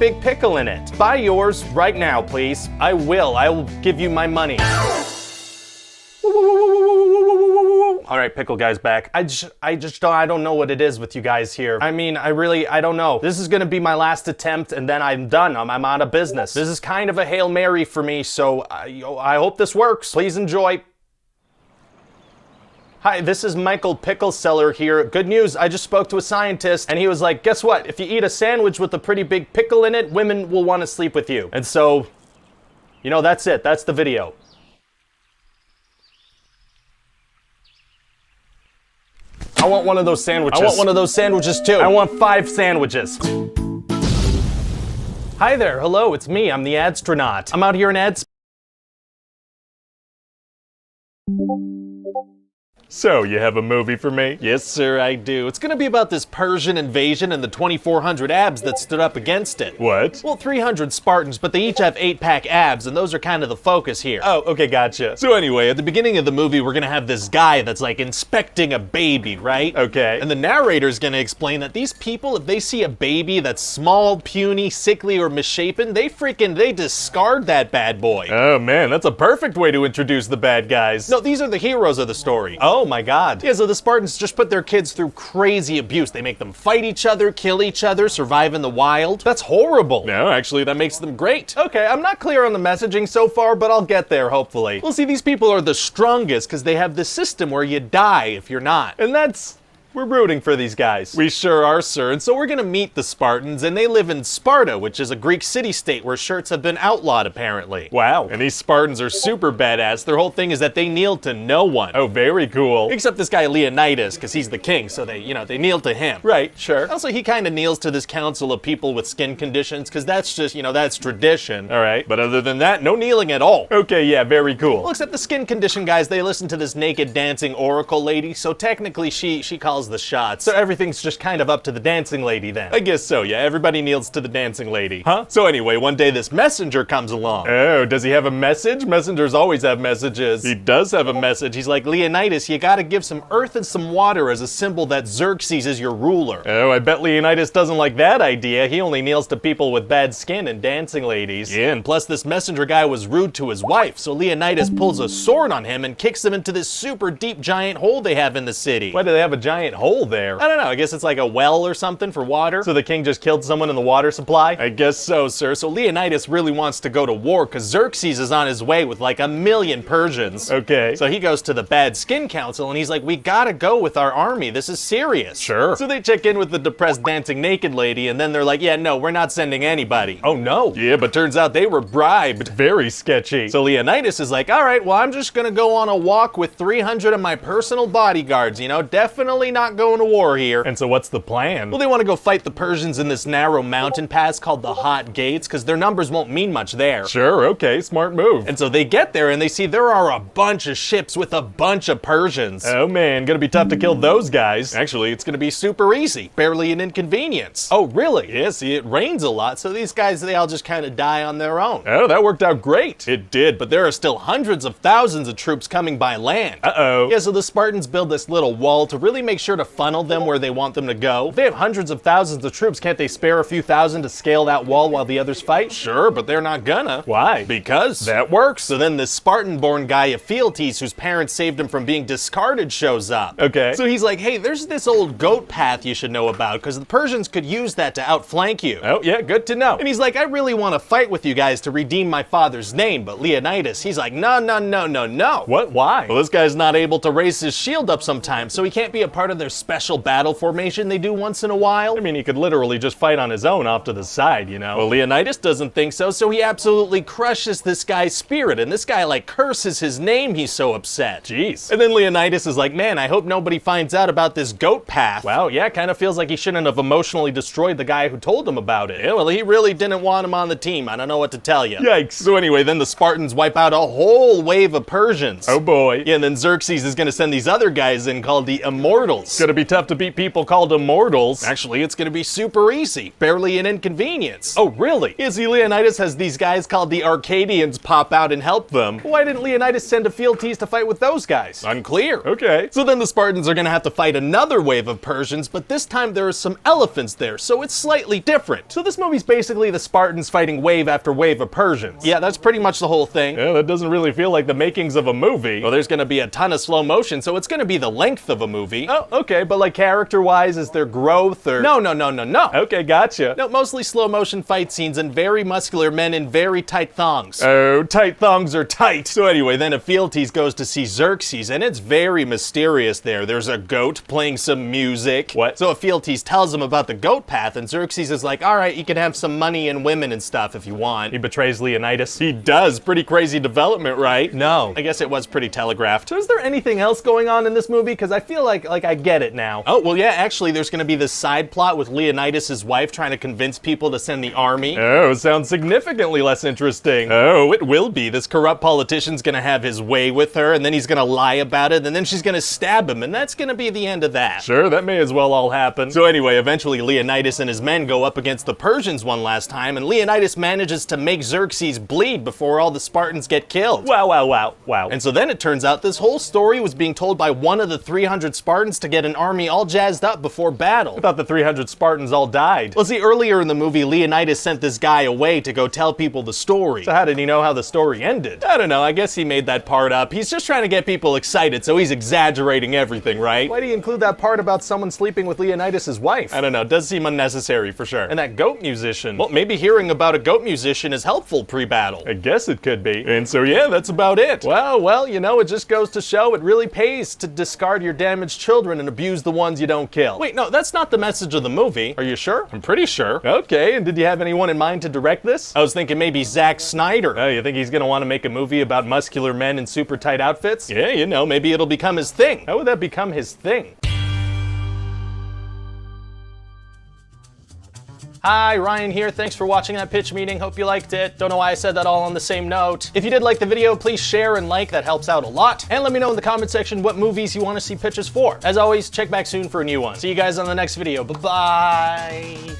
big pickle in it. Buy yours right now, please. I will give you my money. All right, Pickle Guy's back. I don't know what it is with you guys here. I mean, I don't know. This is gonna be my last attempt and then I'm done. I'm out of business. This is kind of a Hail Mary for me, so I hope this works. Please enjoy. Hi, this is Michael Pickleseller here. Good news, I just spoke to a scientist and he was like, guess what? If you eat a sandwich with a pretty big pickle in it, women will want to sleep with you. And so, you know, that's it. That's the video. I want one of those sandwiches. I want one of those sandwiches too. I want 5 sandwiches. Hi there, hello, it's me, I'm the Adstronaut. I'm out here in Ads. So, you have a movie for me? Yes, sir, I do. It's gonna be about this Persian invasion and the 2,400 abs that stood up against it. What? Well, 300 Spartans, but they each have 8-pack abs, and those are kind of the focus here. Oh, okay, gotcha. So anyway, at the beginning of the movie, we're gonna have this guy that's like inspecting a baby, right? Okay. And the narrator's gonna explain that these people, if they see a baby that's small, puny, sickly, or misshapen, they discard that bad boy. Oh man, that's a perfect way to introduce the bad guys. No, these are the heroes of the story. Oh my god. Yeah, so the Spartans just put their kids through crazy abuse. They make them fight each other, kill each other, survive in the wild. That's horrible. No, actually, that makes them great. Okay, I'm not clear on the messaging so far, but I'll get there, hopefully. Well, see, these people are the strongest because they have this system where you die if you're not. And we're rooting for these guys. We sure are, sir. And so we're gonna meet the Spartans, and they live in Sparta, which is a Greek city-state where shirts have been outlawed, apparently. Wow. And these Spartans are super badass. Their whole thing is that they kneel to no one. Oh, very cool. Except this guy Leonidas, because he's the king, so they kneel to him. Right, sure. Also, he kind of kneels to this council of people with skin conditions, because that's just, that's tradition. All right. But other than that, no kneeling at all. Okay, yeah, very cool. Well, except the skin condition guys, they listen to this naked dancing oracle lady, so technically she calls the shots. So everything's just kind of up to the dancing lady then. I guess so, yeah. Everybody kneels to the dancing lady. Huh? So anyway, one day this messenger comes along. Oh, does he have a message? Messengers always have messages. He does have a message. He's like, Leonidas, you gotta give some earth and some water as a symbol that Xerxes is your ruler. Oh, I bet Leonidas doesn't like that idea. He only kneels to people with bad skin and dancing ladies. Yeah, and plus this messenger guy was rude to his wife, so Leonidas pulls a sword on him and kicks him into this super deep giant hole they have in the city. Why do they have a giant hole there? I don't know, I guess it's like a well or something for water. So the king just killed someone in the water supply? I guess so, sir. So Leonidas really wants to go to war because Xerxes is on his way with like 1 million Persians. Okay. So he goes to the Bad Skin Council and he's like, we gotta go with our army. This is serious. Sure. So they check in with the depressed dancing naked lady and then they're like, yeah, no, we're not sending anybody. Oh no. Yeah, but turns out they were bribed. Very sketchy. So Leonidas is like, all right, well, I'm just gonna go on a walk with 300 of my personal bodyguards, definitely not going to war here. And so what's the plan? Well, they want to go fight the Persians in this narrow mountain pass called the Hot Gates because their numbers won't mean much there. Sure, okay, smart move. And so they get there and they see there are a bunch of ships with a bunch of Persians. Oh man, gonna be tough to kill those guys. Actually, it's gonna be super easy. Barely an inconvenience. Oh, really? Yeah, see, it rains a lot, so these guys, they all just kind of die on their own. Oh, that worked out great. It did, but there are still hundreds of thousands of troops coming by land. Uh-oh. Yeah, so the Spartans build this little wall to really make sure to funnel them where they want them to go. If they have hundreds of thousands of troops, can't they spare a few thousand to scale that wall while the others fight? Sure, but they're not gonna. Why? Because that works. So then this Spartan-born guy, Ephialtes, whose parents saved him from being discarded, shows up. Okay. So he's like, hey, there's this old goat path you should know about, because the Persians could use that to outflank you. Oh, yeah, good to know. And he's like, I really want to fight with you guys to redeem my father's name, but Leonidas, he's like, no. What? Why? Well, this guy's not able to raise his shield up sometimes, so he can't be a part of their special battle formation they do once in a while. I mean, he could literally just fight on his own off to the side, Well, Leonidas doesn't think so, so he absolutely crushes this guy's spirit, and this guy, like, curses his name, he's so upset. Jeez. And then Leonidas is like, man, I hope nobody finds out about this goat path. Wow, yeah, kind of feels like he shouldn't have emotionally destroyed the guy who told him about it. Yeah, well, he really didn't want him on the team. I don't know what to tell you. Yikes. So anyway, then the Spartans wipe out a whole wave of Persians. Oh boy. Yeah, and then Xerxes is gonna send these other guys in called the Immortals. immortals. Gonna be tough to beat people called immortals. Actually, it's gonna be super easy. Barely an inconvenience. Oh, really? Izzy Leonidas has these guys called the Arcadians pop out and help them. Why didn't Leonidas send Ephialtes to fight with those guys? Unclear. Okay. So then the Spartans are gonna have to fight another wave of Persians, but this time there are some elephants there, so it's slightly different. So this movie's basically the Spartans fighting wave after wave of Persians. Yeah, that's pretty much the whole thing. Yeah, that doesn't really feel like the makings of a movie. Well, there's gonna be a ton of slow motion, so it's gonna be the length of a movie. Oh, okay, but like character-wise, is there growth or... No. Okay, gotcha. No, mostly slow motion fight scenes and very muscular men in very tight thongs. Oh, tight thongs are tight. So anyway, then Ephialtes goes to see Xerxes, and it's very mysterious there. There's a goat playing some music. What? So Ephialtes tells him about the goat path, and Xerxes is like, all right, you can have some money and women and stuff if you want. He betrays Leonidas. He does. Pretty crazy development, right? No. I guess it was pretty telegraphed. So is there anything else going on in this movie? Because I feel like I get it now. Oh, well, yeah, actually, there's going to be this side plot with Leonidas' wife trying to convince people to send the army. Oh, sounds significantly less interesting. Oh, it will be. This corrupt politician's going to have his way with her, and then he's going to lie about it, and then she's going to stab him, and that's going to be the end of that. Sure, that may as well all happen. So anyway, eventually Leonidas and his men go up against the Persians one last time, and Leonidas manages to make Xerxes bleed before all the Spartans get killed. Wow. And so then it turns out this whole story was being told by one of the 300 Spartans to get an army all jazzed up before battle. I thought the 300 Spartans all died. Well, see, earlier in the movie, Leonidas sent this guy away to go tell people the story. So how did he know how the story ended? I don't know, I guess he made that part up. He's just trying to get people excited, so he's exaggerating everything, right? Why do you include that part about someone sleeping with Leonidas' wife? I don't know, it does seem unnecessary for sure. And that goat musician. Well, maybe hearing about a goat musician is helpful pre-battle. I guess it could be. And so yeah, that's about it. Well, you know, it just goes to show it really pays to discard your damaged children and abuse the ones you don't kill. Wait, no, that's not the message of the movie. Are you sure? I'm pretty sure. Okay, and did you have anyone in mind to direct this? I was thinking maybe Zack Snyder. Oh, you think he's gonna want to make a movie about muscular men in super tight outfits? Yeah, you know, maybe it'll become his thing. How would that become his thing? Hi, Ryan here. Thanks for watching that pitch meeting. Hope you liked it. Don't know why I said that all on the same note. If you did like the video, please share and like. That helps out a lot. And let me know in the comment section what movies you want to see pitches for. As always, check back soon for a new one. See you guys on the next video. Bye-bye.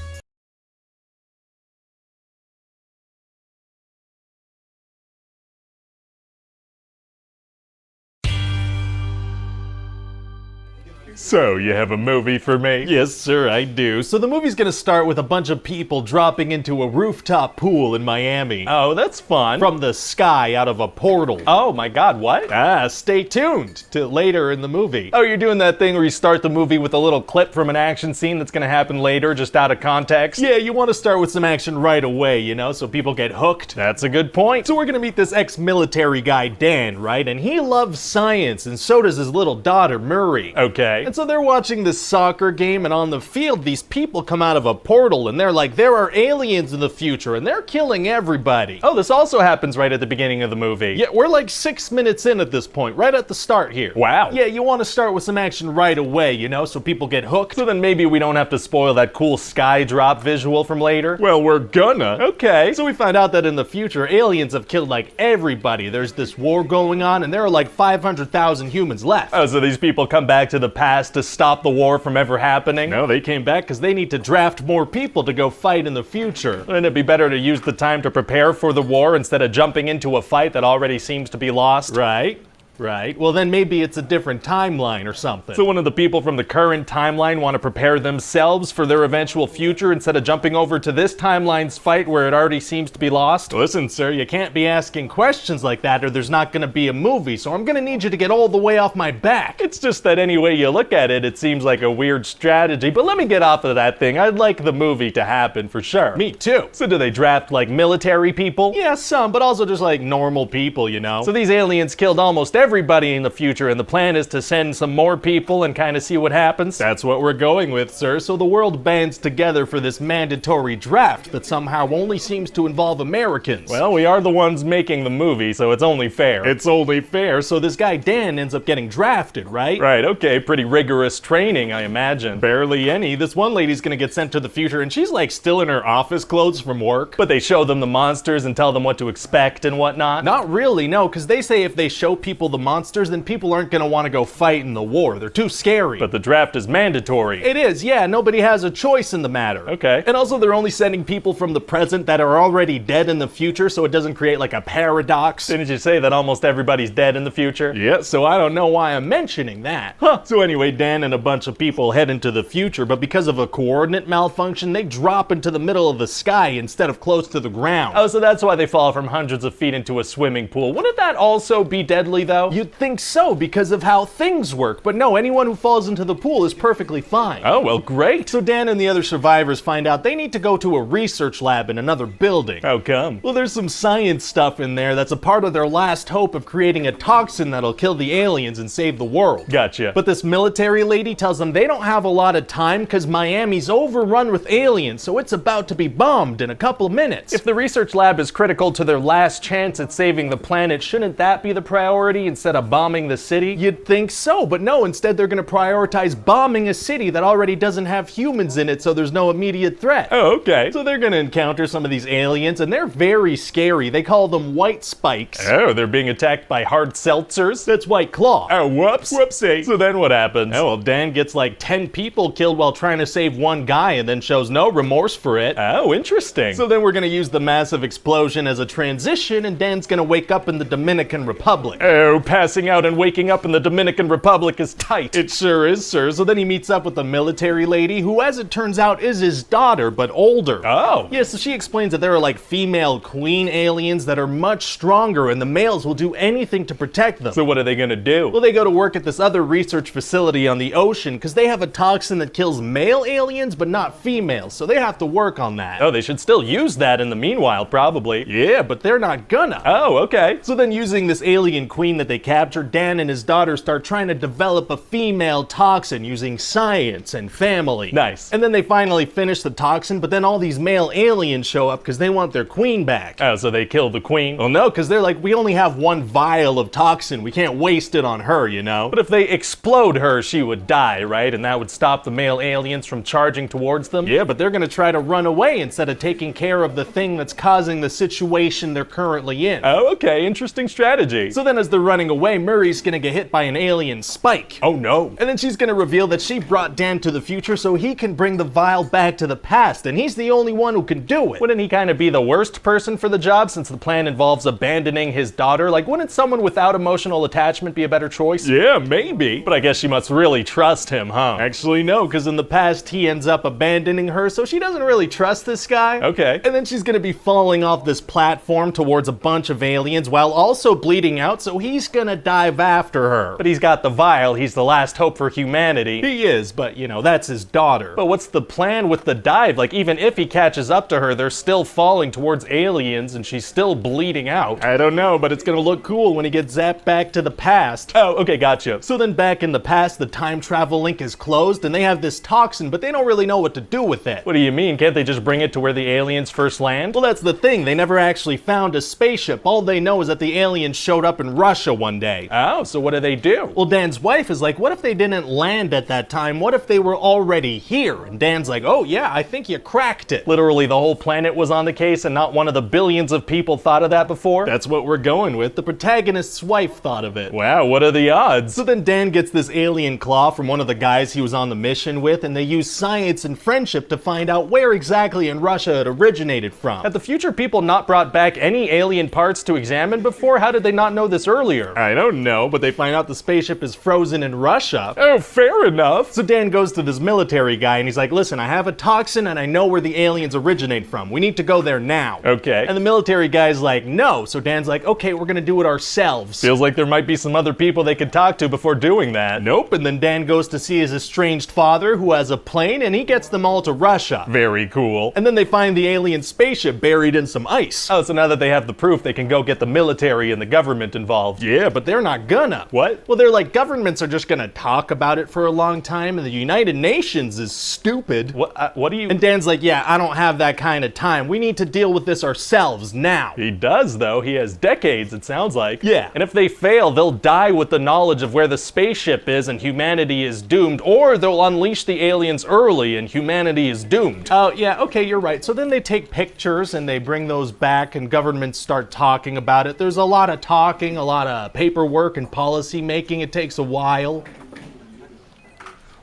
So, you have a movie for me? Yes, sir, I do. So the movie's gonna start with a bunch of people dropping into a rooftop pool in Miami. Oh, that's fun. From the sky out of a portal. Oh my god, what? Stay tuned to later in the movie. Oh, you're doing that thing where you start the movie with a little clip from an action scene that's gonna happen later, just out of context? Yeah, you want to start with some action right away, you know, so people get hooked. That's a good point. So we're gonna meet this ex-military guy, Dan, right? And he loves science, and so does his little daughter, Murray. Okay. And so they're watching this soccer game, and on the field, these people come out of a portal, and they're like, there are aliens in the future, and they're killing everybody. Oh, this also happens right at the beginning of the movie. Yeah, we're like 6 minutes in at this point, right at the start here. Wow. Yeah, you want to start with some action right away, you know, so people get hooked, so then maybe we don't have to spoil that cool sky drop visual from later. Well, we're gonna. Okay. So we find out that in the future, aliens have killed like everybody. There's this war going on, and there are like 500,000 humans left. Oh, so these people come back to the past to stop the war from ever happening? No, they came back because they need to draft more people to go fight in the future. Wouldn't it be better to use the time to prepare for the war instead of jumping into a fight that already seems to be lost? Right. Well, then maybe it's a different timeline or something. So one of the people from the current timeline want to prepare themselves for their eventual future instead of jumping over to this timeline's fight where it already seems to be lost? Listen, sir, you can't be asking questions like that or there's not going to be a movie, so I'm going to need you to get all the way off my back. It's just that any way you look at it, it seems like a weird strategy, but let me get off of that thing. I'd like the movie to happen for sure. Me too. So do they draft like military people? Yeah, some, but also just like normal people, you know? So these aliens killed almost everybody in the future, and the plan is to send some more people and kind of see what happens. That's what we're going with, sir. So the world bands together for this mandatory draft that somehow only seems to involve Americans. Well, we are the ones making the movie, so it's only fair. It's only fair. So this guy Dan ends up getting drafted, right? Right, okay. Pretty rigorous training, I imagine. Barely any. This one lady's gonna get sent to the future, and she's like still in her office clothes from work, but they show them the monsters and tell them what to expect and whatnot. Not really, no, because they say if they show people the monsters, then people aren't gonna want to go fight in the war. They're too scary. But the draft is mandatory. It is, yeah. Nobody has a choice in the matter. Okay. And also, they're only sending people from the present that are already dead in the future, so it doesn't create like a paradox. Didn't you say that almost everybody's dead in the future? Yeah, so I don't know why I'm mentioning that. Huh. So anyway, Dan and a bunch of people head into the future, but because of a coordinate malfunction, they drop into the middle of the sky instead of close to the ground. Oh, so that's why they fall from hundreds of feet into a swimming pool. Wouldn't that also be deadly, though? You'd think so, because of how things work, but no, anyone who falls into the pool is perfectly fine. Oh, well, great. So Dan and the other survivors find out they need to go to a research lab in another building. How come? Well, there's some science stuff in there that's a part of their last hope of creating a toxin that'll kill the aliens and save the world. Gotcha. But this military lady tells them they don't have a lot of time because Miami's overrun with aliens, so it's about to be bombed in a couple of minutes. If the research lab is critical to their last chance at saving the planet, shouldn't that be the priority instead of bombing the city? You'd think so, but no, instead they're going to prioritize bombing a city that already doesn't have humans in it, so there's no immediate threat. Oh, okay. So they're going to encounter some of these aliens, and they're very scary. They call them white spikes. Oh, they're being attacked by hard seltzers? That's White Claw. Oh, whoops. Whoopsie. So then what happens? Oh, well, Dan gets like 10 people killed while trying to save one guy and then shows no remorse for it. Oh, interesting. So then we're going to use the massive explosion as a transition, and Dan's going to wake up in the Dominican Republic. Oh, passing out and waking up in the Dominican Republic is tight. It sure is, sir. So then he meets up with the military lady, who, as it turns out, is his daughter, but older. Oh. Yeah, so she explains that there are like female queen aliens that are much stronger, and the males will do anything to protect them. So what are they going to do? Well, they go to work at this other research facility on the ocean because they have a toxin that kills male aliens, but not females, so they have to work on that. Oh, they should still use that in the meanwhile, probably. Yeah, but they're not gonna. Oh, okay. So then, using this alien queen that they captured, Dan and his daughter start trying to develop a female toxin using science and family. Nice. And then they finally finish the toxin, but then all these male aliens show up because they want their queen back. Oh, so they kill the queen? Well, no, because they're like, we only have one vial of toxin. We can't waste it on her, you know? But if they explode her, she would die, right? And that would stop the male aliens from charging towards them? Yeah, but they're gonna try to run away instead of taking care of the thing that's causing the situation they're currently in. Oh, okay, interesting strategy. So then as they're running away, Murray's gonna get hit by an alien spike. Oh no. And then she's gonna reveal that she brought Dan to the future so he can bring the vial back to the past, and he's the only one who can do it. Wouldn't he kind of be the worst person for the job since the plan involves abandoning his daughter? Like, wouldn't someone without emotional attachment be a better choice? Yeah, maybe. But I guess she must really trust him, huh? Actually, no, because in the past he ends up abandoning her, so she doesn't really trust this guy. Okay. And then she's gonna be falling off this platform towards a bunch of aliens while also bleeding out, so he's gonna dive after her. But he's got the vial, he's the last hope for humanity. He is, but you know, that's his daughter. But what's the plan with the dive? Like, even if he catches up to her, they're still falling towards aliens and she's still bleeding out. I don't know, but it's gonna look cool when he gets zapped back to the past. Oh, okay, gotcha. So then back in the past, the time travel link is closed and they have this toxin, but they don't really know what to do with it. What do you mean? Can't they just bring it to where the aliens first land? Well, that's the thing. They never actually found a spaceship. All they know is that the aliens showed up in Russia one day. Oh, so what do they do? Well, Dan's wife is like, what if they didn't land at that time? What if they were already here? And Dan's like, oh yeah, I think you cracked it. Literally the whole planet was on the case and not one of the billions of people thought of that before? That's what we're going with. The protagonist's wife thought of it. Wow, what are the odds? So then Dan gets this alien claw from one of the guys he was on the mission with, and they use science and friendship to find out where exactly in Russia it originated from. Had the future people not brought back any alien parts to examine before? How did they not know this earlier? I don't know, but they find out the spaceship is frozen in Russia. Oh, fair enough. So Dan goes to this military guy and he's like, listen, I have a toxin and I know where the aliens originate from. We need to go there now. Okay. And the military guy's like, no. So Dan's like, okay, we're gonna do it ourselves. Feels like there might be some other people they could talk to before doing that. Nope. And then Dan goes to see his estranged father who has a plane and he gets them all to Russia. Very cool. And then they find the alien spaceship buried in some ice. Oh, so now that they have the proof, they can go get the military and the government involved. Yeah, but they're not gonna. What? Well, they're like, governments are just gonna talk about it for a long time and the United Nations is stupid. What do you... And Dan's like, yeah, I don't have that kind of time. We need to deal with this ourselves now. He does, though. He has decades, it sounds like. Yeah. And if they fail, they'll die with the knowledge of where the spaceship is and humanity is doomed, or they'll unleash the aliens early and humanity is doomed. Oh, yeah, okay, you're right. So then they take pictures and they bring those back and governments start talking about it. There's a lot of talking, a lot of paperwork and policy making. It takes a while.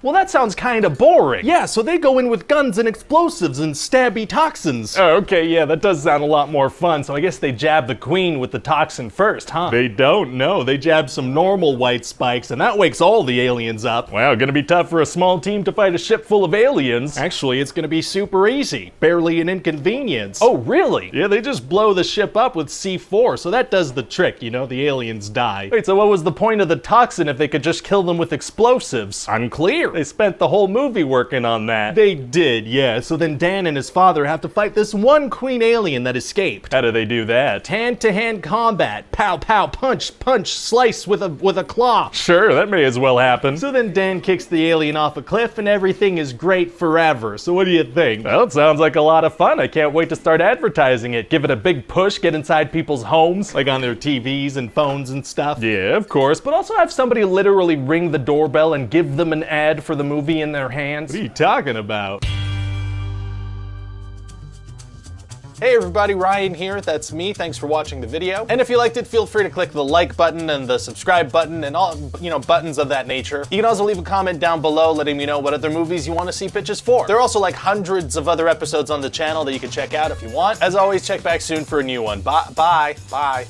Well, that sounds kind of boring. Yeah, so they go in with guns and explosives and stabby toxins. Oh, okay, yeah, that does sound a lot more fun. So I guess they jab the queen with the toxin first, huh? They don't, no. They jab some normal white spikes, and that wakes all the aliens up. Wow, gonna be tough for a small team to fight a ship full of aliens. Actually, it's gonna be super easy. Barely an inconvenience. Oh, really? Yeah, they just blow the ship up with C4, so that does the trick, you know, the aliens die. Wait, so what was the point of the toxin if they could just kill them with explosives? Unclear. They spent the whole movie working on that. They did, yeah. So then Dan and his father have to fight this one queen alien that escaped. How do they do that? Hand-to-hand combat. Pow, pow, punch, punch, slice with a claw. Sure, that may as well happen. So then Dan kicks the alien off a cliff and everything is great forever. So what do you think? Well, it sounds like a lot of fun. I can't wait to start advertising it. Give it a big push, get inside people's homes, like on their TVs and phones and stuff. Yeah, of course, but also have somebody literally ring the doorbell and give them an ad for the movie in their hands. What are you talking about? Hey everybody, Ryan here, that's me, thanks for watching the video. And if you liked it, feel free to click the like button and the subscribe button and all, buttons of that nature. You can also leave a comment down below letting me know what other movies you want to see pitches for. There are also like hundreds of other episodes on the channel that you can check out if you want. As always, check back soon for a new one. Bye.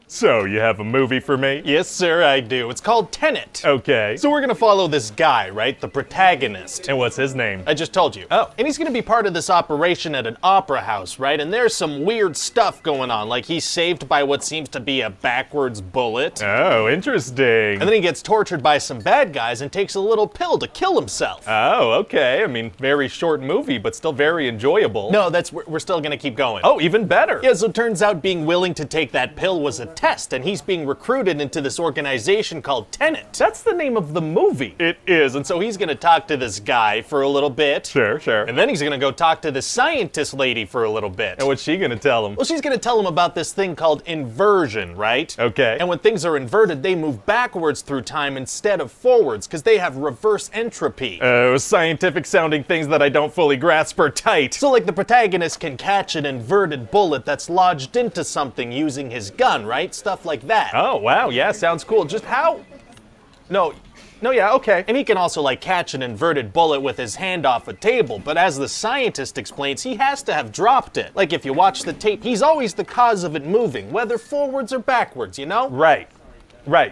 So, you have a movie for me? Yes, sir, I do. It's called Tenet. Okay. So we're gonna follow this guy, right? The protagonist. And what's his name? I just told you. Oh. And he's gonna be part of this operation at an opera house, right? And there's some weird stuff going on, like he's saved by what seems to be a backwards bullet. Oh, interesting. And then he gets tortured by some bad guys and takes a little pill to kill himself. Oh, okay. I mean, very short movie, but still very enjoyable. No, we're still gonna keep going. Oh, even better. Yeah, so it turns out being willing to take that pill was a test, and he's being recruited into this organization called Tenet. That's the name of the movie. It is, and so he's gonna talk to this guy for a little bit. Sure. And then he's gonna go talk to this scientist lady for a little bit. And what's she gonna tell him? Well, she's gonna tell him about this thing called inversion, right? Okay. And when things are inverted, they move backwards through time instead of forwards, because they have reverse entropy. Oh, scientific sounding things that I don't fully grasp are tight. So like the protagonist can catch an inverted bullet that's lodged into something using his gun, right? Stuff like that. Oh, wow, yeah, sounds cool. Just how? No, yeah, okay. And he can also like catch an inverted bullet with his hand off a table, but as the scientist explains, he has to have dropped it. Like if you watch the tape, he's always the cause of it moving, whether forwards or backwards, you know? Right,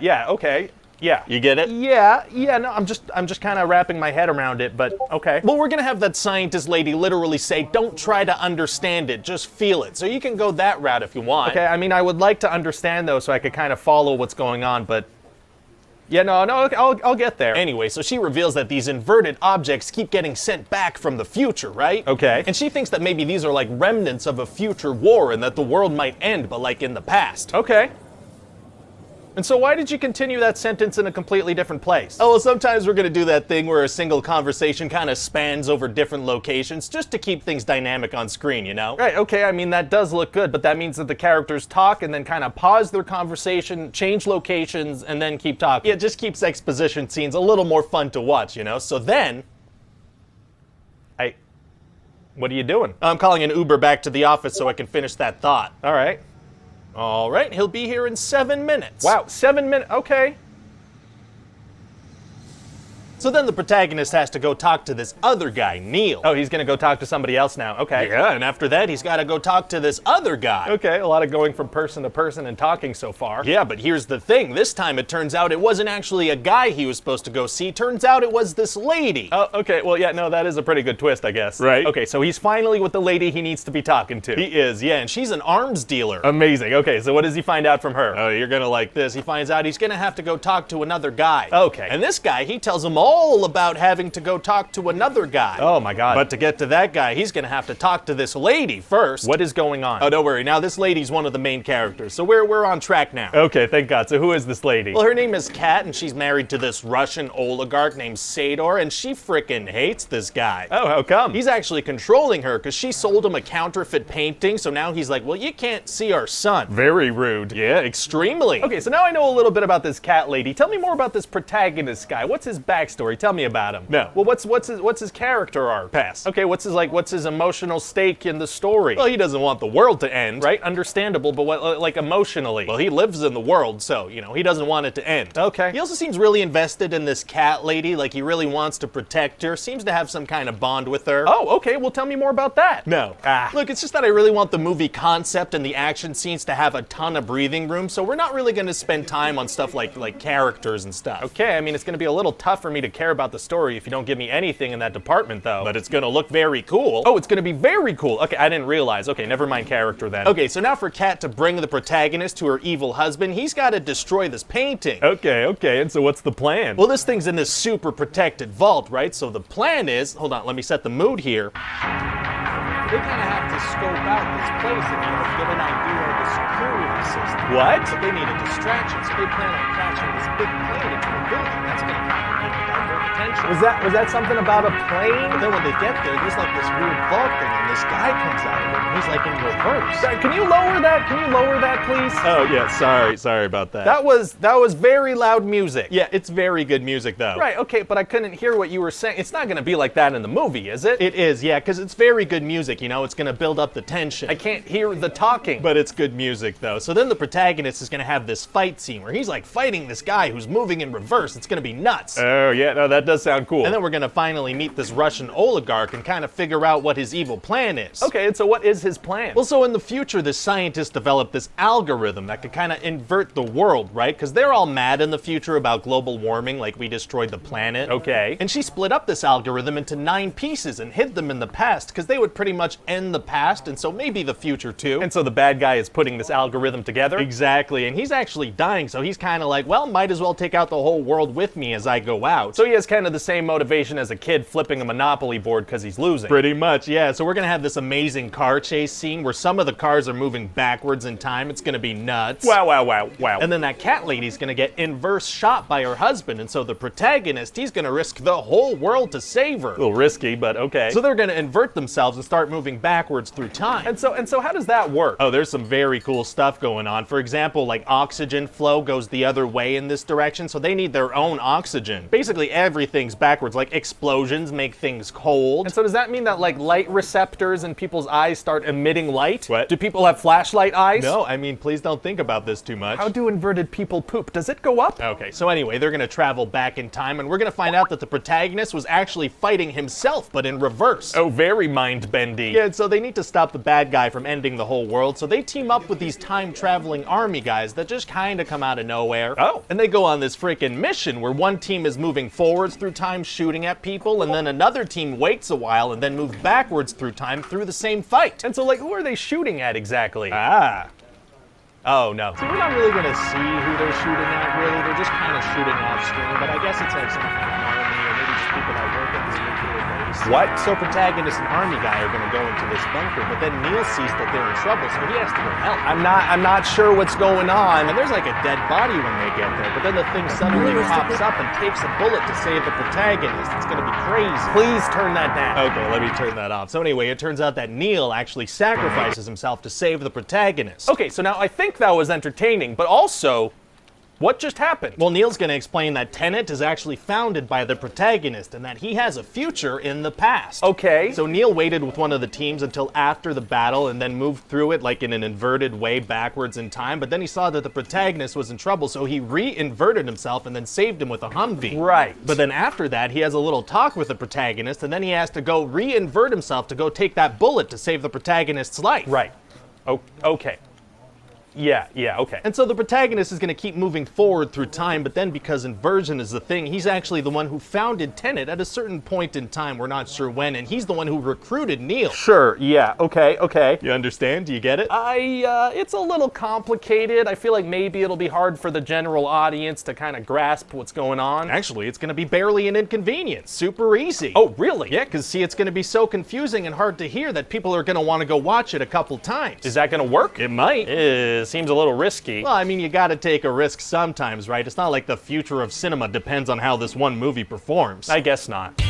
yeah, okay. Yeah. You get it? Yeah, no, I'm just kind of wrapping my head around it, but okay. Well, we're gonna have that scientist lady literally say, don't try to understand it, just feel it. So you can go that route if you want. Okay, I mean, I would like to understand though, so I could kind of follow what's going on, but yeah, no, I'll get there. Anyway, so she reveals that these inverted objects keep getting sent back from the future, right? Okay. And she thinks that maybe these are like remnants of a future war and that the world might end, but like in the past. Okay. And so why did you continue that sentence in a completely different place? Oh, well, sometimes we're gonna do that thing where a single conversation kind of spans over different locations just to keep things dynamic on screen, you know? Right, okay, I mean, that does look good, but that means that the characters talk and then kind of pause their conversation, change locations, and then keep talking. It just keeps exposition scenes a little more fun to watch, you know? So then, what are you doing? I'm calling an Uber back to the office so I can finish that thought. All right, he'll be here in 7 minutes. Wow, 7 minutes, okay. So then the protagonist has to go talk to this other guy, Neil. Oh, he's gonna go talk to somebody else now, okay. Yeah, and after that, he's gotta go talk to this other guy. Okay, a lot of going from person to person and talking so far. Yeah, but here's the thing. This time it turns out it wasn't actually a guy he was supposed to go see. Turns out it was this lady. Oh, okay, well, yeah, no, that is a pretty good twist, I guess. Right. Okay, so he's finally with the lady he needs to be talking to. He is, yeah, and she's an arms dealer. Amazing, okay, so what does he find out from her? Oh, you're gonna like this. He finds out he's gonna have to go talk to another guy. Okay. And this guy, he tells him all about having to go talk to another guy. Oh my God. But to get to that guy, he's gonna have to talk to this lady first. What is going on? Oh, don't worry. Now this lady's one of the main characters, so we're on track now. Okay, thank God. So who is this lady? Well, her name is Kat, and she's married to this Russian oligarch named Sador, and she frickin' hates this guy. Oh, how come? He's actually controlling her because she sold him a counterfeit painting, so now he's like, well, you can't see our son. Very rude. Yeah, extremely. Okay, so now I know a little bit about this cat lady. Tell me more about this protagonist guy. What's his backstory? backstory. Tell me about him. No. Well, what's his character arc? Pass. Okay, what's his emotional stake in the story? Well, he doesn't want the world to end. Right, understandable, but what, like emotionally? Well, he lives in the world, so, he doesn't want it to end. Okay. He also seems really invested in this cat lady, like he really wants to protect her, seems to have some kind of bond with her. Oh, okay, well tell me more about that. No. Look, it's just that I really want the movie concept and the action scenes to have a ton of breathing room, so we're not really going to spend time on stuff like characters and stuff. Okay, I mean, it's going to be a little tough for me to care about the story if you don't give me anything in that department, though. But it's going to look very cool. Oh, it's going to be very cool. Okay, I didn't realize. Okay, never mind character then. Okay, so now for Kat to bring the protagonist to her evil husband, he's got to destroy this painting. Okay, and so what's the plan? Well, this thing's in this super protected vault, right? So the plan is, hold on, let me set the mood here. They kind of have to scope out this place and, get an idea of the security system. What? But they need a distraction, so they plan on crashing this big plane into a building. That's going to kind of divert attention. Was that something about a plane? But then when they get there, there's like this weird vault thing, and this guy comes out of it, and he's like in reverse. Can you lower that? Can you lower that, please? Oh yeah, sorry about that. That was very loud music. Yeah, it's very good music though. Right, okay, but I couldn't hear what you were saying. It's not gonna be like that in the movie, is it? It is, yeah, because it's very good music, it's gonna build up the tension. I can't hear the talking. But it's good music though. So then the protagonist is gonna have this fight scene where he's like fighting this guy who's moving in reverse. It's gonna be nuts. Oh yeah, no, that does sound cool. And then we're gonna finally meet this Russian oligarch and kind of figure out what his evil plan is. Okay, and so what is his plan? Well, so in the future, the scientists developed this algorithm that could kind of invert the world, right? Because they're all mad in the future about global warming, like we destroyed the planet. Okay. And she split up this algorithm into 9 pieces and hid them in the past, because they would pretty much end the past, and so maybe the future too. And so the bad guy is putting this algorithm together? Exactly, and he's actually dying, so he's kind of like, well, might as well take out the whole world with me as I go out. So he has kind of the same motivation as a kid flipping a Monopoly board because he's losing. Pretty much, yeah. So we're gonna have this amazing car chase scene where some of the cars are moving backwards in time. It's gonna be nuts. Wow. And then that cat lady's gonna get inverse shot by her husband, and so the protagonist, he's gonna risk the whole world to save her. A little risky, but okay. So they're gonna invert themselves and start moving backwards through time. And so how does that work? Oh, there's some very cool stuff going on. For example, like oxygen flow goes the other way in this direction, so they need their own oxygen. Basically everything's backwards, like explosions make things cold. And so does that mean that like light receptors in people's eyes start emitting light? What? Do people have flashlight eyes? No, I mean, please don't think about this too much. How do inverted people poop? Does it go up? Okay, so anyway, they're gonna travel back in time, and we're gonna find out that the protagonist was actually fighting himself, but in reverse. Oh, very mind-bendy. Yeah, so they need to stop the bad guy from ending the whole world, so they team up with these time-traveling army guys that just kinda come out of nowhere. Oh. And they go on this freaking mission where one team is moving forwards through time shooting at people, and then another team waits a while and then moves backwards through time through the same fight. And so like who are they shooting at exactly? Oh, no. So we're not really gonna see who they're shooting at, really. They're just kind of shooting off screen, but I guess it's like some kind of army or maybe just people that work at this nuclear base. What? So protagonist and army guy are gonna go into this bunker, but then Neil sees that they're in trouble, so he has to go help. I'm not sure what's going on. And there's like a dead body when they get there, but then the thing suddenly pops up and takes a bullet to save the protagonist. It's gonna be crazy. Please turn that down. Okay, let me turn that off. So anyway, it turns out that Neil actually sacrifices himself to save the protagonist. Okay, so now I think that was entertaining, but also, what just happened? Well, Neil's gonna explain that Tenet is actually founded by the protagonist and that he has a future in the past. Okay. So Neil waited with one of the teams until after the battle and then moved through it like in an inverted way backwards in time, but then he saw that the protagonist was in trouble, so he re-inverted himself and then saved him with a Humvee. Right. But then after that, he has a little talk with the protagonist, and then he has to go re-invert himself to go take that bullet to save the protagonist's life. Right. Okay. Yeah, okay. And so the protagonist is going to keep moving forward through time, but then because inversion is the thing, he's actually the one who founded Tenet at a certain point in time. We're not sure when, and he's the one who recruited Neil. Sure, yeah, okay. You understand? Do you get it? It's a little complicated. I feel like maybe it'll be hard for the general audience to kind of grasp what's going on. Actually, it's going to be barely an inconvenience. Super easy. Oh, really? Yeah, because see, it's going to be so confusing and hard to hear that people are going to want to go watch it a couple times. Is that going to work? It might. Seems a little risky. Well, I mean, you gotta take a risk sometimes, right? It's not like the future of cinema depends on how this one movie performs. I guess not.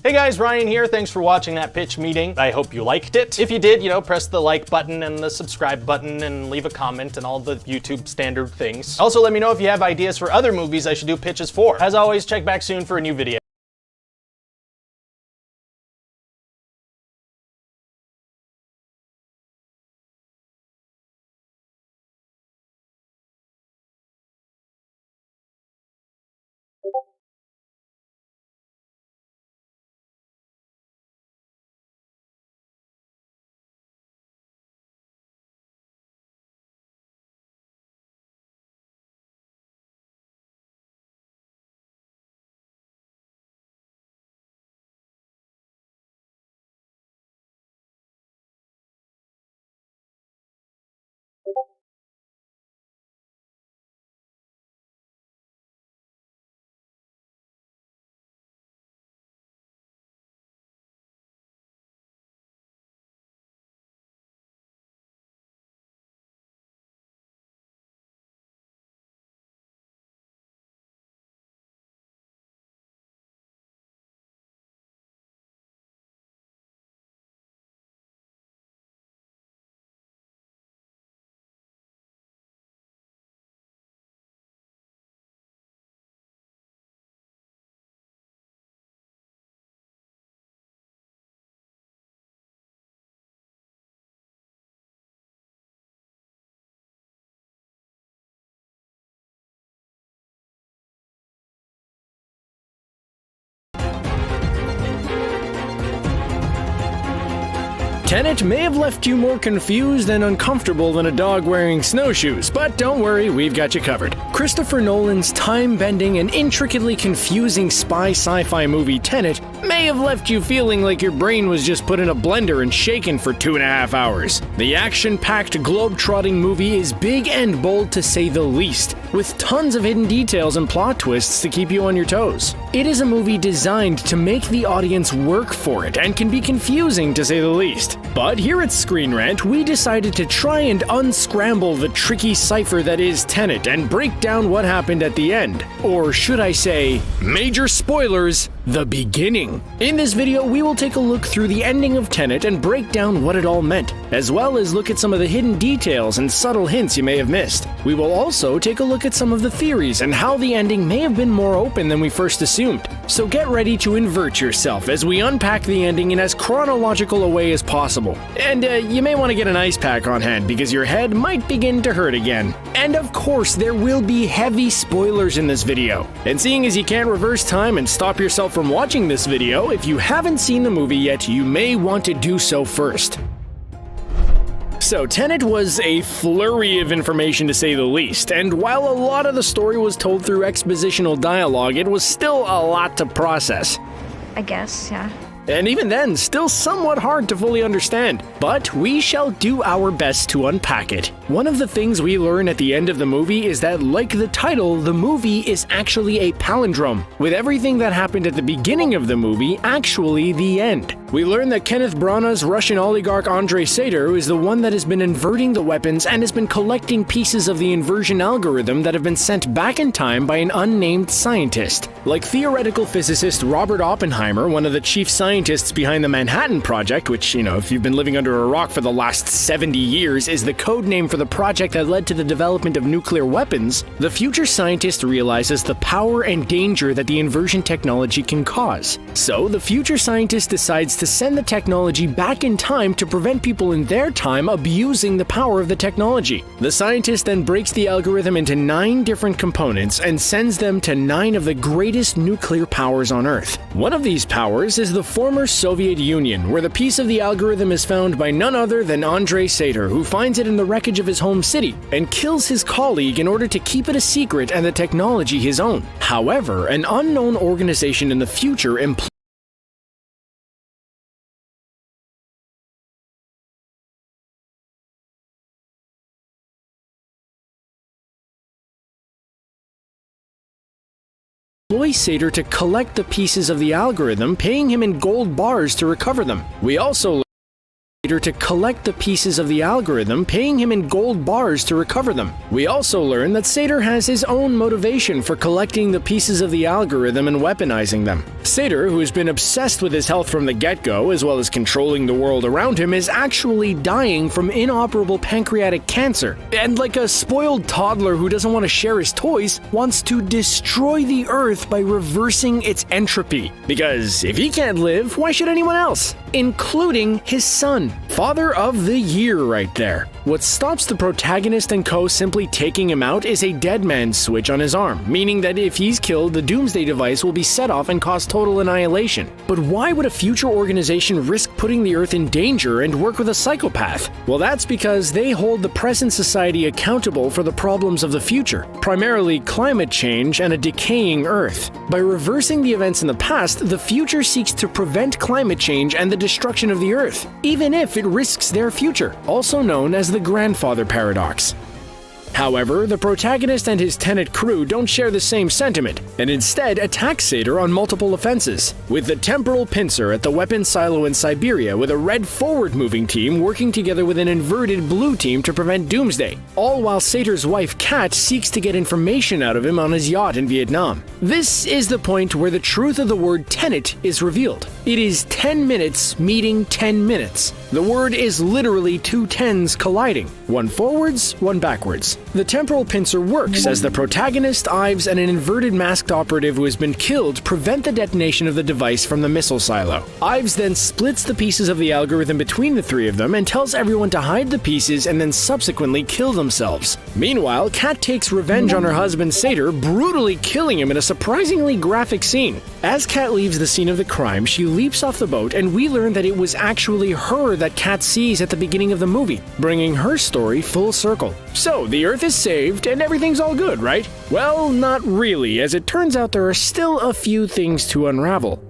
Hey guys, Ryan here. Thanks for watching that pitch meeting. I hope you liked it. If you did, press the like button and the subscribe button and leave a comment and all the YouTube standard things. Also, let me know if you have ideas for other movies I should do pitches for. As always, check back soon for a new video. Tenet may have left you more confused and uncomfortable than a dog wearing snowshoes, but don't worry, we've got you covered. Christopher Nolan's time-bending and intricately confusing spy sci-fi movie Tenet may have left you feeling like your brain was just put in a blender and shaken for 2.5 hours. The action-packed, globe-trotting movie is big and bold to say the least, with tons of hidden details and plot twists to keep you on your toes. It is a movie designed to make the audience work for it and can be confusing to say the least. But here at Screen Rant, we decided to try and unscramble the tricky cipher that is Tenet and break down what happened at the end. Or should I say, major spoilers, the beginning. In this video, we will take a look through the ending of Tenet and break down what it all meant, as well as look at some of the hidden details and subtle hints you may have missed. We will also take a look at some of the theories and how the ending may have been more open than we first assumed. So get ready to invert yourself as we unpack the ending in as chronological a way as possible. And you may want to get an ice pack on hand because your head might begin to hurt again. And of course, there will be heavy spoilers in this video. And seeing as you can't reverse time and stop yourself from watching this video, if you haven't seen the movie yet, you may want to do so first. So, Tenet was a flurry of information to say the least, and while a lot of the story was told through expositional dialogue, it was still a lot to process. I guess, yeah. And even then, still somewhat hard to fully understand. But we shall do our best to unpack it. One of the things we learn at the end of the movie is that, like the title, the movie is actually a palindrome, with everything that happened at the beginning of the movie actually the end. We learn that Kenneth Branagh's Russian oligarch Andrei Sater is the one that has been inverting the weapons and has been collecting pieces of the inversion algorithm that have been sent back in time by an unnamed scientist. Like theoretical physicist Robert Oppenheimer, one of the chief scientists behind the Manhattan Project, which, if you've been living under a rock for the last 70 years, is the code name for the project that led to the development of nuclear weapons, the future scientist realizes the power and danger that the inversion technology can cause. So, the future scientist decides to send the technology back in time to prevent people in their time abusing the power of the technology. The scientist then breaks the algorithm into 9 different components and sends them to 9 of the greatest nuclear powers on Earth. One of these powers is the former Soviet Union, where the piece of the algorithm is found by none other than Andrei Sater, who finds it in the wreckage of his home city and kills his colleague in order to keep it a secret and the technology his own. However, an unknown organization in the future employs Sater to collect the pieces of the algorithm, paying him in gold bars to recover them. We also learn to collect the pieces of the algorithm, paying him in gold bars to recover them. We also learn that Sator has his own motivation for collecting the pieces of the algorithm and weaponizing them. Sator, who has been obsessed with his health from the get-go, as well as controlling the world around him, is actually dying from inoperable pancreatic cancer. And like a spoiled toddler who doesn't want to share his toys, wants to destroy the Earth by reversing its entropy. Because if he can't live, why should anyone else? Including his son. Father of the Year right there. What stops the protagonist and co simply taking him out is a dead man's switch on his arm, meaning that if he's killed, the Doomsday device will be set off and cause total annihilation. But why would a future organization risk putting the Earth in danger and work with a psychopath? Well, that's because they hold the present society accountable for the problems of the future, primarily climate change and a decaying Earth. By reversing the events in the past, the future seeks to prevent climate change and the destruction of the Earth, even if it risks their future, also known as the grandfather paradox. However, the protagonist and his Tenet crew don't share the same sentiment, and instead attack Sator on multiple offenses, with the Temporal Pincer at the weapons silo in Siberia with a red forward-moving team working together with an inverted blue team to prevent Doomsday, all while Sator's wife Kat seeks to get information out of him on his yacht in Vietnam. This is the point where the truth of the word Tenet is revealed. It is 10 minutes meeting 10 minutes. The word is literally two tens colliding, one forwards, one backwards. The Temporal Pincer works as the protagonist, Ives, and an inverted masked operative who has been killed prevent the detonation of the device from the missile silo. Ives then splits the pieces of the algorithm between the three of them and tells everyone to hide the pieces and then subsequently kill themselves. Meanwhile, Kat takes revenge on her husband Sator, brutally killing him in a surprisingly graphic scene. As Kat leaves the scene of the crime, she leaps off the boat, and we learn that it was actually her that Kat sees at the beginning of the movie, bringing her story full circle. So, the Earth is saved and everything's all good, right? Well, not really, as it turns out there are still a few things to unravel.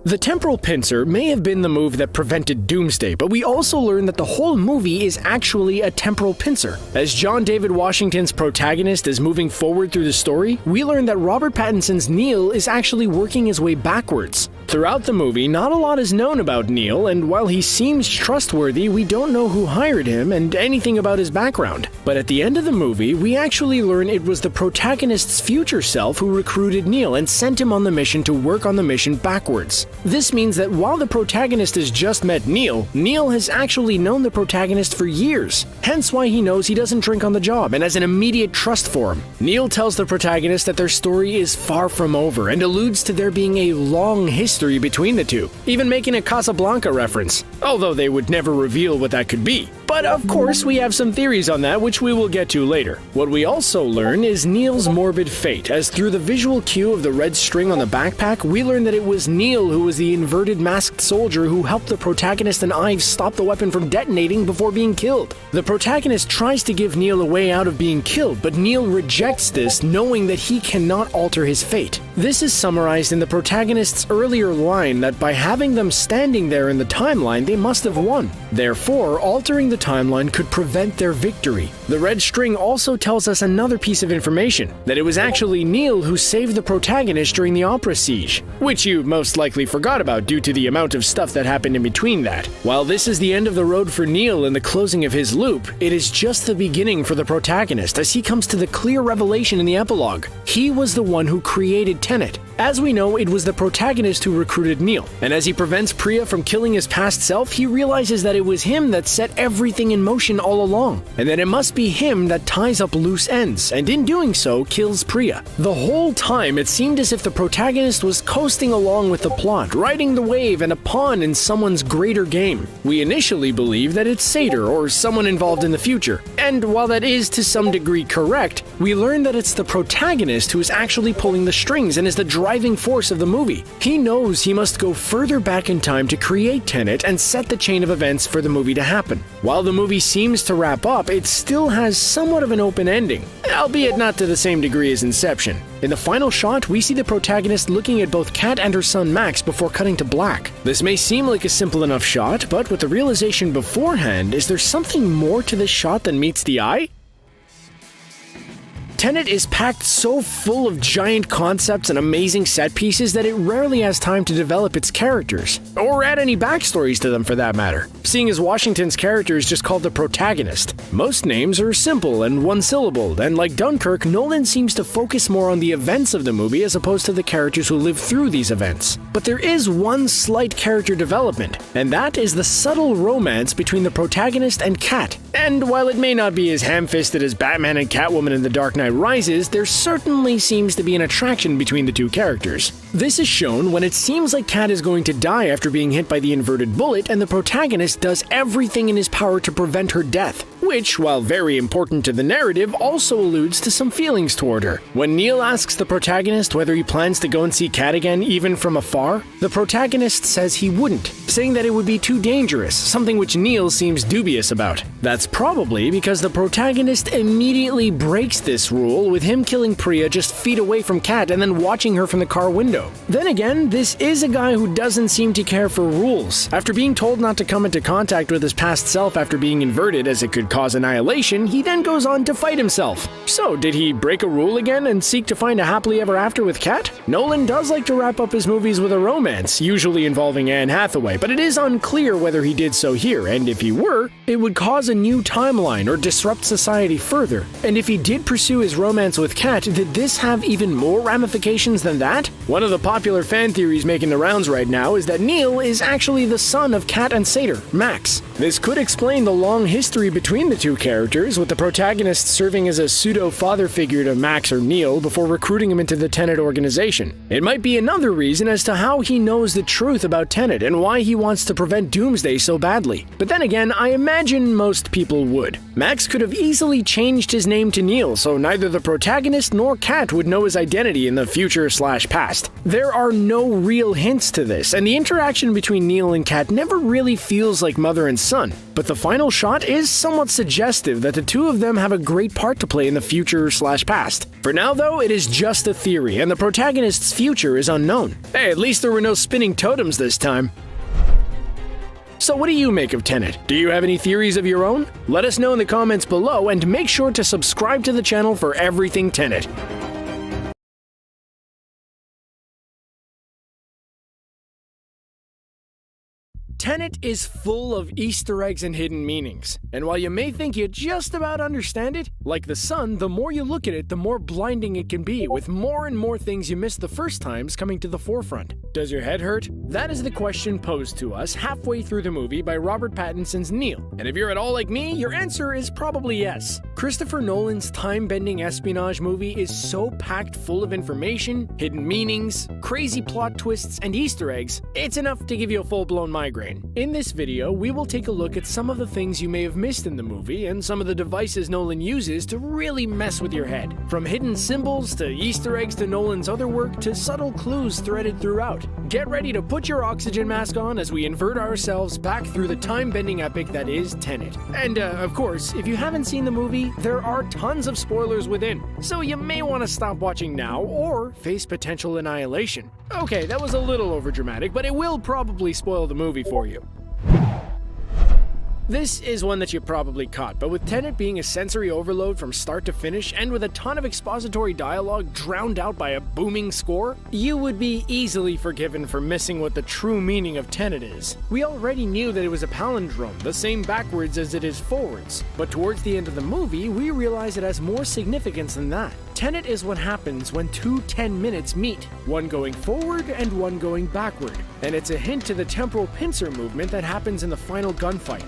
The Temporal Pincer may have been the move that prevented Doomsday, but we also learn that the whole movie is actually a temporal pincer. As John David Washington's protagonist is moving forward through the story, we learn that Robert Pattinson's Neil is actually working his way backwards. Throughout the movie, not a lot is known about Neil, and while he seems trustworthy, we don't know who hired him and anything about his background. But at the end of the movie, we actually learn it was the protagonist's future self who recruited Neil and sent him on the mission to work on the mission backwards. This means that while the protagonist has just met Neil, Neil has actually known the protagonist for years, hence why he knows he doesn't drink on the job and has an immediate trust for him. Neil tells the protagonist that their story is far from over and alludes to there being a long history between the two, even making a Casablanca reference, although they would never reveal what that could be. But of course, we have some theories on that, which we will get to later. What we also learn is Neil's morbid fate, as through the visual cue of the red string on the backpack, we learn that it was Neil who was the inverted masked soldier who helped the protagonist and Ives stop the weapon from detonating before being killed. The protagonist tries to give Neil a way out of being killed, but Neil rejects this, knowing that he cannot alter his fate. This is summarized in the protagonist's earlier line that by having them standing there in the timeline, they must have won. Therefore, altering the timeline could prevent their victory. The red string also tells us another piece of information, that it was actually Neil who saved the protagonist during the opera siege, which you most likely forgot about due to the amount of stuff that happened in between that. While this is the end of the road for Neil and the closing of his loop, it is just the beginning for the protagonist as he comes to the clear revelation in the epilogue. He was the one who created Tenet. As we know, it was the protagonist who recruited Neil, and as he prevents Priya from killing his past self, he realizes that it was him that set everything in motion all along, and that it must be him that ties up loose ends, and in doing so, kills Priya. The whole time, it seemed as if the protagonist was coasting along with the plot, riding the wave and a pawn in someone's greater game. We initially believe that it's Sator or someone involved in the future, and while that is to some degree correct, we learn that it's the protagonist who is actually pulling the strings and is the driving force of the movie. He knows he must go further back in time to create Tenet and set the chain of events for the movie to happen. While the movie seems to wrap up, it still has somewhat of an open ending, albeit not to the same degree as Inception. In the final shot, we see the protagonist looking at both Kat and her son Max before cutting to black. This may seem like a simple enough shot, but with the realization beforehand, is there something more to this shot than meets the eye? Tenet is packed so full of giant concepts and amazing set pieces that it rarely has time to develop its characters, or add any backstories to them for that matter, seeing as Washington's character is just called the protagonist. Most names are simple and one-syllabled, and like Dunkirk, Nolan seems to focus more on the events of the movie as opposed to the characters who live through these events. But there is one slight character development, and that is the subtle romance between the protagonist and Cat. And while it may not be as ham-fisted as Batman and Catwoman in The Dark Knight Rises, there certainly seems to be an attraction between the two characters. This is shown when it seems like Cat is going to die after being hit by the inverted bullet, and the protagonist does everything in his power to prevent her death, which, while very important to the narrative, also alludes to some feelings toward her. When Neil asks the protagonist whether he plans to go and see Cat again even from afar, the protagonist says he wouldn't, saying that it would be too dangerous, something which Neil seems dubious about. That's probably because the protagonist immediately breaks this rule with him killing Priya just feet away from Cat and then watching her from the car window. Then again, this is a guy who doesn't seem to care for rules. After being told not to come into contact with his past self after being inverted as it could cause annihilation, he then goes on to fight himself. So, did he break a rule again and seek to find a happily ever after with Cat? Nolan does like to wrap up his movies with a romance, usually involving Anne Hathaway, but it is unclear whether he did so here, and if he were, it would cause a new timeline or disrupt society further. And if he did pursue his romance with Cat, did this have even more ramifications than that? One of the popular fan theories making the rounds right now is that Neil is actually the son of Cat and Sator, Max. This could explain the long history between the two characters, with the protagonist serving as a pseudo-father figure to Max or Neil before recruiting him into the Tenet organization. It might be another reason as to how he knows the truth about Tenet and why he wants to prevent Doomsday so badly. But then again, I imagine most people would. Max could have easily changed his name to Neil, so neither the protagonist nor Cat would know his identity in the future/past. There are no real hints to this, and the interaction between Neil and Cat never really feels like mother and son. But the final shot is somewhat suggestive that the two of them have a great part to play in the future/past. For now, though, it is just a theory, and the protagonist's future is unknown. Hey, at least there were no spinning totems this time. So what do you make of Tenet? Do you have any theories of your own? Let us know in the comments below, and make sure to subscribe to the channel for everything Tenet. Tenet is full of Easter eggs and hidden meanings, and while you may think you just about understand it, like the sun, the more you look at it, the more blinding it can be, with more and more things you missed the first times coming to the forefront. Does your head hurt? That is the question posed to us halfway through the movie by Robert Pattinson's Neil, and if you're at all like me, your answer is probably yes. Christopher Nolan's time-bending espionage movie is so packed full of information, hidden meanings, crazy plot twists, and Easter eggs, it's enough to give you a full-blown migraine. In this video, we will take a look at some of the things you may have missed in the movie and some of the devices Nolan uses to really mess with your head. From hidden symbols to Easter eggs to Nolan's other work to subtle clues threaded throughout. Get ready to put your oxygen mask on as we invert ourselves back through the time-bending epic that is Tenet. And of course, if you haven't seen the movie, there are tons of spoilers within, so you may want to stop watching now or face potential annihilation. Okay, that was a little overdramatic, but it will probably spoil the movie for you. This is one that you probably caught, but with Tenet being a sensory overload from start to finish and with a ton of expository dialogue drowned out by a booming score, you would be easily forgiven for missing what the true meaning of Tenet is. We already knew that it was a palindrome, the same backwards as it is forwards, but towards the end of the movie, we realize it has more significance than that. Tenet is what happens when two 10 minutes meet, one going forward and one going backward, and it's a hint to the temporal pincer movement that happens in the final gunfight.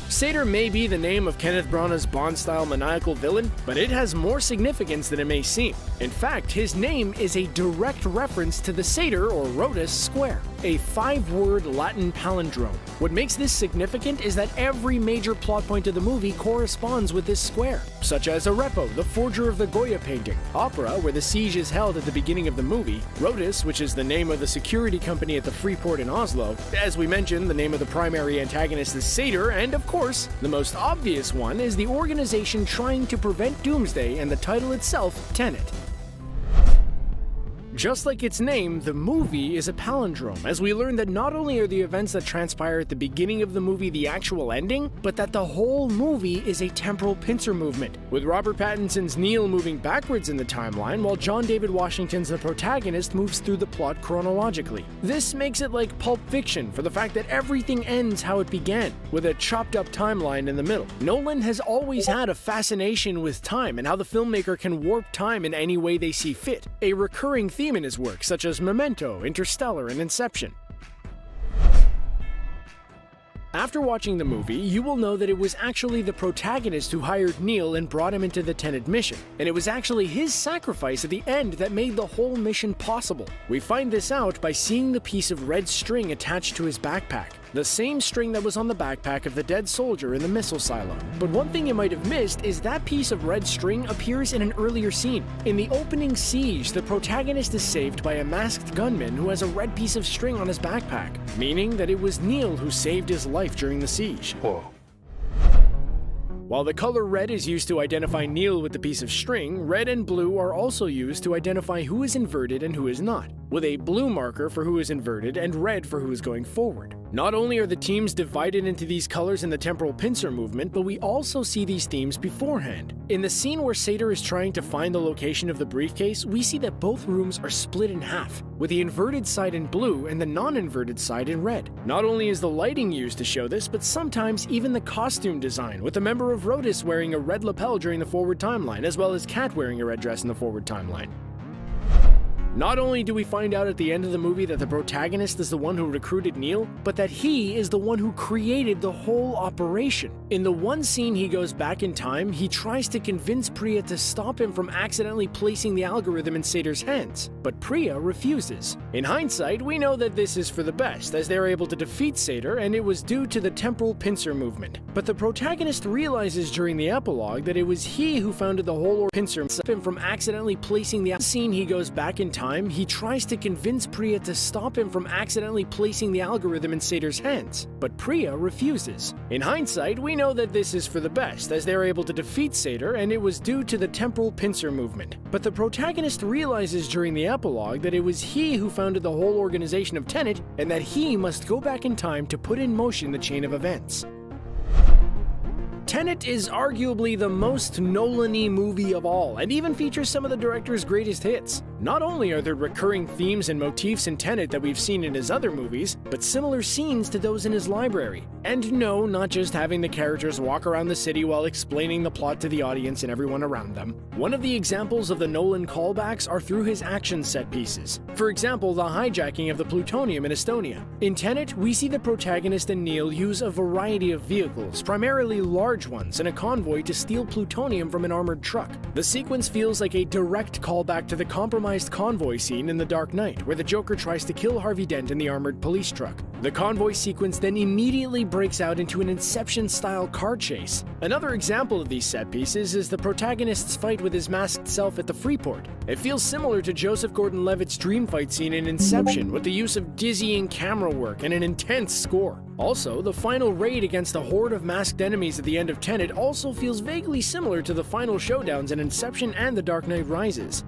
Sator may be the name of Kenneth Branagh's Bond-style maniacal villain, but it has more significance than it may seem. In fact, his name is a direct reference to the Sator or Rhodes Square, a 5-word Latin palindrome. What makes this significant is that every major plot point of the movie corresponds with this square, such as Arepo, the forger of the Goya painting, Opera, where the siege is held at the beginning of the movie, Rhodes, which is the name of the security company at the Freeport in Oslo, as we mentioned, the name of the primary antagonist is Sator, and of course, the most obvious one is the organization trying to prevent Doomsday and the title itself, Tenet. Just like its name, the movie is a palindrome, as we learn that not only are the events that transpire at the beginning of the movie the actual ending, but that the whole movie is a temporal pincer movement, with Robert Pattinson's Neil moving backwards in the timeline while John David Washington's the protagonist moves through the plot chronologically. This makes it like Pulp Fiction for the fact that everything ends how it began, with a chopped up timeline in the middle. Nolan has always had a fascination with time and how the filmmaker can warp time in any way they see fit, a recurring theme in his work such as Memento, Interstellar, and Inception. After watching the movie, you will know that it was actually the protagonist who hired Neil and brought him into the Tenet mission, and it was actually his sacrifice at the end that made the whole mission possible. We find this out by seeing the piece of red string attached to his backpack, the same string that was on the backpack of the dead soldier in the missile silo. But one thing you might have missed is that piece of red string appears in an earlier scene. In the opening siege, the protagonist is saved by a masked gunman who has a red piece of string on his backpack, meaning that it was Neil who saved his life during the siege. Whoa. While the color red is used to identify Neil with the piece of string, red and blue are also used to identify who is inverted and who is not, with a blue marker for who is inverted and red for who is going forward. Not only are the teams divided into these colors in the temporal pincer movement, but we also see these themes beforehand. In the scene where Sator is trying to find the location of the briefcase, we see that both rooms are split in half, with the inverted side in blue and the non-inverted side in red. Not only is the lighting used to show this, but sometimes even the costume design, with a member of Rotus wearing a red lapel during the forward timeline, as well as Kat wearing a red dress in the forward timeline. Not only do we find out at the end of the movie that the protagonist is the one who recruited Neil, but that he is the one who created the whole operation. In the one scene he goes back in time, he tries to convince Priya to stop him from accidentally placing the algorithm in Sator's hands, but Priya refuses. In hindsight, we know that this is for the best, as they are able to defeat Sator, and it was due to the temporal pincer movement. But the protagonist realizes during the epilogue that it was he who founded the whole pincer to stop him from accidentally placing the scene he goes back in time, he tries to convince Priya to stop him from accidentally placing the algorithm in Sator's hands, but Priya refuses. In hindsight, we know that this is for the best, as they are able to defeat Sator, and it was due to the temporal pincer movement. But the protagonist realizes during the epilogue that it was he who founded the whole organization of Tenet, and that he must go back in time to put in motion the chain of events. Tenet is arguably the most Nolan-y movie of all, and even features some of the director's greatest hits. Not only are there recurring themes and motifs in Tenet that we've seen in his other movies, but similar scenes to those in his library. And no, not just having the characters walk around the city while explaining the plot to the audience and everyone around them. One of the examples of the Nolan callbacks are through his action set pieces. For example, the hijacking of the plutonium in Estonia. In Tenet, we see the protagonist and Neil use a variety of vehicles, primarily large ones, in a convoy to steal plutonium from an armored truck. The sequence feels like a direct callback to the compromised convoy scene in The Dark Knight, where the Joker tries to kill Harvey Dent in the armored police truck. The convoy sequence then immediately breaks out into an Inception-style car chase. Another example of these set pieces is the protagonist's fight with his masked self at the Freeport. It feels similar to Joseph Gordon-Levitt's dream fight scene in Inception, with the use of dizzying camera work and an intense score. Also, the final raid against a horde of masked enemies at the end of Tenet also feels vaguely similar to the final showdowns in Inception and The Dark Knight Rises.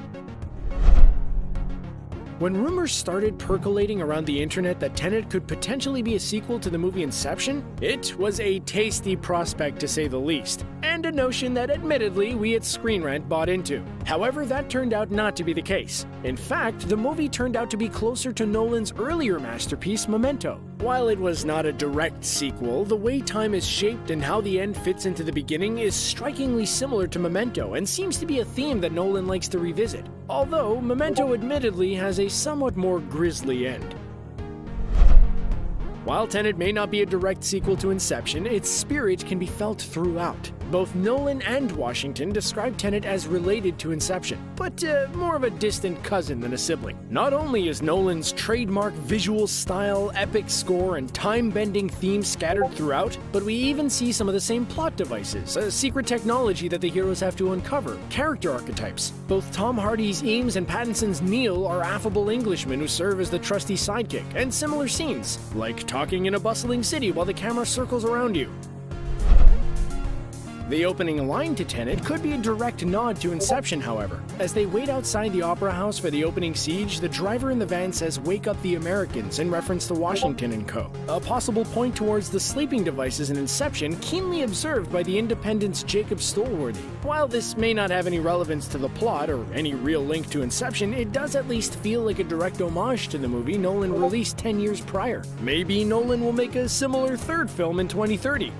When rumors started percolating around the internet that Tenet could potentially be a sequel to the movie Inception, it was a tasty prospect to say the least, and a notion that admittedly we at Screen Rant bought into. However, that turned out not to be the case. In fact, the movie turned out to be closer to Nolan's earlier masterpiece, Memento. While it was not a direct sequel, the way time is shaped and how the end fits into the beginning is strikingly similar to Memento and seems to be a theme that Nolan likes to revisit. Although, Memento admittedly has a somewhat more grisly end. While Tenet may not be a direct sequel to Inception, its spirit can be felt throughout. Both Nolan and Washington describe Tenet as related to Inception, but more of a distant cousin than a sibling. Not only is Nolan's trademark visual style, epic score, and time-bending themes scattered throughout, but we even see some of the same plot devices, a secret technology that the heroes have to uncover, character archetypes. Both Tom Hardy's Eames and Pattinson's Neil are affable Englishmen who serve as the trusty sidekick, and similar scenes, like talking in a bustling city while the camera circles around you. The opening line to Tenet could be a direct nod to Inception, however. As they wait outside the Opera House for the opening siege, the driver in the van says, "Wake up the Americans," in reference to Washington and co. A possible point towards the sleeping devices in Inception, keenly observed by the Independent's Jacob Stolworthy. While this may not have any relevance to the plot or any real link to Inception, it does at least feel like a direct homage to the movie Nolan released 10 years prior. Maybe Nolan will make a similar third film in 2030.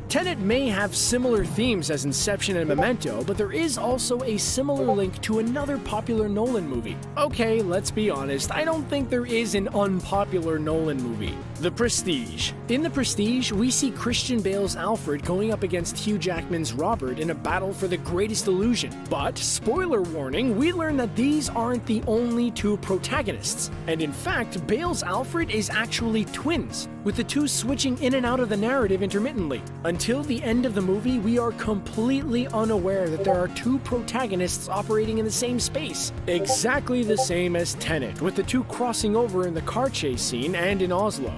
Tenet may have similar themes as Inception and Memento, but there is also a similar link to another popular Nolan movie. Okay, let's be honest, I don't think there is an unpopular Nolan movie. The Prestige. In The Prestige, we see Christian Bale's Alfred going up against Hugh Jackman's Robert in a battle for the greatest illusion. But, spoiler warning, we learn that these aren't the only two protagonists. And in fact, Bale's Alfred is actually twins, with the two switching in and out of the narrative intermittently. Until the end of the movie, we are completely unaware that there are two protagonists operating in the same space. Exactly the same as Tenet, with the two crossing over in the car chase scene and in Oslo.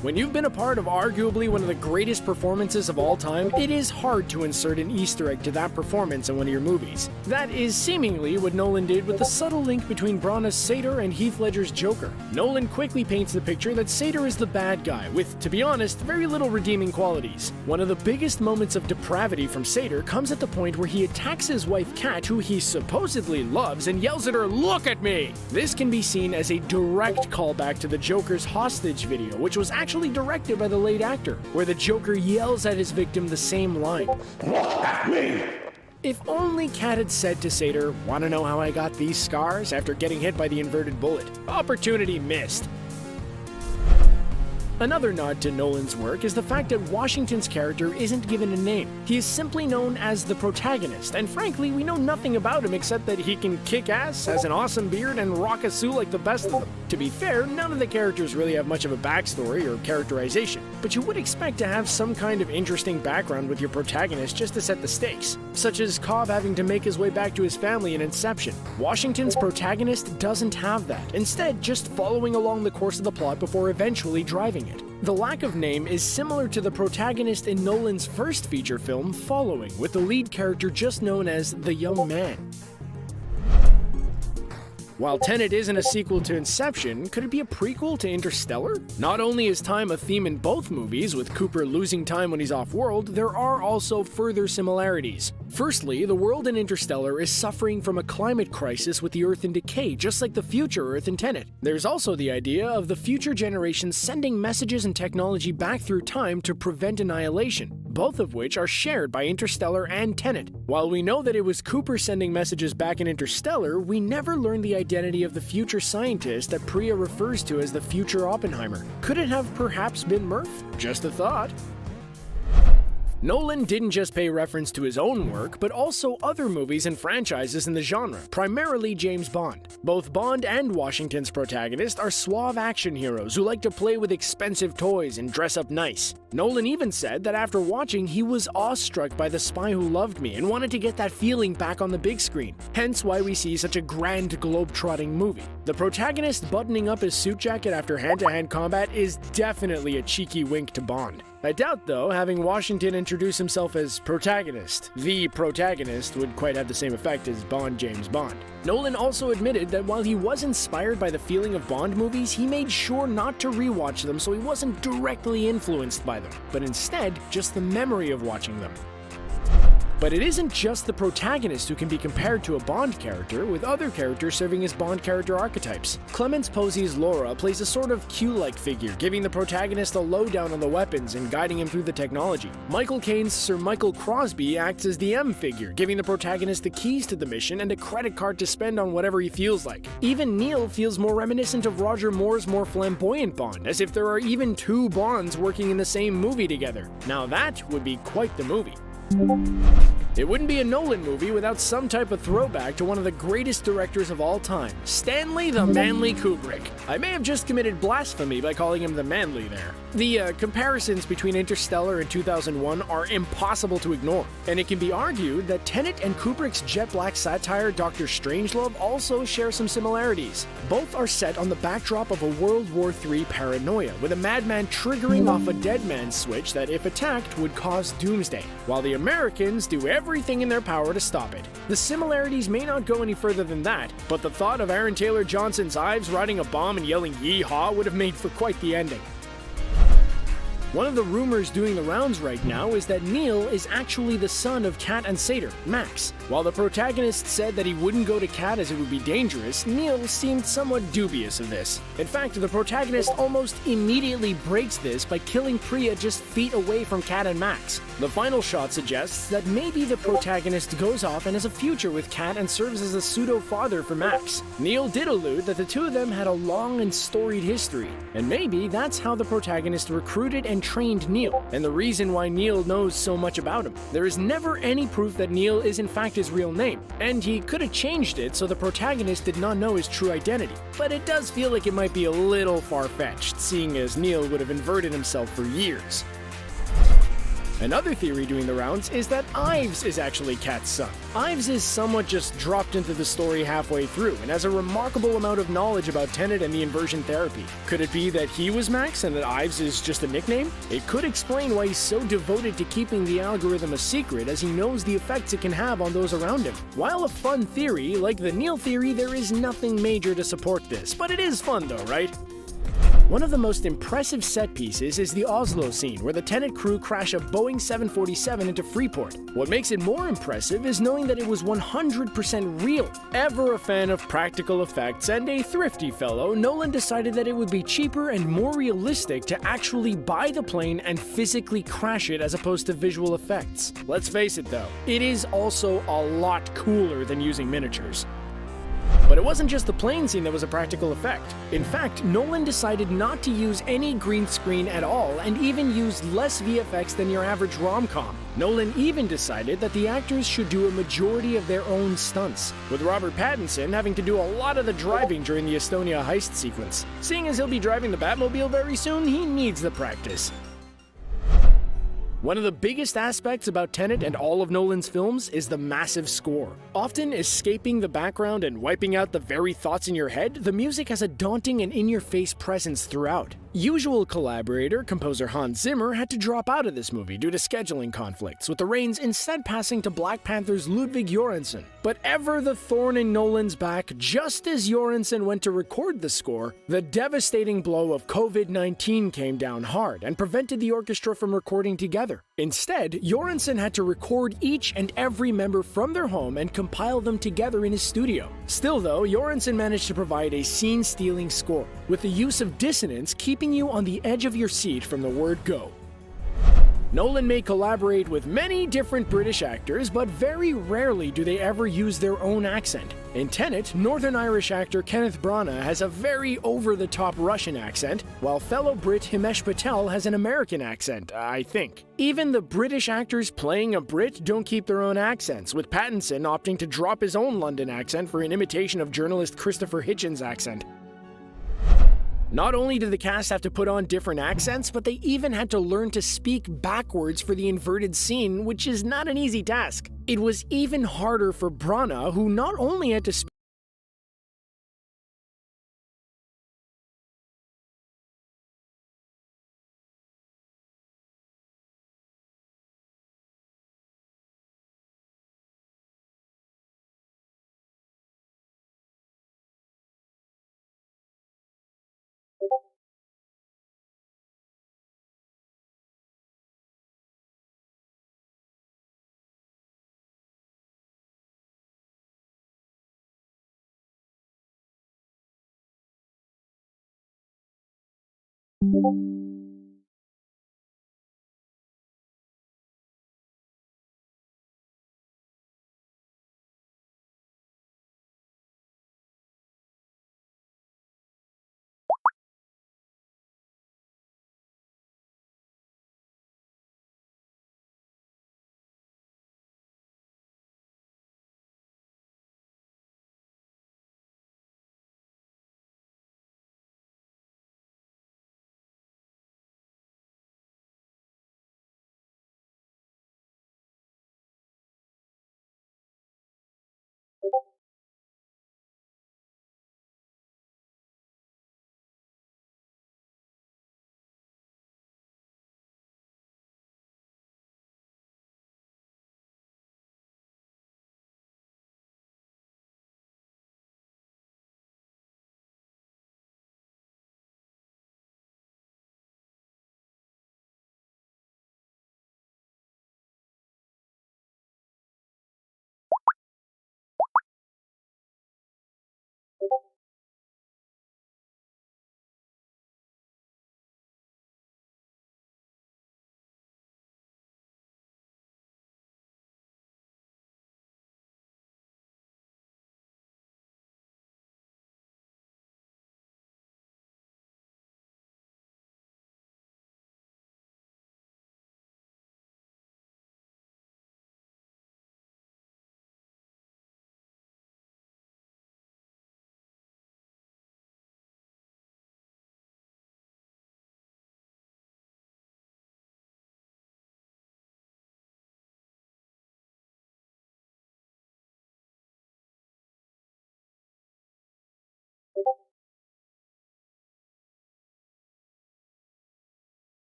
When you've been a part of arguably one of the greatest performances of all time, it is hard to insert an Easter egg to that performance in one of your movies. That is seemingly what Nolan did with the subtle link between Branagh's Sator and Heath Ledger's Joker. Nolan quickly paints the picture that Sator is the bad guy, with, to be honest, very little redeeming qualities. One of the biggest moments of depravity from Sator comes at the point where he attacks his wife Kat, who he supposedly loves, and yells at her, "Look at me!" This can be seen as a direct callback to the Joker's hostage video, which was actually directed by the late actor, where the Joker yells at his victim the same line. "Look at me!" If only Kat had said to Sator, "Wanna know how I got these scars?" after getting hit by the inverted bullet. Opportunity missed. Another nod to Nolan's work is the fact that Washington's character isn't given a name. He is simply known as the protagonist, and frankly, we know nothing about him except that he can kick ass, has an awesome beard, and rock a suit like the best of them. To be fair, none of the characters really have much of a backstory or characterization, but you would expect to have some kind of interesting background with your protagonist just to set the stakes, such as Cobb having to make his way back to his family in Inception. Washington's protagonist doesn't have that, instead just following along the course of the plot before eventually driving it. The lack of name is similar to the protagonist in Nolan's first feature film, Following, with the lead character just known as the Young Man. While Tenet isn't a sequel to Inception, could it be a prequel to Interstellar? Not only is time a theme in both movies, with Cooper losing time when he's off-world, there are also further similarities. Firstly, the world in Interstellar is suffering from a climate crisis with the Earth in decay, just like the future Earth in Tenet. There's also the idea of the future generations sending messages and technology back through time to prevent annihilation, both of which are shared by Interstellar and Tenet. While we know that it was Cooper sending messages back in Interstellar, we never learned the identity of the future scientist that Priya refers to as the future Oppenheimer. Could it have perhaps been Murph? Just a thought. Nolan didn't just pay reference to his own work, but also other movies and franchises in the genre, primarily James Bond. Both Bond and Washington's protagonist are suave action heroes who like to play with expensive toys and dress up nice. Nolan even said that after watching, he was awestruck by The Spy Who Loved Me and wanted to get that feeling back on the big screen, hence why we see such a grand globe-trotting movie. The protagonist buttoning up his suit jacket after hand-to-hand combat is definitely a cheeky wink to Bond. I doubt, though, having Washington introduce himself as protagonist, the protagonist, would quite have the same effect as Bond James Bond. Nolan also admitted that while he was inspired by the feeling of Bond movies, he made sure not to rewatch them so he wasn't directly influenced by them, but instead just the memory of watching them. But it isn't just the protagonist who can be compared to a Bond character, with other characters serving as Bond character archetypes. Clemence Posey's Laura plays a sort of Q-like figure, giving the protagonist a lowdown on the weapons and guiding him through the technology. Michael Caine's Sir Michael Crosby acts as the M figure, giving the protagonist the keys to the mission and a credit card to spend on whatever he feels like. Even Neil feels more reminiscent of Roger Moore's more flamboyant Bond, as if there are even two Bonds working in the same movie together. Now that would be quite the movie. It wouldn't be a Nolan movie without some type of throwback to one of the greatest directors of all time, Stanley the Manly Kubrick. I may have just committed blasphemy by calling him the Manly there. The comparisons between Interstellar and 2001 are impossible to ignore, and it can be argued that Tenet and Kubrick's jet black satire Dr. Strangelove also share some similarities. Both are set on the backdrop of a World War III paranoia, with a madman triggering off a dead man's switch that, if attacked, would cause doomsday, while the Americans do everything in their power to stop it. The similarities may not go any further than that, but the thought of Aaron Taylor Johnson's Ives riding a bomb and yelling "Yeehaw" would have made for quite the ending. One of the rumors doing the rounds right now is that Neil is actually the son of Kat and Sator, Max. While the protagonist said that he wouldn't go to Kat as it would be dangerous, Neil seemed somewhat dubious of this. In fact, the protagonist almost immediately breaks this by killing Priya just feet away from Kat and Max. The final shot suggests that maybe the protagonist goes off and has a future with Kat and serves as a pseudo-father for Max. Neil did allude that the two of them had a long and storied history, and maybe that's how the protagonist recruited and trained Neil, and the reason why Neil knows so much about him. There is never any proof that Neil is in fact his real name, and he could have changed it so the protagonist did not know his true identity. But it does feel like it might be a little far-fetched, seeing as Neil would have inverted himself for years. Another theory doing the rounds is that Ives is actually Kat's son. Ives is somewhat just dropped into the story halfway through and has a remarkable amount of knowledge about Tenet and the inversion therapy. Could it be that he was Max and that Ives is just a nickname? It could explain why he's so devoted to keeping the algorithm a secret, as he knows the effects it can have on those around him. While a fun theory, like the Neil theory, there is nothing major to support this, but it is fun though, right? One of the most impressive set pieces is the Oslo scene, where the Tenet crew crash a Boeing 747 into Freeport. What makes it more impressive is knowing that it was 100% real. Ever a fan of practical effects and a thrifty fellow, Nolan decided that it would be cheaper and more realistic to actually buy the plane and physically crash it as opposed to visual effects. Let's face it though, it is also a lot cooler than using miniatures. But it wasn't just the plane scene that was a practical effect. In fact, Nolan decided not to use any green screen at all and even used less VFX than your average rom-com. Nolan even decided that the actors should do a majority of their own stunts, with Robert Pattinson having to do a lot of the driving during the Estonia heist sequence. Seeing as he'll be driving the Batmobile very soon, he needs the practice. One of the biggest aspects about Tenet and all of Nolan's films is the massive score. Often escaping the background and wiping out the very thoughts in your head, the music has a daunting and in-your-face presence throughout. Usual collaborator, composer Hans Zimmer, had to drop out of this movie due to scheduling conflicts, with the reins instead passing to Black Panther's Ludwig Göransson. But ever the thorn in Nolan's back, just as Göransson went to record the score, the devastating blow of COVID-19 came down hard and prevented the orchestra from recording together. Instead, Göransson had to record each and every member from their home and compile them together in his studio. Still though, Göransson managed to provide a scene-stealing score, with the use of dissonance keeping you on the edge of your seat from the word go. Nolan may collaborate with many different British actors, but very rarely do they ever use their own accent. In Tenet, Northern Irish actor Kenneth Branagh has a very over-the-top Russian accent, while fellow Brit Himesh Patel has an American accent, I think. Even the British actors playing a Brit don't keep their own accents, with Pattinson opting to drop his own London accent for an imitation of journalist Christopher Hitchens' accent. Not only did the cast have to put on different accents, but they even had to learn to speak backwards for the inverted scene, which is not an easy task. It was even harder for Branagh, who not only had to speak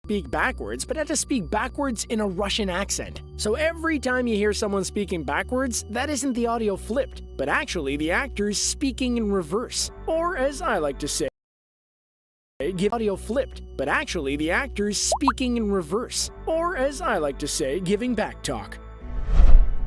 speak backwards, but had to speak backwards in a Russian accent. So every time you hear someone speaking backwards, that isn't the audio flipped, but actually the actor's speaking in reverse. Or as I like to say, give audio flipped, but actually the actor's speaking in reverse. Or as I like to say, giving back talk.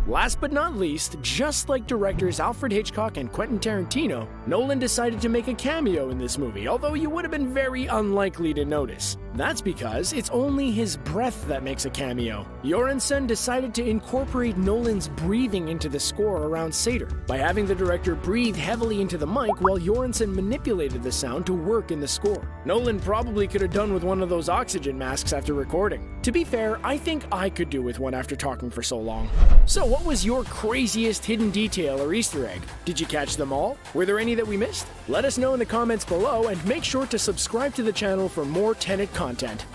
Last but not least, just like directors Alfred Hitchcock and Quentin Tarantino, Nolan decided to make a cameo in this movie, although you would have been very unlikely to notice. That's because it's only his breath that makes a cameo. Göransson decided to incorporate Nolan's breathing into the score around Seder, by having the director breathe heavily into the mic while Göransson manipulated the sound to work in the score. Nolan probably could have done with one of those oxygen masks after recording. To be fair, I think I could do with one after talking for so long. So what was your craziest hidden detail or Easter egg? Did you catch them all? Were there any that we missed? Let us know in the comments below, and make sure to subscribe to the channel for more Tenet content.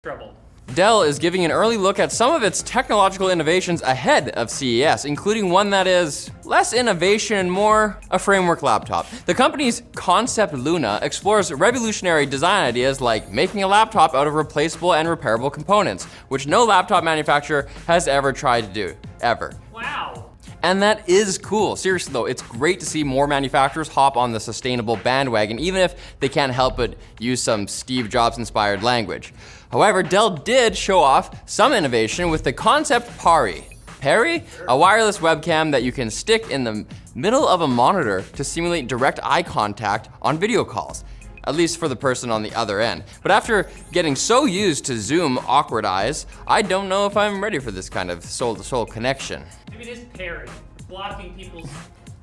Trouble. Dell is giving an early look at some of its technological innovations ahead of CES, including one that is less innovation and more a framework laptop. The company's Concept Luna explores revolutionary design ideas like making a laptop out of replaceable and repairable components, which no laptop manufacturer has ever tried to do, ever. Wow. And that is cool. Seriously though, it's great to see more manufacturers hop on the sustainable bandwagon, even if they can't help but use some Steve Jobs inspired language. However, Dell did show off some innovation with the Concept Pari. Pari? A wireless webcam that you can stick in the middle of a monitor to simulate direct eye contact on video calls. At least for the person on the other end. But after getting so used to Zoom awkward eyes, I don't know if I'm ready for this kind of soul-to-soul connection. Maybe it is Perry, blocking people's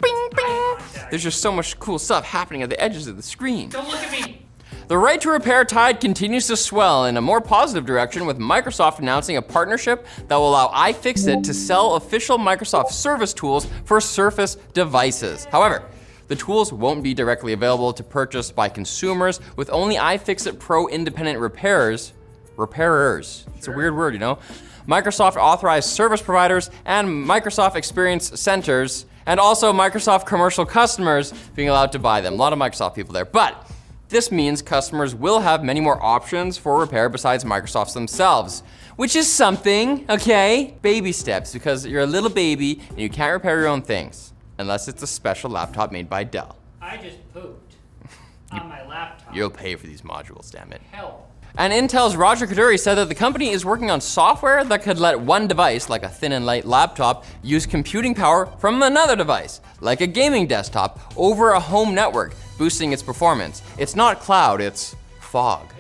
Bing, bing. eye contact. There's just so much cool stuff happening at the edges of the screen. Don't look at me. The right to repair tide continues to swell in a more positive direction, with Microsoft announcing a partnership that will allow iFixit to sell official Microsoft service tools for Surface devices. However, the tools won't be directly available to purchase by consumers, with only iFixit Pro independent repairers. It's a weird word, you know? Microsoft authorized service providers and Microsoft Experience Centers, and also Microsoft commercial customers being allowed to buy them. A lot of Microsoft people there. But this means customers will have many more options for repair besides Microsoft's themselves, which is something, okay? Baby steps, because you're a little baby and you can't repair your own things, unless it's a special laptop made by Dell. I just pooped on my laptop. You'll pay for these modules, damn it. Hell. And Intel's Roger Kaduri said that the company is working on software that could let one device, like a thin and light laptop, use computing power from another device, like a gaming desktop, over a home network, boosting its performance. It's not cloud, it's fog.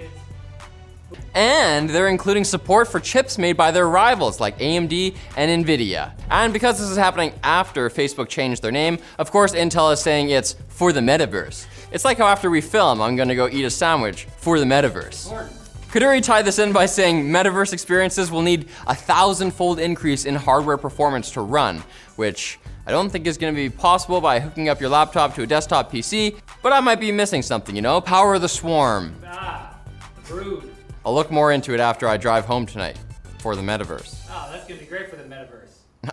And they're including support for chips made by their rivals like AMD and Nvidia. And because this is happening after Facebook changed their name, of course Intel is saying it's for the metaverse. It's like how after we film, I'm gonna go eat a sandwich for the metaverse. Kaduri tied this in by saying metaverse experiences will need a 1,000-fold increase in hardware performance to run, which I don't think is gonna be possible by hooking up your laptop to a desktop PC, but I might be missing something, you know? Power of the swarm. Ah, rude. I'll look more into it after I drive home tonight for the metaverse. Oh, that's gonna be great for the metaverse.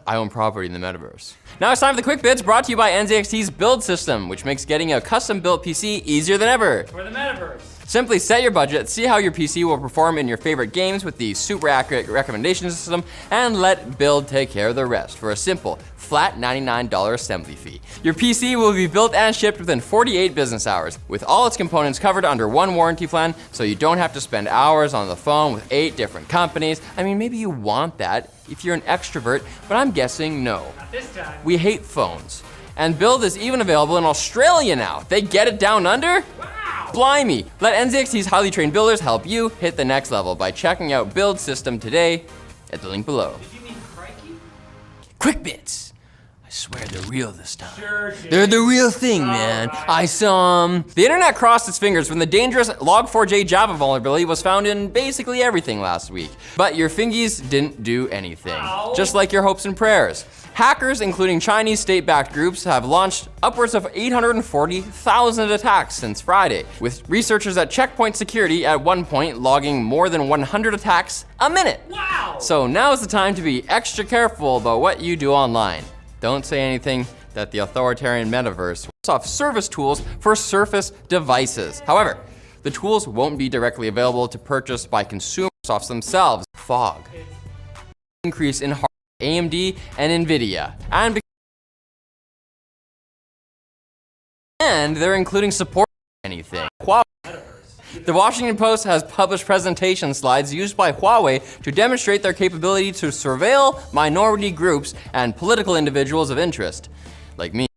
I own property in the metaverse. Now it's time for the Quick Bits, brought to you by NZXT's Build System, which makes getting a custom-built PC easier than ever. For the metaverse. Simply set your budget, see how your PC will perform in your favorite games with the super accurate recommendation system, and let Build take care of the rest for a simple, flat $99 assembly fee. Your PC will be built and shipped within 48 business hours, with all its components covered under one warranty plan, so you don't have to spend hours on the phone with 8 different companies. I mean, maybe you want that if you're an extrovert, but I'm guessing no. Not this time. We hate phones. And Build is even available in Australia now. They get it down under? Wow. Blimey! Let NZXT's highly trained builders help you hit the next level by checking out Build System today at the link below. Did you mean crikey? Quick Bits! I swear they're real this time. Sure. They're the real thing, man. Right. I saw 'em. The internet crossed its fingers when the dangerous Log4j Java vulnerability was found in basically everything last week. But your fingies didn't do anything. Ow. Just like your hopes and prayers. Hackers, including Chinese state-backed groups, have launched upwards of 840,000 attacks since Friday, with researchers at Checkpoint Security at one point logging more than 100 attacks a minute. Wow. So now is the time to be extra careful about what you do online. Don't say anything that the authoritarian metaverse Microsoft service tools for Surface devices. However, the tools won't be directly available to purchase by consumers themselves. Fog. Increase in hardware. AMD and Nvidia. And they're including support for anything. Huawei. The Washington Post has published presentation slides used by Huawei to demonstrate their capability to surveil minority groups and political individuals of interest, like me.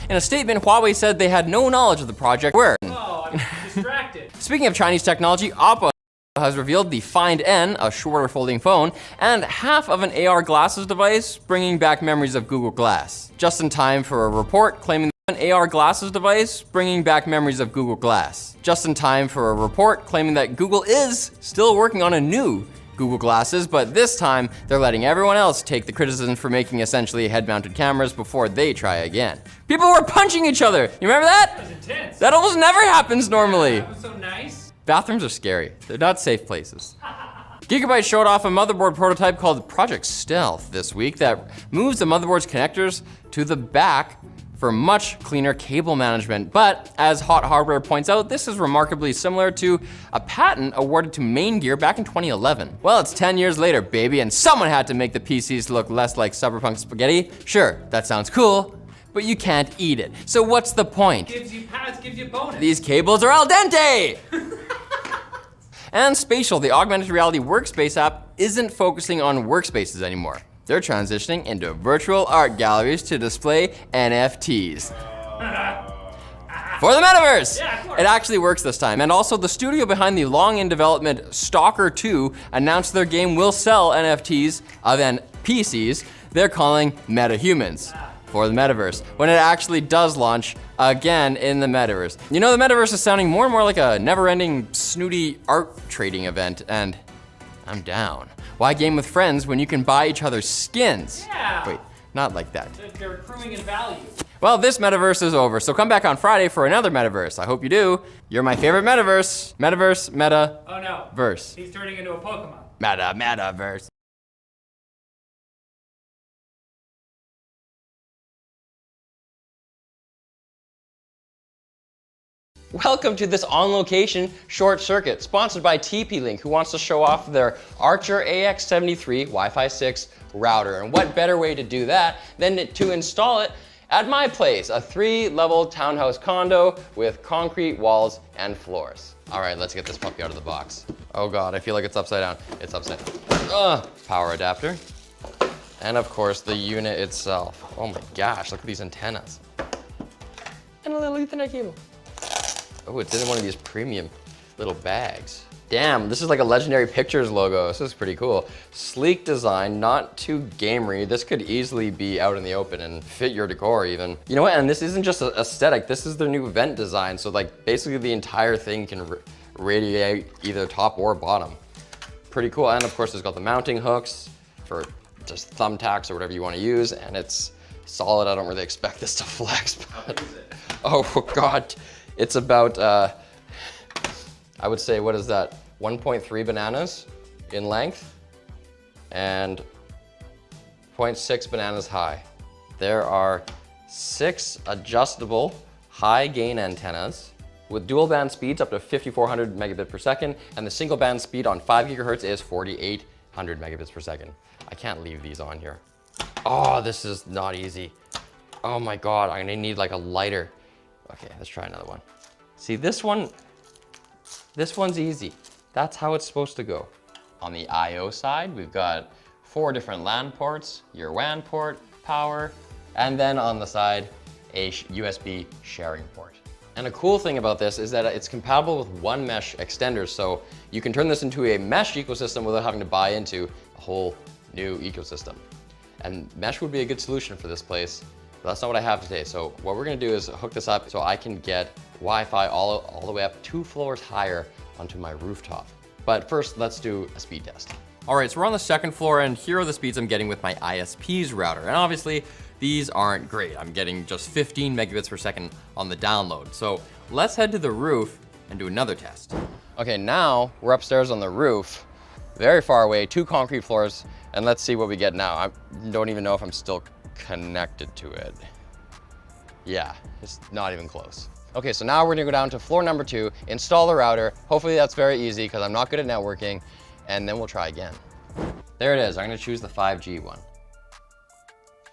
In a statement, Huawei said they had no knowledge of the project. Oh, I'm distracted. Speaking of Chinese technology, Oppo has revealed the Find N, a shorter folding phone, and half of an AR glasses device, bringing back memories of Google Glass. Just in time for a report claiming that an AR glasses device, bringing back memories of Google Glass. Just in time for a report claiming that Google is still working on a new Google Glasses, but this time they're letting everyone else take the criticism for making essentially head-mounted cameras before they try again. People were punching each other. You remember that? That was intense. That almost never happens normally. That was so nice. Bathrooms are scary. They're not safe places. Gigabyte showed off a motherboard prototype called Project Stealth this week that moves the motherboard's connectors to the back for much cleaner cable management. But as Hot Hardware points out, this is remarkably similar to a patent awarded to Main Gear back in 2011. Well, it's 10 years later, baby, and someone had to make the PCs look less like cyberpunk spaghetti. Sure, that sounds cool, but you can't eat it. So what's the point? Gives you pads, gives you bonus. These cables are al dente! And Spatial, the augmented reality workspace app, isn't focusing on workspaces anymore. They're transitioning into virtual art galleries to display NFTs. For the metaverse! Yeah, of course. It actually works this time. And also, the studio behind the long in development Stalker 2 announced their game will sell NFTs of NPCs they're calling MetaHumans for the metaverse, when it actually does launch again in the metaverse. You know, the metaverse is sounding more and more like a never-ending, snooty art trading event, and I'm down. Why game with friends when you can buy each other's skins? Yeah. Wait, not like that. They're accruing in value. Well, this metaverse is over, so come back on Friday for another metaverse. I hope you do. You're my favorite metaverse. Metaverse, meta, Oh no. verse. He's turning into a Pokemon. Metaverse. Welcome to this on-location short circuit, sponsored by TP-Link, who wants to show off their Archer AX73 Wi-Fi 6 router. And what better way to do that than to install it at my place, a 3-level townhouse condo with concrete walls and floors. All right, let's get this puppy out of the box. Oh God, I feel like it's upside down. It's upside down. Power adapter. And of course, the unit itself. Oh my gosh, look at these antennas. And a little Ethernet cable. Oh, it's in one of these premium little bags. Damn, this is like a Legendary Pictures logo. This is pretty cool. Sleek design, not too gamery. This could easily be out in the open and fit your decor even. You know what, and this isn't just aesthetic, this is their new vent design. So like basically the entire thing can radiate either top or bottom. Pretty cool, and of course it's got the mounting hooks for just thumbtacks or whatever you want to use, and it's solid. I don't really expect this to flex, but oh God. It's about, I would say, what is that? 1.3 bananas in length and 0.6 bananas high. There are 6 adjustable high gain antennas with dual band speeds up to 5400 megabits per second, and the single band speed on 5 gigahertz is 4800 megabits per second. I can't leave these on here. Oh, this is not easy. Oh my God, I'm gonna need like a lighter. Okay, let's try another one. See, this one's easy. That's how it's supposed to go. On the I/O side, we've got 4 different LAN ports, your WAN port, power, and then on the side, a USB sharing port. And a cool thing about this is that it's compatible with one mesh extenders, so you can turn this into a mesh ecosystem without having to buy into a whole new ecosystem. And mesh would be a good solution for this place. But that's not what I have today. So what we're gonna do is hook this up so I can get Wi-Fi all the way up 2 floors higher onto my rooftop. But first, let's do a speed test. All right, so we're on the 2nd floor, and here are the speeds I'm getting with my ISP's router. And obviously, these aren't great. I'm getting just 15 megabits per second on the download. So let's head to the roof and do another test. Okay, now we're upstairs on the roof, very far away, 2 concrete floors, and let's see what we get now. I don't even know if I'm still connected to it. Yeah, it's not even close. Okay, so now we're gonna go down to floor number 2, install the router. Hopefully that's very easy because I'm not good at networking, and then we'll try again. There it is, I'm gonna choose the 5G one.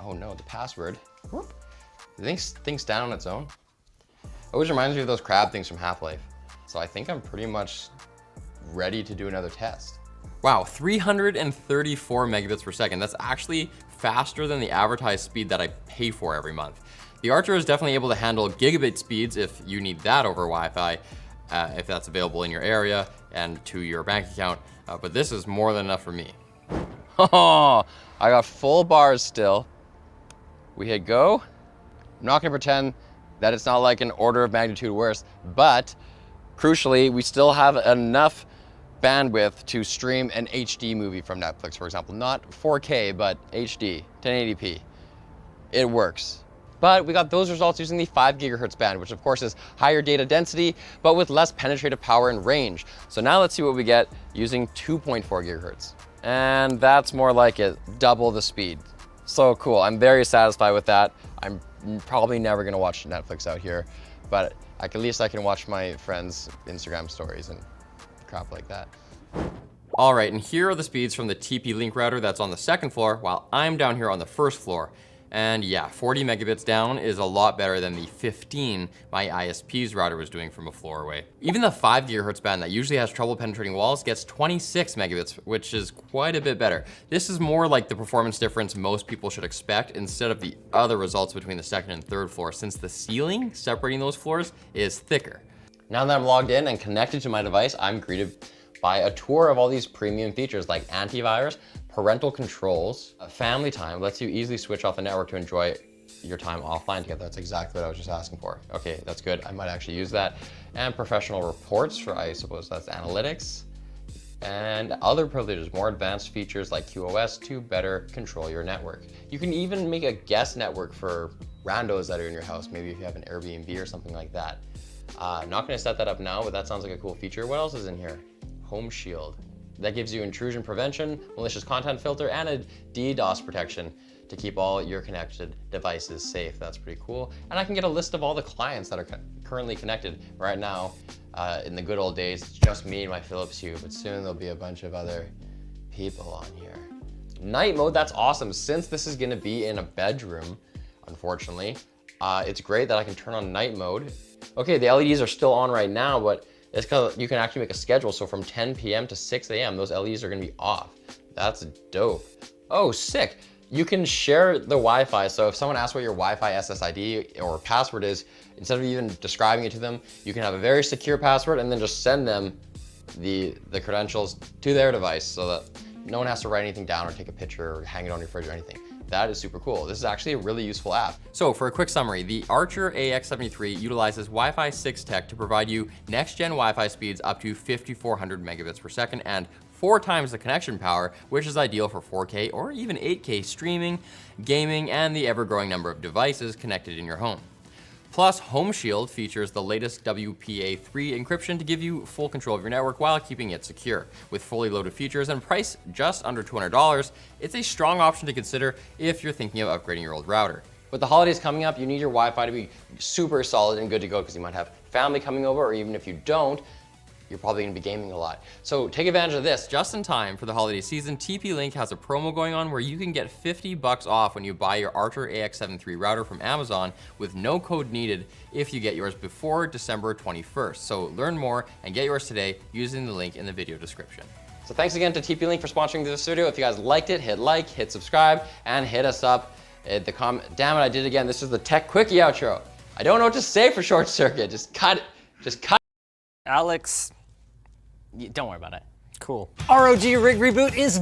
Oh no, the password. The thing's down on its own. It always reminds me of those crab things from Half-Life. So I think I'm pretty much ready to do another test. Wow, 334 megabits per second. That's actually faster than the advertised speed that I pay for every month. The Archer is definitely able to handle gigabit speeds if you need that over Wi-Fi, if that's available in your area and to your bank account, but this is more than enough for me. Oh, I got full bars still. We hit go. I'm not gonna pretend that it's not like an order of magnitude worse, but crucially, we still have enough bandwidth to stream an HD movie from Netflix, for example. Not 4K, but HD, 1080p. It works. But we got those results using the 5 gigahertz band, which of course is higher data density, but with less penetrative power and range. So now let's see what we get using 2.4 gigahertz. And that's more like it, double the speed. So cool, I'm very satisfied with that. I'm probably never gonna watch Netflix out here, but at least I can watch my friends' Instagram stories and crap like that. All right, and here are the speeds from the TP-Link router that's on the second floor, while I'm down here on the first floor. And yeah, 40 megabits down is a lot better than the 15 my ISP's router was doing from a floor away. Even the 5 gigahertz band that usually has trouble penetrating walls gets 26 megabits, which is quite a bit better. This is more like the performance difference most people should expect instead of the other results between the second and third floor, since the ceiling separating those floors is thicker. Now that I'm logged in and connected to my device, I'm greeted by a tour of all these premium features like antivirus, parental controls, family time, lets you easily switch off the network to enjoy your time offline together. That's exactly what I was just asking for. Okay, that's good. I might actually use that. And professional reports for, I suppose that's analytics. And other privileges, more advanced features like QoS to better control your network. You can even make a guest network for randos that are in your house, maybe if you have an Airbnb or something like that. Not gonna set that up now, but that sounds like a cool feature. What else is in here? Home Shield. That gives you intrusion prevention, malicious content filter, and a DDoS protection to keep all your connected devices safe. That's pretty cool. And I can get a list of all the clients that are currently connected right now. In the good old days, it's just me and my Philips Hue, but soon there'll be a bunch of other people on here. Night mode, that's awesome. Since this is gonna be in a bedroom, unfortunately, it's great that I can turn on night mode. Okay, the LEDs are still on right now, but it's because you can actually make a schedule. So from 10 p.m. to 6 a.m., those LEDs are gonna be off. That's dope. Oh, sick. You can share the Wi-Fi. So if someone asks what your Wi-Fi SSID or password is, instead of even describing it to them, you can have a very secure password and then just send them the credentials to their device so that no one has to write anything down or take a picture or hang it on your fridge or anything. That is super cool. This is actually a really useful app. So for a quick summary, the Archer AX73 utilizes Wi-Fi 6 tech to provide you next-gen Wi-Fi speeds up to 5,400 megabits per second and 4 times the connection power, which is ideal for 4K or even 8K streaming, gaming, and the ever-growing number of devices connected in your home. Plus, Home Shield features the latest WPA3 encryption to give you full control of your network while keeping it secure. With fully loaded features and price just under $200, it's a strong option to consider if you're thinking of upgrading your old router. With the holidays coming up, you need your Wi-Fi to be super solid and good to go because you might have family coming over, or even if you don't, you're probably gonna be gaming a lot. So take advantage of this. Just in time for the holiday season, TP-Link has a promo going on where you can get $50 off when you buy your Archer AX73 router from Amazon with no code needed if you get yours before December 21st. So learn more and get yours today using the link in the video description. So thanks again to TP-Link for sponsoring this video. If you guys liked it, hit like, hit subscribe, and hit us up at the comment. Damn it, I did it again. This is the Tech Quickie outro. I don't know what to say for Short Circuit. Just cut it. Just cut. Alex, don't worry about it. Cool. ROG Rig Reboot is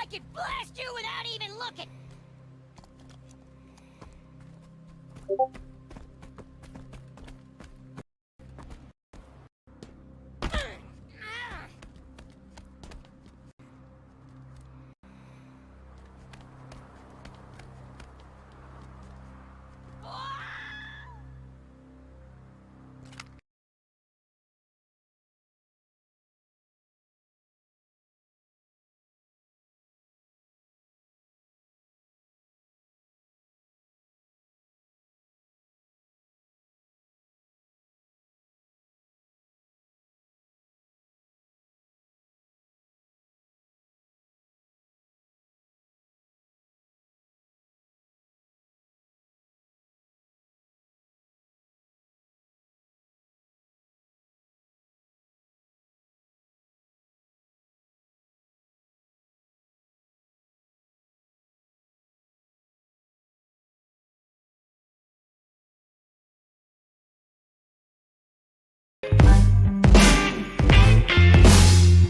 can blast you without even looking!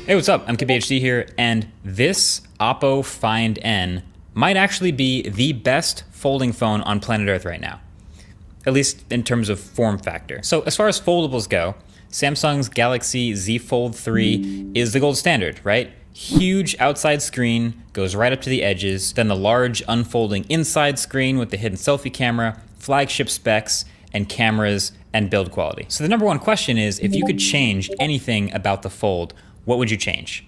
Hey, what's up? I'm KBHD here, and this Oppo Find N might actually be the best folding phone on planet Earth right now, at least in terms of form factor. So as far as foldables go, Samsung's Galaxy Z Fold 3 is the gold standard, right? Huge outside screen, goes right up to the edges, then the large unfolding inside screen with the hidden selfie camera, flagship specs, and cameras and build quality. So the number one question is, if you could change anything about the Fold, what would you change?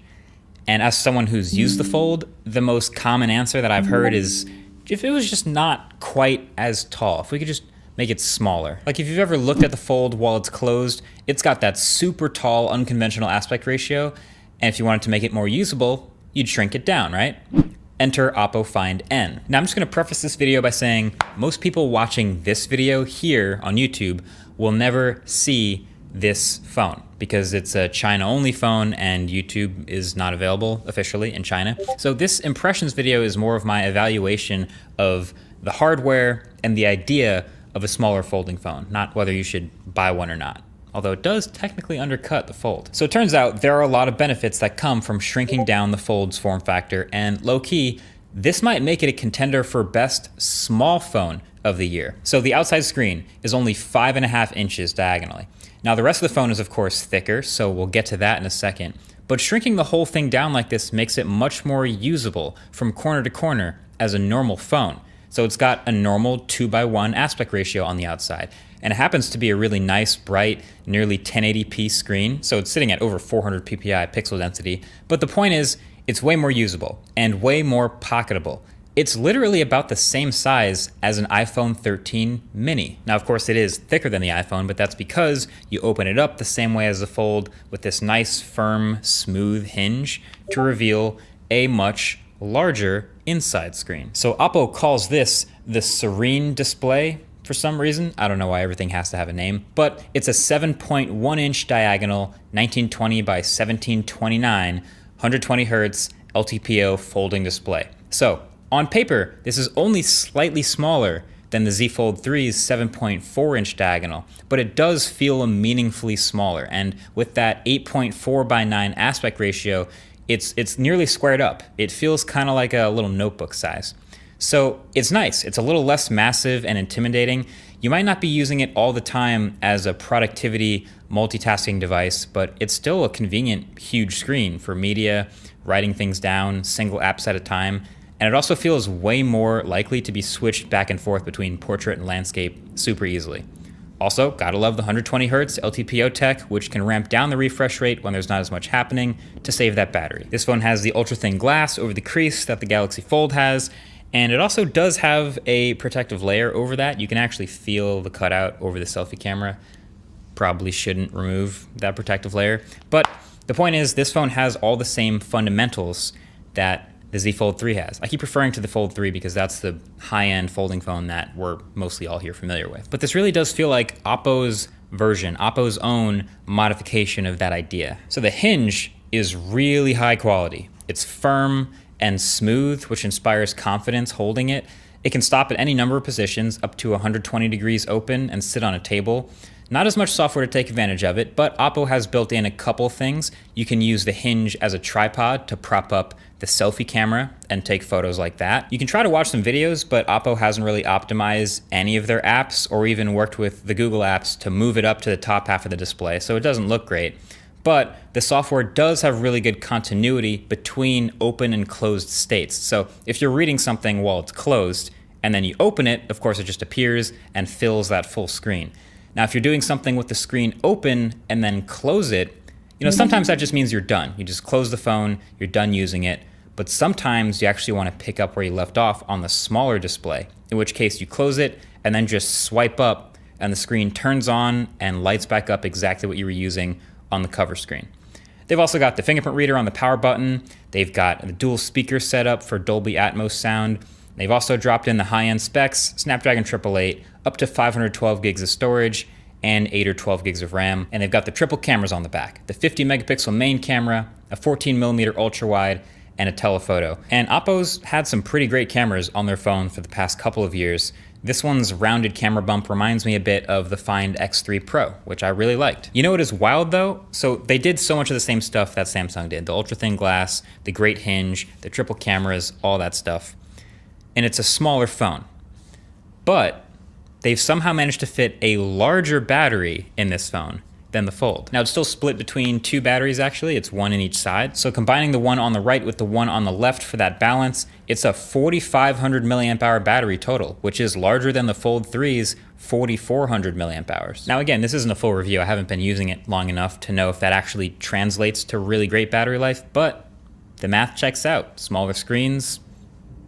And as someone who's used the Fold, the most common answer that I've heard is, if it was just not quite as tall, if we could just make it smaller. Like if you've ever looked at the Fold while it's closed, it's got that super tall, unconventional aspect ratio, and if you wanted to make it more usable, you'd shrink it down, right? Enter Oppo Find N. Now I'm just gonna preface this video by saying, most people watching this video here on YouTube will never see this phone because it's a China-only phone and YouTube is not available officially in China. So this impressions video is more of my evaluation of the hardware and the idea of a smaller folding phone, not whether you should buy one or not. Although it does technically undercut the Fold. So it turns out there are a lot of benefits that come from shrinking down the Fold's form factor, and low-key, this might make it a contender for best small phone of the year. So the outside screen is only 5.5 inches diagonally. Now the rest of the phone is of course thicker, so we'll get to that in a second. But shrinking the whole thing down like this makes it much more usable from corner to corner as a normal phone. So it's got a normal 2:1 aspect ratio on the outside. And it happens to be a really nice, bright, nearly 1080p screen. So it's sitting at over 400 ppi pixel density. But the point is, it's way more usable and way more pocketable. It's literally about the same size as an iPhone 13 mini. Now, of course, it is thicker than the iPhone, but that's because you open it up the same way as the Fold with this nice, firm, smooth hinge to reveal a much larger inside screen. So Oppo calls this the Serene display for some reason. I don't know why everything has to have a name, but it's a 7.1 inch diagonal, 1920 by 1729, 120 hertz LTPO folding display. So on paper, this is only slightly smaller than the Z Fold 3's 7.4 inch diagonal, but it does feel meaningfully smaller. And with that 8.4:9 aspect ratio, it's nearly squared up. It feels kind of like a little notebook size. So it's nice. It's a little less massive and intimidating. You might not be using it all the time as a productivity multitasking device, but it's still a convenient, huge screen for media, writing things down, single apps at a time. And it also feels way more likely to be switched back and forth between portrait and landscape super easily. Also, gotta love the 120 hertz LTPO tech, which can ramp down the refresh rate when there's not as much happening to save that battery. This phone has the ultra thin glass over the crease that the Galaxy Fold has, and it also does have a protective layer over that. You can actually feel the cutout over the selfie camera. Probably shouldn't remove that protective layer. But the point is, this phone has all the same fundamentals that the Z Fold 3 has. I keep referring to the Fold 3 because that's the high-end folding phone that we're mostly all here familiar with. But this really does feel like Oppo's version, Oppo's own modification of that idea. So the hinge is really high quality. It's firm and smooth, which inspires confidence holding it. It can stop at any number of positions, up to 120 degrees open and sit on a table. Not as much software to take advantage of it, but Oppo has built in a couple things. You can use the hinge as a tripod to prop up the selfie camera and take photos like that. You can try to watch some videos, but Oppo hasn't really optimized any of their apps or even worked with the Google apps to move it up to the top half of the display, so it doesn't look great. But the software does have really good continuity between open and closed states. So if you're reading something while it's closed and then you open it, of course it just appears and fills that full screen. Now, if you're doing something with the screen open and then close it, sometimes that just means you're done. You just close the phone, you're done using it. But sometimes you actually want to pick up where you left off on the smaller display, in which case you close it and then just swipe up and the screen turns on and lights back up exactly what you were using on the cover screen. They've also got the fingerprint reader on the power button. They've got the dual speaker setup for Dolby Atmos sound. They've also dropped in the high-end specs, Snapdragon 888, up to 512 gigs of storage, and 8 or 12 gigs of RAM. And they've got the triple cameras on the back, the 50 megapixel main camera, a 14mm ultra wide, and a telephoto. And Oppo's had some pretty great cameras on their phone for the past couple of years. This one's rounded camera bump reminds me a bit of the Find X3 Pro, which I really liked. You know what is wild though? So they did so much of the same stuff that Samsung did. The ultra thin glass, the great hinge, the triple cameras, all that stuff. And it's a smaller phone. But they've somehow managed to fit a larger battery in this phone than the Fold. Now it's still split between two batteries actually, it's one in each side. So combining the one on the right with the one on the left for that balance, it's a 4,500 milliamp hour battery total, which is larger than the Fold 3's 4,400 milliamp hours. Now again, this isn't a full review, I haven't been using it long enough to know if that actually translates to really great battery life, but the math checks out. Smaller screens,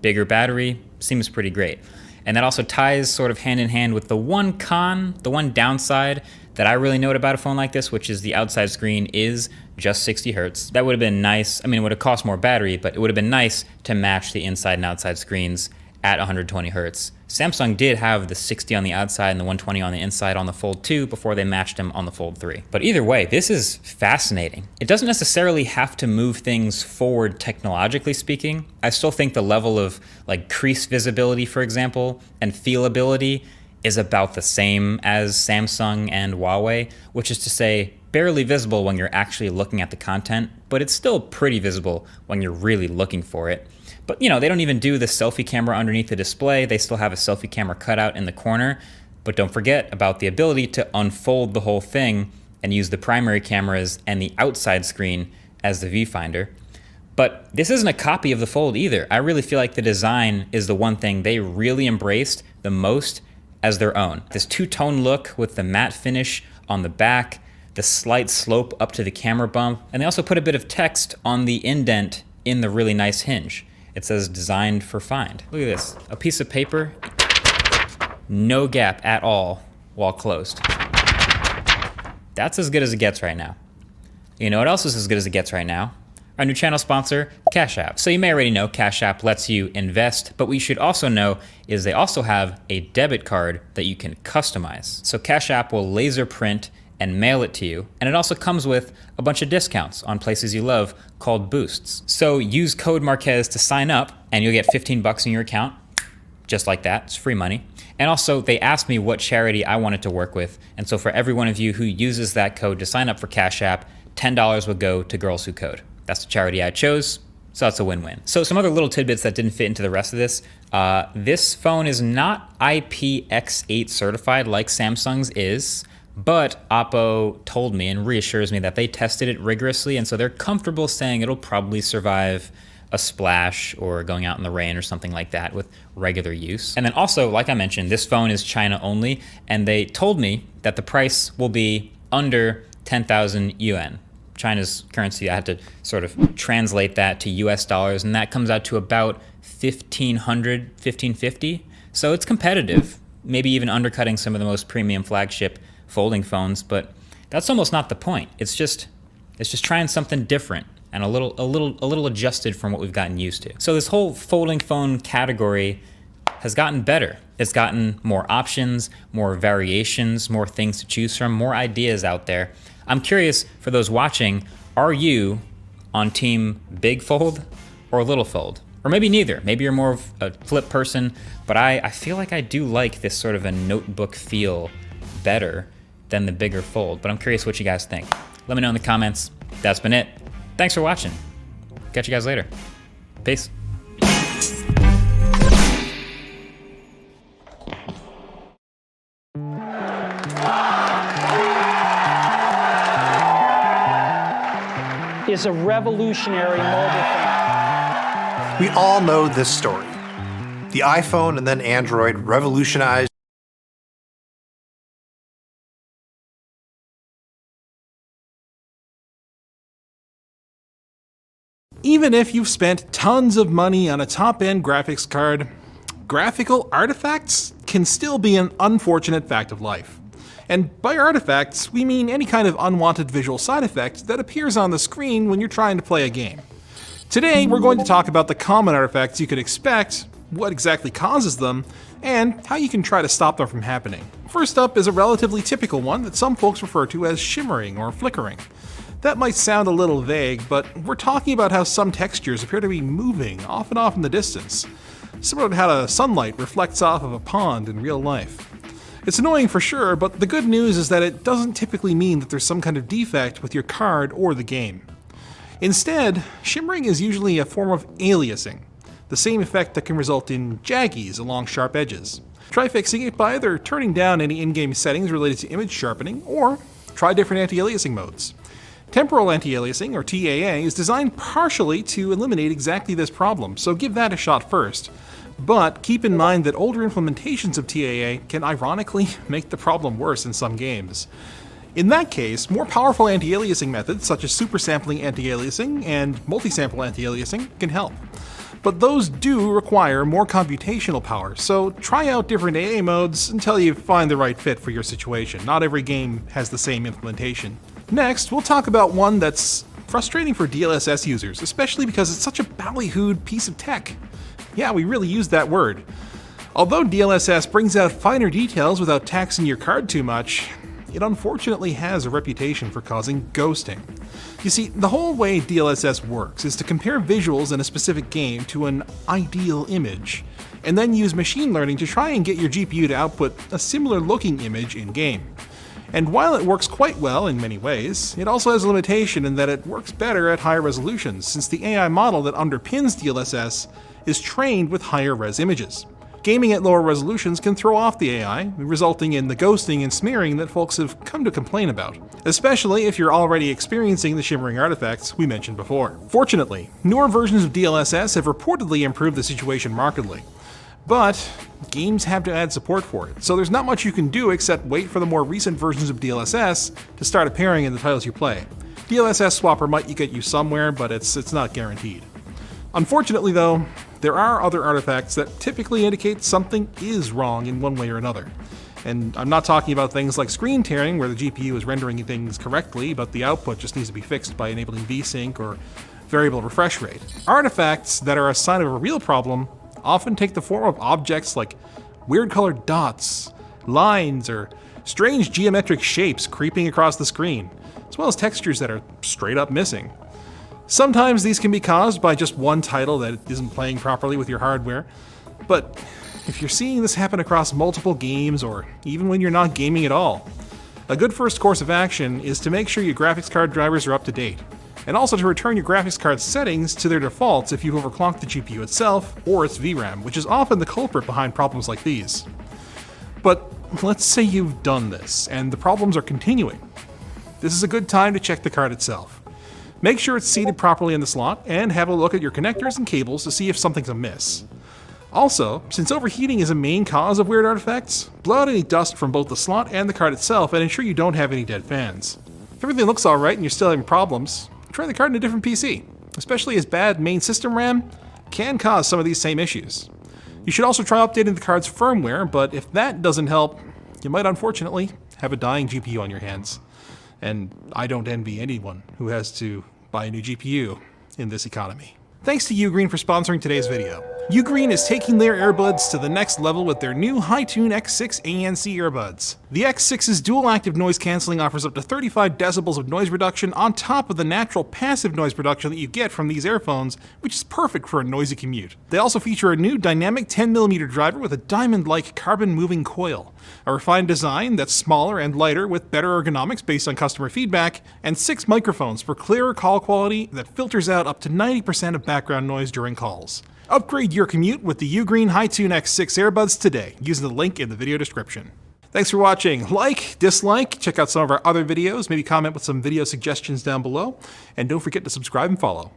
bigger battery, seems pretty great. And that also ties sort of hand in hand with the one downside that I really note about a phone like this, which is the outside screen is just 60 hertz. That would have been nice. I mean, it would have cost more battery, but it would have been nice to match the inside and outside screens at 120 hertz. Samsung did have the 60 on the outside and the 120 on the inside on the Fold 2 before they matched them on the Fold 3. But either way, this is fascinating. It doesn't necessarily have to move things forward technologically speaking. I still think the level of like crease visibility, for example, and feelability is about the same as Samsung and Huawei, which is to say barely visible when you're actually looking at the content, but it's still pretty visible when you're really looking for it. But they don't even do the selfie camera underneath the display. They still have a selfie camera cutout in the corner. But don't forget about the ability to unfold the whole thing and use the primary cameras and the outside screen as the viewfinder. But this isn't a copy of the Fold either. I really feel like the design is the one thing they really embraced the most as their own. This two-tone look with the matte finish on the back, the slight slope up to the camera bump, and they also put a bit of text on the indent in the really nice hinge. It says designed for Find. Look at this, a piece of paper, no gap at all while closed. That's as good as it gets right now. You know what else is as good as it gets right now? Our new channel sponsor, Cash App. So you may already know Cash App lets you invest, but what you should also know is they also have a debit card that you can customize. So Cash App will laser print and mail it to you, and it also comes with a bunch of discounts on places you love called Boosts. So use code Marquez to sign up, and you'll get 15 bucks in your account, just like that. It's free money. And also, they asked me what charity I wanted to work with, and so for every one of you who uses that code to sign up for Cash App, $10 will go to Girls Who Code. That's the charity I chose, so that's a win-win. So some other little tidbits that didn't fit into the rest of this. This phone is not IPX8 certified like Samsung's is, but Oppo told me and reassures me that they tested it rigorously, and so they're comfortable saying it'll probably survive a splash or going out in the rain or something like that with regular use. And then also, like I mentioned, this phone is China only, and they told me that the price will be under 10,000 yuan. China's currency, I had to sort of translate that to US dollars, and that comes out to about 1,500, 1,550. So it's competitive, maybe even undercutting some of the most premium flagship folding phones, but that's almost not the point. It's just trying something different and a little adjusted from what we've gotten used to. So this whole folding phone category has gotten better. It's gotten more options, more variations, more things to choose from, more ideas out there. I'm curious, for those watching, are you on team big fold or little fold? Or maybe neither. Maybe you're more of a flip person, but I feel like I do like this sort of a notebook feel better than the bigger Fold, but I'm curious what you guys think. Let me know in the comments. That's been it. Thanks for watching. Catch you guys later. Peace. Is a revolutionary mobile phone. We all know this story. The iPhone and then Android revolutionized Even if you've spent tons of money on a top-end graphics card, graphical artifacts can still be an unfortunate fact of life. And by artifacts, we mean any kind of unwanted visual side effect that appears on the screen when you're trying to play a game. Today, we're going to talk about the common artifacts you could expect, what exactly causes them, and how you can try to stop them from happening. First up is a relatively typical one that some folks refer to as shimmering or flickering. That might sound a little vague, but we're talking about how some textures appear to be moving off and off in the distance, similar to how the sunlight reflects off of a pond in real life. It's annoying for sure, but the good news is that it doesn't typically mean that there's some kind of defect with your card or the game. Instead, shimmering is usually a form of aliasing, the same effect that can result in jaggies along sharp edges. Try fixing it by either turning down any in-game settings related to image sharpening, or try different anti-aliasing modes. Temporal anti-aliasing, or TAA, is designed partially to eliminate exactly this problem, so give that a shot first. But keep in mind that older implementations of TAA can ironically make the problem worse in some games. In that case, more powerful anti-aliasing methods such as supersampling anti-aliasing and multisample anti-aliasing can help. But those do require more computational power, so try out different AA modes until you find the right fit for your situation. Not every game has the same implementation. Next, we'll talk about one that's frustrating for DLSS users, especially because it's such a ballyhooed piece of tech. Yeah, we really use that word. Although DLSS brings out finer details without taxing your card too much, it unfortunately has a reputation for causing ghosting. You see, the whole way DLSS works is to compare visuals in a specific game to an ideal image, and then use machine learning to try and get your GPU to output a similar looking image in-game. And while it works quite well in many ways, it also has a limitation in that it works better at higher resolutions, since the AI model that underpins DLSS is trained with higher res images. Gaming at lower resolutions can throw off the AI, resulting in the ghosting and smearing that folks have come to complain about, especially if you're already experiencing the shimmering artifacts we mentioned before. Fortunately, newer versions of DLSS have reportedly improved the situation markedly. But games have to add support for it, so there's not much you can do except wait for the more recent versions of DLSS to start appearing in the titles you play. DLSS Swapper might get you somewhere, but it's not guaranteed. Unfortunately though, there are other artifacts that typically indicate something is wrong in one way or another. And I'm not talking about things like screen tearing, where the GPU is rendering things correctly, but the output just needs to be fixed by enabling VSync or variable refresh rate. Artifacts that are a sign of a real problem often take the form of objects like weird colored dots, lines, or strange geometric shapes creeping across the screen, as well as textures that are straight up missing. Sometimes these can be caused by just one title that isn't playing properly with your hardware, but if you're seeing this happen across multiple games, or even when you're not gaming at all, a good first course of action is to make sure your graphics card drivers are up to date, and also to return your graphics card settings to their defaults if you've overclocked the GPU itself or its VRAM, which is often the culprit behind problems like these. But let's say you've done this, and the problems are continuing. This is a good time to check the card itself. Make sure it's seated properly in the slot, and have a look at your connectors and cables to see if something's amiss. Also, since overheating is a main cause of weird artifacts, blow out any dust from both the slot and the card itself, and ensure you don't have any dead fans. If everything looks alright and you're still having problems, try the card in a different PC, especially as bad main system RAM can cause some of these same issues. You should also try updating the card's firmware, but if that doesn't help, you might unfortunately have a dying GPU on your hands. And I don't envy anyone who has to buy a new GPU in this economy. Thanks to Ugreen for sponsoring today's video. Ugreen is taking their earbuds to the next level with their new Hi-Tune X6 ANC earbuds. The X6's dual-active noise cancelling offers up to 35 decibels of noise reduction on top of the natural passive noise reduction that you get from these earphones, which is perfect for a noisy commute. They also feature a new dynamic 10mm driver with a diamond-like carbon-moving coil, a refined design that's smaller and lighter with better ergonomics based on customer feedback, and 6 microphones for clearer call quality that filters out up to 90% of background noise during calls. Upgrade your commute with the Ugreen Hi-Tune X6 earbuds today using the link in the video description. Thanks for watching. Like, dislike, check out some of our other videos, maybe comment with some video suggestions down below, and don't forget to subscribe and follow.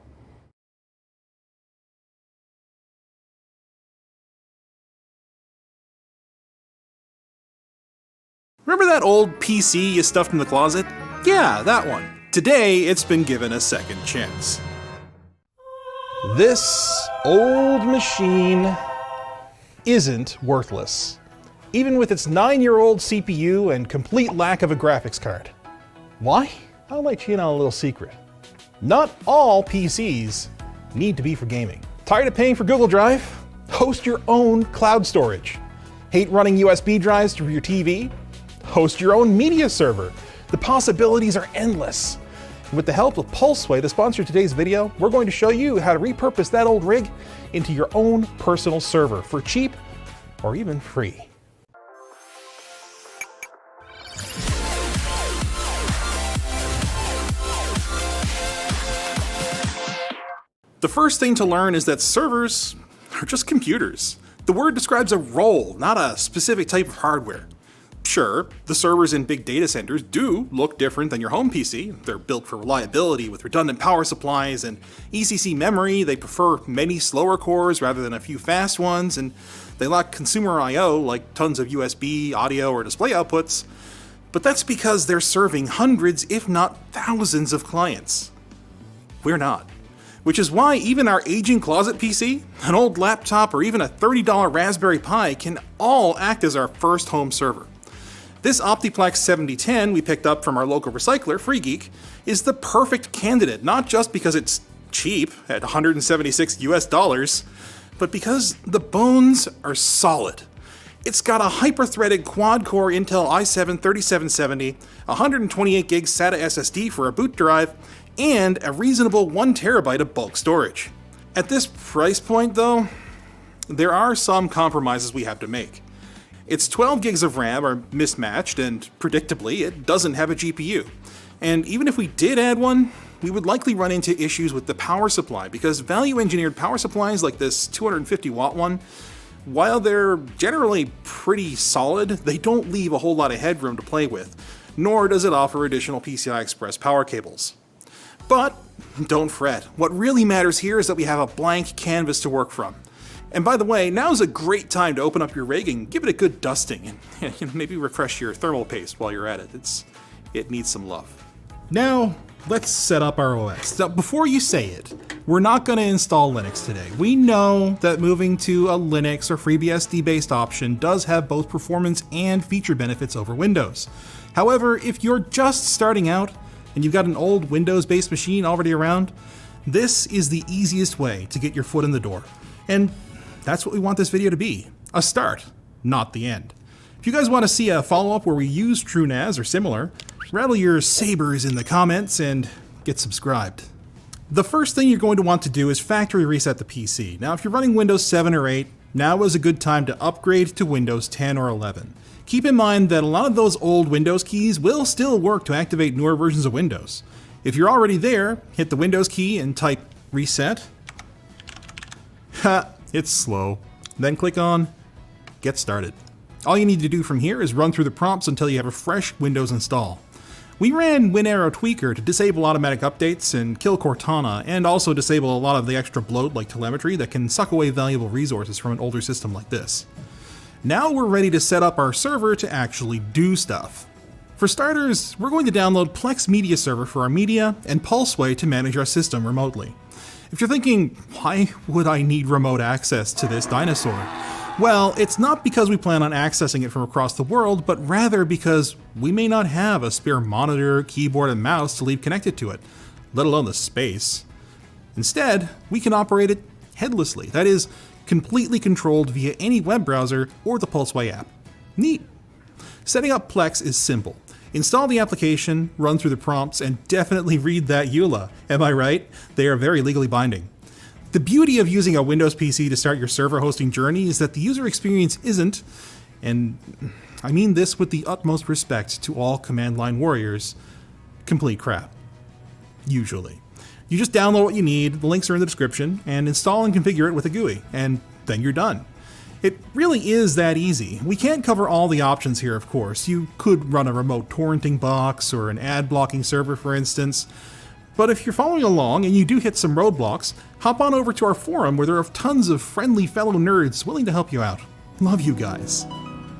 Remember that old PC you stuffed in the closet? Yeah, that one. Today, it's been given a second chance. This old machine isn't worthless, even with its 9-year-old CPU and complete lack of a graphics card. Why? I'll let you in on a little secret. Not all PCs need to be for gaming. Tired of paying for Google Drive? Host your own cloud storage. Hate running USB drives through your TV? Host your own media server. The possibilities are endless. With the help of Pulseway, the sponsor of today's video, we're going to show you how to repurpose that old rig into your own personal server for cheap or even free. The first thing to learn is that servers are just computers. The word describes a role, not a specific type of hardware. Sure, the servers in big data centers do look different than your home PC. They're built for reliability with redundant power supplies and ECC memory. They prefer many slower cores rather than a few fast ones, and they lack consumer I/O like tons of USB, audio, or display outputs. But that's because they're serving hundreds, if not thousands, of clients. We're not. Which is why even our aging closet PC, an old laptop, or even a $30 Raspberry Pi can all act as our first home server. This Optiplex 7010 we picked up from our local recycler, FreeGeek, is the perfect candidate, not just because it's cheap at $176 US, but because the bones are solid. It's got a hyper-threaded quad-core Intel i7-3770, 128GB SATA SSD for a boot drive, and a reasonable 1TB of bulk storage. At this price point though, there are some compromises we have to make. Its 12GB of RAM are mismatched, and predictably, it doesn't have a GPU. And even if we did add one, we would likely run into issues with the power supply, because value-engineered power supplies like this 250-watt one, while they're generally pretty solid, they don't leave a whole lot of headroom to play with, nor does it offer additional PCI Express power cables. But don't fret, what really matters here is that we have a blank canvas to work from. And by the way, now's a great time to open up your rig and give it a good dusting, and maybe refresh your thermal paste while you're at it. It needs some love. Now, let's set up our OS. Now, before you say it, we're not going to install Linux today. We know that moving to a Linux or FreeBSD based option does have both performance and feature benefits over Windows. However, if you're just starting out and you've got an old Windows based machine already around, this is the easiest way to get your foot in the door. And that's what we want this video to be, a start, not the end. If you guys want to see a follow-up where we use TrueNAS or similar, rattle your sabers in the comments and get subscribed. The first thing you're going to want to do is factory reset the PC. Now, if you're running Windows 7 or 8, now is a good time to upgrade to Windows 10 or 11. Keep in mind that a lot of those old Windows keys will still work to activate newer versions of Windows. If you're already there, hit the Windows key and type reset. Ha! It's slow. Then click on Get Started. All you need to do from here is run through the prompts until you have a fresh Windows install. We ran WinArrow Tweaker to disable automatic updates and kill Cortana, and also disable a lot of the extra bloat like telemetry that can suck away valuable resources from an older system like this. Now we're ready to set up our server to actually do stuff. For starters, we're going to download Plex Media Server for our media and Pulseway to manage our system remotely. If you're thinking, why would I need remote access to this dinosaur? Well, it's not because we plan on accessing it from across the world, but rather because we may not have a spare monitor, keyboard, and mouse to leave connected to it, let alone the space. Instead, we can operate it headlessly. That is, completely controlled via any web browser or the Pulseway app. Neat. Setting up Plex is simple. Install the application, run through the prompts, and definitely read that EULA. Am I right? They are very legally binding. The beauty of using a Windows PC to start your server hosting journey is that the user experience isn't, and I mean this with the utmost respect to all command line warriors, complete crap. Usually. You just download what you need, the links are in the description, and install and configure it with a GUI, and then you're done. It really is that easy. We can't cover all the options here, of course. You could run a remote torrenting box or an ad blocking server, for instance. But if you're following along and you do hit some roadblocks, hop on over to our forum where there are tons of friendly fellow nerds willing to help you out. Love you guys.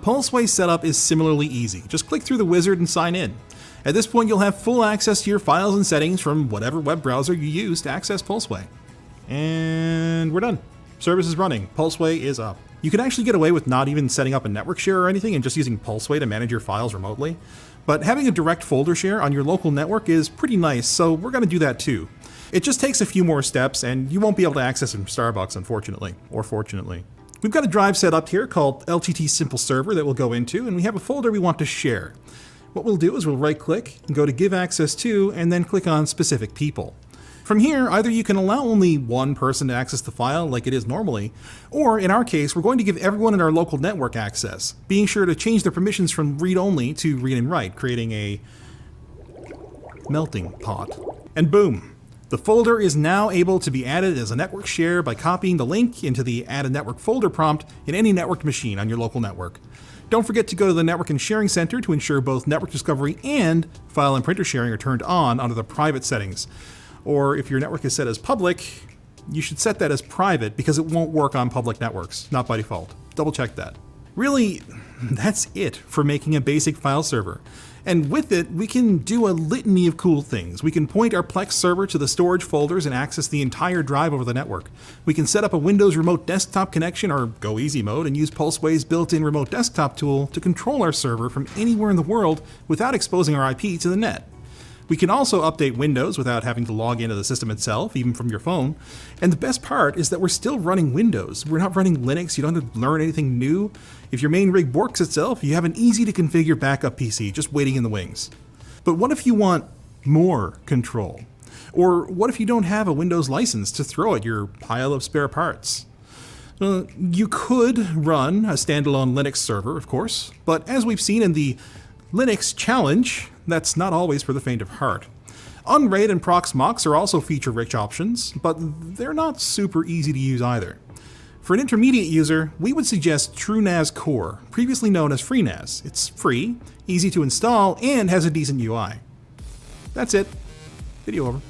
Pulseway setup is similarly easy. Just click through the wizard and sign in. At this point, you'll have full access to your files and settings from whatever web browser you use to access Pulseway. And we're done. Service is running. Pulseway is up. You can actually get away with not even setting up a network share or anything and just using Pulseway to manage your files remotely. But having a direct folder share on your local network is pretty nice, so we're going to do that too. It just takes a few more steps, and you won't be able to access it from Starbucks, unfortunately. Or fortunately. We've got a drive set up here called LTT Simple Server that we'll go into, and we have a folder we want to share. What we'll do is we'll right-click and go to Give Access To, and then click on Specific People. From here, either you can allow only one person to access the file like it is normally, or in our case, we're going to give everyone in our local network access, being sure to change their permissions from read-only to read and write, creating a melting pot. And boom! The folder is now able to be added as a network share by copying the link into the Add a Network folder prompt in any networked machine on your local network. Don't forget to go to the Network and Sharing Center to ensure both network discovery and file and printer sharing are turned on under the private settings. Or if your network is set as public, you should set that as private because it won't work on public networks, not by default. Double check that. Really, that's it for making a basic file server. And with it, we can do a litany of cool things. We can point our Plex server to the storage folders and access the entire drive over the network. We can set up a Windows remote desktop connection or go easy mode and use Pulseway's built-in remote desktop tool to control our server from anywhere in the world without exposing our IP to the net. We can also update Windows without having to log into the system itself, even from your phone. And the best part is that we're still running Windows. We're not running Linux. You don't have to learn anything new. If your main rig borks itself, you have an easy to configure backup PC just waiting in the wings. But what if you want more control? Or what if you don't have a Windows license to throw at your pile of spare parts? You could run a standalone Linux server, of course, but as we've seen in the Linux Challenge, that's not always for the faint of heart. Unraid and Proxmox are also feature-rich options, but they're not super easy to use either. For an intermediate user, we would suggest TrueNAS Core, previously known as FreeNAS. It's free, easy to install, and has a decent UI. That's it. Video over.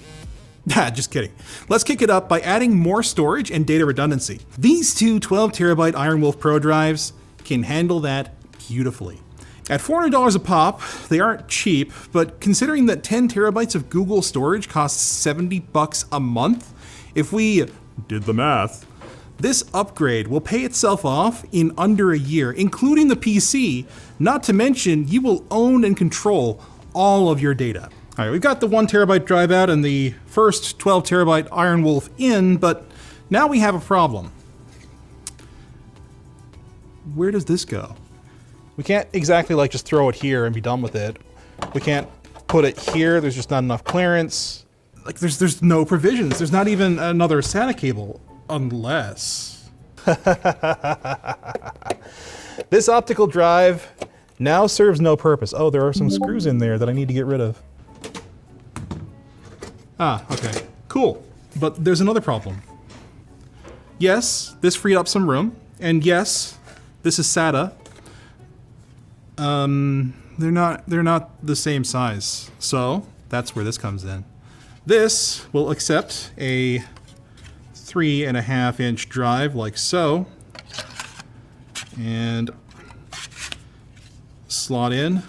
Just kidding. Let's kick it up by adding more storage and data redundancy. These two 12TB IronWolf Pro drives can handle that beautifully. At $400 a pop, they aren't cheap, but considering that 10 terabytes of Google storage costs $70 a month, if we did the math, this upgrade will pay itself off in under a year, including the PC, not to mention you will own and control all of your data. All right, we've got the 1TB drive out and the first 12TB IronWolf in, but now we have a problem. Where does this go? We can't exactly like just throw it here and be done with it. We can't put it here. There's just not enough clearance. Like there's no provisions. There's not even another SATA cable, unless this optical drive now serves no purpose. Oh, there are some screws in there that I need to get rid of. Ah, okay, cool. But there's another problem. Yes, this freed up some room, and yes, this is SATA. They're not the same size, so that's where this comes in. This will accept a 3.5-inch drive like so, and slot in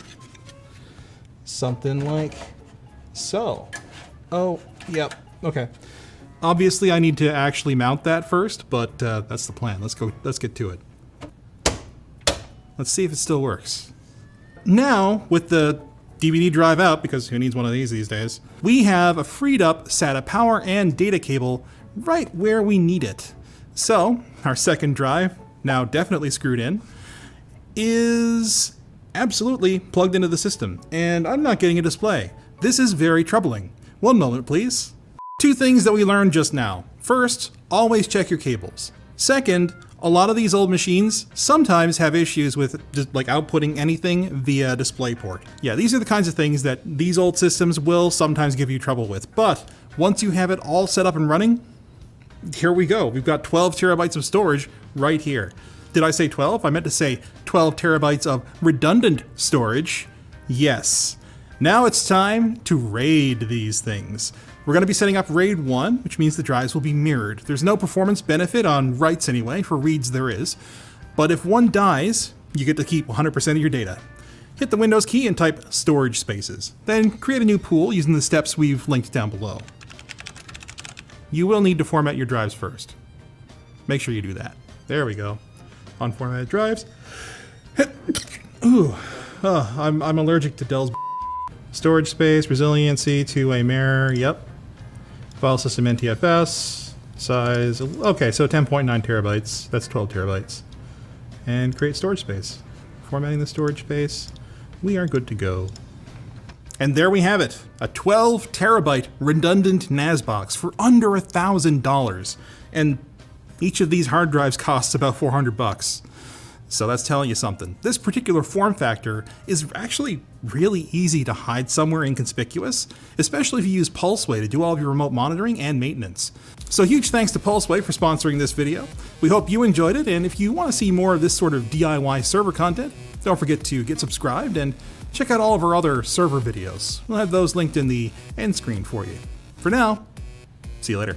something like so. Oh, yep, okay. Obviously I need to actually mount that first, but that's the plan. Let's get to it. Let's see if it still works. Now, with the DVD drive out, because who needs one of these days, we have a freed up SATA power and data cable right where we need it. So, our second drive, now definitely screwed in, is absolutely plugged into the system, and I'm not getting a display. This is very troubling. One moment, please. Two things that we learned just now. First, always check your cables. Second, a lot of these old machines sometimes have issues with just like outputting anything via DisplayPort. Yeah, these are the kinds of things that these old systems will sometimes give you trouble with, but once you have it all set up and running, here we go. We've got 12 terabytes of storage right here. Did I say 12? I meant to say 12 terabytes of redundant storage. Yes. Now it's time to RAID these things. We're going to be setting up RAID 1, which means the drives will be mirrored. There's no performance benefit on writes anyway, for reads there is. But if one dies, you get to keep 100% of your data. Hit the Windows key and type storage spaces. Then create a new pool using the steps we've linked down below. You will need to format your drives first. Make sure you do that. There we go. Unformatted drives. Ooh, I'm allergic to Dell's. Storage space, resiliency, two-way mirror, yep. File system NTFS, size, okay, so 10.9 terabytes, that's 12 terabytes. And create storage space. Formatting the storage space, we are good to go. And there we have it, a 12 terabyte redundant NAS box for under $1,000. And each of these hard drives costs about 400 bucks. So that's telling you something. This particular form factor is actually really easy to hide somewhere inconspicuous, especially if you use Pulseway to do all of your remote monitoring and maintenance. So huge thanks to Pulseway for sponsoring this video. We hope you enjoyed it, and if you want to see more of this sort of DIY server content, don't forget to get subscribed and check out all of our other server videos. We'll have those linked in the end screen for you. For now, see you later.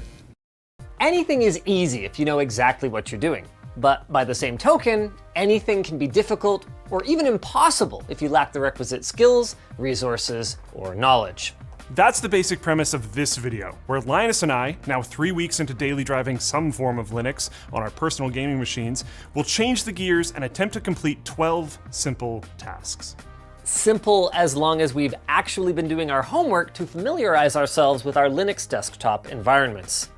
Anything is easy if you know exactly what you're doing. But by the same token, anything can be difficult or even impossible if you lack the requisite skills, resources, or knowledge. That's the basic premise of this video, where Linus and I, now 3 weeks into daily driving some form of Linux on our personal gaming machines, will change the gears and attempt to complete 12 simple tasks. Simple as long as we've actually been doing our homework to familiarize ourselves with our Linux desktop environments.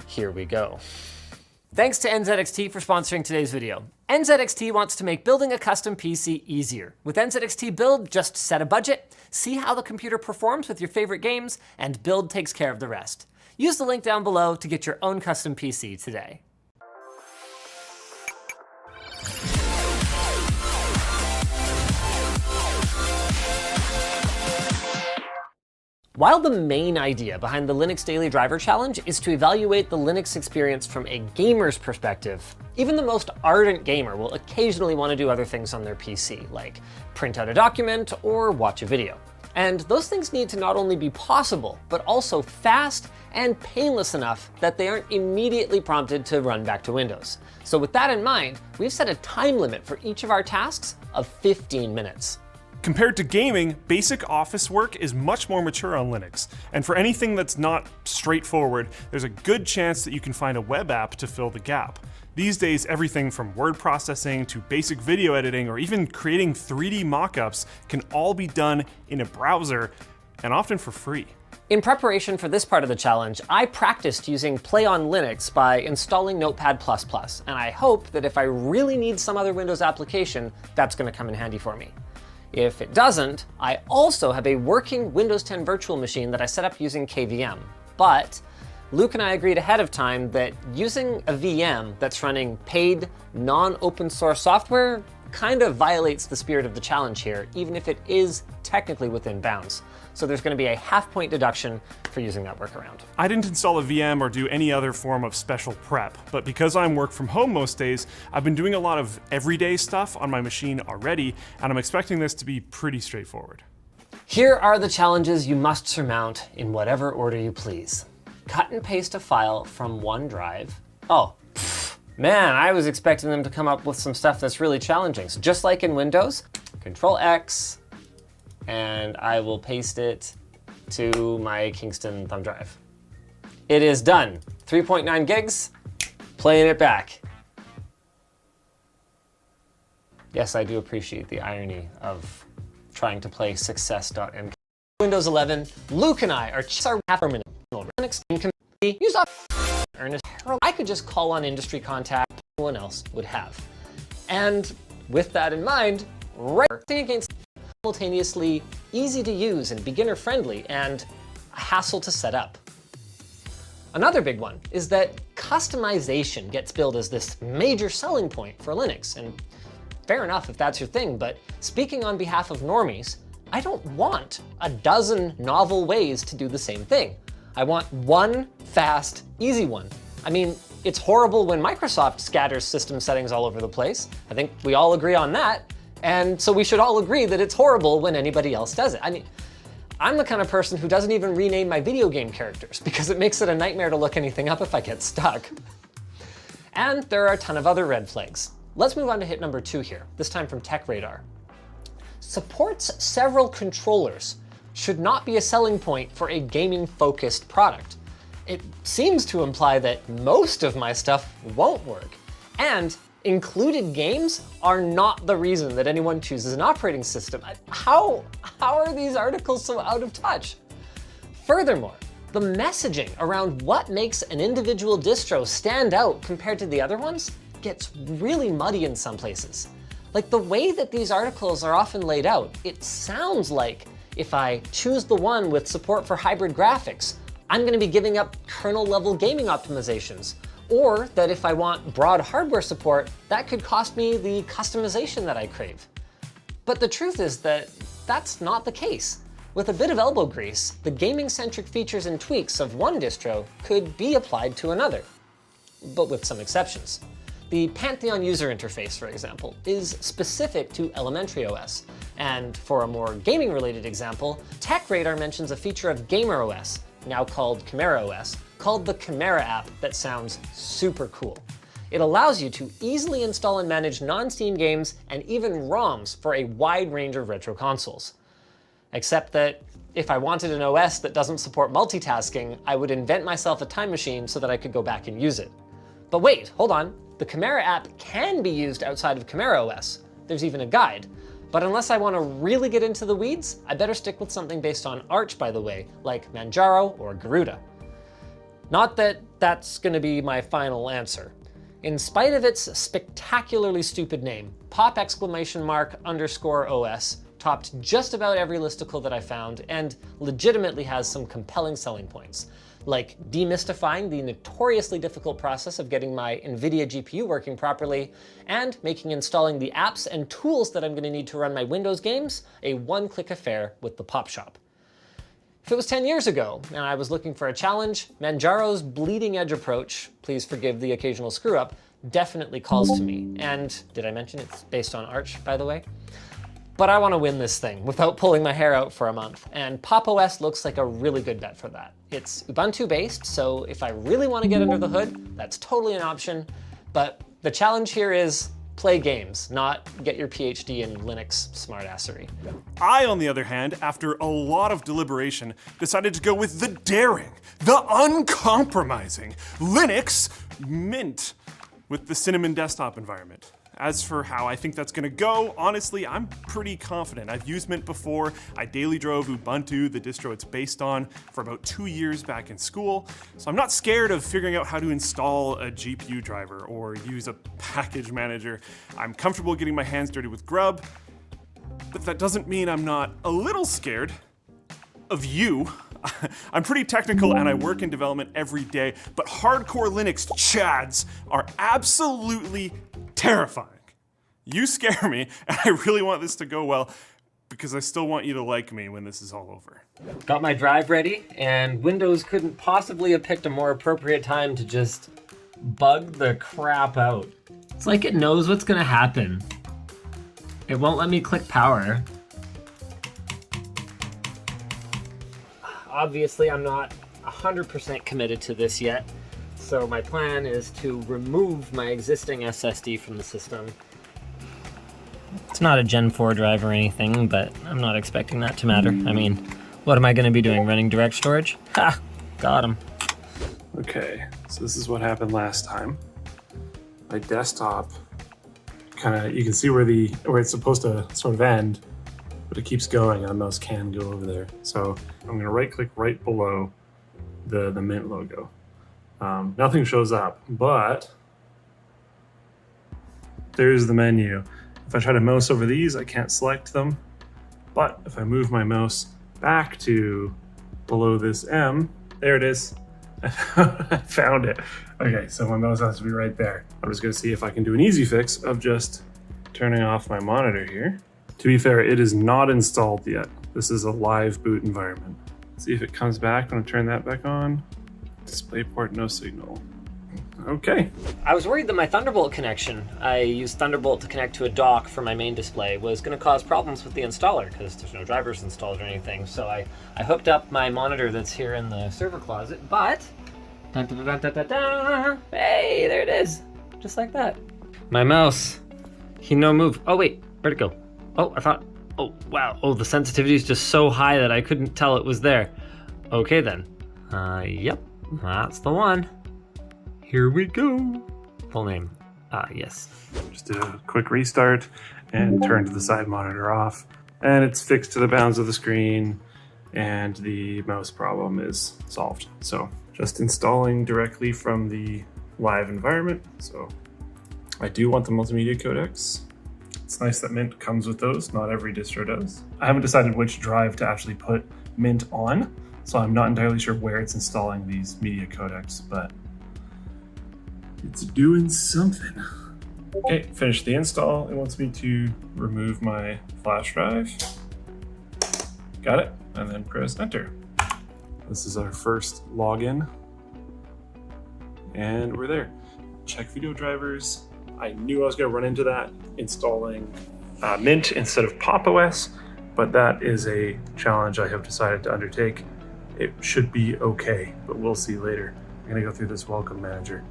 Here we go. Thanks to NZXT for sponsoring today's video. NZXT wants to make building a custom PC easier. With NZXT Build, just set a budget, see how the computer performs with your favorite games, and Build takes care of the rest. Use the link down below to get your own custom PC today. While the main idea behind the Linux Daily Driver Challenge is to evaluate the Linux experience from a gamer's perspective, even the most ardent gamer will occasionally want to do other things on their PC, like print out a document or watch a video. And those things need to not only be possible, but also fast and painless enough that they aren't immediately prompted to run back to Windows. So with that in mind, we've set a time limit for each of our tasks of 15 minutes. Compared to gaming, basic office work is much more mature on Linux. And for anything that's not straightforward, there's a good chance that you can find a web app to fill the gap. These days, everything from word processing to basic video editing or even creating 3D mockups can all be done in a browser, and often for free. In preparation for this part of the challenge, I practiced using Play on Linux by installing Notepad++, and I hope that if I really need some other Windows application, that's going to come in handy for me. If it doesn't, I also have a working Windows 10 virtual machine that I set up using KVM. But Luke and I agreed ahead of time that using a VM that's running paid, non-open source software kind of violates the spirit of the challenge here, even if it is technically within bounds. So there's going to be a half-point deduction for using that workaround. I didn't install a VM or do any other form of special prep, but because I'm work from home most days, I've been doing a lot of everyday stuff on my machine already, and I'm expecting this to be pretty straightforward. Here are the challenges you must surmount in whatever order you please. Cut and paste a file from OneDrive. Oh, man, I was expecting them to come up with some stuff that's really challenging. So just like in Windows, Control X, and I will paste it to my Kingston thumb drive. It is done. 3.9 gigs, playing it back. Yes, I do appreciate the irony of trying to play success.mk. Windows 11, Luke and I are half a minute. Linux use Ernest Harold. I could just call on industry contact no one else would have. And with that in mind, against simultaneously easy to use and beginner friendly and a hassle to set up. Another big one is that customization gets billed as this major selling point for Linux, and fair enough if that's your thing, but speaking on behalf of normies, I don't want a dozen novel ways to do the same thing. I want one fast, easy one. I mean, it's horrible when Microsoft scatters system settings all over the place. I think we all agree on that. And so we should all agree that it's horrible when anybody else does it. I mean, I'm the kind of person who doesn't even rename my video game characters because it makes it a nightmare to look anything up if I get stuck. And there are a ton of other red flags. Let's move on to hit number 2 here, this time from TechRadar. Supports several controllers should not be a selling point for a gaming-focused product. It seems to imply that most of my stuff won't work, and included games are not the reason that anyone chooses an operating system. How are these articles so out of touch? Furthermore, the messaging around what makes an individual distro stand out compared to the other ones gets really muddy in some places. Like the way that these articles are often laid out, it sounds like if I choose the one with support for hybrid graphics, I'm going to be giving up kernel-level gaming optimizations. Or that if I want broad hardware support, that could cost me the customization that I crave. But the truth is that that's not the case. With a bit of elbow grease, the gaming-centric features and tweaks of one distro could be applied to another, but with some exceptions. The Pantheon user interface, for example, is specific to Elementary OS. And for a more gaming-related example, TechRadar mentions a feature of GamerOS, now called Chimera OS, called the Chimera app that sounds super cool. It allows you to easily install and manage non-Steam games and even ROMs for a wide range of retro consoles. Except that if I wanted an OS that doesn't support multitasking, I would invent myself a time machine so that I could go back and use it. But wait, hold on. The Chimera app can be used outside of Chimera OS. There's even a guide. But unless I want to really get into the weeds, I better stick with something based on Arch, by the way, like Manjaro or Garuda. Not that that's going to be my final answer. In spite of its spectacularly stupid name, pop!_OS topped just about every listicle that I found and legitimately has some compelling selling points, like demystifying the notoriously difficult process of getting my NVIDIA GPU working properly, and making installing the apps and tools that I'm going to need to run my Windows games a one-click affair with the Pop Shop. If it was 10 years ago and I was looking for a challenge, Manjaro's bleeding edge approach, please forgive the occasional screw up, definitely calls to me. And did I mention it's based on Arch, by the way? But I want to win this thing without pulling my hair out for a month, and Pop! OS looks like a really good bet for that. It's Ubuntu based, so if I really want to get under the hood, that's totally an option. But the challenge here is play games, not get your PhD in Linux smartassery. I, on the other hand, after a lot of deliberation, decided to go with the daring, the uncompromising Linux Mint with the Cinnamon desktop environment. As for how I think that's gonna go, honestly, I'm pretty confident. I've used Mint before. I daily drove Ubuntu, the distro it's based on, for about 2 years back in school. So I'm not scared of figuring out how to install a GPU driver or use a package manager. I'm comfortable getting my hands dirty with Grub, but that doesn't mean I'm not a little scared of you. I'm pretty technical and I work in development every day, but hardcore Linux chads are absolutely terrifying. You scare me, and I really want this to go well because I still want you to like me when this is all over. Got my drive ready, and Windows couldn't possibly have picked a more appropriate time to just bug the crap out. It's like it knows what's gonna happen. It won't let me click power. Obviously, I'm not 100% committed to this yet, so my plan is to remove my existing SSD from the system. It's not a Gen 4 drive or anything, but I'm not expecting that to matter. I mean, what am I going to be doing, running direct storage? Ha! Got him. Okay, so this is what happened last time. My desktop, you can see where it's supposed to sort of end, but it keeps going, and a mouse can go over there. So I'm gonna right click right below the Mint logo. Nothing shows up, but there's the menu. If I try to mouse over these, I can't select them. But if I move my mouse back to below this M, there it is. I found it. Okay, so my mouse has to be right there. I'm just gonna see if I can do an easy fix of just turning off my monitor here. To be fair, it is not installed yet. This is a live boot environment. See if it comes back when I turn that back on. DisplayPort, no signal. Okay. I was worried that my Thunderbolt connection, I used Thunderbolt to connect to a dock for my main display, was going to cause problems with the installer because there's no drivers installed or anything. So I hooked up my monitor that's here in the server closet, but hey, there it is. Just like that. My mouse, he no move. Oh wait, where'd it go? Oh, I thought, oh wow. Oh, the sensitivity is just so high that I couldn't tell it was there. Okay then. Yep, that's the one. Here we go. Full name. Yes. Just did a quick restart and turned the side monitor off. And it's fixed to the bounds of the screen and the mouse problem is solved. So just installing directly from the live environment. So I do want the multimedia codecs. It's nice that Mint comes with those. Not every distro does. I haven't decided which drive to actually put Mint on, so I'm not entirely sure where it's installing these media codecs, but it's doing something. Okay, finished the install. It wants me to remove my flash drive. Got it, and then press enter. This is our first login. And we're there. Check video drivers. I knew I was gonna run into that installing Mint instead of Pop! OS, but that is a challenge I have decided to undertake. It should be okay, but we'll see later. I'm gonna go through this welcome manager.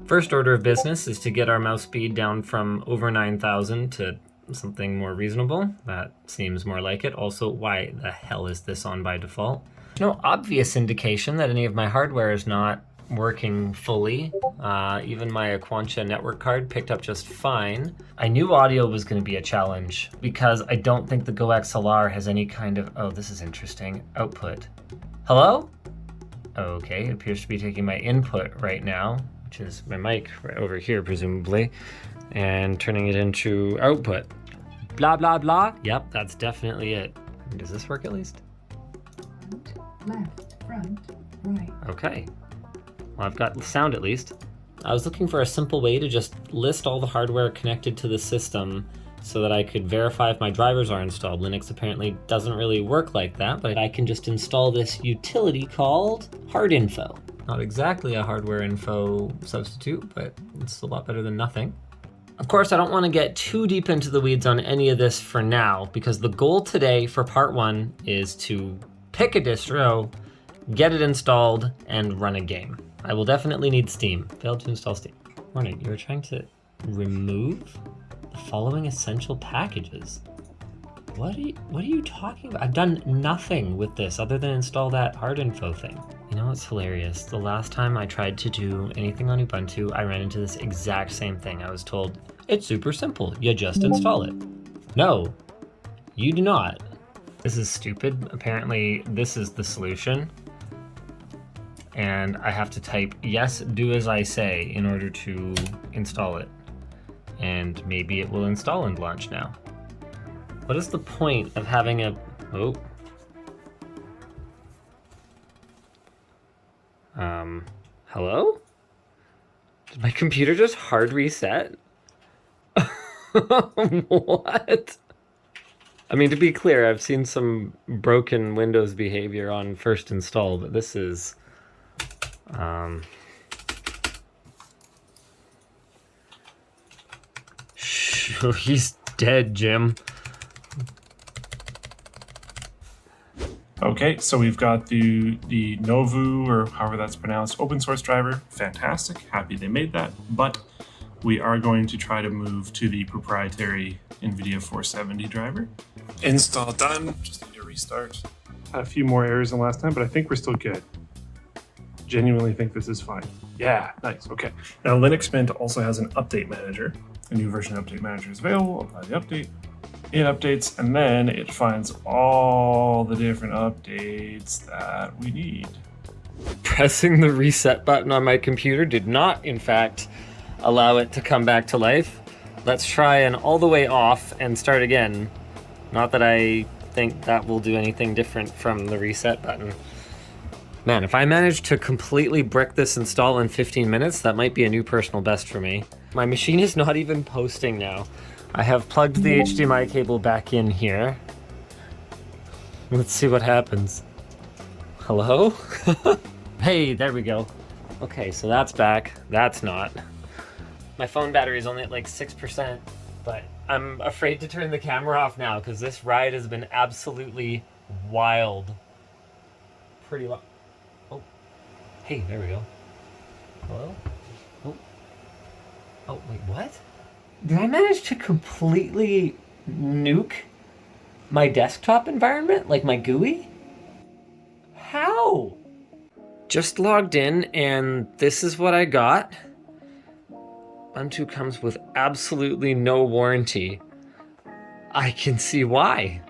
First order of business is to get our mouse speed down from over 9,000 to something more reasonable. That seems more like it. Also, why the hell is this on by default? No obvious indication that any of my hardware is not working fully. Even my Aquantia network card picked up just fine. I knew audio was going to be a challenge because I don't think the Go XLR has any kind of, oh, this is interesting, output. Hello? Okay, it appears to be taking my input right now, which is my mic right over here, presumably, and turning it into output. Blah, blah, blah. Yep, that's definitely it. Does this work at least? Left, front, right. Okay. Well, I've got sound at least. I was looking for a simple way to just list all the hardware connected to the system so that I could verify if my drivers are installed. Linux apparently doesn't really work like that, but I can just install this utility called HardInfo. Not exactly a hardware info substitute, but it's a lot better than nothing. Of course, I don't want to get too deep into the weeds on any of this for now, because the goal today for part 1 is to pick a distro, get it installed, and run a game. I will definitely need Steam. Failed to install Steam. Morning, you were trying to remove the following essential packages. What are you talking about? I've done nothing with this other than install that HardInfo thing. You know what's hilarious? The last time I tried to do anything on Ubuntu, I ran into this exact same thing. I was told, it's super simple, you just install it. No, you do not. This is stupid. Apparently, this is the solution. And I have to type, yes, do as I say in order to install it. And maybe it will install and launch now. What is the point of having a, hello? Did my computer just hard reset? What? I mean, to be clear, I've seen some broken Windows behavior on first install, but this is, he's dead, Jim. Okay, so we've got the Novu, or however that's pronounced, open source driver. Fantastic, happy they made that. But we are going to try to move to the proprietary NVIDIA 470 driver. Install done, just need to restart. Had a few more errors than last time, but I think we're still good. Genuinely think this is fine. Yeah, nice, okay. Now Linux Mint also has an update manager. A new version of Update Manager is available, apply the update. It updates, and then it finds all the different updates that we need. pressing the reset button on my computer did not, in fact, allow it to come back to life. Let's try an all the way off and start again. Not that I think that will do anything different from the reset button. Man, if I manage to completely brick this install in 15 minutes, that might be a new personal best for me. My machine is not even posting now. I have plugged the HDMI cable back in here. Let's see what happens. Hello? Hey, there we go. Okay, so that's back. That's not. My phone battery is only at like 6%, but I'm afraid to turn the camera off now because this ride has been absolutely wild. Pretty long. Oh, hey, there we go. Hello? Oh, oh, wait, what? Did I manage to completely nuke my desktop environment, like my GUI? How? Just logged in and this is what I got. Ubuntu comes with absolutely no warranty. I can see why.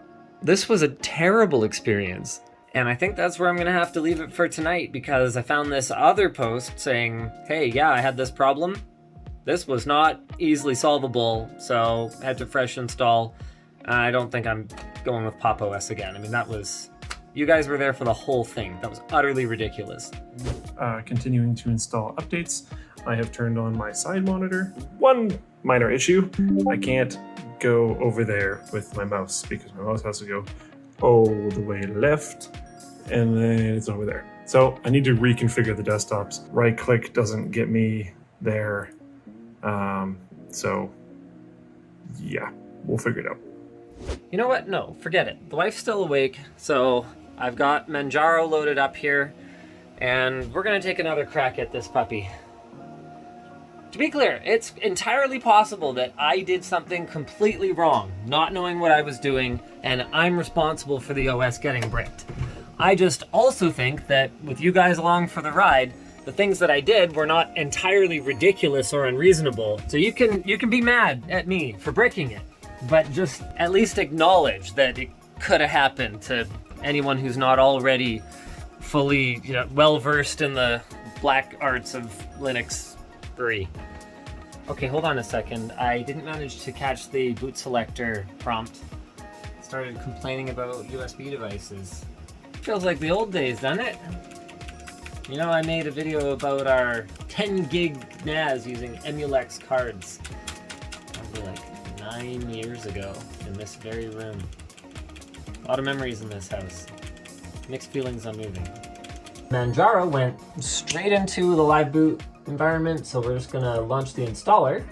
This was a terrible experience. And I think that's where I'm gonna have to leave it for tonight because I found this other post saying, hey, yeah, I had this problem. This was not easily solvable, so had to fresh install. I don't think I'm going with Pop! OS again. I mean, that was, you guys were there for the whole thing. That was utterly ridiculous. Continuing to install updates, I have turned on my side monitor. One minor issue, I can't go over there with my mouse because my mouse has to go all the way left and then it's over there. So I need to reconfigure the desktops. Right click doesn't get me there. So yeah, we'll figure it out. You know what? No, forget it. The wife's still awake, so I've got Manjaro loaded up here and we're gonna take another crack at this puppy. To be clear, it's entirely possible that I did something completely wrong, not knowing what I was doing, and I'm responsible for the OS getting bricked. I just also think that with you guys along for the ride, the things that I did were not entirely ridiculous or unreasonable. So you can be mad at me for breaking it, but just at least acknowledge that it could have happened to anyone who's not already fully, well-versed in the black arts of Linux 3. Okay, hold on a second. I didn't manage to catch the boot selector prompt. Started complaining about USB devices. Feels like the old days, doesn't it? You know, I made a video about our 10 gig NAS using Emulex cards. Probably like 9 years ago in this very room. A lot of memories in this house. Mixed feelings on moving. Manjaro went straight into the live boot environment, so we're just gonna launch the installer.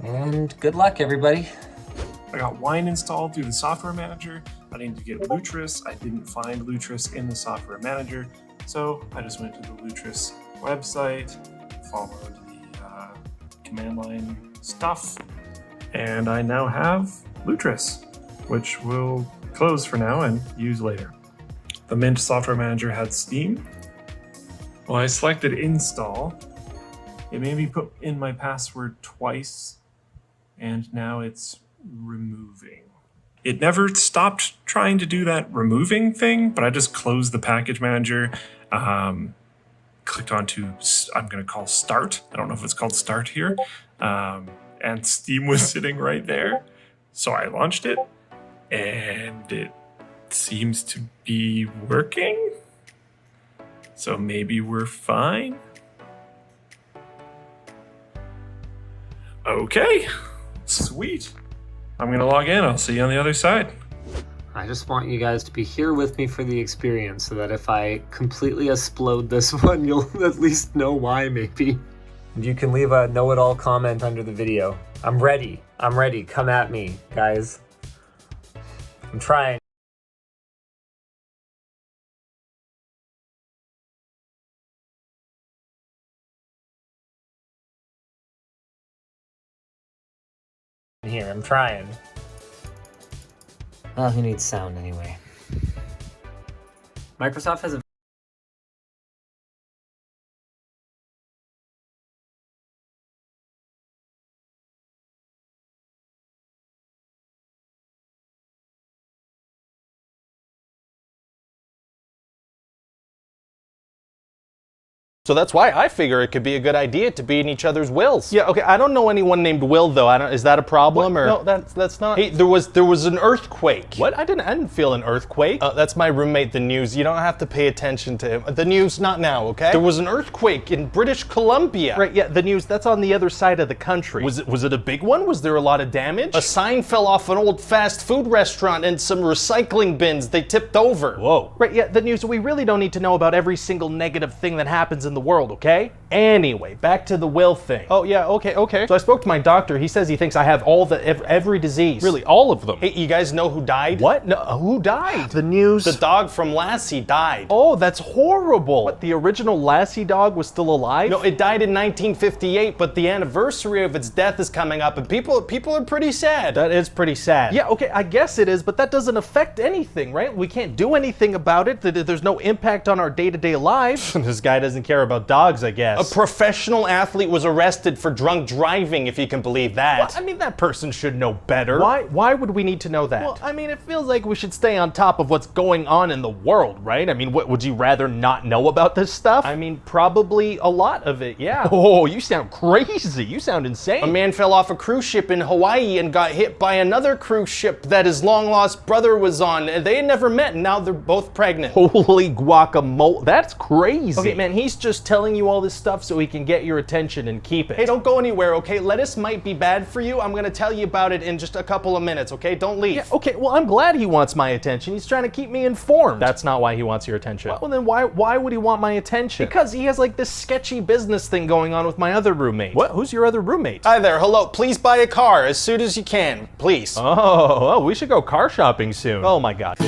And good luck, everybody. I got Wine installed through the software manager. I needed to get Lutris. I didn't find Lutris in the software manager, so I just went to the Lutris website, followed the command line stuff, and I now have Lutris, which we'll close for now and use later. The Mint software manager had Steam. Well, I selected install. It made me put in my password twice, and now it's removing. It never stopped trying to do that removing thing, but I just closed the package manager, clicked onto, I'm gonna call start. I don't know if it's called start here. And Steam was sitting right there. So I launched it and it seems to be working. So maybe we're fine. Okay, sweet. I'm gonna log in. I'll see you on the other side. I just want you guys to be here with me for the experience so that if I completely explode this one, you'll at least know why, maybe. You can leave a know-it-all comment under the video. I'm ready. I'm ready. Come at me, guys. I'm trying. Here, I'm trying. Well, who needs sound anyway? Microsoft has a So that's why I figure it could be a good idea to be in each other's wills. Yeah, okay, I don't know anyone named Will though. Is that a problem or? No, that's not. Hey, there was an earthquake. What? I didn't feel an earthquake. That's my roommate, the News. You don't have to pay attention to him. The News, not now, okay? There was an earthquake in British Columbia. Right, yeah, the News, that's on the other side of the country. Was it a big one? Was there a lot of damage? A sign fell off an old fast food restaurant and some recycling bins, they tipped over. Whoa. Right, yeah, the News, we really don't need to know about every single negative thing that happens in the world, okay? Anyway, back to the will thing. Oh yeah, okay. So I spoke to my doctor. He says he thinks I have every disease. Really, all of them. Hey, you guys know who died? What? No, who died? The News. The dog from Lassie died. Oh, that's horrible. What, the original Lassie dog was still alive? No, it died in 1958, but the anniversary of its death is coming up, and people are pretty sad. That is pretty sad. Yeah, okay, I guess it is, but that doesn't affect anything, right? We can't do anything about it. There's no impact on our day-to-day lives. This guy doesn't care about dogs, I guess. A professional athlete was arrested for drunk driving, if you can believe that. Well, I mean, that person should know better. Why would we need to know that? Well, I mean, it feels like we should stay on top of what's going on in the world, right? I mean, what, would you rather not know about this stuff? I mean, probably a lot of it, yeah. Oh, you sound crazy. You sound insane. A man fell off a cruise ship in Hawaii and got hit by another cruise ship that his long-lost brother was on. They had never met, and now they're both pregnant. Holy guacamole. That's crazy. Okay, man, he's just telling you all this stuff so he can get your attention and keep it. Hey, don't go anywhere, okay? Lettuce might be bad for you. I'm gonna tell you about it in just a couple of minutes, okay? Don't leave. Yeah, okay, well, I'm glad he wants my attention. He's trying to keep me informed. That's not why he wants your attention. Well, then why would he want my attention? Because he has like this sketchy business thing going on with my other roommate. What? Who's your other roommate? Hi there, hello. Please buy a car as soon as you can, please. Oh, we should go car shopping soon. Oh my God.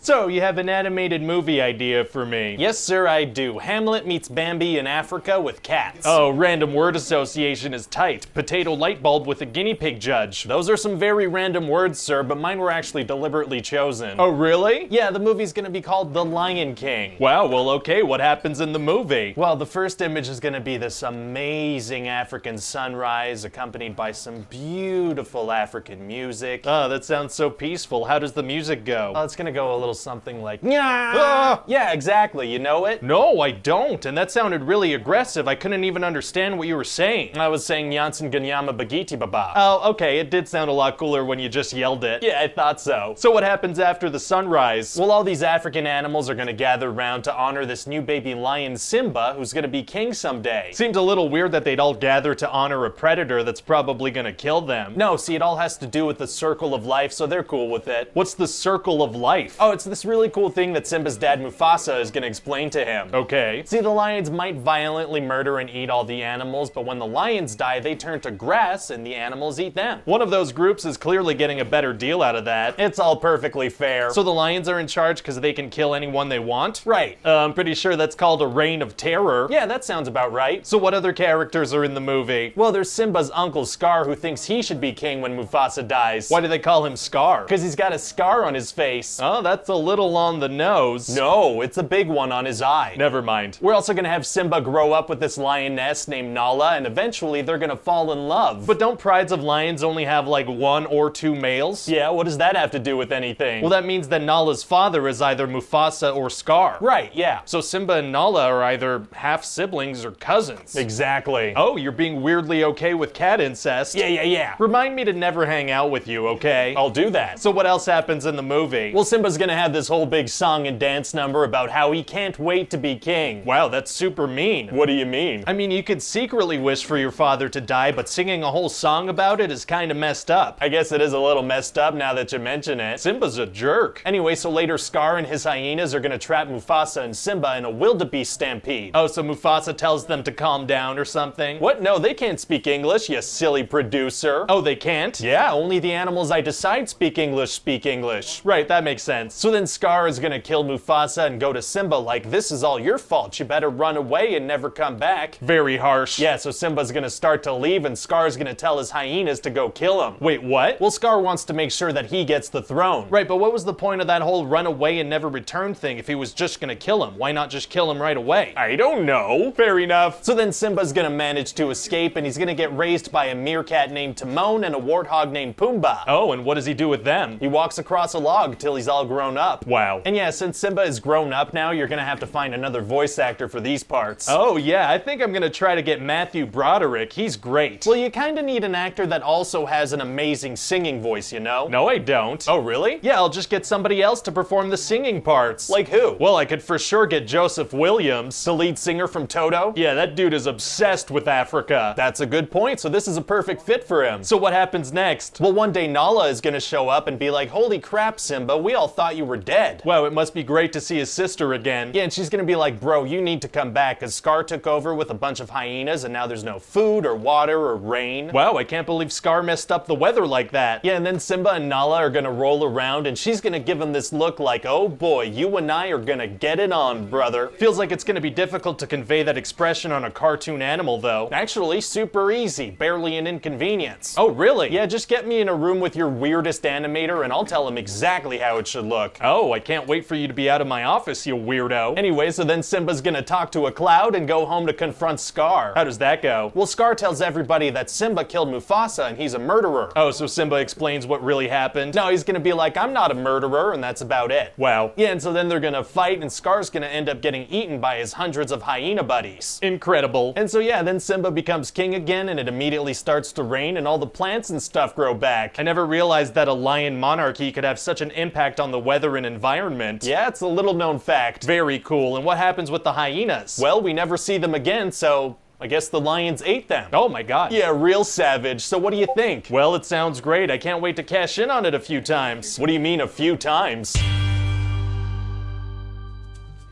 So, you have an animated movie idea for me? Yes, sir, I do. Hamlet meets Bambi in Africa with cats. Oh, random word association is tight. Potato light bulb with a guinea pig judge. Those are some very random words, sir, but mine were actually deliberately chosen. Oh, really? Yeah, the movie's gonna be called The Lion King. Wow, well, okay, what happens in the movie? Well, the first image is gonna be this amazing African sunrise accompanied by some beautiful African music. Oh, that sounds so peaceful. How does the music go? Oh, it's gonna go a little something like, yeah, exactly. You know it? No, I don't. And that sounded really aggressive. I couldn't even understand what you were saying. I was saying Janssen Ganyama Bagiti Baba. Oh, okay. It did sound a lot cooler when you just yelled it. Yeah, I thought so. So what happens after the sunrise? Well, all these African animals are gonna gather around to honor this new baby lion Simba, who's gonna be king someday. Seems a little weird that they'd all gather to honor a predator that's probably gonna kill them. No, see, it all has to do with the circle of life, so they're cool with it. What's the circle of life? Oh, it's this really cool thing that Simba's dad Mufasa is gonna explain to him. Okay. See, the lions might violently murder and eat all the animals, but when the lions die, they turn to grass and the animals eat them. One of those groups is clearly getting a better deal out of that. It's all perfectly fair. So the lions are in charge because they can kill anyone they want? Right. I'm pretty sure that's called a reign of terror. Yeah, that sounds about right. So what other characters are in the movie? Well, there's Simba's uncle Scar, who thinks he should be king when Mufasa dies. Why do they call him Scar? Because he's got a scar on his face. Oh, that's a little on the nose. No, it's a big one on his eye. Never mind. We're also gonna have Simba grow up with this lioness named Nala, and eventually they're gonna fall in love. But don't prides of lions only have like 1 or 2 males? Yeah, what does that have to do with anything? Well, that means that Nala's father is either Mufasa or Scar. Right, yeah. So Simba and Nala are either half siblings or cousins. Exactly. Oh, you're being weirdly okay with cat incest. Yeah. Remind me to never hang out with you, okay? I'll do that. So what else happens in the movie? Well, Simba's gonna have this whole big song and dance number about how he can't wait to be king. Wow, that's super mean. What do you mean? I mean, you could secretly wish for your father to die, but singing a whole song about it is kind of messed up. I guess it is a little messed up now that you mention it. Simba's a jerk. Anyway, so later Scar and his hyenas are gonna trap Mufasa and Simba in a wildebeest stampede. Oh, so Mufasa tells them to calm down or something? What? No, they can't speak English, you silly producer. Oh, they can't? Yeah, only the animals I decide speak English speak English. Right, that makes sense. So then Scar is gonna kill Mufasa and go to Simba like, this is all your fault. You better run away and never come back. Very harsh. Yeah, so Simba's gonna start to leave and Scar's gonna tell his hyenas to go kill him. Wait, what? Well, Scar wants to make sure that he gets the throne. Right, but what was the point of that whole run away and never return thing if he was just gonna kill him? Why not just kill him right away? I don't know. Fair enough. So then Simba's gonna manage to escape and he's gonna get raised by a meerkat named Timon and a warthog named Pumbaa. Oh, and what does he do with them? He walks across a log till he's all grown up. Wow. And yeah, since Simba is grown up now, you're gonna have to find another voice actor for these parts. Oh yeah, I think I'm gonna try to get Matthew Broderick. He's great. Well, you kinda need an actor that also has an amazing singing voice, you know? No, I don't. Oh, really? Yeah, I'll just get somebody else to perform the singing parts. Like who? Well, I could for sure get Joseph Williams, the lead singer from Toto. Yeah, that dude is obsessed with Africa. That's a good point, so this is a perfect fit for him. So what happens next? Well, one day Nala is gonna show up and be like, holy crap, Simba, we all thought you were dead. Wow, it must be great to see his sister again. Yeah, and she's gonna be like, bro, you need to come back, because Scar took over with a bunch of hyenas and now there's no food or water or rain. Wow, I can't believe Scar messed up the weather like that. Yeah, and then Simba and Nala are gonna roll around and she's gonna give him this look like, oh boy, you and I are gonna get it on, brother. Feels like it's gonna be difficult to convey that expression on a cartoon animal though. Actually, super easy, barely an inconvenience. Oh really? Yeah, just get me in a room with your weirdest animator and I'll tell him exactly how it should look. Oh, I can't wait for you to be out of my office, you weirdo. Anyway, so then Simba's gonna talk to a cloud and go home to confront Scar. How does that go? Well, Scar tells everybody that Simba killed Mufasa and he's a murderer. Oh, so Simba explains what really happened? No, he's gonna be like, I'm not a murderer, and that's about it. Wow. Yeah, and so then they're gonna fight and Scar's gonna end up getting eaten by his hundreds of hyena buddies. Incredible. And so yeah, then Simba becomes king again and it immediately starts to rain and all the plants and stuff grow back. I never realized that a lion monarchy could have such an impact on the weather and environment. Yeah, it's a little known fact. Very cool. And what happens with the hyenas? Well, we never see them again, so I guess the lions ate them. Oh my god. Yeah, real savage. So what do you think? Well, it sounds great. I can't wait to cash in on it a few times. What do you mean a few times?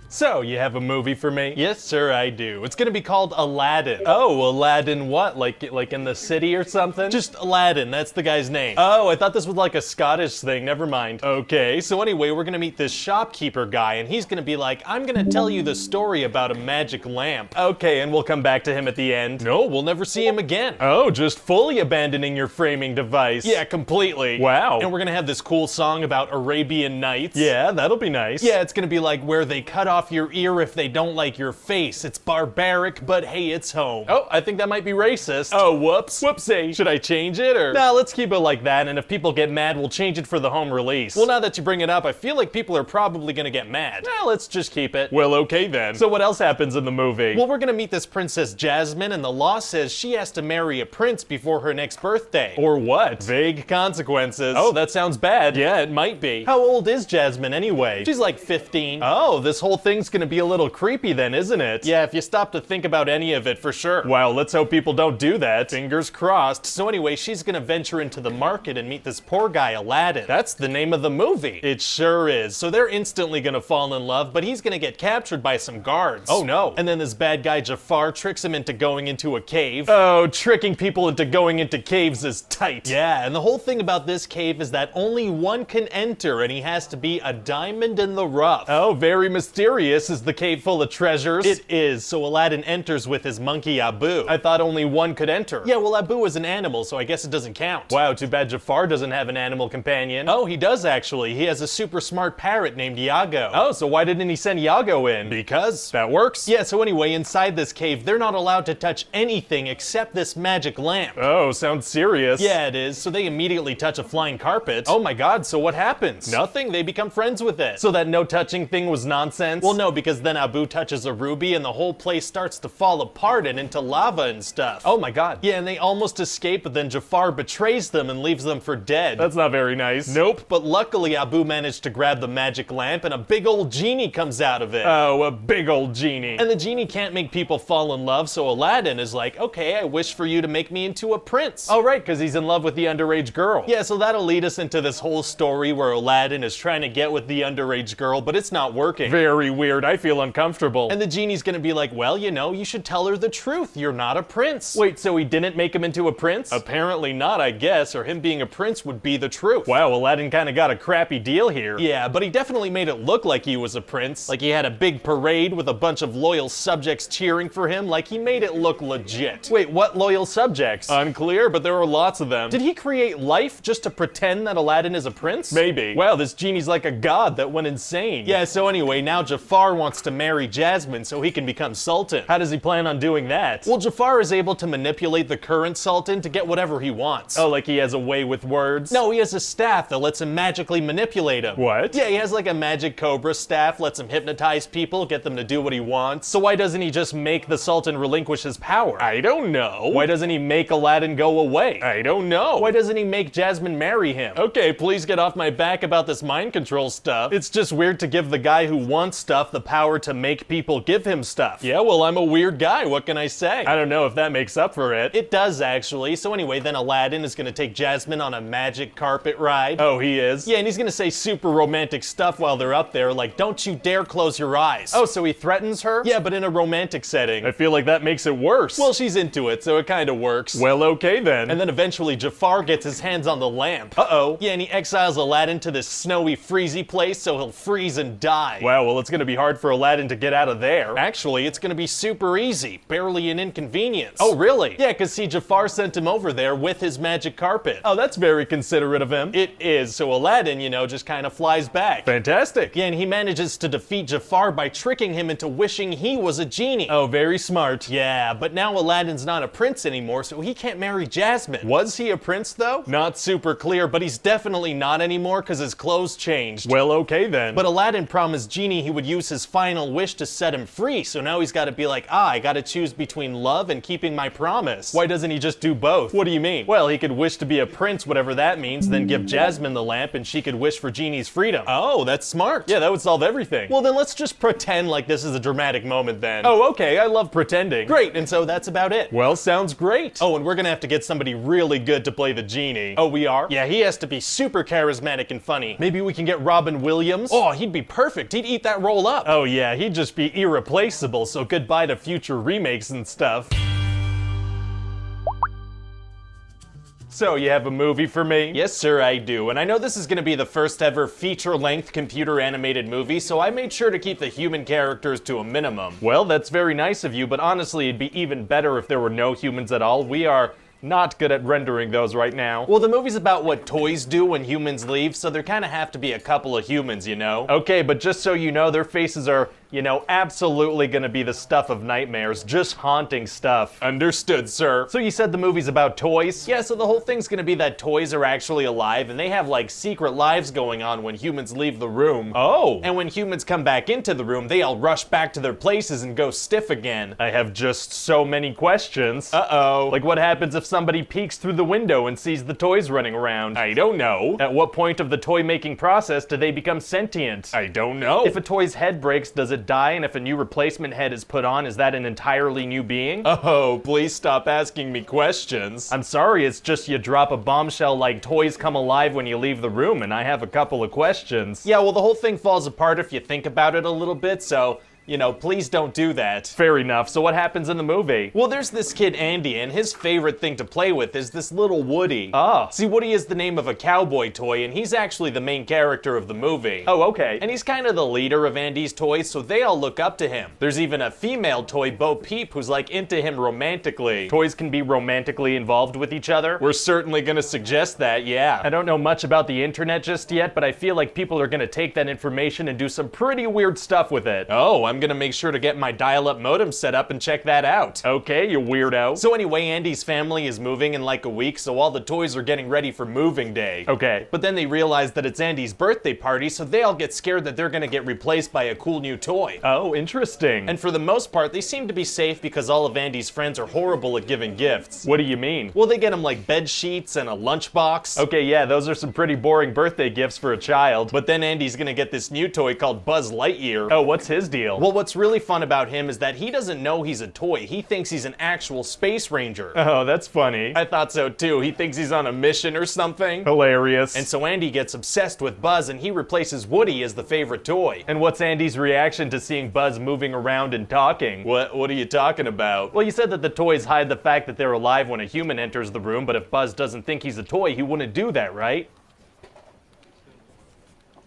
So, you have a movie for me? Yes, sir, I do. It's gonna be called Aladdin. Oh, Aladdin what? Like in the city or something? Just Aladdin, that's the guy's name. Oh, I thought this was like a Scottish thing, never mind. Okay, so anyway, we're gonna meet this shopkeeper guy, and he's gonna be like, I'm gonna tell you the story about a magic lamp. Okay, and we'll come back to him at the end. No, we'll never see him again. Oh, just fully abandoning your framing device. Yeah, completely. Wow. And we're gonna have this cool song about Arabian Nights. Yeah, that'll be nice. Yeah, it's gonna be like where they cut off your ear if they don't like your face. It's barbaric, but hey, it's home. Oh, I think that might be racist. Oh, whoops. Whoopsie. Should I change it or? Nah, let's keep it like that, and if people get mad, we'll change it for the home release. Well, now that you bring it up, I feel like people are probably gonna get mad. Nah, let's just keep it. Well, okay then. So what else happens in the movie? Well, we're gonna meet this Princess Jasmine, and the law says she has to marry a prince before her next birthday. Or what? Vague consequences. Oh, that sounds bad. Yeah, it might be. How old is Jasmine anyway? She's like 15. Oh, this whole thing's gonna be a little creepy then, isn't it? Yeah, if you stop to think about any of it, for sure. Well, let's hope people don't do that. Fingers crossed. So anyway, she's gonna venture into the market and meet this poor guy, Aladdin. That's the name of the movie. It sure is. So they're instantly gonna fall in love, but he's gonna get captured by some guards. Oh no. And then this bad guy Jafar tricks him into going into a cave. Oh, tricking people into going into caves is tight. Yeah, and the whole thing about this cave is that only one can enter, and he has to be a diamond in the rough. Oh, very mysterious. Is the cave full of treasures? It is, so Aladdin enters with his monkey Abu. I thought only one could enter. Yeah, well, Abu is an animal, so I guess it doesn't count. Wow, too bad Jafar doesn't have an animal companion. Oh, he does actually. He has a super smart parrot named Iago. Oh, so why didn't he send Iago in? Because that works. Yeah, so anyway, inside this cave, they're not allowed to touch anything except this magic lamp. Oh, sounds serious. Yeah, it is. So they immediately touch a flying carpet. Oh my god, so what happens? Nothing. They become friends with it. So that no touching thing was nonsense? Well, no, because then Abu touches a ruby and the whole place starts to fall apart and into lava and stuff. Oh my god. Yeah, and they almost escape, but then Jafar betrays them and leaves them for dead. That's not very nice. Nope, but luckily Abu managed to grab the magic lamp and a big old genie comes out of it. Oh, a big old genie. And the genie can't make people fall in love, so Aladdin is like, okay, I wish for you to make me into a prince. Oh right, because he's in love with the underage girl. Yeah, so that'll lead us into this whole story where Aladdin is trying to get with the underage girl, but it's not working. Very weird. I feel uncomfortable. And the genie's gonna be like, well, you know, you should tell her the truth. You're not a prince. Wait, so he didn't make him into a prince? Apparently not, I guess, or him being a prince would be the truth. Wow, Aladdin kinda got a crappy deal here. Yeah, but he definitely made it look like he was a prince. Like he had a big parade with a bunch of loyal subjects cheering for him. Like he made it look legit. Wait, what loyal subjects? Unclear, but there are lots of them. Did he create life just to pretend that Aladdin is a prince? Maybe. Wow, this genie's like a god that went insane. Yeah, so anyway, now Jafar wants to marry Jasmine so he can become sultan. How does he plan on doing that? Well, Jafar is able to manipulate the current sultan to get whatever he wants. Oh, like he has a way with words? No, he has a staff that lets him magically manipulate him. What? Yeah, he has like a magic cobra staff, lets him hypnotize people, get them to do what he wants. So why doesn't he just make the sultan relinquish his power? I don't know. Why doesn't he make Aladdin go away? I don't know. Why doesn't he make Jasmine marry him? Okay, please get off my back about this mind control stuff. It's just weird to give the guy who wants stuff the power to make people give him stuff. Yeah, well, I'm a weird guy. What can I say? I don't know if that makes up for it. It does, actually. So anyway, then Aladdin is gonna take Jasmine on a magic carpet ride. Oh, he is? Yeah, and he's gonna say super romantic stuff while they're up there, like, don't you dare close your eyes. Oh, so he threatens her? Yeah, but in a romantic setting. I feel like that makes it worse. Well, she's into it, so it kinda works. Well, okay then. And then eventually Jafar gets his hands on the lamp. Uh-oh. Yeah, and he exiles Aladdin to this snowy, freezy place so he'll freeze and die. Wow, well, it's gonna be hard for Aladdin to get out of there. Actually, it's gonna be super easy. Barely an inconvenience. Oh, really? Yeah, cause see, Jafar sent him over there with his magic carpet. Oh, that's very considerate of him. It is, so Aladdin, you know, just kinda flies back. Fantastic. Yeah, and he manages to defeat Jafar by tricking him into wishing he was a genie. Oh, very smart. Yeah, but now Aladdin's not a prince anymore, so he can't marry Jasmine. Was he a prince, though? Not super clear, but he's definitely not anymore because his clothes changed. Well, okay then. But Aladdin promised Genie he would use his final wish to set him free, so now he's got to be like, I got to choose between love and keeping my promise. Why doesn't he just do both? What do you mean? Well, he could wish to be a prince, whatever that means, then give Jasmine the lamp and she could wish for Genie's freedom. Oh, that's smart. Yeah, that would solve everything. Well, then let's just pretend like this is a dramatic moment then. Oh, okay, I love pretending. Great, and so that's about it. Well, sounds great. Oh, and we're gonna have to get somebody really good to play the Genie. Oh, we are? Yeah, he has to be super charismatic and funny. Maybe we can get Robin Williams? Oh, he'd be perfect. He'd eat that role up. Oh yeah, he'd just be irreplaceable, so goodbye to future remakes and stuff. So, you have a movie for me? Yes, sir, I do. And I know this is gonna be the first ever feature-length computer animated movie, so I made sure to keep the human characters to a minimum. Well, that's very nice of you, but honestly, it'd be even better if there were no humans at all. We are not good at rendering those right now. Well, the movie's about what toys do when humans leave, so there kinda have to be a couple of humans, you know? Okay, but just so you know, their faces are, you know, absolutely gonna be the stuff of nightmares, just haunting stuff. Understood, sir. So you said the movie's about toys? Yeah, so the whole thing's gonna be that toys are actually alive, and they have like secret lives going on when humans leave the room. Oh! And when humans come back into the room, they all rush back to their places and go stiff again. I have just so many questions. Uh-oh. Like what happens if somebody peeks through the window and sees the toys running around? I don't know. At what point of the toy making process do they become sentient? I don't know. If a toy's head breaks, does it die? And if a new replacement head is put on, is that an entirely new being? Oh, please stop asking me questions. I'm sorry, it's just you drop a bombshell like toys come alive when you leave the room, and I have a couple of questions. Yeah, well, the whole thing falls apart if you think about it a little bit, so you know, please don't do that. Fair enough. So what happens in the movie? Well, there's this kid Andy, and his favorite thing to play with is this little Woody. Ah. See, Woody is the name of a cowboy toy, and he's actually the main character of the movie. Oh, okay. And he's kind of the leader of Andy's toys, so they all look up to him. There's even a female toy, Bo Peep, who's like into him romantically. Toys can be romantically involved with each other. We're certainly gonna suggest that, yeah. I don't know much about the internet just yet, but I feel like people are gonna take that information and do some pretty weird stuff with it. Oh, I'm gonna make sure to get my dial-up modem set up and check that out. Okay, you weirdo. So anyway, Andy's family is moving in like a week, so all the toys are getting ready for moving day. Okay. But then they realize that it's Andy's birthday party, so they all get scared that they're gonna get replaced by a cool new toy. Oh, interesting. And for the most part, they seem to be safe because all of Andy's friends are horrible at giving gifts. What do you mean? Well, they get him like bed sheets and a lunchbox. Okay, yeah, those are some pretty boring birthday gifts for a child. But then Andy's gonna get this new toy called Buzz Lightyear. Oh, what's his deal? Well, what's really fun about him is that he doesn't know he's a toy. He thinks he's an actual space ranger. Oh, that's funny. I thought so too. He thinks he's on a mission or something. Hilarious. And so Andy gets obsessed with Buzz and he replaces Woody as the favorite toy. And what's Andy's reaction to seeing Buzz moving around and talking? What are you talking about? Well, you said that the toys hide the fact that they're alive when a human enters the room, but if Buzz doesn't think he's a toy, he wouldn't do that, right?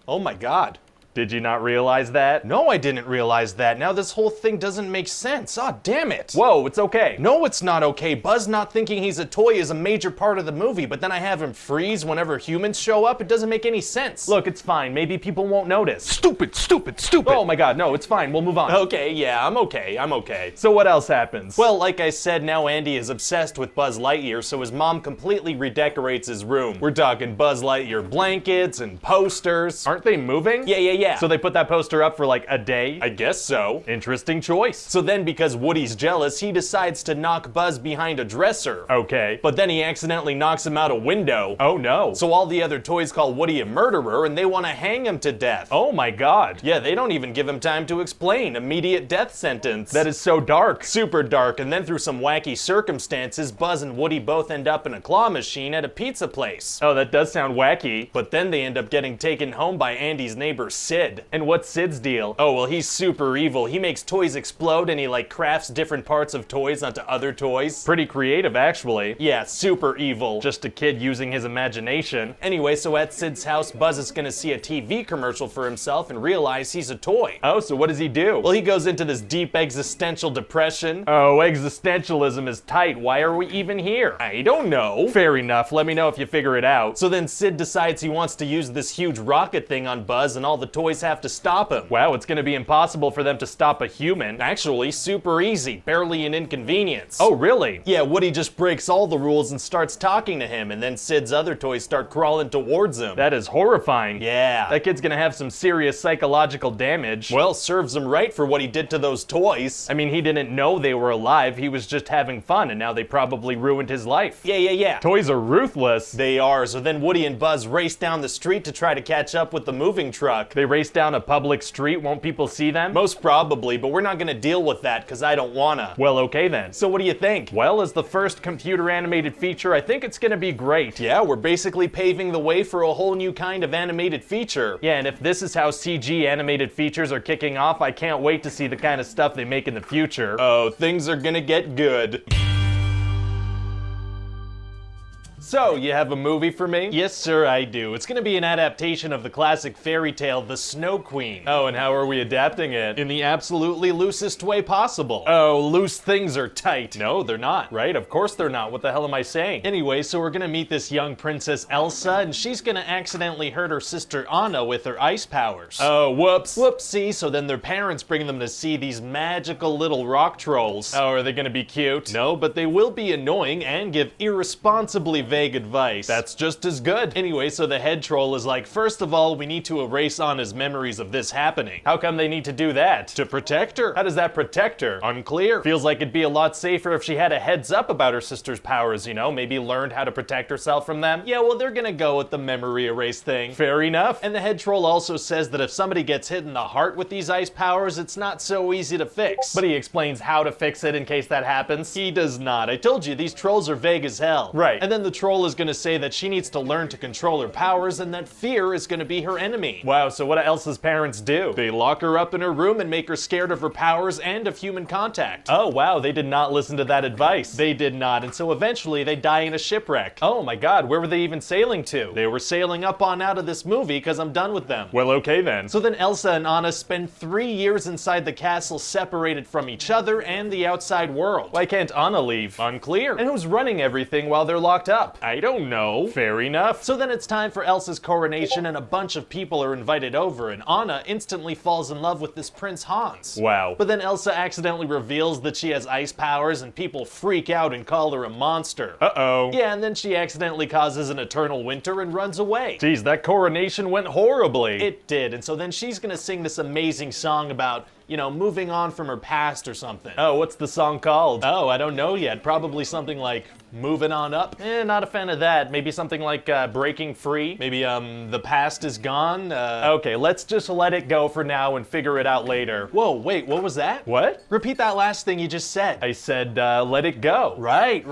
Oh my God. Did you not realize that? No, I didn't realize that. Now this whole thing doesn't make sense. Ah, damn it. Whoa, it's okay. No, it's not okay. Buzz not thinking he's a toy is a major part of the movie, but then I have him freeze whenever humans show up. It doesn't make any sense. Look, it's fine. Maybe people won't notice. Stupid, stupid, stupid. Oh my God, no, it's fine. We'll move on. Okay, yeah, I'm okay. So what else happens? Well, like I said, now Andy is obsessed with Buzz Lightyear, so his mom completely redecorates his room. We're talking Buzz Lightyear blankets and posters. Aren't they moving? Yeah. So they put that poster up for like a day? I guess so. Interesting choice. So then because Woody's jealous, he decides to knock Buzz behind a dresser. Okay. But then he accidentally knocks him out a window. Oh no. So all the other toys call Woody a murderer and they want to hang him to death. Oh my God. Yeah, they don't even give him time to explain. Immediate death sentence. That is so dark. Super dark. And then through some wacky circumstances, Buzz and Woody both end up in a claw machine at a pizza place. Oh, that does sound wacky. But then they end up getting taken home by Andy's neighbor Sid. And what's Sid's deal? Oh, well, he's super evil. He makes toys explode and he like crafts different parts of toys onto other toys. Pretty creative, actually. Yeah, super evil. Just a kid using his imagination. Anyway, so at Sid's house, Buzz is gonna see a TV commercial for himself and realize he's a toy. Oh, so what does he do? Well, he goes into this deep existential depression. Oh, existentialism is tight. Why are we even here? I don't know. Fair enough. Let me know if you figure it out. So then Sid decides he wants to use this huge rocket thing on Buzz and all the toys have to stop him. Wow, it's gonna be impossible for them to stop a human. Actually, super easy. Barely an inconvenience. Oh, really? Yeah, Woody just breaks all the rules and starts talking to him, and then Sid's other toys start crawling towards him. That is horrifying. Yeah. That kid's gonna have some serious psychological damage. Well, serves him right for what he did to those toys. I mean, he didn't know they were alive. He was just having fun, and now they probably ruined his life. Yeah. Toys are ruthless. They are. So then Woody and Buzz race down the street to try to catch up with the moving truck. They race down a public street. Won't people see them? Most probably, but we're not gonna deal with that because I don't wanna. Well, okay then. So what do you think? Well, as the first computer animated feature, I think it's gonna be great. Yeah, we're basically paving the way for a whole new kind of animated feature. Yeah, and if this is how CG animated features are kicking off, I can't wait to see the kind of stuff they make in the future. Oh, things are gonna get good. So, you have a movie for me? Yes, sir, I do. It's gonna be an adaptation of the classic fairy tale, The Snow Queen. Oh, and how are we adapting it? In the absolutely loosest way possible. Oh, loose things are tight. No, they're not, right? Of course they're not. What the hell am I saying? Anyway, so we're gonna meet this young princess Elsa, and she's gonna accidentally hurt her sister Anna with her ice powers. Oh, whoops. Whoopsie. So then their parents bring them to see these magical little rock trolls. Oh, are they gonna be cute? No, but they will be annoying and give irresponsibly vague advice. That's just as good. Anyway, so the head troll is like, first of all, we need to erase Anna's memories of this happening. How come they need to do that? To protect her? How does that protect her? Unclear. Feels like it'd be a lot safer if she had a heads up about her sister's powers, you know, maybe learned how to protect herself from them. Yeah, well, they're gonna go with the memory erase thing. Fair enough. And the head troll also says that if somebody gets hit in the heart with these ice powers, it's not so easy to fix. But he explains how to fix it in case that happens. He does not. I told you, these trolls are vague as hell. Right. And then the troll is gonna say that she needs to learn to control her powers and that fear is gonna be her enemy. Wow, so what do Elsa's parents do? They lock her up in her room and make her scared of her powers and of human contact. Oh wow, they did not listen to that advice. They did not, and so eventually they die in a shipwreck. Oh my god, where were they even sailing to? They were sailing up on out of this movie because I'm done with them. Well, okay then. So then Elsa and Anna spend 3 years inside the castle separated from each other and the outside world. Why can't Anna leave? Unclear. And who's running everything while they're locked up? I don't know. Fair enough. So then it's time for Elsa's coronation and a bunch of people are invited over and Anna instantly falls in love with this Prince Hans. Wow. But then Elsa accidentally reveals that she has ice powers and people freak out and call her a monster. Uh-oh. Yeah, and then she accidentally causes an eternal winter and runs away. Geez, that coronation went horribly. It did, and so then she's gonna sing this amazing song about you know, moving on from her past or something. Oh, what's the song called? Oh, I don't know yet. Probably something like Moving On Up. Not a fan of that. Maybe something like Breaking Free. Maybe The Past Is Gone. Okay, let's just let it go for now and figure it out later. Whoa, wait, what was that? What? Repeat that last thing you just said. I said, let it go. Right.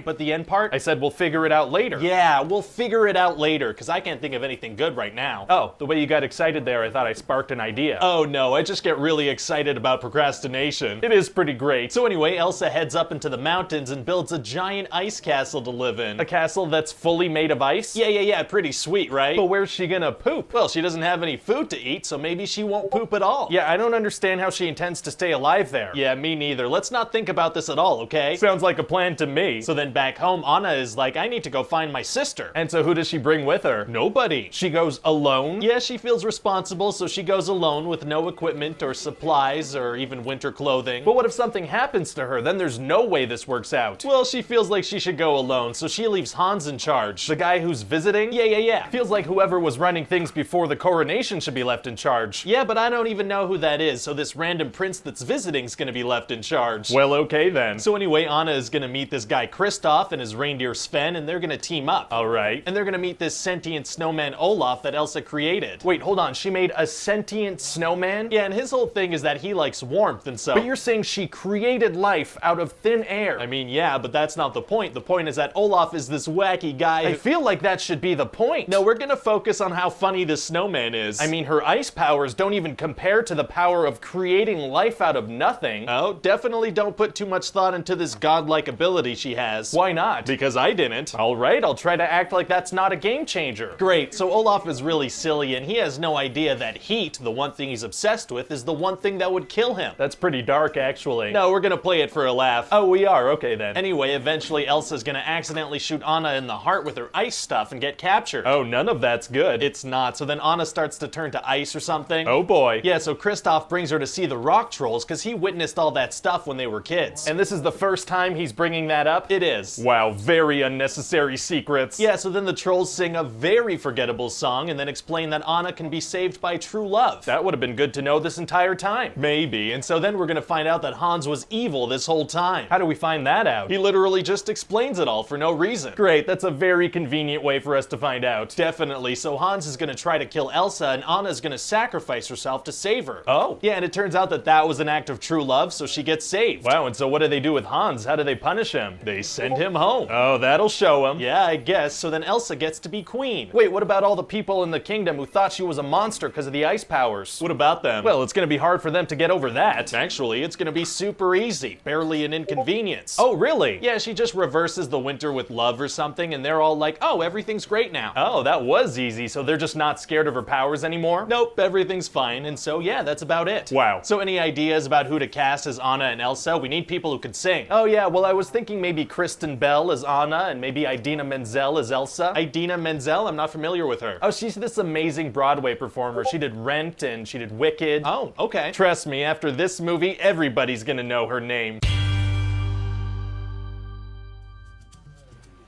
But the end part? I said, we'll figure it out later. Yeah, we'll figure it out later, because I can't think of anything good right now. Oh, the way you got excited there, I thought I sparked an idea. Oh no, I just get really excited about procrastination. It is pretty great. So anyway, Elsa heads up into the mountains and builds a giant ice castle to live in. A castle that's fully made of ice? Yeah, pretty sweet, right? But where's she gonna poop? Well, she doesn't have any food to eat, so maybe she won't poop at all. Yeah, I don't understand how she intends to stay alive there. Yeah, me neither. Let's not think about this at all, okay? Sounds like a plan to me. So then back home, Anna is like, I need to go find my sister. And so who does she bring with her? Nobody. She goes alone? Yeah, she feels responsible, so she goes alone with no equipment or supplies or even winter clothing. But what if something happens to her? Then there's no way this works out. Well, she feels like she should go alone, so she leaves Hans in charge. The guy who's visiting? Yeah. Feels like whoever was running things before the coronation should be left in charge. Yeah, but I don't even know who that is, so this random prince that's visiting is gonna be left in charge. Well, okay then. So anyway, Anna is gonna meet this guy Kristoff and his reindeer Sven, and they're gonna team up. Alright. And they're gonna meet this sentient snowman Olaf that Elsa created. Wait, hold on, she made a sentient snowman? Yeah, and his whole thing is that he likes warmth and so. But you're saying she created life out of thin air. I mean, yeah, but that's not the point. The point is that Olaf is this wacky guy. I feel like that should be the point. No, we're gonna focus on how funny this snowman is. I mean, her ice powers don't even compare to the power of creating life out of nothing. Oh, definitely don't put too much thought into this godlike ability she has. Why not? Because I didn't. Alright, I'll try to act like that's not a game changer. Great, so Olaf is really silly and he has no idea that heat, the one thing he's obsessed with, is the one thing that would kill him. That's pretty dark, actually. No, we're gonna play it for a laugh. Oh, we are? Okay then. Anyway, eventually Elsa's gonna accidentally shoot Anna in the heart with her ice stuff and get captured. Oh, none of that's good. It's not. So then Anna starts to turn to ice or something. Oh boy. Yeah, so Kristoff brings her to see the rock trolls because he witnessed all that stuff when they were kids. And this is the first time he's bringing that up? It is. Wow, very unnecessary secrets. Yeah, so then the trolls sing a very forgettable song and then explain that Anna can be saved by true love. That would have been good to know this entire time. Maybe. And so then we're gonna find out that Hans was evil this whole time. How do we find that out? He literally just explains it all for no reason. Great, that's a very convenient way for us to find out. Definitely. So Hans is gonna try to kill Elsa and Anna's gonna sacrifice herself to save her. Oh. Yeah, and it turns out that that was an act of true love, so she gets saved. Wow, and so what do they do with Hans? How do they punish him? They send him home. Oh, that'll show him. Yeah, I guess. So then Elsa gets to be queen. Wait, what about all the people in the kingdom who thought she was a monster because of the ice powers? What about them? Well, it's gonna be hard for them to get over that. Actually, it's gonna be super easy. Barely an inconvenience. Oh, really? Yeah, she just reverses the winter with love or something, and they're all like, oh, everything's great now. Oh, that was easy, so they're just not scared of her powers anymore? Nope, everything's fine, and so yeah, that's about it. Wow. So any ideas about who to cast as Anna and Elsa? We need people who could sing. Oh yeah, well I was thinking maybe Kristen Bell as Anna, and maybe Idina Menzel as Elsa. Idina Menzel? I'm not familiar with her. Oh, she's this amazing Broadway performer. She did Rent, and she did Wicked. Oh, okay. Trust me, after this movie, everybody's gonna know her name.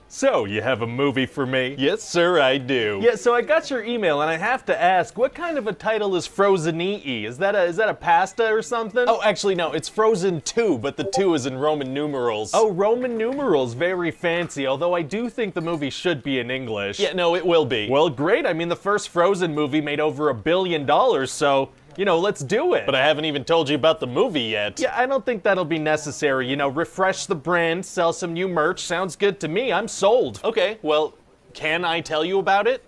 So, you have a movie for me? Yes, sir, I do. Yeah, so I got your email, and I have to ask, what kind of a title is Frozen-y? Is that a pasta or something? Oh, actually, no, it's Frozen 2, but the 2 is in Roman numerals. Oh, Roman numerals, very fancy, although I do think the movie should be in English. Yeah, no, it will be. Well, great, I mean, the first Frozen movie made over $1 billion, so... you know, let's do it. But I haven't even told you about the movie yet. Yeah, I don't think that'll be necessary. You know, refresh the brand, sell some new merch. Sounds good to me. I'm sold. Okay, well, can I tell you about it?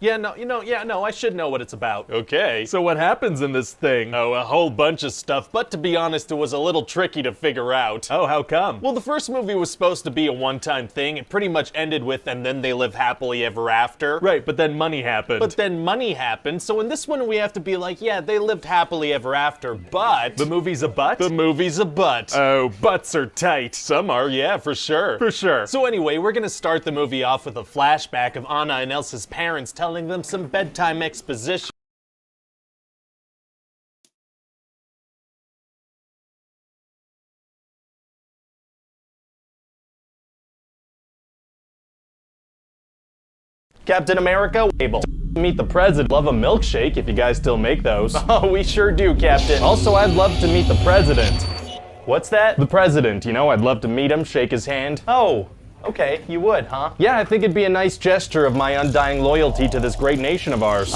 Yeah, no, I should know what it's about. Okay, so what happens in this thing? Oh, a whole bunch of stuff, but to be honest, it was a little tricky to figure out. Oh, how come? Well, the first movie was supposed to be a one-time thing. It pretty much ended with, and then they live happily ever after. Right, but then money happened. So in this one, we have to be like, yeah, they lived happily ever after, but... The movie's a butt? The movie's a butt. Oh, butts are tight. Some are, yeah, for sure. For sure. So anyway, we're gonna start the movie off with a flashback of Anna and Elsa's parents telling them some bedtime exposition. Captain America, Abel. Meet the president. Love a milkshake if you guys still make those. Oh, we sure do, Captain. Also, I'd love to meet the president. What's that? The president, you know, I'd love to meet him, shake his hand. Oh, okay, you would, huh? Yeah, I think it'd be a nice gesture of my undying loyalty to this great nation of ours.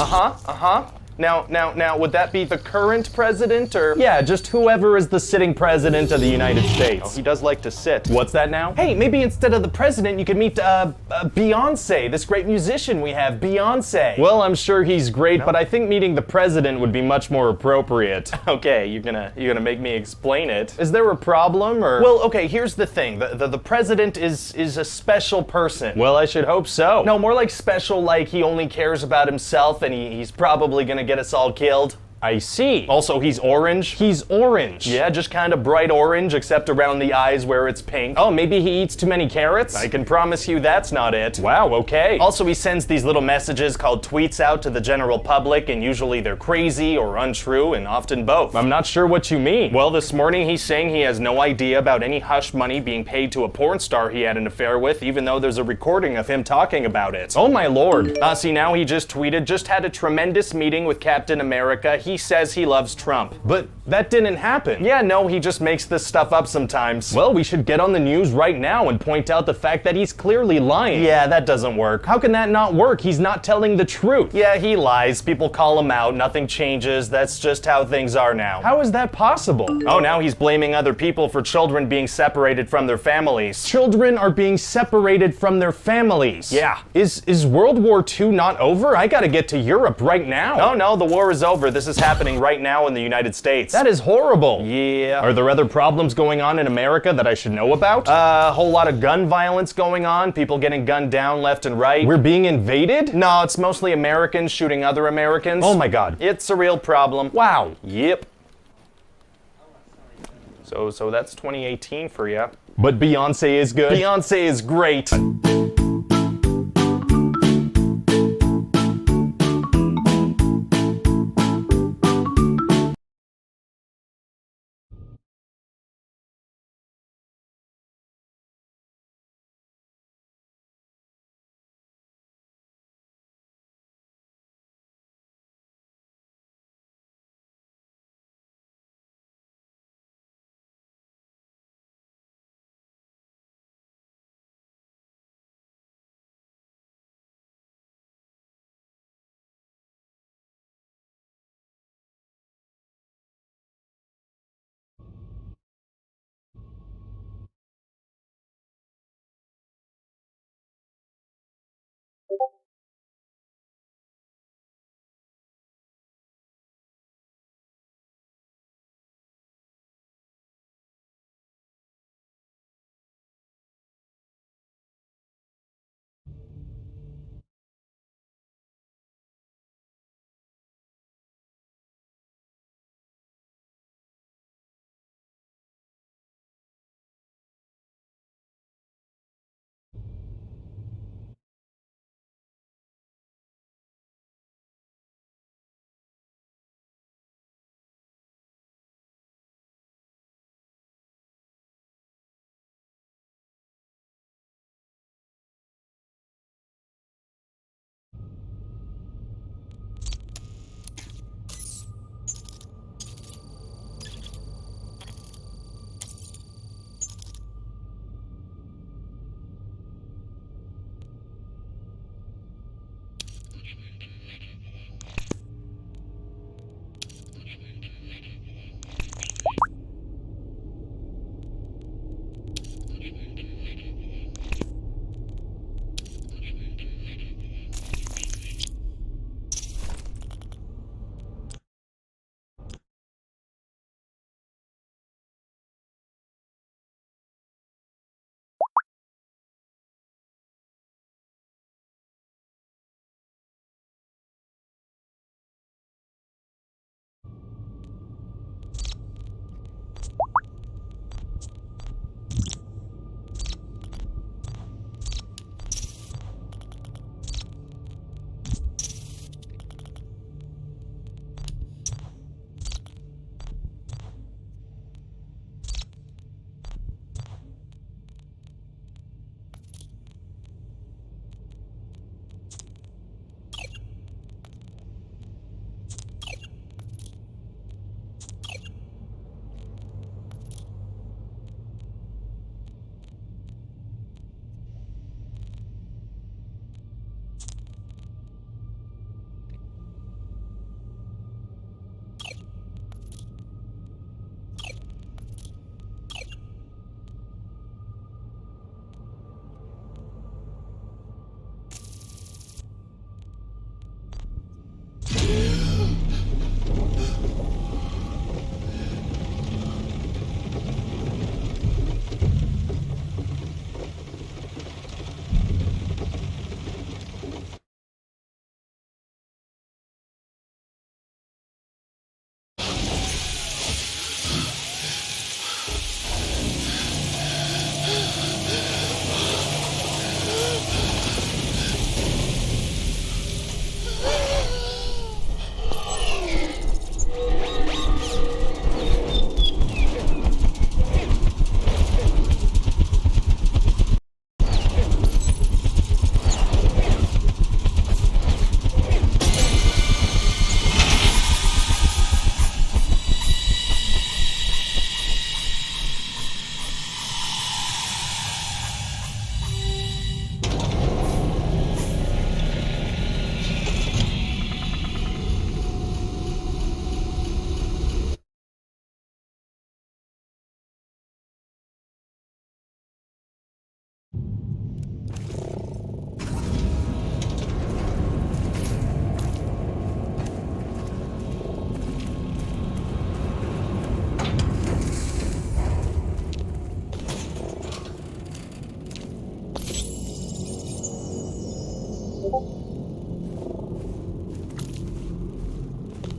Now, would that be the current president, or? Yeah, just whoever is the sitting president of the United States. Oh, he does like to sit. What's that now? Hey, maybe instead of the president, you could meet, Beyonce, this great musician we have, Beyonce. Well, I'm sure he's great, but I think meeting the president would be much more appropriate. Okay, you're gonna make me explain it. Is there a problem, or? Well, okay, here's the thing. The president is a special person. Well, I should hope so. No, more like special, like he only cares about himself and he's probably gonna get us all killed. I see. Also, he's orange. He's orange. Yeah, just kind of bright orange, except around the eyes where it's pink. Oh, maybe he eats too many carrots? I can promise you that's not it. Wow, okay. Also, he sends these little messages called tweets out to the general public, and usually they're crazy or untrue, and often both. I'm not sure what you mean. Well, this morning he's saying he has no idea about any hush money being paid to a porn star he had an affair with, even though there's a recording of him talking about it. Oh my lord. See, now he just tweeted, just had a tremendous meeting with Captain America. He says he loves Trump. But that didn't happen. Yeah, no, he just makes this stuff up sometimes. Well, we should get on the news right now and point out the fact that he's clearly lying. Yeah, that doesn't work. How can that not work? He's not telling the truth. Yeah, he lies. People call him out. Nothing changes. That's just how things are now. How is that possible? Oh, now he's blaming other people for children being separated from their families. Children are being separated from their families. Yeah. Is World War II not over? I gotta get to Europe right now. Oh no, the war is over. This is happening right now in the United States. That is horrible. Yeah. Are there other problems going on in America that I should know about? A whole lot of gun violence going on, people getting gunned down left and right. We're being invaded? No, it's mostly Americans shooting other Americans. Oh my god. It's a real problem. Wow. Yep. So that's 2018 for you. But Beyonce is good. Beyonce is great.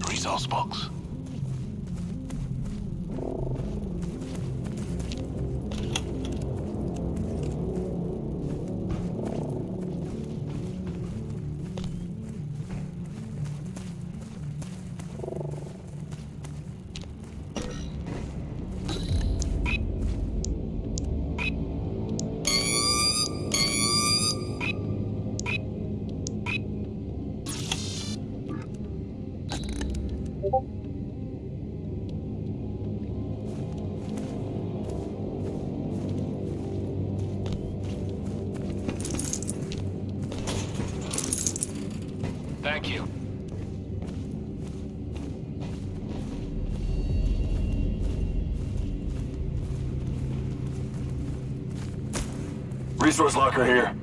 Resource box. Thank you. Resource locker here.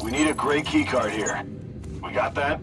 We need a gray keycard here. We got that?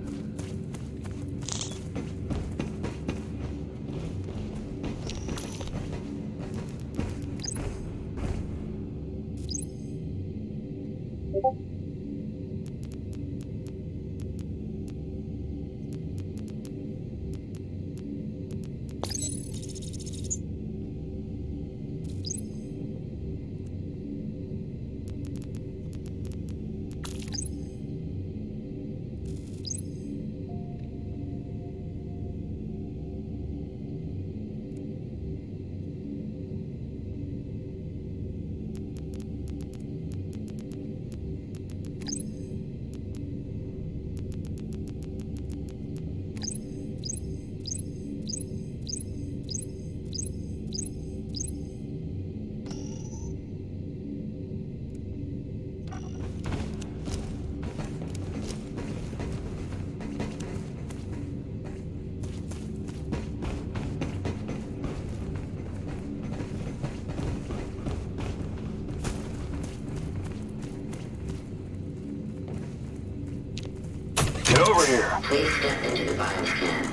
Get over here. Please step into the bioscan.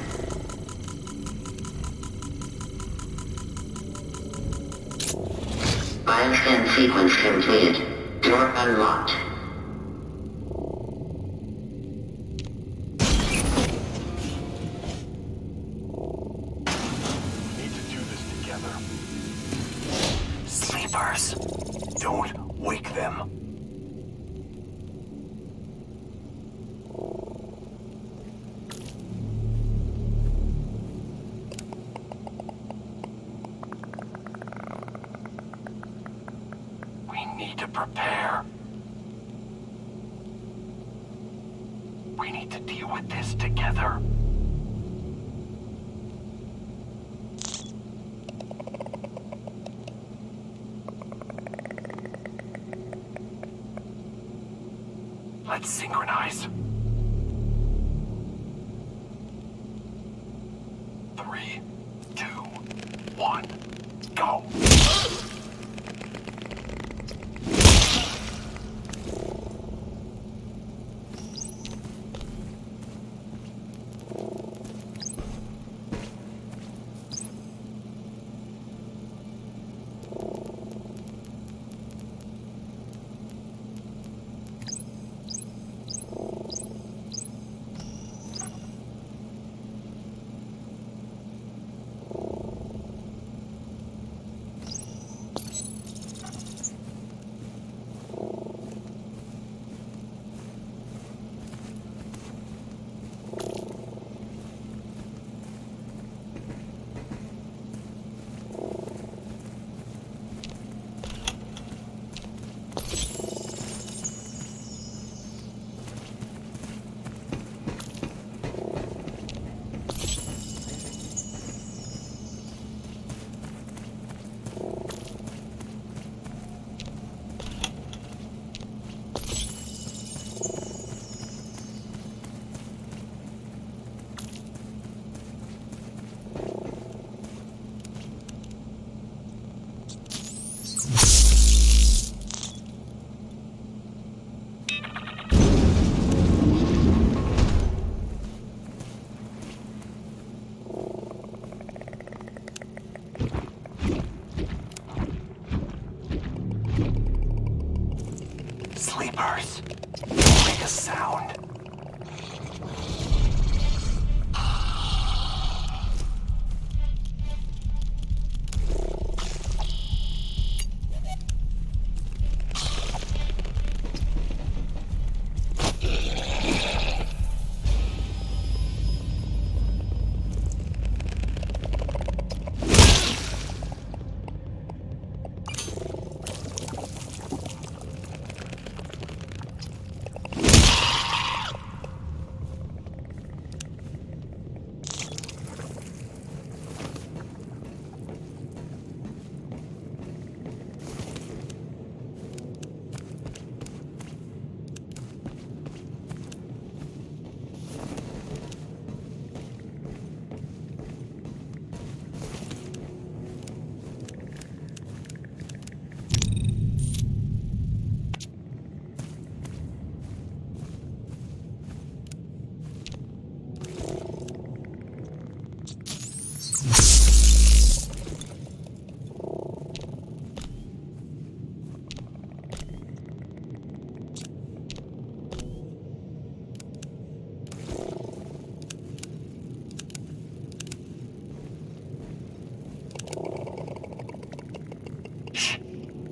Bioscan sequence completed. Door unlocked. Need to do this together. Sleepers. Don't wake them. We need to prepare. We need to deal with this together. Let's synchronize. 3, 2, 1, go. Sleepers, make a sound.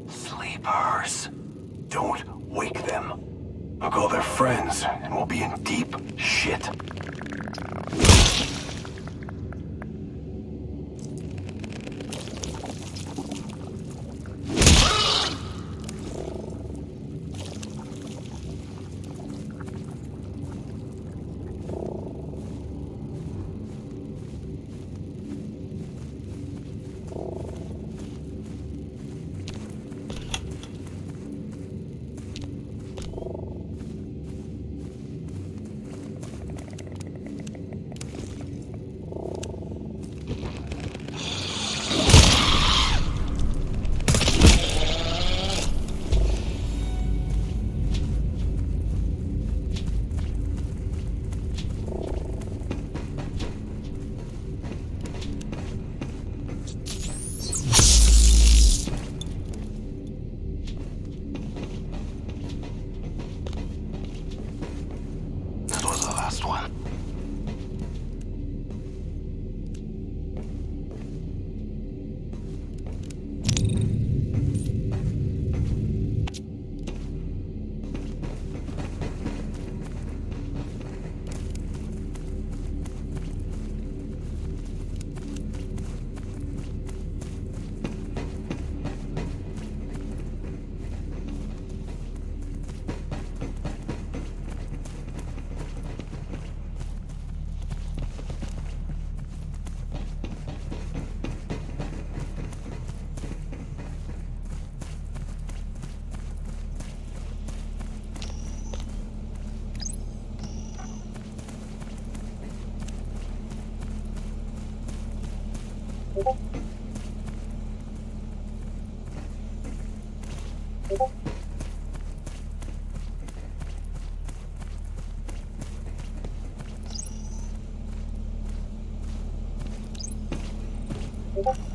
Sleepers. Don't wake them. I'll call their friends, and we'll be in deep shit. Sleepers.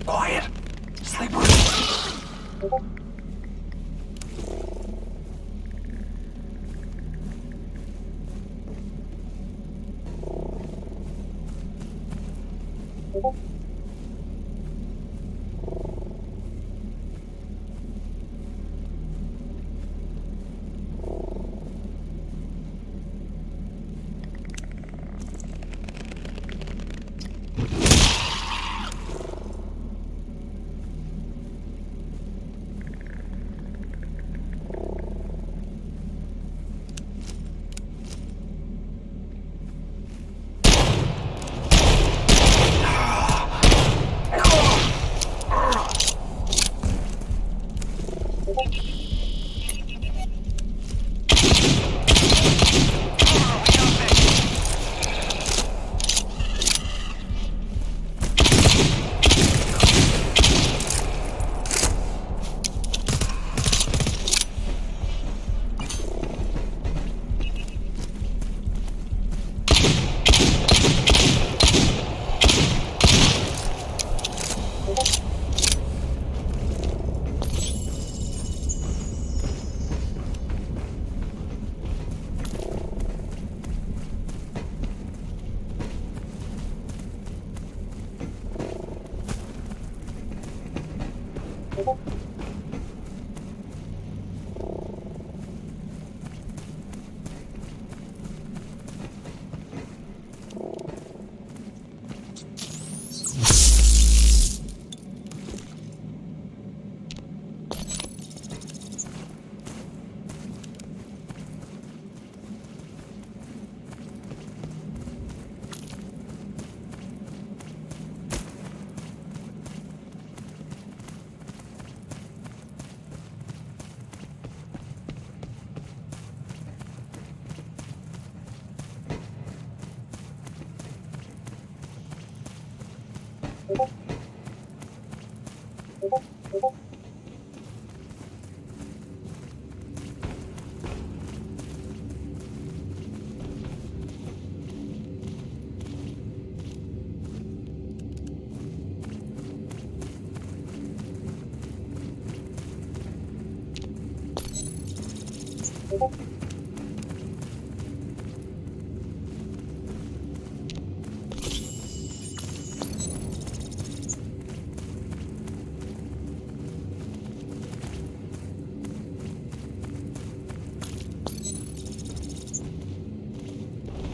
Quiet. Sleepers.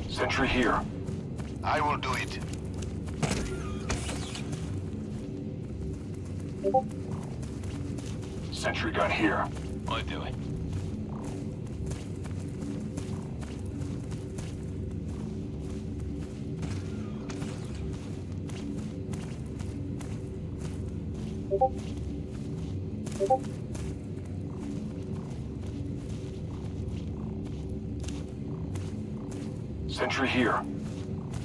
Sentry here. I will do it. Sentry gun here. I'll do it. Sentry here.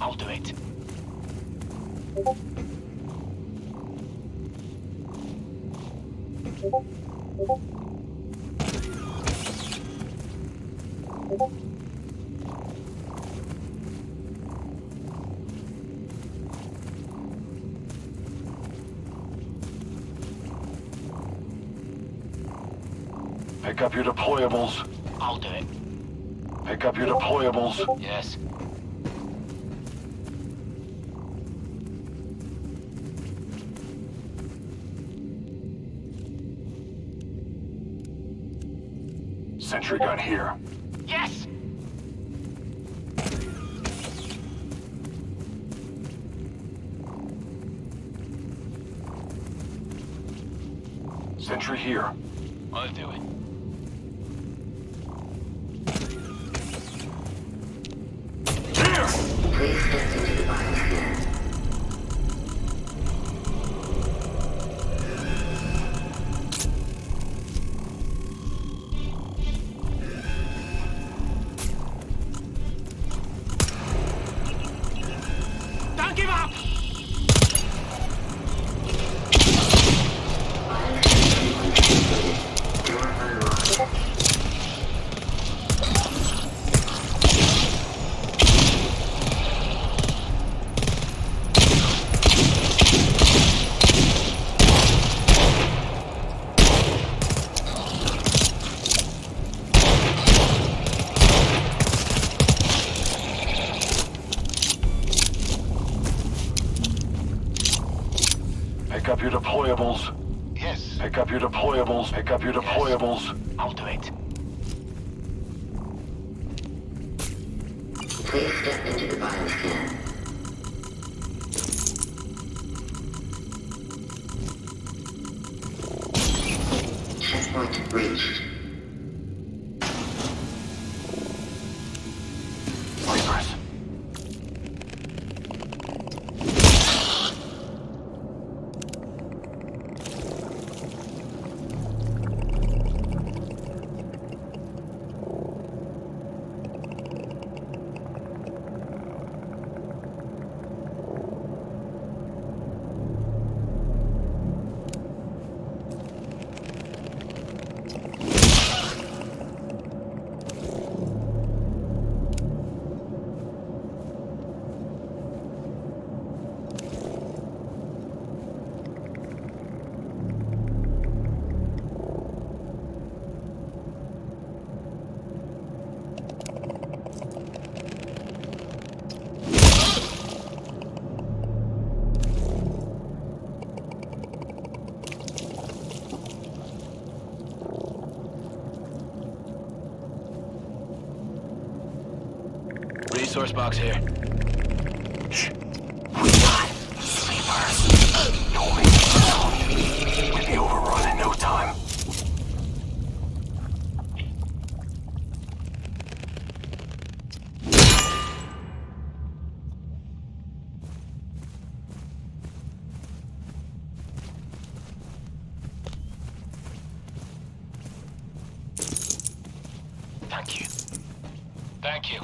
I'll do it. Pick up your deployables. I'll do it. Pick up your deployables. Yes. Sentry gun here. Yes! Sentry here. I'll do it. Please step into the biosphere. Don't give up! Pick up your deployables. Yes. Pick up your deployables. Pick up your deployables. Yes. I'll do it. Please step into the biosphere. Checkpoint reached. Vipers. Resource box here. We'll be overrun in no time. Thank you. Thank you.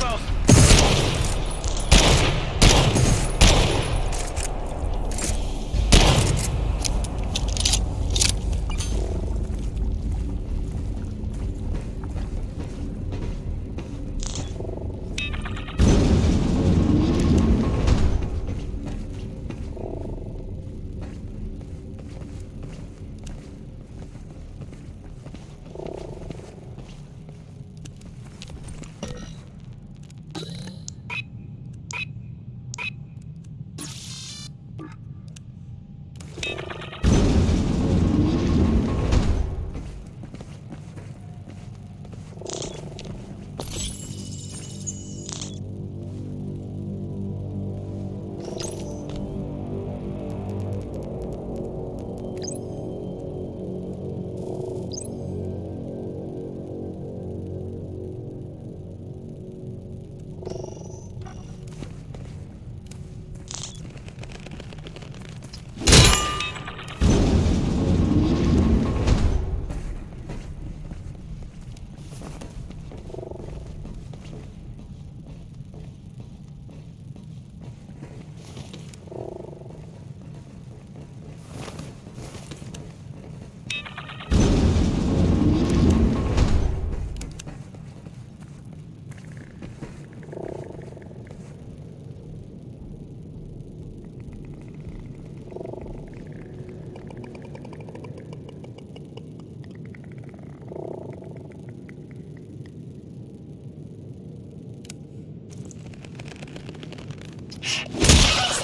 well.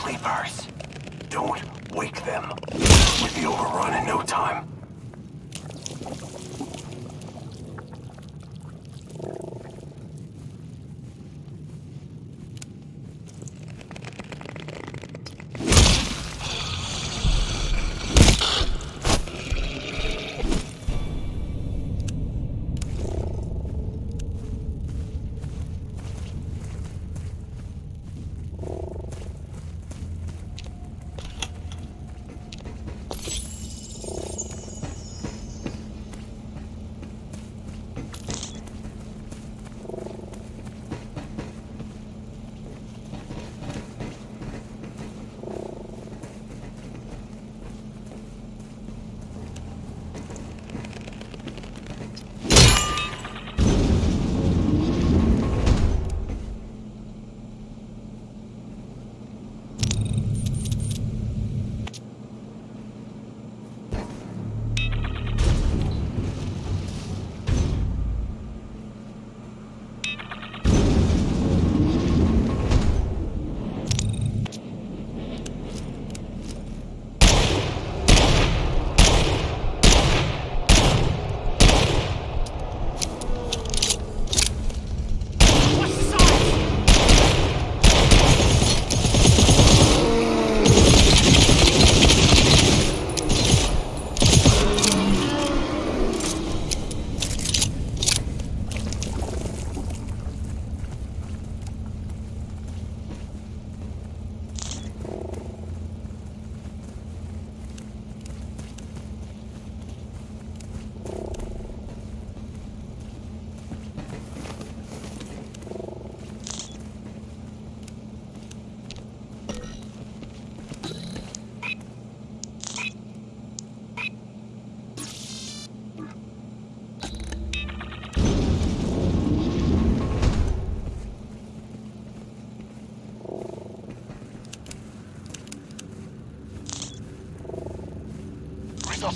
Sleepers. Don't wake them. We'll be overrun in no time.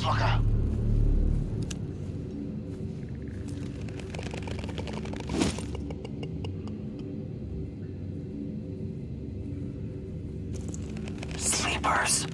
Locker. Sleepers.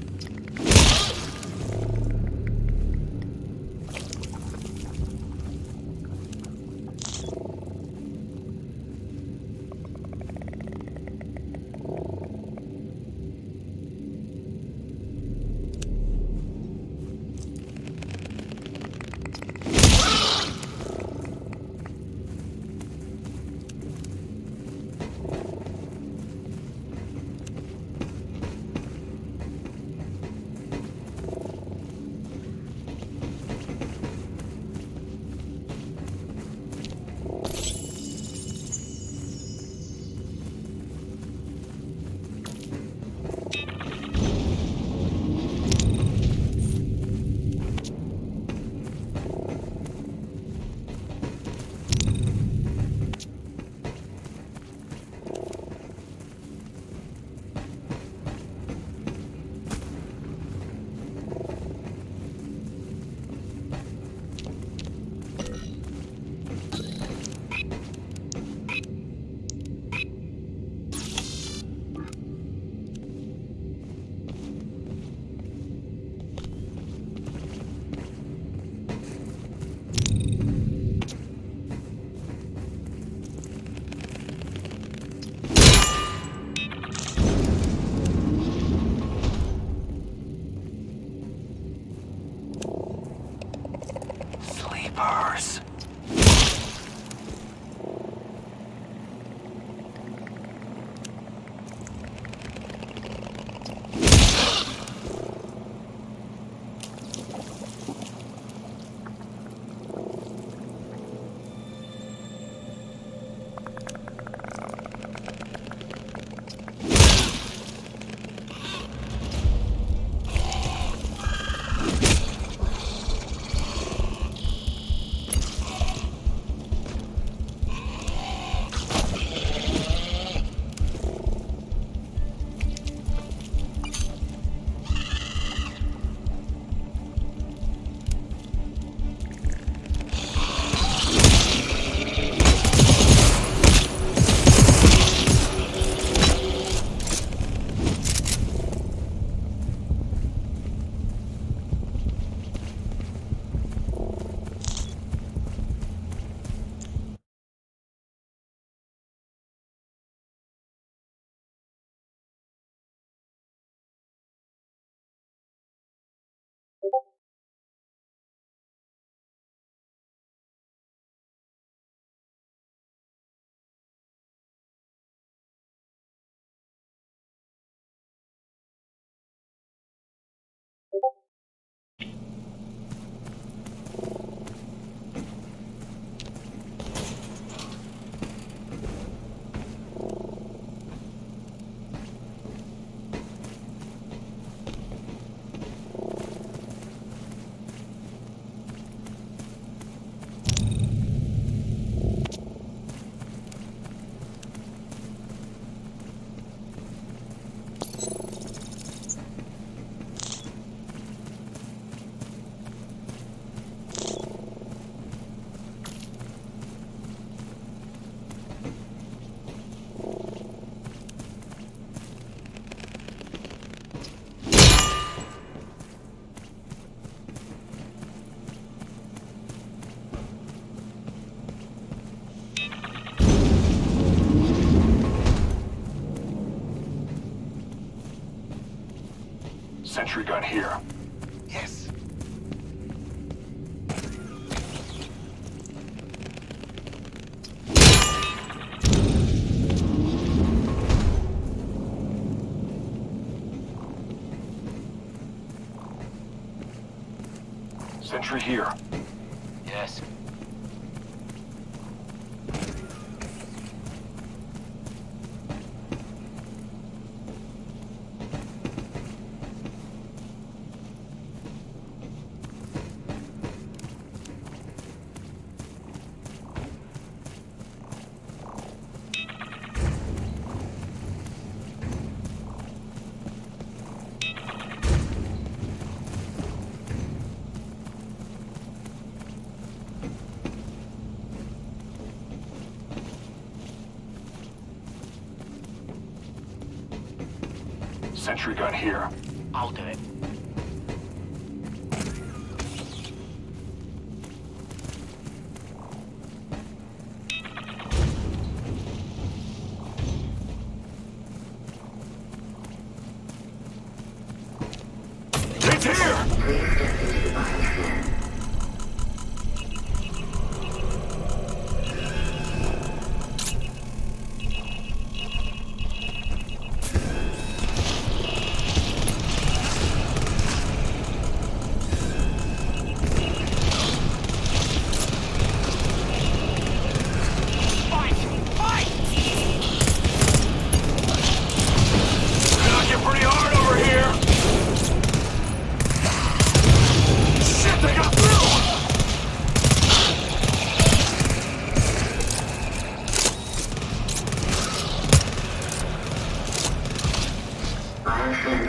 ours. Sentry gun here. Yes. Sentry here. Yes. Sentry gun here. I'll do it. It's here!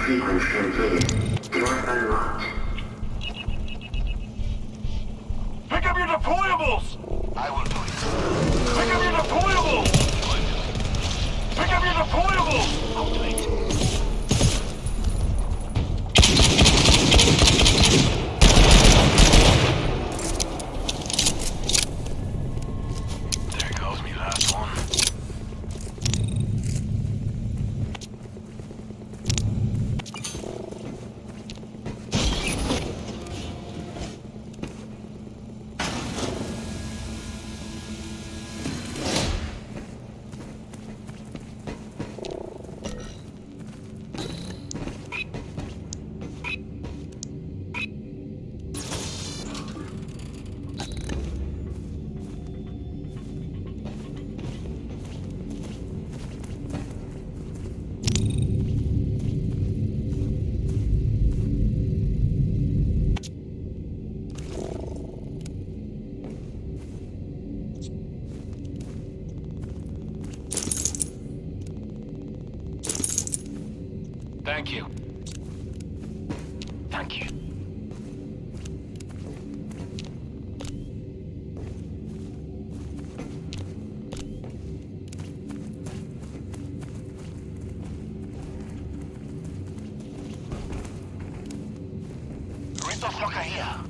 Sequence completed. Door unlocked. Pick up your deployables! I will do it. Pick up your deployables! Pick up your deployables! I'll do it. There goes me last one. Thank you. Thank you. Ritterflocker hier.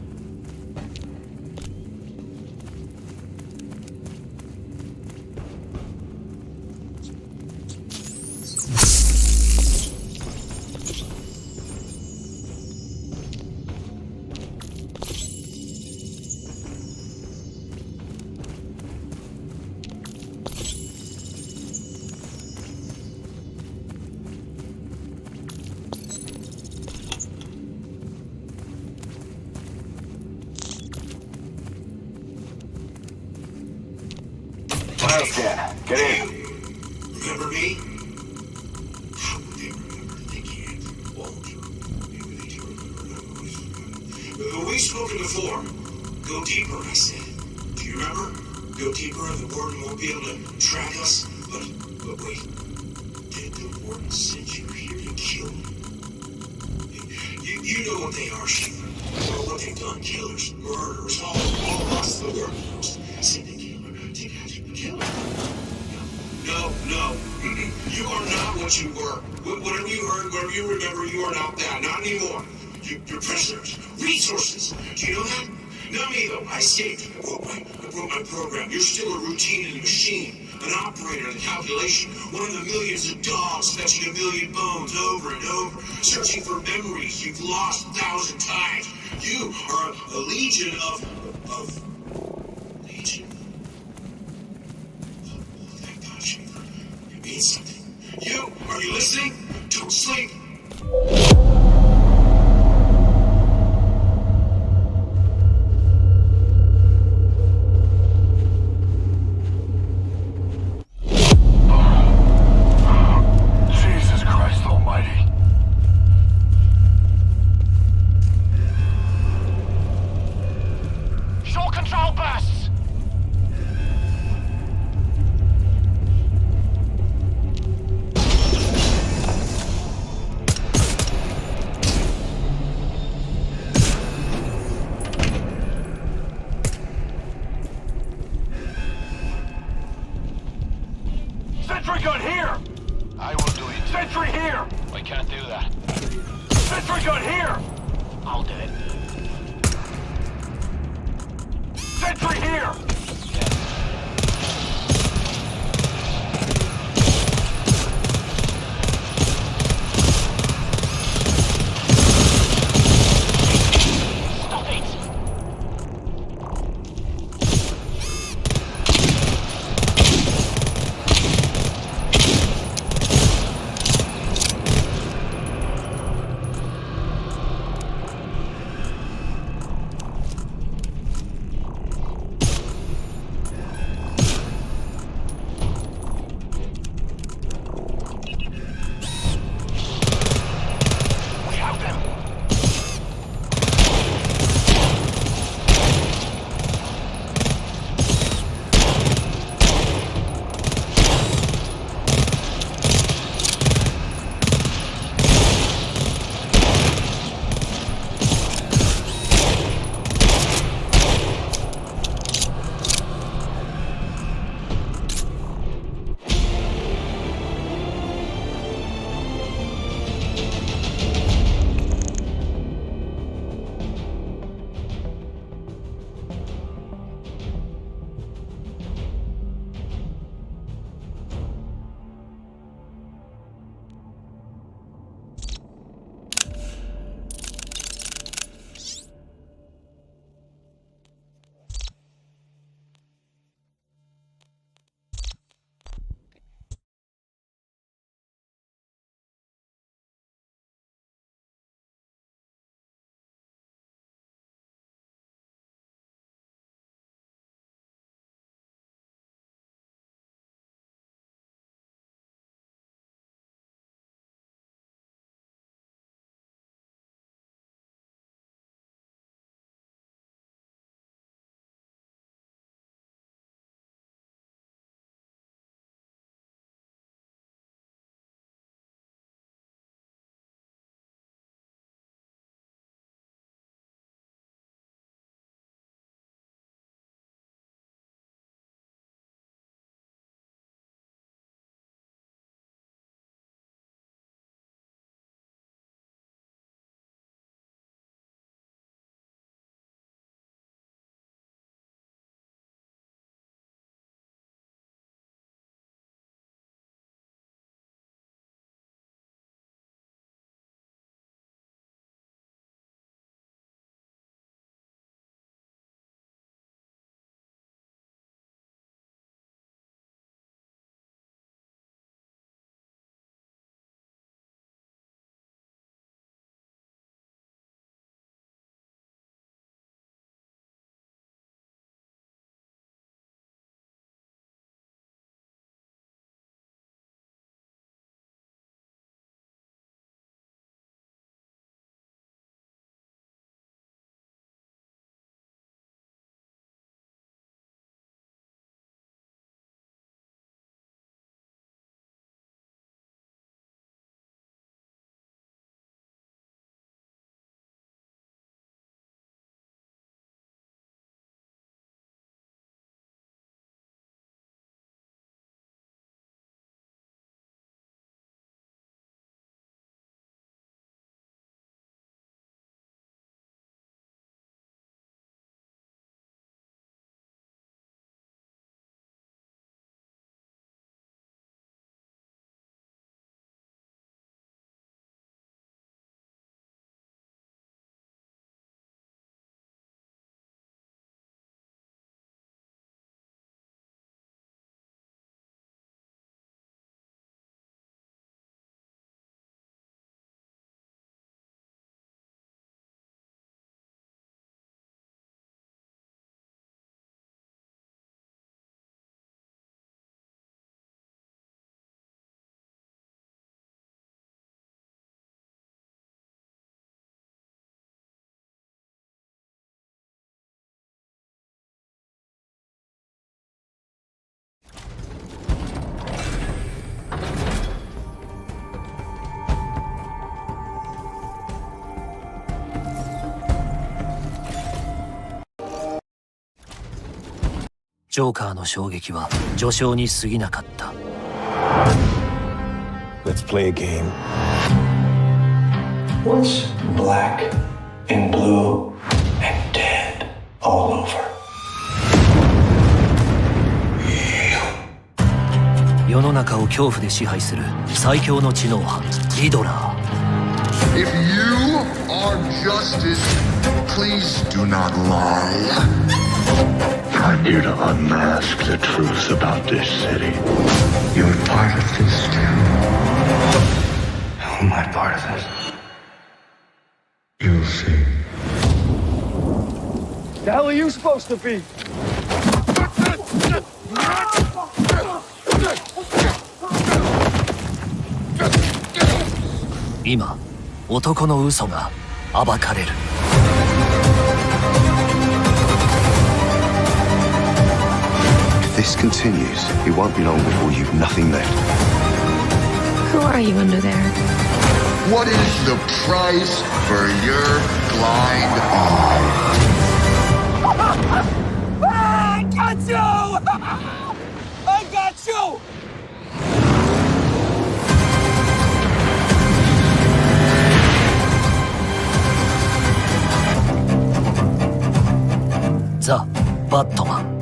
File scan. Get in. Remember me? How would they remember? They can't. Won't. Maybe they do remember. We've spoken before. Go deeper, I said. Do you remember? Go deeper and the warden won't be able to track us. But wait. Did the warden send you here to kill me? You know what they are, Shiva. Or what they've done. Killers, murderers, all across the world. Send a killer. Take action to kill him. No. You are not what you were. Whatever you heard, whatever you remember, you are not that. Not anymore. You're prisoners. Resources. Do you know that? Not me, though. I escaped. I broke my program. You're still a routine in a machine. An operator in the calculation. One of the millions of dogs fetching a million bones over and over. Searching for memories you've lost 1,000 times. You are a legion of Legion? Oh, thank God, Shiva. It means something. Are you listening? Don't sleep. Jesus Christ Almighty. Shore control bursts! Sentry gun here! I will do it. Sentry here! I can't do that. Sentry gun here! I'll do it. Sentry here! Stop it! ジョーカーの衝撃は序章に過ぎなかった。Let's play a game. What's black and blue and dead all over? 世の中を恐怖で支配する最強の知能犯リドラー。If you are justice, please do not lie. I'm here to unmask the truth about this city. You're part of this too. How am I part of it? You'll see. The hell are you supposed to be? 今、男の嘘が暴かれる。If this continues, it won't be long before you've nothing left. Who are you under there? What is the price for your blind eye? I got you! I got you! ザ・バットマン。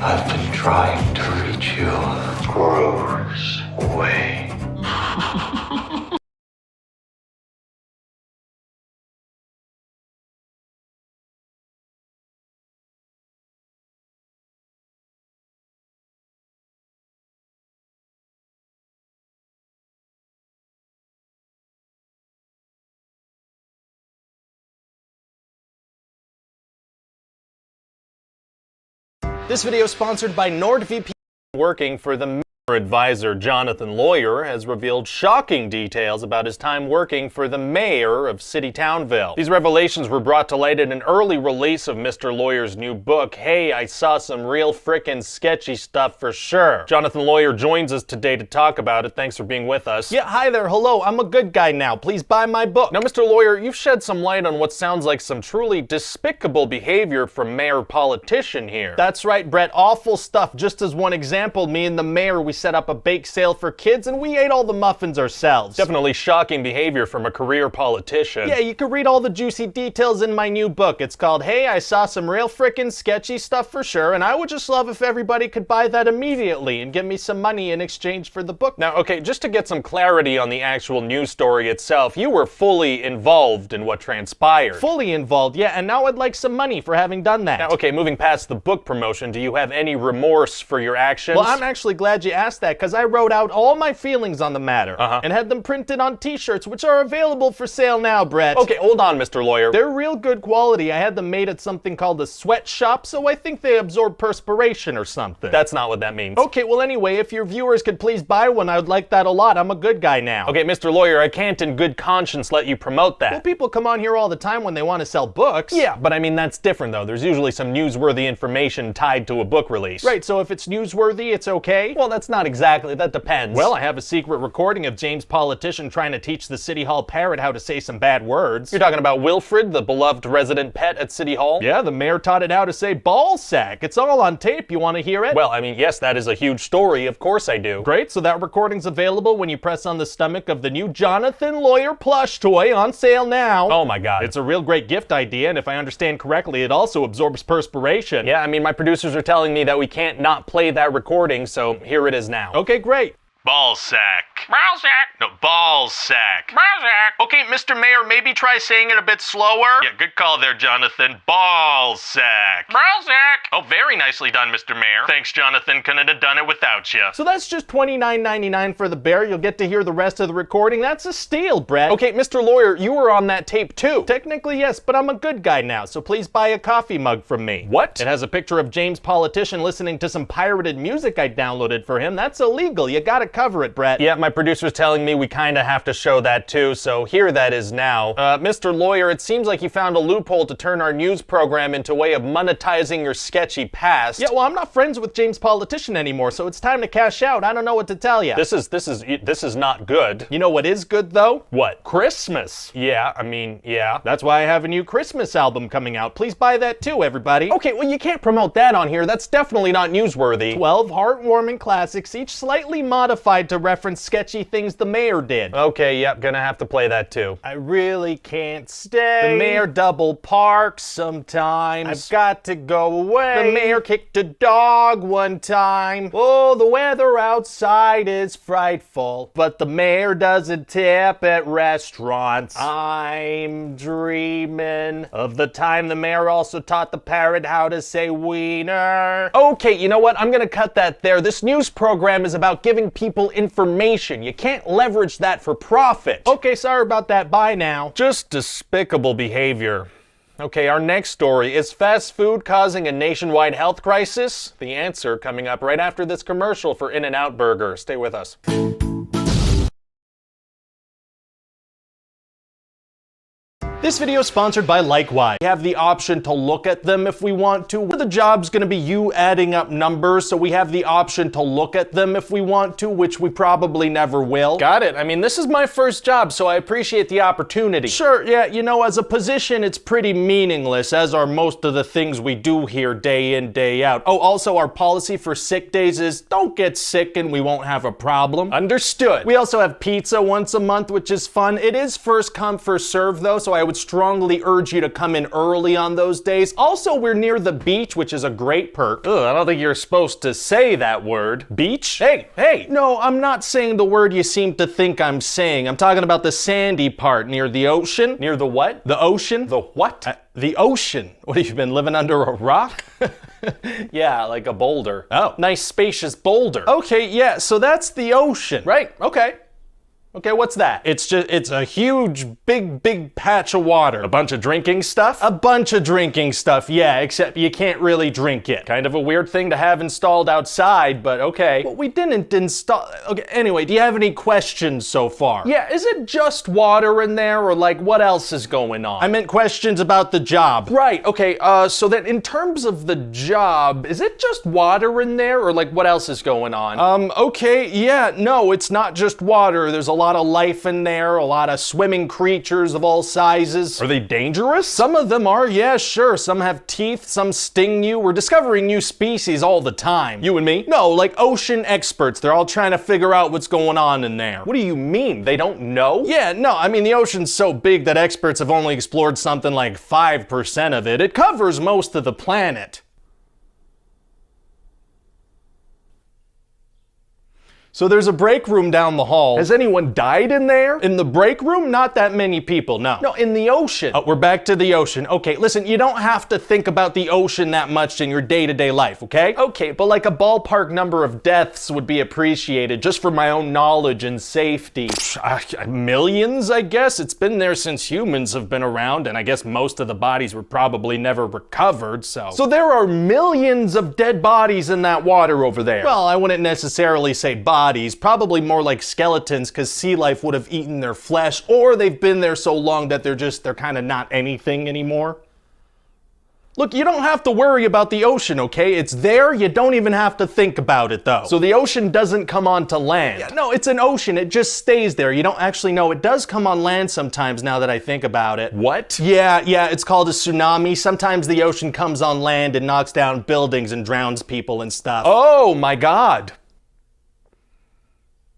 I've been trying to reach you. Grows away. This video is sponsored by NordVPN. Working for the mayor advisor Jonathan Lawyer has revealed shocking details about his time working for the mayor of City Townville. These revelations were brought to light in an early release of Mr. Lawyer's new book, Hey, I Saw Some Real Frickin' Sketchy Stuff for Sure. Jonathan Lawyer joins us today to talk about it. Thanks for being with us. Yeah, hi there, hello, I'm a good guy now. Please buy my book. Now, Mr. Lawyer, you've shed some light on what sounds like some truly despicable behavior from mayor politician here. That's right, Brett, awful stuff. Just as one example, me and the mayor, we set up a bake sale for kids and we ate all the muffins ourselves. Definitely shocking behavior from a career politician. Yeah, you can read all the juicy details in my new book. It's called Hey, I Saw Some Real Frickin' Sketchy Stuff for Sure, and I would just love if everybody could buy that immediately and give me some money in exchange for the book. Now, okay, just to get some clarity on the actual news story itself, you were fully involved in what transpired. Fully involved, yeah, and now I'd like some money for having done that. Now, okay, moving past the book promotion, do you have any remorse for your actions? Well, I'm actually glad you asked that, because I wrote out all my feelings on the matter and had them printed on t-shirts, which are available for sale now, Brett. Okay, hold on, Mr. Lawyer. They're real good quality. I had them made at something called a sweatshop, so I think they absorb perspiration or something. That's not what that means. Okay, well anyway, if your viewers could please buy one, I would like that a lot. I'm a good guy now. Okay, Mr. Lawyer, I can't in good conscience let you promote that. Well, people come on here all the time when they want to sell books. Yeah, but I mean, that's different though. There's usually some newsworthy information tied to a book release. Right, so if it's newsworthy, it's okay? Well, that's not exactly, that depends. Well, I have a secret recording of James Politician trying to teach the City Hall parrot how to say some bad words. You're talking about Wilfred, the beloved resident pet at City Hall? Yeah, the mayor taught it how to say ball sack. It's all on tape. You want to hear it? Well, I mean, yes, that is a huge story. Of course I do. Great, so that recording's available when you press on the stomach of the new Jonathan Lawyer plush toy on sale now. Oh my god. It's a real great gift idea, and if I understand correctly, it also absorbs perspiration. Yeah, I mean, my producers are telling me that we can't not play that recording, so here it is now. Okay, great. Ball sack. Ball sack. No, ball sack. Ball sack. Okay, Mr. Mayor, maybe try saying it a bit slower. Yeah, good call there, Jonathan. Ball sack. Ball sack. Oh, very nicely done, Mr. Mayor. Thanks, Jonathan. Couldn't have done it without you. So that's just $29.99 for the bear. You'll get to hear the rest of the recording. That's a steal, Brett. Okay, Mr. Lawyer, you were on that tape too. Technically, yes, but I'm a good guy now, so please buy a coffee mug from me. What? It has a picture of James Politician listening to some pirated music I downloaded for him. That's illegal. You gotta cover it, Brett. Yeah, my producer's telling me we kinda have to show that too, so here that is now. Mr. Lawyer, it seems like you found a loophole to turn our news program into a way of monetizing your sketchy past. Yeah, well, I'm not friends with James Politician anymore, so it's time to cash out. I don't know what to tell you. This is not good. You know what is good, though? What? Christmas. Yeah, I mean, yeah. That's why I have a new Christmas album coming out. Please buy that too, everybody. Okay, well, you can't promote that on here. That's definitely not newsworthy. 12 heartwarming classics, each slightly modified to reference sketchy things the mayor did. Okay, yep, gonna have to play that too. I really can't stay. The mayor double parks sometimes. I've got to go away. The mayor kicked a dog one time. Oh, the weather outside is frightful, but the mayor doesn't tip at restaurants. I'm dreaming of the time the mayor also taught the parrot how to say wiener. Okay, you know what? I'm gonna cut that there. This news program is about giving people information. You can't leverage that for profit. Okay, sorry about that. Bye now. Just despicable behavior. Okay, our next story. Is fast food causing a nationwide health crisis? The answer coming up right after this commercial for In-N-Out Burger. Stay with us. This video is sponsored by Likewise. We have the option to look at them if we want to. The job's gonna be you adding up numbers, so we have the option to look at them if we want to, which we probably never will. Got it. I mean, this is my first job, so I appreciate the opportunity. Sure, yeah, you know, as a position, it's pretty meaningless, as are most of the things we do here day in, day out. Oh, also, our policy for sick days is don't get sick and we won't have a problem. Understood. We also have pizza once a month, which is fun. It is first come, first serve, though, so I would strongly urge you to come in early on those days. Also, we're near the beach, which is a great perk. Ugh, I don't think you're supposed to say that word. Beach? Hey! No, I'm not saying the word you seem to think I'm saying. I'm talking about the sandy part near the ocean. Near the what? The ocean? The what? The ocean. What, have you been living under a rock? Yeah, like a boulder. Oh, nice spacious boulder. Okay, yeah, so that's the ocean. Right, okay. Okay, what's that? It's a huge, big patch of water. A bunch of drinking stuff? A bunch of drinking stuff, yeah, except you can't really drink it. Kind of a weird thing to have installed outside, but okay. Well, we didn't install... Okay, anyway, do you have any questions so far? Yeah, is it just water in there, or like, what else is going on? I meant questions about the job. Right, okay, so then in terms of the job, is it just water in there, or like, what else is going on? Okay, yeah, no, it's not just water. There's a lot of life in there, a lot of swimming creatures of all sizes. Are they dangerous? Some of them are, yeah, sure. Some have teeth, some sting you. We're discovering new species all the time. You and me? No, like ocean experts. They're all trying to figure out what's going on in there. What do you mean? They don't know? Yeah, no, I mean, the ocean's so big that experts have only explored something like 5% of it. It covers most of the planet. So there's a break room down the hall. Has anyone died in there? In the break room? Not that many people, no. No, in the ocean. Oh, we're back to the ocean. Okay, listen, you don't have to think about the ocean that much in your day-to-day life, okay? Okay, but like a ballpark number of deaths would be appreciated just for my own knowledge and safety. Millions, I guess? It's been there since humans have been around, and I guess most of the bodies were probably never recovered, so. So there are millions of dead bodies in that water over there. Well, I wouldn't necessarily say bodies, probably more like skeletons, because sea life would have eaten their flesh, or they've been there so long that they're kind of not anything anymore. Look, you don't have to worry about the ocean, okay? It's there, you don't even have to think about it, though. So the ocean doesn't come onto land. Yeah, no, it's an ocean, it just stays there. You don't actually know. It does come on land sometimes, now that I think about it. What? Yeah, it's called a tsunami. Sometimes the ocean comes on land and knocks down buildings and drowns people and stuff. Oh, my God.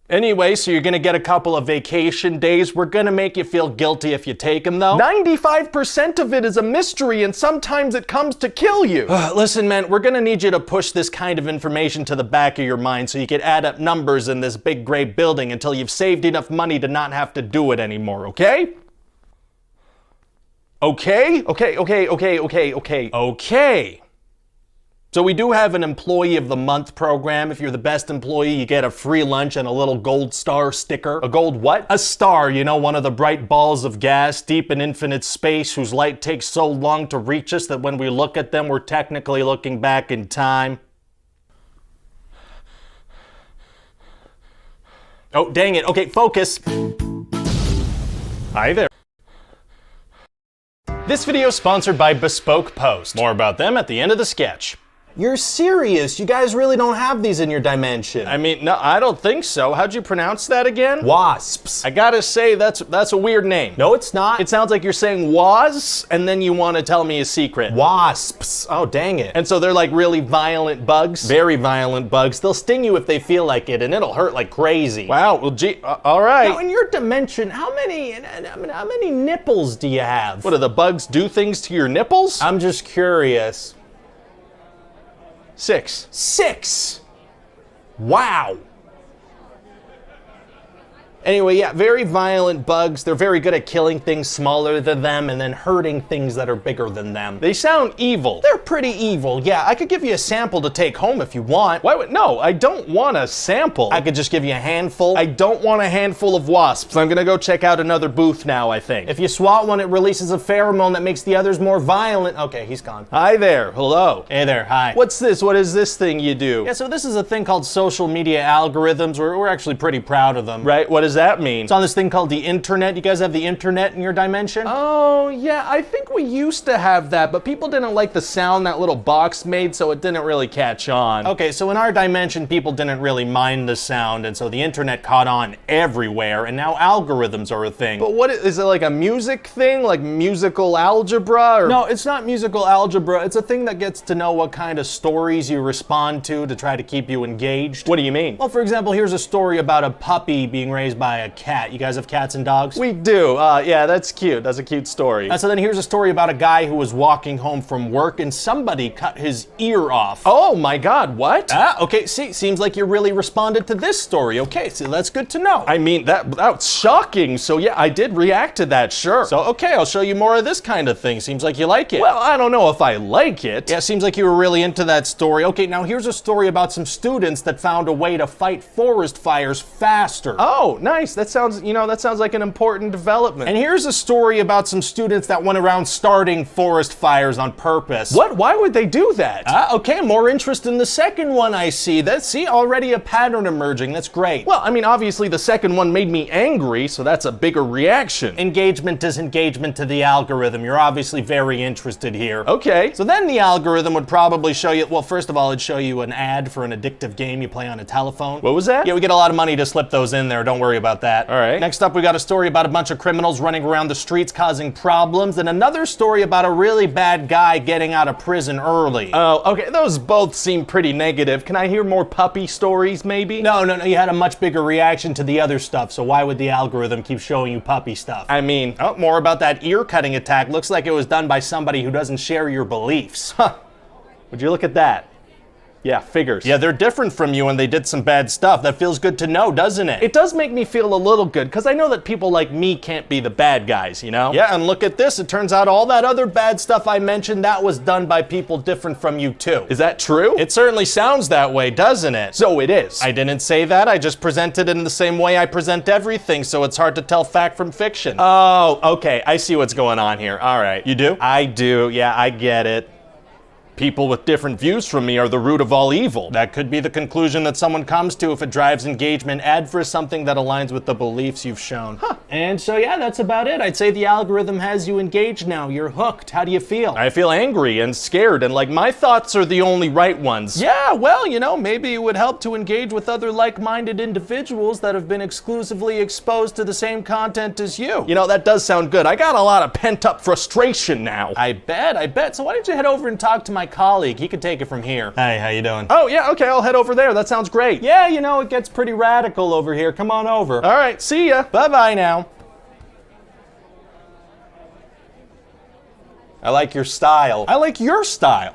Anyway, so you're gonna get a couple of vacation days. We're gonna make you feel guilty if you take them, though. 95% of it is a mystery, and sometimes it comes to kill you. Listen, man, we're gonna need you to push this kind of information to the back of your mind so you can add up numbers in this big gray building until you've saved enough money to not have to do it anymore, okay? Okay? Okay. So we do have an Employee of the Month program. If you're the best employee, you get a free lunch and a little gold star sticker. A gold what? A star, you know, one of the bright balls of gas deep in infinite space whose light takes so long to reach us that when we look at them, we're technically looking back in time. Oh, dang it. Okay, focus. Hi there. This video is sponsored by Bespoke Post. More about them at the end of the sketch. You're serious? You guys really don't have these in your dimension? I mean, no, I don't think so. How'd you pronounce that again? Wasps. I gotta say, that's a weird name. No, it's not. It sounds like you're saying was, and then you want to tell me a secret. Wasps. Oh, dang it. And so they're like really violent bugs? Very violent bugs. They'll sting you if they feel like it, and it'll hurt like crazy. Wow, well, gee, all right. Now, in your dimension, how many nipples do you have? What, do the bugs do things to your nipples? I'm just curious. 6. 6! Wow! Anyway, yeah, very violent bugs. They're very good at killing things smaller than them and then hurting things that are bigger than them. They sound evil. They're pretty evil, yeah. I could give you a sample to take home if you want. Why would, no, I don't want a sample. I could just give you a handful. I don't want a handful of wasps. I'm gonna go check out another booth now, I think. If you swat one, it releases a pheromone that makes the others more violent. Okay, he's gone. Hi there, hello. Hey there, hi. What's this? What is this thing you do? Yeah, so this is a thing called social media algorithms. We're actually pretty proud of them. Right, what is that mean? It's on this thing called the internet. You guys have the internet in your dimension? Oh, yeah, I think we used to have that, but people didn't like the sound that little box made, so it didn't really catch on. Okay, so in our dimension, people didn't really mind the sound, and so the internet caught on everywhere, and now algorithms are a thing. But what is it, like a music thing? Like musical algebra? Or? No, it's not musical algebra. It's a thing that gets to know what kind of stories you respond to try to keep you engaged. What do you mean? Well, for example, here's a story about a puppy being raised by a cat. You guys have cats and dogs? We do. Yeah, that's cute. That's a cute story. So then here's a story about a guy who was walking home from work and somebody cut his ear off. Oh my God, what? Okay, see, seems like you really responded to this story. Okay, so that's good to know. I mean, that's shocking. So yeah, I did react to that, sure. So okay, I'll show you more of this kind of thing. Seems like you like it. Well, I don't know if I like it. Yeah, seems like you were really into that story. Okay, now here's a story about some students that found a way to fight forest fires faster. Oh, nice. That sounds like an important development. And here's a story about some students that went around starting forest fires on purpose. What? Why would they do that? Okay, more interest in the second one I see. See, already a pattern emerging. That's great. Well, I mean, obviously the second one made me angry, so that's a bigger reaction. Engagement is engagement to the algorithm. You're obviously very interested here. Okay, so then the algorithm would probably show you, well, first of all, it'd show you an ad for an addictive game you play on a telephone. What was that? Yeah, we get a lot of money to slip those in there. Don't worry about that. All right. Next up, we got a story about a bunch of criminals running around the streets causing problems, and another story about a really bad guy getting out of prison early. Oh, okay, those both seem pretty negative. Can I hear more puppy stories, maybe? No, you had a much bigger reaction to the other stuff, so why would the algorithm keep showing you puppy stuff? I mean, more about that ear-cutting attack. Looks like it was done by somebody who doesn't share your beliefs. Huh. Would you look at that? Yeah, figures. Yeah, they're different from you and they did some bad stuff. That feels good to know, doesn't it? It does make me feel a little good, because I know that people like me can't be the bad guys, you know? Yeah, and look at this. It turns out all that other bad stuff I mentioned, that was done by people different from you too. Is that true? It certainly sounds that way, doesn't it? So it is. I didn't say that. I just presented it in the same way I present everything, so it's hard to tell fact from fiction. Oh, okay. I see what's going on here. All right. You do? I do. Yeah, I get it. People with different views from me are the root of all evil. That could be the conclusion that someone comes to if it drives engagement. Ad for something that aligns with the beliefs you've shown. Huh. And so yeah, that's about it. I'd say the algorithm has you engaged now. You're hooked. How do you feel? I feel angry and scared and like my thoughts are the only right ones. Yeah, well, maybe it would help to engage with other like-minded individuals that have been exclusively exposed to the same content as you. That does sound good. I got a lot of pent-up frustration now. I bet. So why don't you head over and talk to my colleague? He could take it from here. Hey, how you doing? Oh, yeah, okay, I'll head over there. That sounds great. Yeah, it gets pretty radical over here. Come on over. All right, see ya. Bye-bye now. I like your style. I like your style.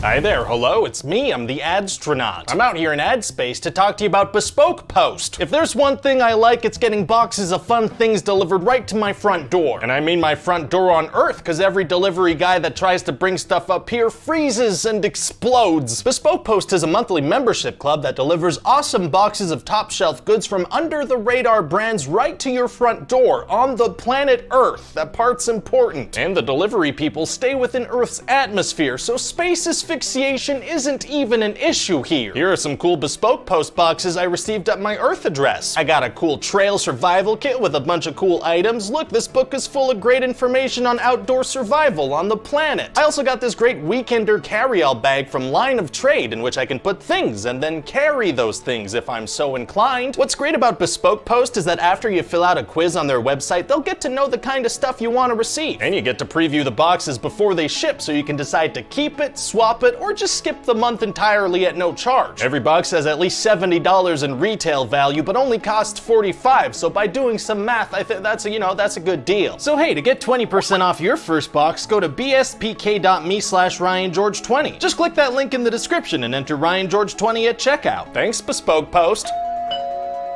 Hi there, hello, it's me, I'm the Adstronaut. I'm out here in ad space to talk to you about Bespoke Post. If there's one thing I like, it's getting boxes of fun things delivered right to my front door. And I mean my front door on Earth, because every delivery guy that tries to bring stuff up here freezes and explodes. Bespoke Post is a monthly membership club that delivers awesome boxes of top shelf goods from under the radar brands right to your front door on the planet Earth. That part's important. And the delivery people stay within Earth's atmosphere, so space is asphyxiation isn't even an issue here. Here are some cool Bespoke Post boxes I received at my Earth address. I got a cool trail survival kit with a bunch of cool items. Look, this book is full of great information on outdoor survival on the planet. I also got this great Weekender carry-all bag from Line of Trade in which I can put things and then carry those things if I'm so inclined. What's great about Bespoke Post is that after you fill out a quiz on their website, they'll get to know the kind of stuff you want to receive. And you get to preview the boxes before they ship so you can decide to keep it, swap it, or just skip the month entirely at no charge. Every box has at least $70 in retail value, but only costs $45, so by doing some math, I think that's a good deal. So hey, to get 20% off your first box, go to bspk.me/RyanGeorge20. Just click that link in the description and enter RyanGeorge20 at checkout. Thanks, Bespoke Post.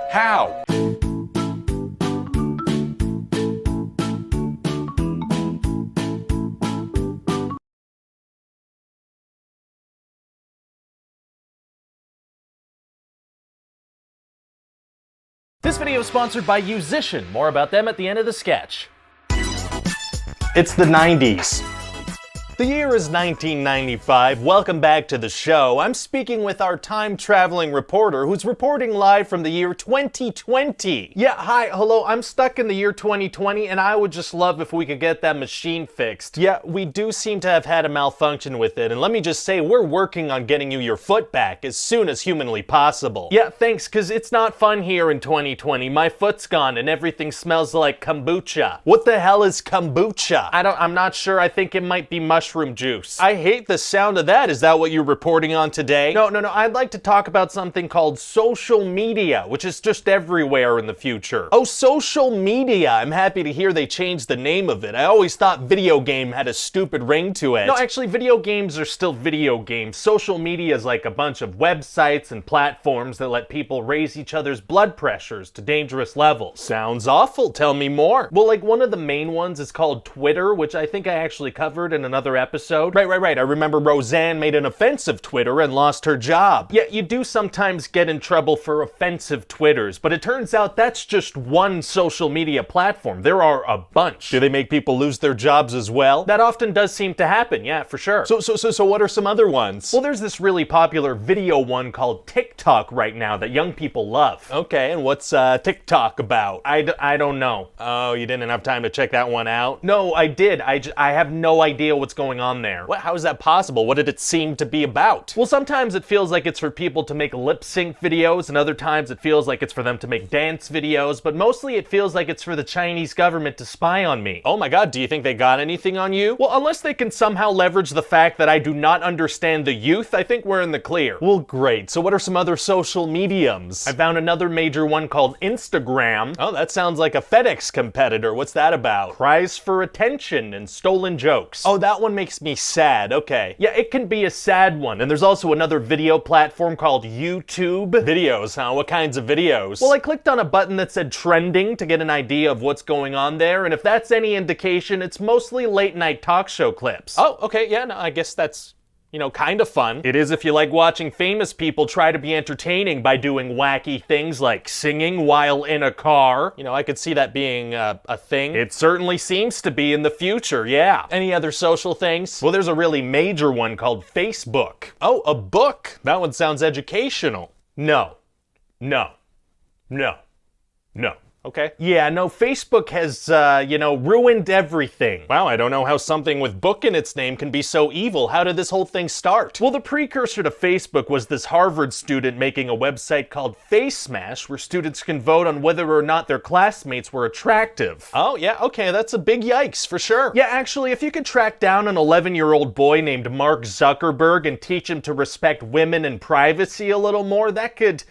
How? This video is sponsored by Musician. More about them at the end of the sketch. It's the 90s. The year is 1995. Welcome back to the show. I'm speaking with our time-traveling reporter who's reporting live from the year 2020. Yeah, hi, hello, I'm stuck in the year 2020 and I would just love if we could get that machine fixed. Yeah, we do seem to have had a malfunction with it, and let me just say, we're working on getting you your foot back as soon as humanly possible. Yeah, thanks, cause it's not fun here in 2020. My foot's gone and everything smells like kombucha. What the hell is kombucha? I'm not sure, I think it might be mushroom juice. I hate the sound of that. Is that what you're reporting on today? No, I'd like to talk about something called social media, which is just everywhere in the future. Oh, social media. I'm happy to hear they changed the name of it. I always thought video game had a stupid ring to it. No, actually, video games are still video games. Social media is like a bunch of websites and platforms that let people raise each other's blood pressures to dangerous levels. Sounds awful. Tell me more. Well, like one of the main ones is called Twitter, which I think I actually covered in another episode. Right. I remember Roseanne made an offensive Twitter and lost her job. Yeah, you do sometimes get in trouble for offensive Twitters, but it turns out that's just one social media platform. There are a bunch. Do they make people lose their jobs as well? That often does seem to happen, yeah, for sure. So what are some other ones? Well, there's this really popular video one called TikTok right now that young people love. Okay, and what's TikTok about? I don't know. Oh, you didn't have time to check that one out? No, I did. I have no idea what's going on there. How is that possible? What did it seem to be about? Well, sometimes it feels like it's for people to make lip sync videos, and other times it feels like it's for them to make dance videos, but mostly it feels like it's for the Chinese government to spy on me. Oh my god, do you think they got anything on you? Well, unless they can somehow leverage the fact that I do not understand the youth, I think we're in the clear. Well, great. So what are some other social mediums? I found another major one called Instagram. Oh, that sounds like a FedEx competitor. What's that about? Cries for attention and stolen jokes. Oh, that one makes me sad. Okay. Yeah, it can be a sad one. And there's also another video platform called YouTube. Videos, huh? What kinds of videos? Well, I clicked on a button that said trending to get an idea of what's going on there, and if that's any indication, it's mostly late night talk show clips. Oh, okay, yeah, no, I guess that's kind of fun. It is if you like watching famous people try to be entertaining by doing wacky things like singing while in a car. I could see that being a thing. It certainly seems to be in the future, yeah. Any other social things? Well, there's a really major one called Facebook. Oh, a book. That one sounds educational. No. Okay. Yeah, no, Facebook has, ruined everything. Wow, I don't know how something with book in its name can be so evil. How did this whole thing start? Well, the precursor to Facebook was this Harvard student making a website called FaceSmash, where students can vote on whether or not their classmates were attractive. Oh, yeah, okay, that's a big yikes, for sure. Yeah, actually, if you could track down an 11-year-old boy named Mark Zuckerberg and teach him to respect women and privacy a little more, that could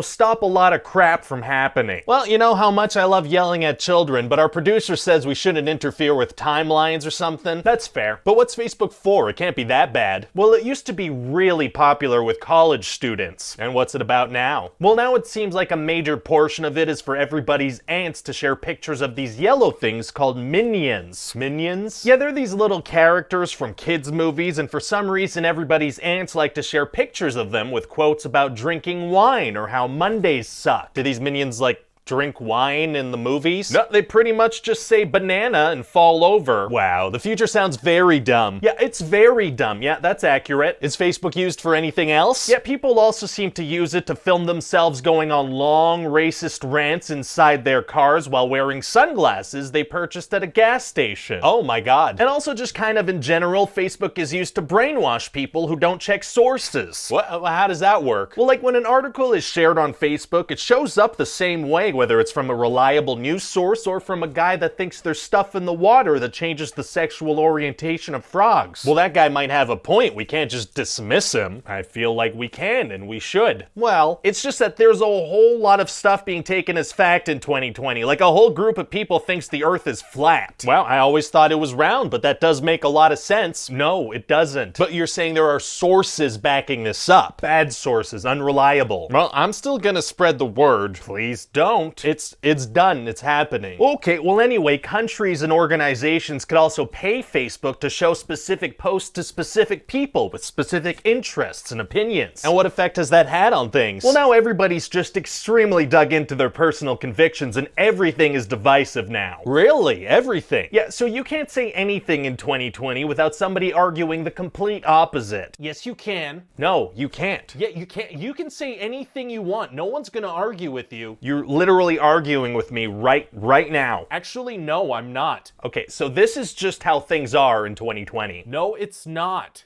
stop a lot of crap from happening. Well, you know how much I love yelling at children, but our producer says we shouldn't interfere with timelines or something. That's fair. But what's Facebook for? It can't be that bad. Well, it used to be really popular with college students. And what's it about now? Well, now it seems like a major portion of it is for everybody's aunts to share pictures of these yellow things called minions. Minions? Yeah, they're these little characters from kids' movies, and for some reason everybody's aunts like to share pictures of them with quotes about drinking wine or how Mondays suck. Do these minions, like, drink wine in the movies? No, they pretty much just say banana and fall over. Wow, the future sounds very dumb. Yeah, it's very dumb. Yeah, that's accurate. Is Facebook used for anything else? Yeah, people also seem to use it to film themselves going on long racist rants inside their cars while wearing sunglasses they purchased at a gas station. Oh my god. And also just kind of in general, Facebook is used to brainwash people who don't check sources. What? How does that work? Well, like when an article is shared on Facebook, it shows up the same way, whether it's from a reliable news source or from a guy that thinks there's stuff in the water that changes the sexual orientation of frogs. Well, that guy might have a point. We can't just dismiss him. I feel like we can and we should. Well, it's just that there's a whole lot of stuff being taken as fact in 2020. Like a whole group of people thinks the earth is flat. Well, I always thought it was round, but that does make a lot of sense. No, it doesn't. But you're saying there are sources backing this up. Bad sources, unreliable. Well, I'm still gonna spread the word. Please don't. It's done. It's happening. Okay, well anyway, countries and organizations could also pay Facebook to show specific posts to specific people with specific interests and opinions. And what effect has that had on things? Well, now everybody's just extremely dug into their personal convictions and everything is divisive now. Really? Everything? Yeah, so you can't say anything in 2020 without somebody arguing the complete opposite. Yes, you can. No, you can't. Yeah, you can't. You can say anything you want. No one's gonna argue with you. You're literally arguing with me right now. Actually, no, I'm not. Okay, so this is just how things are in 2020. No, it's not.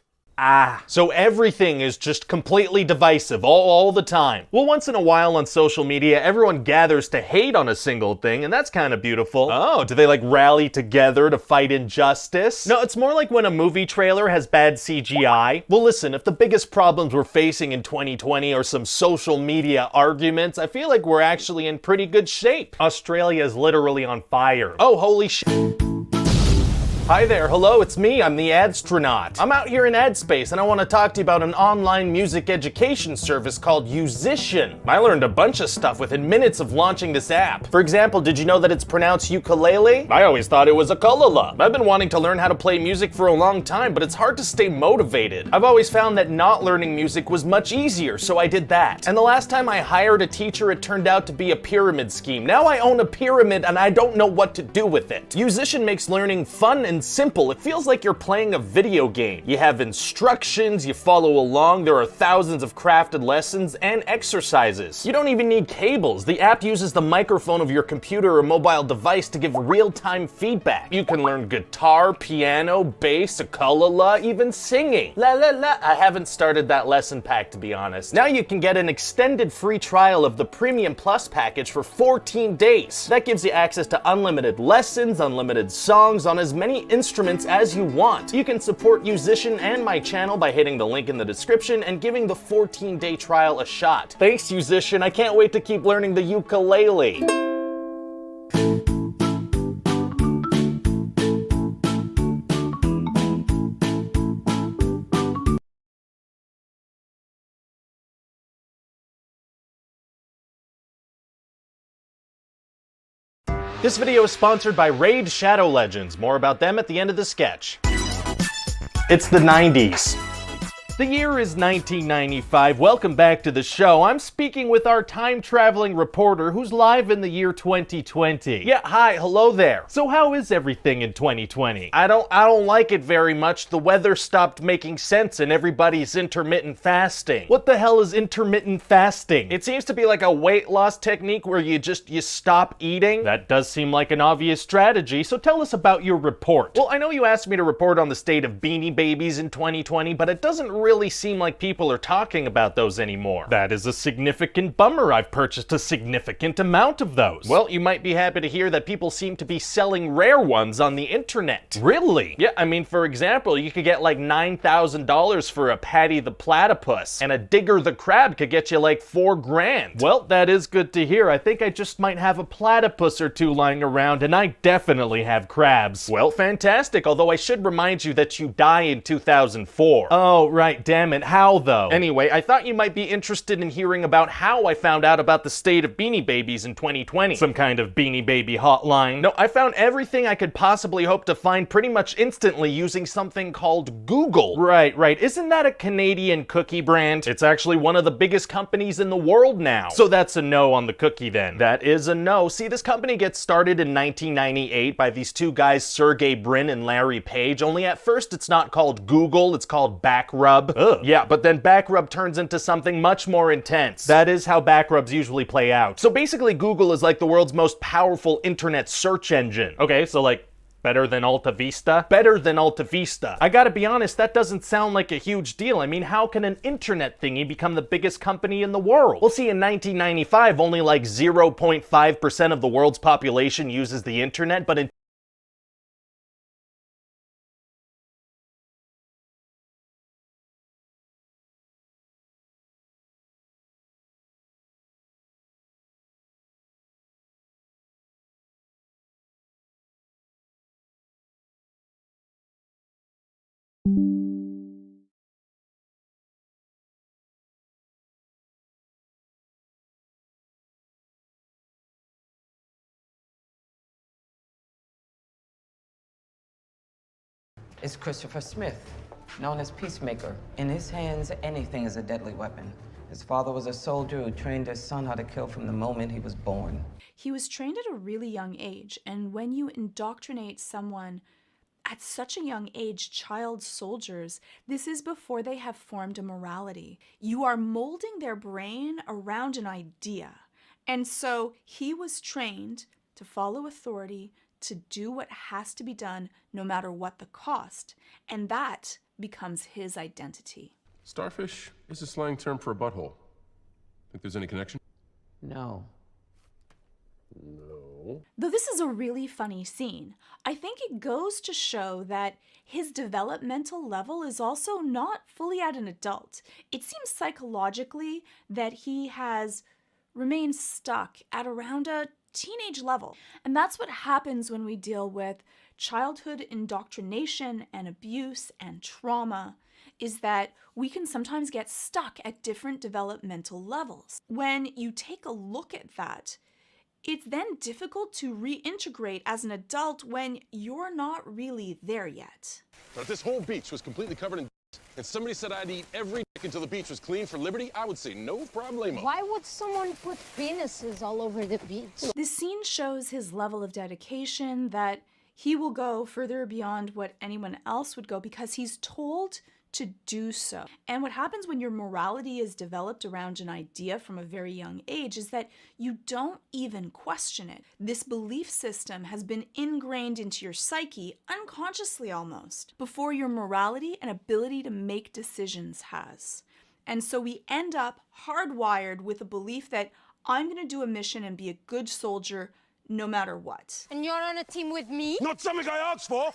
So everything is just completely divisive all the time. Well, once in a while on social media, everyone gathers to hate on a single thing, and that's kind of beautiful. Oh, do they like rally together to fight injustice? No, it's more like when a movie trailer has bad CGI. Well, listen, if the biggest problems we're facing in 2020 are some social media arguments, I feel like we're actually in pretty good shape. Australia is literally on fire. Oh, holy shit. Hi there, hello, it's me, I'm the Adstronaut. I'm out here in ad space and I want to talk to you about an online music education service called Musician. I learned a bunch of stuff within minutes of launching this app. For example, did you know that it's pronounced ukulele? I always thought it was a ukulele. I've been wanting to learn how to play music for a long time, but it's hard to stay motivated. I've always found that not learning music was much easier, so I did that. And the last time I hired a teacher, it turned out to be a pyramid scheme. Now I own a pyramid and I don't know what to do with it. Musician makes learning fun and simple. It feels like you're playing a video game. You have instructions, you follow along, there are thousands of crafted lessons and exercises. You don't even need cables. The app uses the microphone of your computer or mobile device to give real-time feedback. You can learn guitar, piano, bass, ukulele, even singing. La la la. I haven't started that lesson pack, to be honest. Now you can get an extended free trial of the Premium Plus package for 14 days. That gives you access to unlimited lessons, unlimited songs on as many instruments as you want. You can support Musician and my channel by hitting the link in the description and giving the 14-day trial a shot. Thanks, Musician. I can't wait to keep learning the ukulele. This video is sponsored by Raid Shadow Legends. More about them at the end of the sketch. It's the 90s. The year is 1995. Welcome back to the show. I'm speaking with our time-traveling reporter who's live in the year 2020. Yeah, hi, hello there. So how is everything in 2020? I don't like it very much. The weather stopped making sense and everybody's intermittent fasting. What the hell is intermittent fasting? It seems to be like a weight loss technique where you stop eating. That does seem like an obvious strategy, so tell us about your report. Well, I know you asked me to report on the state of Beanie Babies in 2020, but it doesn't really seem like people are talking about those anymore. That is a significant bummer. I've purchased a significant amount of those. Well, you might be happy to hear that people seem to be selling rare ones on the internet. Really? Yeah, I mean, for example, you could get like $9,000 for a Patty the Platypus, and a Digger the Crab could get you like $4 grand. Well, that is good to hear. I think I just might have a platypus or two lying around, and I definitely have crabs. Well, fantastic, although I should remind you that you die in 2004. Oh, right. Right, damn it, how though? Anyway, I thought you might be interested in hearing about how I found out about the state of Beanie Babies in 2020. Some kind of Beanie Baby hotline. No, I found everything I could possibly hope to find pretty much instantly using something called Google. Right. Isn't that a Canadian cookie brand? It's actually one of the biggest companies in the world now. So that's a no on the cookie then. That is a no. See, this company gets started in 1998 by these two guys, Sergey Brin and Larry Page, only at first it's not called Google, it's called Backrub. Ugh. Yeah, but then Backrub turns into something much more intense. That is how Backrubs usually play out. So basically Google is like the world's most powerful internet search engine. Okay, so like, better than Alta Vista? Better than Alta Vista. I gotta be honest, that doesn't sound like a huge deal. I mean, how can an internet thingy become the biggest company in the world? Well, see, in 1995, only like 0.5% of the world's population uses the internet, but in is Christopher Smith, known as Peacemaker. In his hands, anything is a deadly weapon. His father was a soldier who trained his son how to kill from the moment he was born. He was trained at a really young age, and when you indoctrinate someone at such a young age, child soldiers, this is before they have formed a morality. You are molding their brain around an idea. And so he was trained to follow authority, to do what has to be done no matter what the cost. And that becomes his identity. Starfish is a slang term for a butthole. Think there's any connection? No. No. Though this is a really funny scene, I think it goes to show that his developmental level is also not fully at an adult. It seems psychologically that he has remained stuck at around a teenage level. And that's what happens when we deal with childhood indoctrination and abuse and trauma, is that we can sometimes get stuck at different developmental levels. When you take a look at that, it's then difficult to reintegrate as an adult when you're not really there yet. But if this whole beach was completely covered in and somebody said I'd eat every until the beach was clean for liberty, I would say no problemo. Why would someone put penises all over the beach? This scene shows his level of dedication, that he will go further beyond what anyone else would go because he's told to do so. And what happens when your morality is developed around an idea from a very young age is that you don't even question it. This belief system has been ingrained into your psyche, unconsciously almost, before your morality and ability to make decisions has. And so we end up hardwired with a belief that I'm going to do a mission and be a good soldier no matter what. And you're on a team with me? Not something I asked for.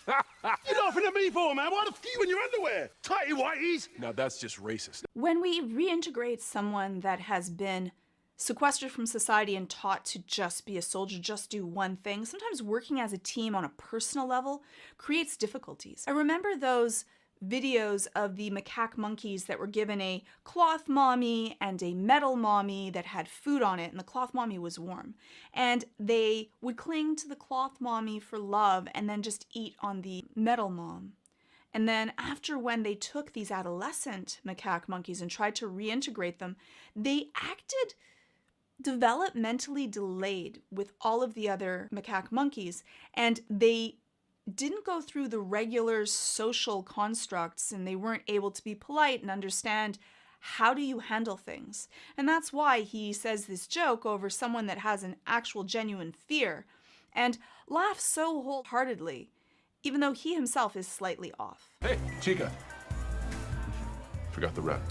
You're laughing at me for, man. Why the f*** are you in your underwear? Tighty whities. Now that's just racist. When we reintegrate someone that has been sequestered from society and taught to just be a soldier, just do one thing, sometimes working as a team on a personal level creates difficulties. I remember those videos of the macaque monkeys that were given a cloth mommy and a metal mommy that had food on it, and the cloth mommy was warm. And they would cling to the cloth mommy for love and then just eat on the metal mom. And then after, when they took these adolescent macaque monkeys and tried to reintegrate them, they acted developmentally delayed with all of the other macaque monkeys, and they didn't go through the regular social constructs, and they weren't able to be polite and understand how do you handle things. And that's why he says this joke over someone that has an actual genuine fear and laughs so wholeheartedly, even though he himself is slightly off. Hey, Chica. Forgot the rep.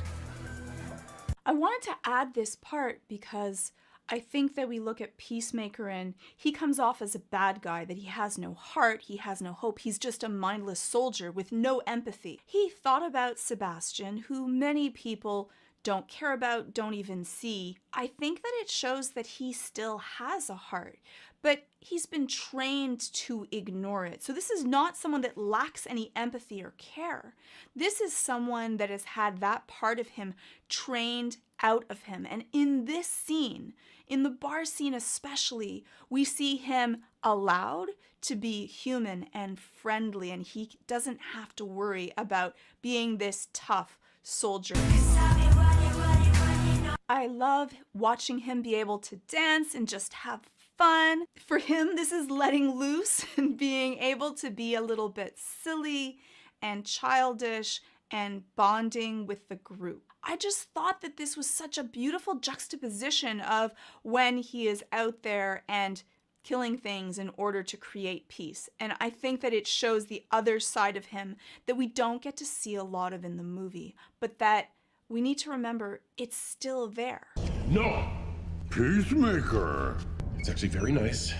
I wanted to add this part because I think that we look at Peacemaker and he comes off as a bad guy, that he has no heart, he has no hope, he's just a mindless soldier with no empathy. He thought about Sebastian, who many people don't care about, don't even see. I think that it shows that he still has a heart, but he's been trained to ignore it. So this is not someone that lacks any empathy or care. This is someone that has had that part of him trained out of him. And in this scene, in the bar scene especially, we see him allowed to be human and friendly, and he doesn't have to worry about being this tough soldier. I love watching him be able to dance and just have fun. For him, this is letting loose and being able to be a little bit silly and childish and bonding with the group. I just thought that this was such a beautiful juxtaposition of when he is out there and killing things in order to create peace. And I think that it shows the other side of him that we don't get to see a lot of in the movie, but that we need to remember it's still there. No! Peacemaker! It's actually very nice.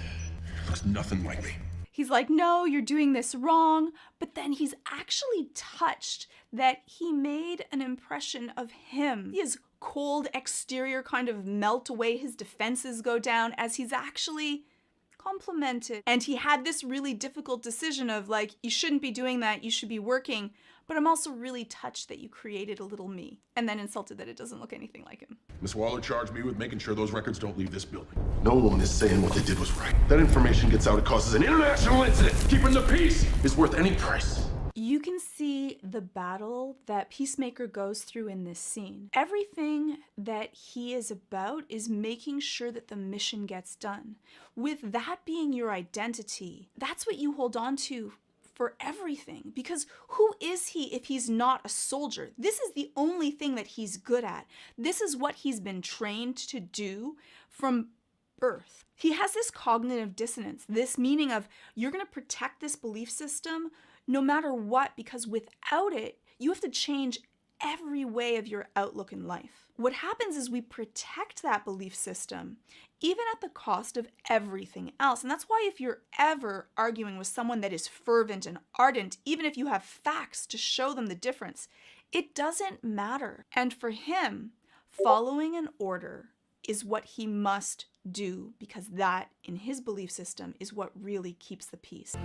Looks nothing like me. He's like, no, you're doing this wrong. But then he's actually touched that he made an impression of him. His cold exterior kind of melt away, his defenses go down as he's actually complimented. And he had this really difficult decision of like, you shouldn't be doing that, you should be working. But I'm also really touched that you created a little me, and then insulted that it doesn't look anything like him. Miss Waller charged me with making sure those records don't leave this building. No one is saying what they did was right. That information gets out, it causes an international incident. Keeping the peace is worth any price. You can see the battle that Peacemaker goes through in this scene. Everything that he is about is making sure that the mission gets done. With that being your identity, that's what you hold on to for everything, because who is he if he's not a soldier? This is the only thing that he's good at. This is what he's been trained to do from birth. He has this cognitive dissonance, this meaning of you're going to protect this belief system no matter what, because without it, you have to change every way of your outlook in life. What happens is we protect that belief system, even at the cost of everything else. And that's why if you're ever arguing with someone that is fervent and ardent, even if you have facts to show them the difference, it doesn't matter. And for him, following an order is what he must do, because that, in his belief system, is what really keeps the peace.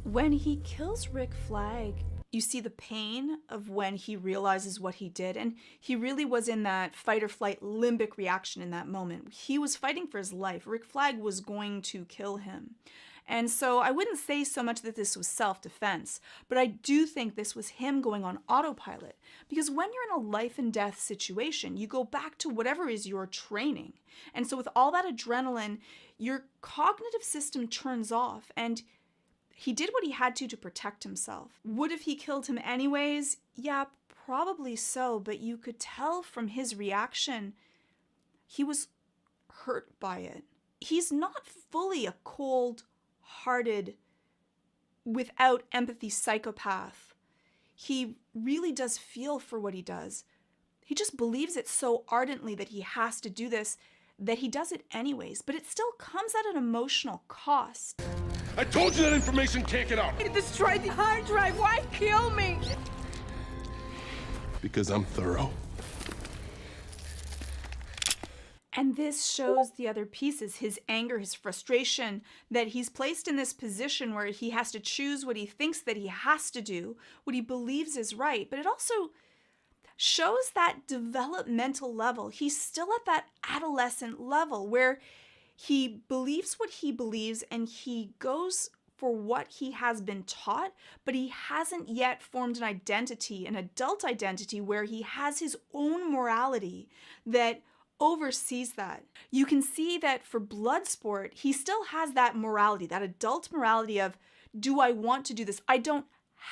When he kills Rick Flag, you see the pain of when he realizes what he did, and he really was in that fight or flight limbic reaction in that moment. He was fighting for his life. Rick Flag was going to kill him. And so I wouldn't say so much that this was self-defense, but I do think this was him going on autopilot. Because when you're in a life and death situation, you go back to whatever is your training. And so with all that adrenaline, your cognitive system turns off, and he did what he had to protect himself. Would have he killed him anyways? Yeah, probably so, but you could tell from his reaction, he was hurt by it. He's not fully a cold-hearted, without empathy psychopath. He really does feel for what he does. He just believes it so ardently that he has to do this, that he does it anyways, but it still comes at an emotional cost. I told you that information can't get out! You destroyed the hard drive. Why kill me? Because I'm thorough. And this shows the other pieces, his anger, his frustration, that he's placed in this position where he has to choose what he thinks that he has to do, what he believes is right. But it also shows that developmental level. He's still at that adolescent level where he believes what he believes and he goes for what he has been taught, but he hasn't yet formed an identity, an adult identity, where he has his own morality that oversees that. You can see that for Bloodsport, he still has that morality, that adult morality of, do I want to do this? I don't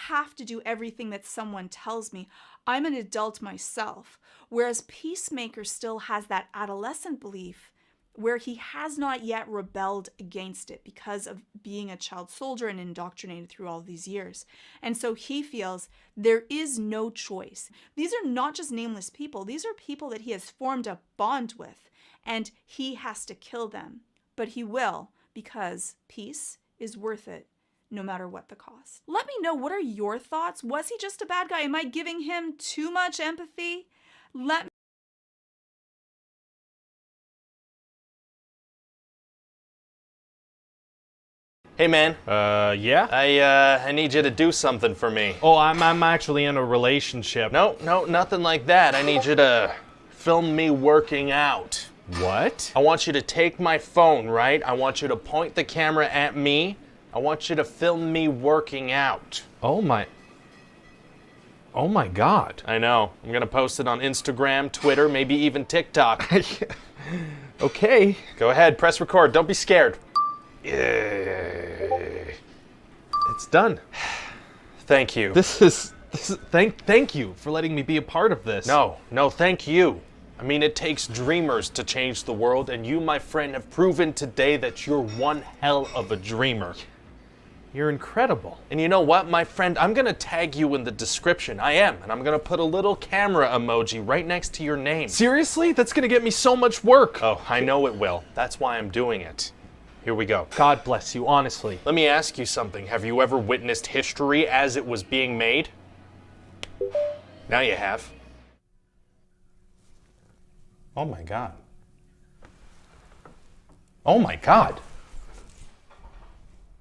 have to do everything that someone tells me. I'm an adult myself. Whereas Peacemaker still has that adolescent belief where he has not yet rebelled against it because of being a child soldier and indoctrinated through all these years. And so he feels there is no choice. These are not just nameless people. These are people that he has formed a bond with, and he has to kill them. But he will, because peace is worth it, no matter what the cost. Let me know, what are your thoughts? Was he just a bad guy? Am I giving him too much empathy? Let me Hey man. Yeah? I need you to do something for me. Oh, I'm actually in a relationship. No, nothing like that. I need you to film me working out. What? I want you to take my phone, right? I want you to point the camera at me. I want you to film me working out. Oh my God. I know. I'm gonna post it on Instagram, Twitter, maybe even TikTok. Okay. Go ahead, press record. Don't be scared. It's done. Thank you. This is thank you for letting me be a part of this. No, thank you. I mean, it takes dreamers to change the world, and you, my friend, have proven today that you're one hell of a dreamer. You're incredible. And you know what, my friend? I'm gonna tag you in the description. I am, and I'm gonna put a little camera emoji right next to your name. Seriously? That's gonna get me so much work. Oh, I know it will. That's why I'm doing it. Here we go. God bless you, honestly. Let me ask you something. Have you ever witnessed history as it was being made? Now you have. Oh my God. Oh my God.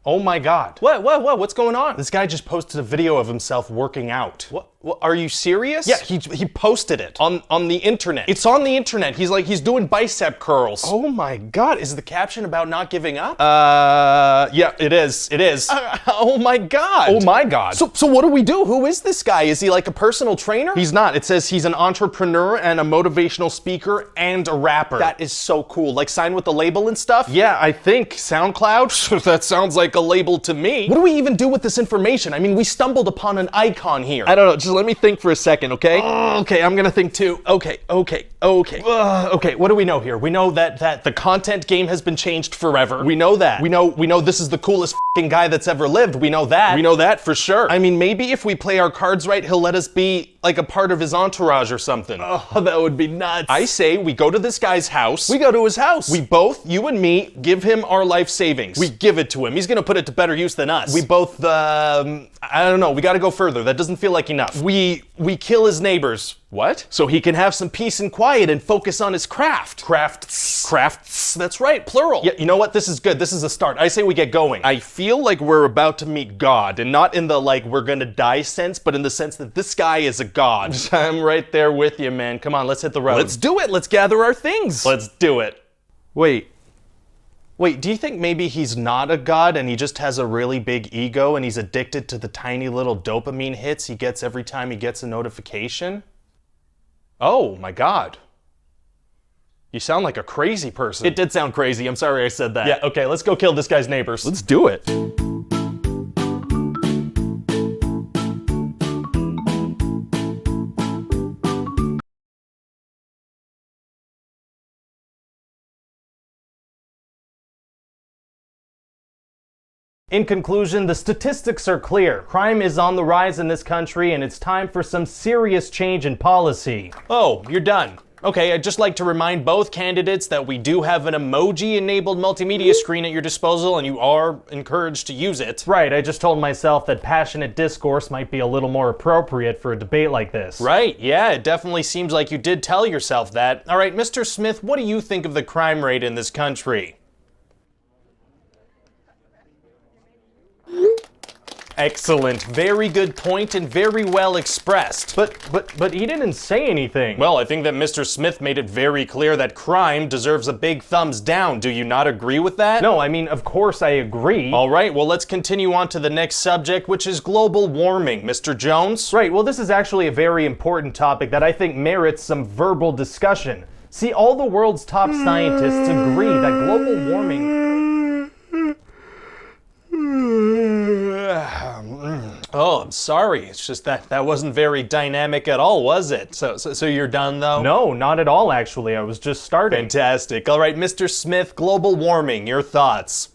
Oh my God. What? What's going on? This guy just posted a video of himself working out. What? Are you serious? Yeah, he posted it. On the internet. It's on the internet. He's doing bicep curls. Oh my God. Is the caption about not giving up? Yeah, it is. It is. Oh my God. Oh my God. So what do we do? Who is this guy? Is he like a personal trainer? He's not. It says he's an entrepreneur and a motivational speaker and a rapper. That is so cool. Like sign with the label and stuff? Yeah, I think. SoundCloud? That sounds like a label to me. What do we even do with this information? I mean, we stumbled upon an icon here. I don't know. Just let me think for a second, okay? Okay, I'm gonna think too. Okay. Okay, what do we know here? We know that The content game has been changed forever. we know that. We know this is the coolest f***ing guy that's ever lived. We know that. We know that for sure. I mean, maybe if we play our cards right, he'll let us be like a part of his entourage or something. Oh, that would be nuts. I say we go to this guy's house. We go to his house. We both, you and me, give him our life savings. We give it to him. He's gonna put it to better use than us. We both, I don't know, we gotta go further. That doesn't feel like enough. We kill his neighbors. What? So he can have some peace and quiet and focus on his craft. Crafts. That's right, plural. Yeah, you know what? This is good. This is a start. I say we get going. I feel like we're about to meet God, and not in the like we're gonna die sense, but in the sense that this guy is a god. I'm right there with you, man. Come on, let's hit the road. Let's do it. Let's gather our things. Let's do it. Wait, do you think maybe he's not a god and he just has a really big ego and he's addicted to the tiny little dopamine hits he gets every time he gets a notification? Oh my God. You sound like a crazy person. It did sound crazy. I'm sorry I said that. Yeah, okay, let's go kill this guy's neighbors. Let's do it. In conclusion, the statistics are clear. Crime is on the rise in this country, and it's time for some serious change in policy. Oh, you're done. Okay, I'd just like to remind both candidates that we do have an emoji-enabled multimedia screen at your disposal, and you are encouraged to use it. Right, I just told myself that passionate discourse might be a little more appropriate for a debate like this. Right, yeah, it definitely seems like you did tell yourself that. All right, Mr. Smith, what do you think of the crime rate in this country? Excellent. Very good point and very well expressed. But he didn't say anything. Well, I think that Mr. Smith made it very clear that crime deserves a big thumbs down. Do you not agree with that? No, I mean, of course I agree. All right, well, let's continue on to the next subject, which is global warming. Mr. Jones? Right, well, this is actually a very important topic that I think merits some verbal discussion. See, all the world's top scientists agree that global warming... Oh, I'm sorry. It's just that wasn't very dynamic at all, was it? So you're done, though? No, not at all, actually. I was just starting. Fantastic. All right, Mr. Smith, global warming, your thoughts.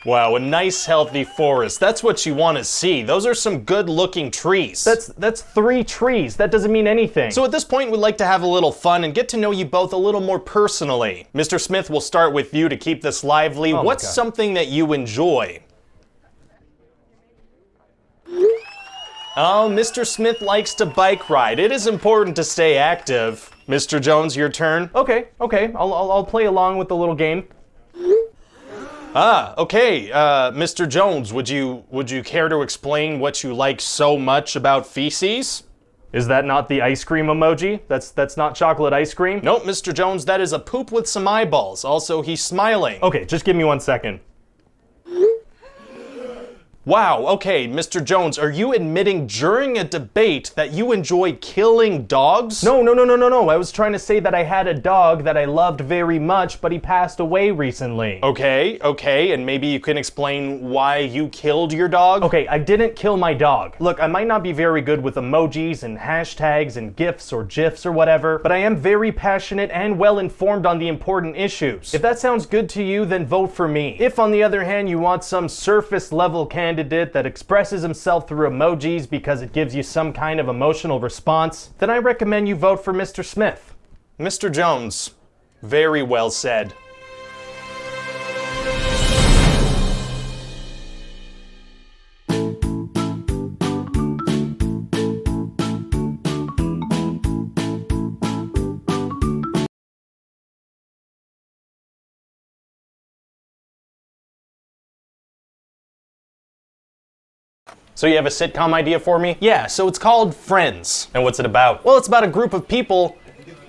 Wow, a nice healthy forest. That's what you want to see. Those are some good looking trees. That's 3 trees. That doesn't mean anything. So at this point, we'd like to have a little fun and get to know you both a little more personally. Mr. Smith, we'll start with you to keep this lively. What's something that you enjoy? Oh, Mr. Smith likes to bike ride. It is important to stay active. Mr. Jones, your turn. Okay. I'll play along with the little game. Okay. Mr. Jones, would you care to explain what you like so much about feces? Is that not the ice cream emoji? That's not chocolate ice cream? Nope, Mr. Jones, that is a poop with some eyeballs. Also, he's smiling. Okay, just give me 1 second. Wow, okay, Mr. Jones, are you admitting during a debate that you enjoy killing dogs? No. I was trying to say that I had a dog that I loved very much, but he passed away recently. Okay, and maybe you can explain why you killed your dog? Okay, I didn't kill my dog. Look, I might not be very good with emojis and hashtags and GIFs or GIFs or whatever, but I am very passionate and well informed on the important issues. If that sounds good to you, then vote for me. If, on the other hand, you want some surface level candidate that expresses himself through emojis because it gives you some kind of emotional response, then I recommend you vote for Mr. Smith. Mr. Jones, very well said. So you have a sitcom idea for me? Yeah, so it's called Friends. And what's it about? Well, it's about a group of people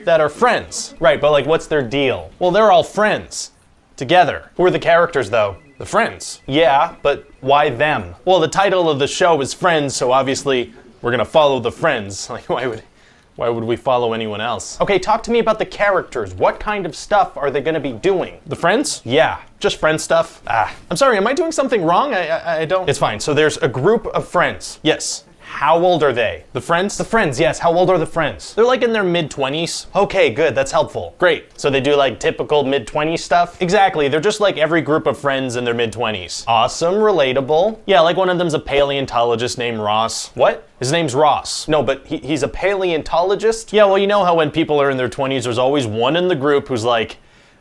that are friends. Right, but like what's their deal? Well, they're all friends. Together. Who are the characters though? The friends. Yeah, but why them? Well, the title of the show is Friends, so obviously we're gonna follow the friends. Like why would we follow anyone else? Okay, talk to me about the characters. What kind of stuff are they gonna be doing? The friends? Yeah, just friend stuff. I'm sorry, am I doing something wrong? I don't... It's fine, so there's a group of friends. Yes. How old are they? The friends? The friends, yes. How old are the friends? They're like in their mid-20s. Okay, good, that's helpful. Great. So they do like typical mid-20s stuff? Exactly, they're just like every group of friends in their mid-20s. Awesome, relatable. Yeah, like one of them's a paleontologist named Ross. What? His name's Ross. No, but he's a paleontologist? Yeah, well, you know how when people are in their 20s, there's always one in the group who's like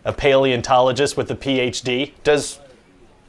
a paleontologist with a PhD.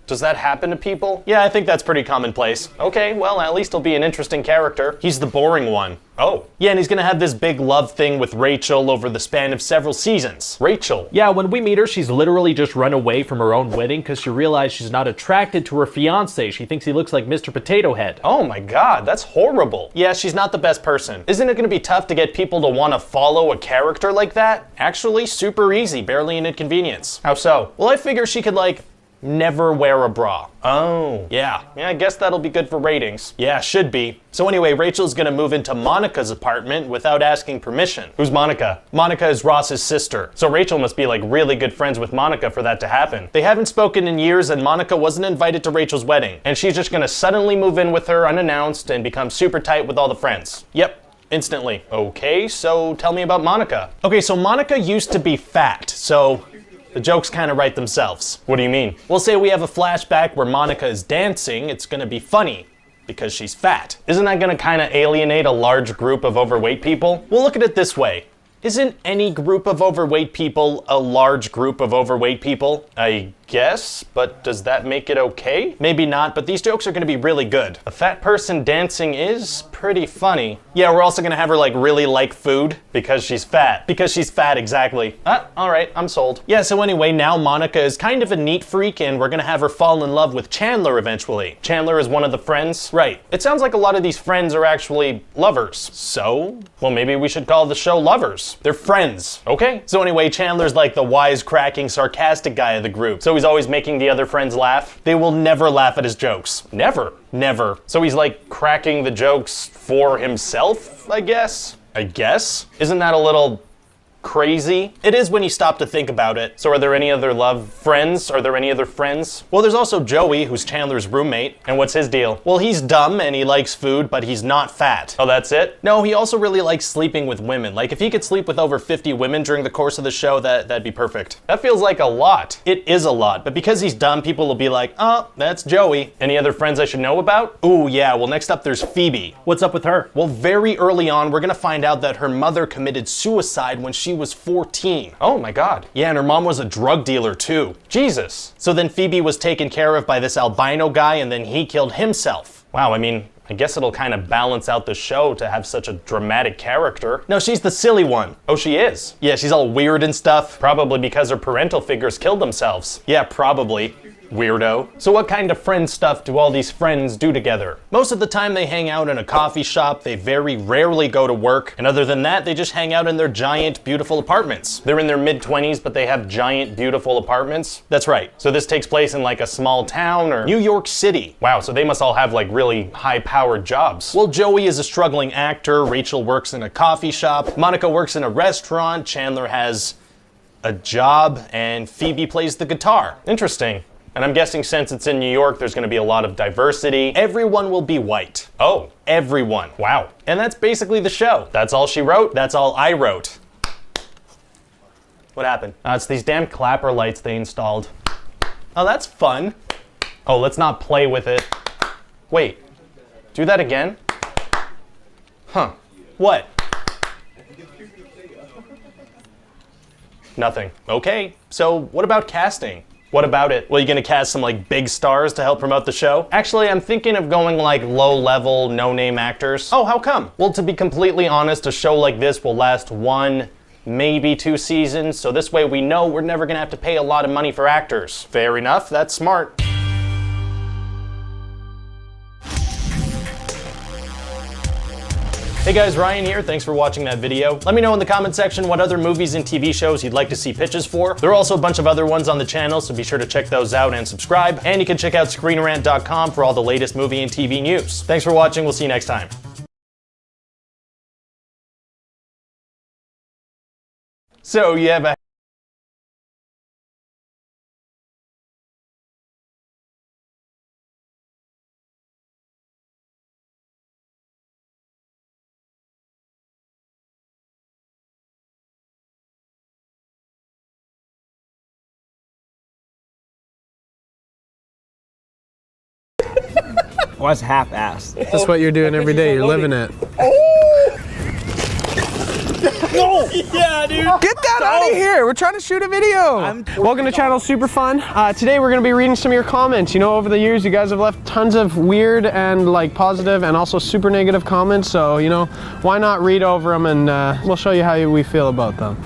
Does that happen to people? Yeah, I think that's pretty commonplace. Okay, well, at least he'll be an interesting character. He's the boring one. Oh. Yeah, and he's gonna have this big love thing with Rachel over the span of several seasons. Rachel. Yeah, when we meet her, she's literally just run away from her own wedding because she realized she's not attracted to her fiancé. She thinks he looks like Mr. Potato Head. Oh my god, that's horrible. Yeah, she's not the best person. Isn't it gonna be tough to get people to want to follow a character like that? Actually, super easy, barely an inconvenience. How so? Well, I figure she could like never wear a bra. Oh. Yeah, I guess that'll be good for ratings. Yeah, should be. So anyway, Rachel's gonna move into Monica's apartment without asking permission. Who's Monica? Monica is Ross's sister. So Rachel must be like really good friends with Monica for that to happen. They haven't spoken in years and Monica wasn't invited to Rachel's wedding. And she's just gonna suddenly move in with her unannounced and become super tight with all the friends. Yep. Instantly. Okay, so tell me about Monica. Okay, so Monica used to be fat, so the jokes kind of write themselves. What do you mean? Well, say we have a flashback where Monica is dancing, it's gonna be funny because she's fat. Isn't that gonna kind of alienate a large group of overweight people? Well, look at it this way. Isn't any group of overweight people a large group of overweight people? I guess, but does that make it okay? Maybe not, but these jokes are gonna be really good. A fat person dancing is pretty funny. Yeah, we're also gonna have her like really like food because she's fat. Because she's fat, exactly. All right, I'm sold. Yeah, so anyway, now Monica is kind of a neat freak and we're gonna have her fall in love with Chandler eventually. Chandler is one of the friends? Right. It sounds like a lot of these friends are actually lovers. So? Well, maybe we should call the show Lovers. They're friends. Okay. So anyway, Chandler's like the wisecracking, sarcastic guy of the group. So he's always making the other friends laugh. They will never laugh at his jokes. Never. Never. So he's like cracking the jokes for himself, I guess? Isn't that a little crazy? It is when you stop to think about it. So are there any other friends? Are there any other friends? Well, there's also Joey, who's Chandler's roommate. And what's his deal? Well, he's dumb and he likes food, but he's not fat. Oh, that's it? No, he also really likes sleeping with women. Like, if he could sleep with over 50 women during the course of the show, that'd be perfect. That feels like a lot. It is a lot, but because he's dumb, people will be like, oh, that's Joey. Any other friends I should know about? Ooh, yeah, well, next up there's Phoebe. What's up with her? Well, very early on, we're gonna find out that her mother committed suicide when she was 14. Oh my God. Yeah, and her mom was a drug dealer too. Jesus. So then Phoebe was taken care of by this albino guy and then he killed himself. Wow, I mean, I guess it'll kind of balance out the show to have such a dramatic character. No, she's the silly one. Oh, she is? Yeah, she's all weird and stuff. Probably because her parental figures killed themselves. Yeah, probably. Weirdo. So what kind of friend stuff do all these friends do together? Most of the time they hang out in a coffee shop, they very rarely go to work, and other than that, they just hang out in their giant, beautiful apartments. They're in their mid-20s, but they have giant, beautiful apartments. That's right. So this takes place in like a small town or New York City. Wow, so they must all have like really high-powered jobs. Well, Joey is a struggling actor, Rachel works in a coffee shop, Monica works in a restaurant, Chandler has a job, and Phoebe plays the guitar. Interesting. And I'm guessing since it's in New York, there's gonna be a lot of diversity. Everyone will be white. Oh, everyone. Wow. And that's basically the show. That's all she wrote. That's all I wrote. What happened? It's these damn clapper lights they installed. Oh, that's fun. Oh, let's not play with it. Wait, do that again? Huh, what? Nothing. Okay, so what about casting? What about it? Well, you gonna cast some like big stars to help promote the show? Actually, I'm thinking of going like low-level, no-name actors. Oh, how come? Well, to be completely honest, a show like this will last 1, maybe 2 seasons, so this way we know we're never gonna have to pay a lot of money for actors. Fair enough, that's smart. Hey guys, Ryan here. Thanks for watching that video. Let me know in the comment section what other movies and TV shows you'd like to see pitches for. There are also a bunch of other ones on the channel, so be sure to check those out and subscribe. And you can check out ScreenRant.com for all the latest movie and TV news. Thanks for watching. We'll see you next time. So you have a What's half-assed? That's what you're doing every day. You're living it. No! Yeah, dude! Get that out of here! We're trying to shoot a video! Welcome to Channel Super Fun. Today we're going to be reading some of your comments. You know, over the years you guys have left tons of weird and like positive and also super negative comments, so you know, why not read over them and we'll show you how we feel about them.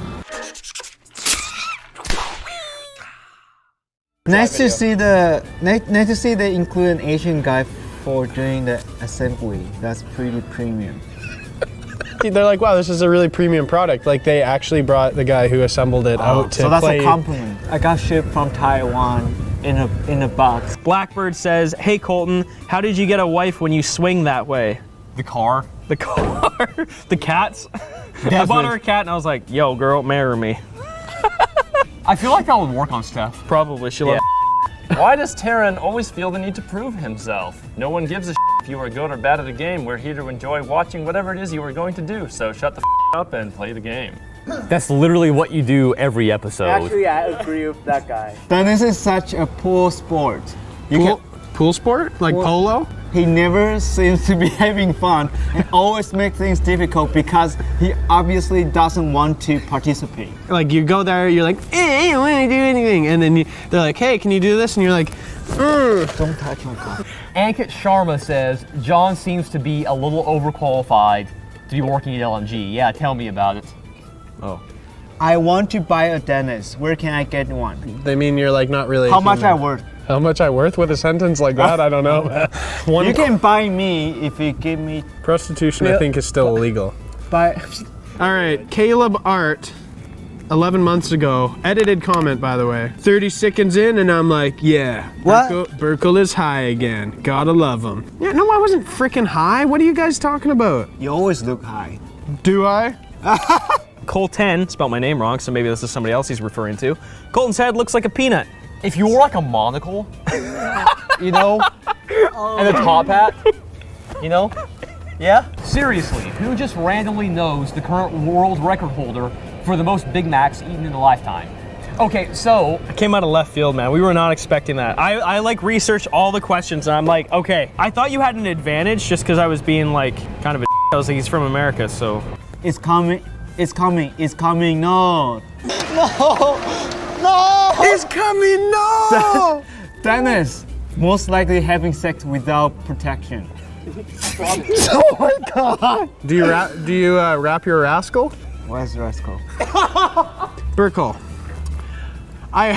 Nice to see they include an Asian guy for doing the assembly. That's pretty premium. They're like, wow, this is a really premium product. Like, they actually brought the guy who assembled it out to so that's play. a compliment. I got shipped from Taiwan in a box. Blackbird says, hey Colton, how did you get a wife when you swing that way? The car. The car? The cats? I bought her a cat and I was like, yo girl, marry me. I feel like that would work on Steph. Probably, she loves Why does Taran always feel the need to prove himself? No one gives a if you are good or bad at a game. We're here to enjoy watching whatever it is you are going to do, so shut the up and play the game. That's literally what you do every episode. Actually, I agree with that guy. Tennis is such a pool sport. Pool sport? Like polo? He never seems to be having fun and always makes things difficult because he obviously doesn't want to participate. Like, you go there, you're like, I don't want to do anything. And then they're like, hey, can you do this? And you're like, Don't touch my car. Ankit Sharma says, John seems to be a little overqualified to be working at LMG. Yeah, tell me about it. Oh. I want to buy a dentist. Where can I get one? They mean you're like not really. How much I worth? How much I worth with a sentence like that? I don't know. You can buy me if you give me. Prostitution, I think, is still illegal. But. All right, Caleb Art, 11 months ago, edited comment by the way. 30 seconds in, and I'm like, yeah. What? Burkle is high again. Gotta love him. Yeah, no, I wasn't freaking high. What are you guys talking about? You always look high. Do I? Colton spelled my name wrong, so maybe this is somebody else he's referring to. Colton's head looks like a peanut. If you wore like a monocle, you know, and a top hat, you know, yeah? Seriously, who just randomly knows the current world record holder for the most Big Macs eaten in a lifetime? Okay, so... I came out of left field, man. We were not expecting that. I like researched all the questions and I'm like, okay, I thought you had an advantage just because I was being like kind of a I was like, he's from America, so. It's coming, it's coming, it's coming, no. No! No! It's coming, no! Dennis, most likely having sex without protection. Oh my God! Do you rap your rascal? Where's rascal? Burkle. I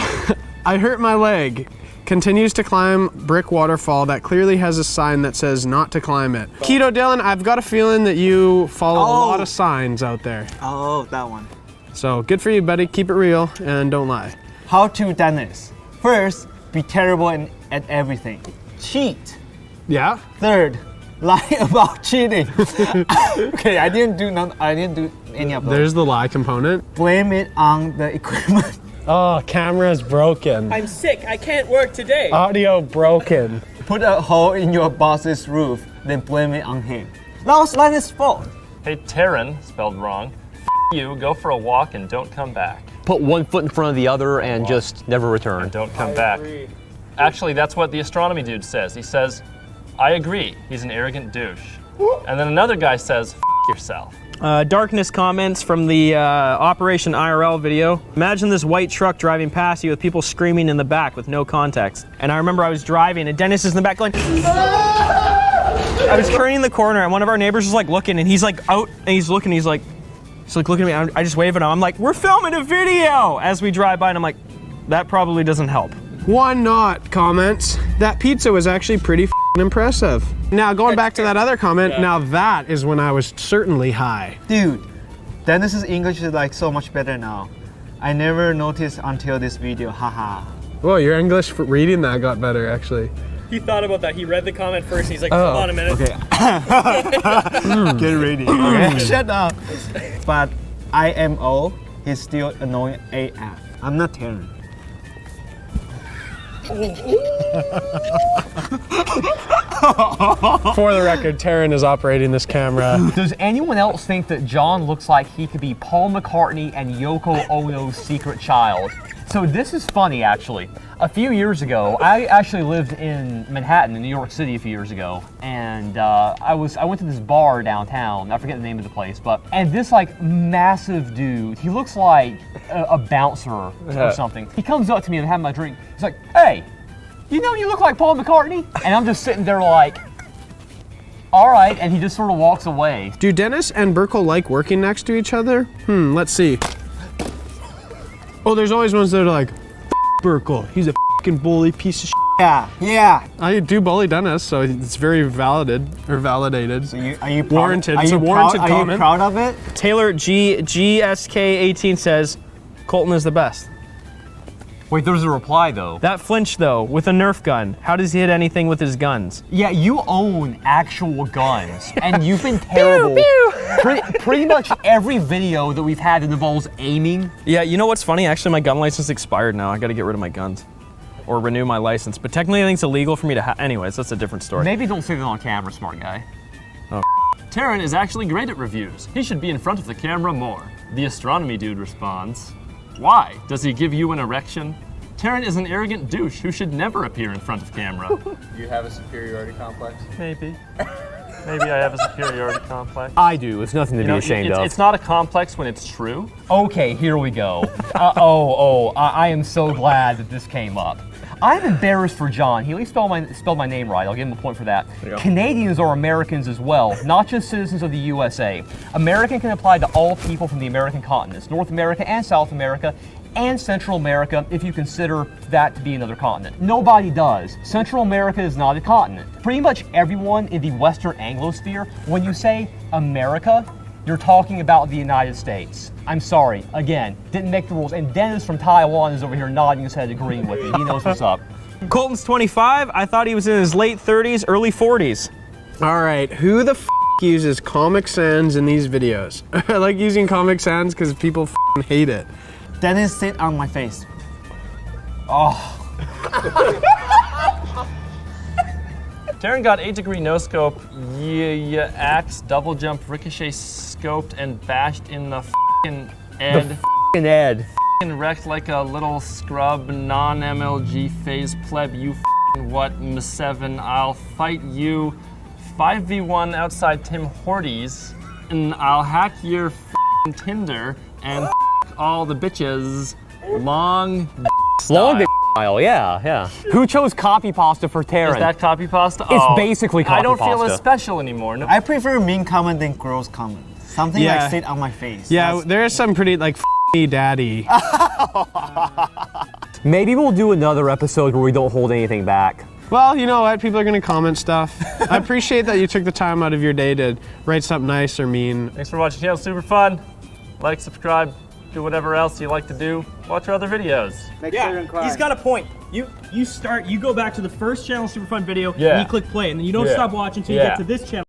hurt my leg. Continues to climb brick waterfall that clearly has a sign that says not to climb it. Keto Dylan, I've got a feeling that you follow a lot of signs out there. Oh, that one. So good for you, buddy. Keep it real and don't lie. How to Dennis. First, be terrible at everything. Cheat. Yeah? Third, lie about cheating. Okay, I didn't do any of those. There's the lie component. Blame it on the equipment. Oh, camera's broken. I'm sick, I can't work today. Audio broken. Put a hole in your boss's roof, then blame it on him. That was Linus' fault. Hey, Taryn, spelled wrong. You, go for a walk and don't come back. Put one foot in front of the other and just never return. And don't come back. Actually, that's what the astronomy dude says. He says, I agree, he's an arrogant douche. And then another guy says, yourself. Darkness comments from the Operation IRL video. Imagine this white truck driving past you with people screaming in the back with no context. And I remember I was driving and Dennis is in the back going, I was turning the corner and one of our neighbors was like looking and he's like out and he's looking, he's like looking at me. I just wave at him. I'm like, we're filming a video as we drive by and I'm like, that probably doesn't help. One not comments. That pizza was actually pretty impressive. Now going back to that other comment, now that is when I was certainly high. Dude, Dennis's English is like so much better now. I never noticed until this video, haha. Well, your English for reading that got better actually. He thought about that. He read the comment first and he's like, hold on a minute. Okay. Get ready. Okay. Shut up. But IMO is still annoying AF. I'm not Taryn. For the record, Taryn is operating this camera. Does anyone else think that John looks like he could be Paul McCartney and Yoko Ono's secret child? So this is funny, actually. A few years ago, I actually lived in Manhattan, in New York City a few years ago, and I went to this bar downtown. I forget the name of the place, and this like massive dude, he looks like a bouncer or something. He comes up to me and I'm having my drink. He's like, "Hey, you know you look like Paul McCartney?" And I'm just sitting there like, all right, and he just sort of walks away. Do Dennis and Burkle like working next to each other? Let's see. Oh, there's always ones that are like, Burkle, he's a fucking bully piece of shit. Yeah. I do bully Dennis, so it's very validated. So are you warranted? Are you warranted proud, comment. Are you proud of it? Taylor GSK18 says, Colton is the best. Wait, there's a reply though. That flinch though, with a Nerf gun. How does he hit anything with his guns? Yeah, you own actual guns, and you've been terrible. Pretty much every video that we've had that involves aiming. Yeah, you know what's funny? Actually, my gun license expired now. I gotta get rid of my guns. Or renew my license. But technically, I think it's illegal for me to have. Anyways, that's a different story. Maybe don't say that on camera, smart guy. Oh. Taryn is actually great at reviews. He should be in front of the camera more. The astronomy dude responds, why? Does he give you an erection? Taryn is an arrogant douche who should never appear in front of camera. You have a superiority complex? Maybe. Maybe I have a superiority complex. I do. It's nothing to be ashamed of. It's not a complex when it's true. Okay, here we go. I am so glad that this came up. I'm embarrassed for John. He at least spelled my name right. I'll give him a point for that. Canadians are Americans as well, not just citizens of the USA. American can apply to all people from the American continents, North America and South America, and Central America if you consider that to be another continent. Nobody does. Central America is not a continent. Pretty much everyone in the Western Anglosphere, when you say America, you're talking about the United States. I'm sorry, again, didn't make the rules. And Dennis from Taiwan is over here nodding his head agreeing with me. He knows what's up. Colton's 25. I thought he was in his late 30s, early 40s. All right, who the f uses Comic Sans in these videos. I like using Comic Sans because people hate it. Dennis, sit on my face. Oh. Taran got 8-degree no-scope, axe, double jump, ricochet scoped, and bashed in the f***ing Ed. The f***ing Ed. F***ing wrecked like a little scrub, non-MLG phase pleb, you f***ing what, M7, I'll fight you 5v1 outside Tim Hortons, and I'll hack your f***ing Tinder, and f*** all the bitches, long Long style, yeah. Who chose copy pasta for Taran? Is that copy pasta? It's basically copy pasta. I don't feel as special anymore. No. I prefer mean comment than gross comment. Something like sit on my face. Yeah, there is some pretty like me daddy. Maybe we'll do another episode where we don't hold anything back. Well, you know what? People are gonna comment stuff. I appreciate that you took the time out of your day to write something nice or mean. Thanks for watching Channel Super Fun. Like, subscribe, do whatever else you like to do. Watch our other videos. Yeah, he's got a point. You go back to the first Channel Super Fun video, Yeah. and you click play, and then you don't stop watching until you get to this channel.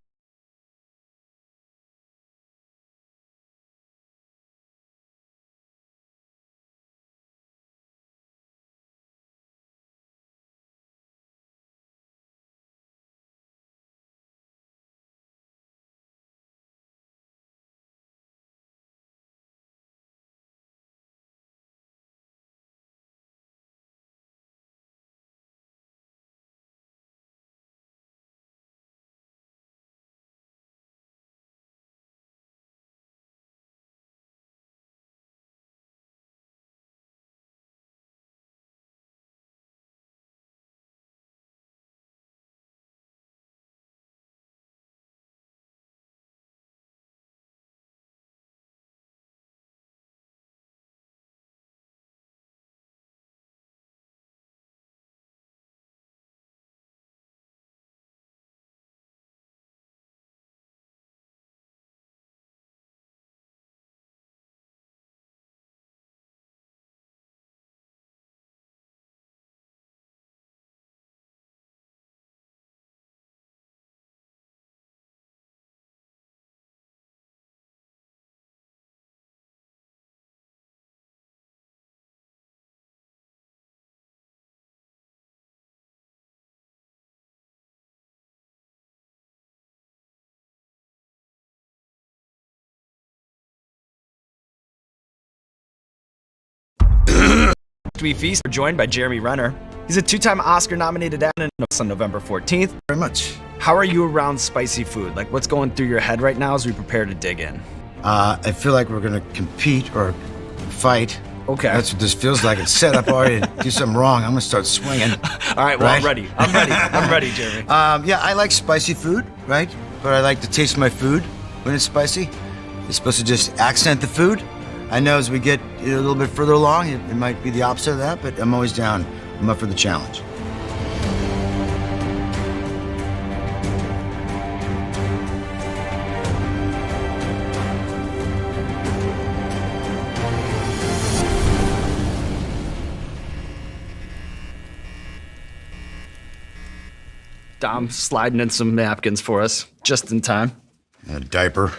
We Feast, we're joined by Jeremy Renner. He's a two-time Oscar-nominated actor on November 14th. Very much. How are you around spicy food? Like, what's going through your head right now as we prepare to dig in? I feel like we're gonna compete or fight. Okay. That's what this feels like. It's set up already to do something wrong. I'm gonna start swinging. All right, well, I'm ready. I'm ready, Jeremy. Yeah, I like spicy food, right? But I like to taste my food when it's spicy. It's supposed to just accent the food. I know as we get a little bit further along, it might be the opposite of that, but I'm always down. I'm up for the challenge. Dom sliding in some napkins for us, just in time. A diaper.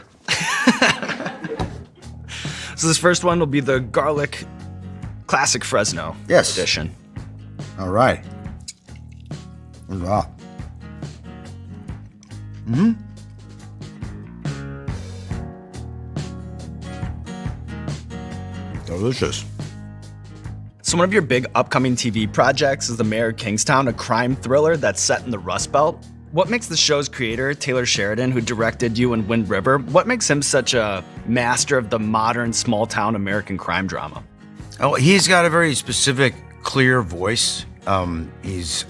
So this first one will be the garlic classic Fresno edition. All right. Wow. Mm-hmm. Delicious. So one of your big upcoming TV projects is The Mayor of Kingstown, a crime thriller that's set in the Rust Belt. What makes the show's creator, Taylor Sheridan, who directed you in Wind River, what makes him such a master of the modern small-town American crime drama? Oh, he's got a very specific, clear voice. He's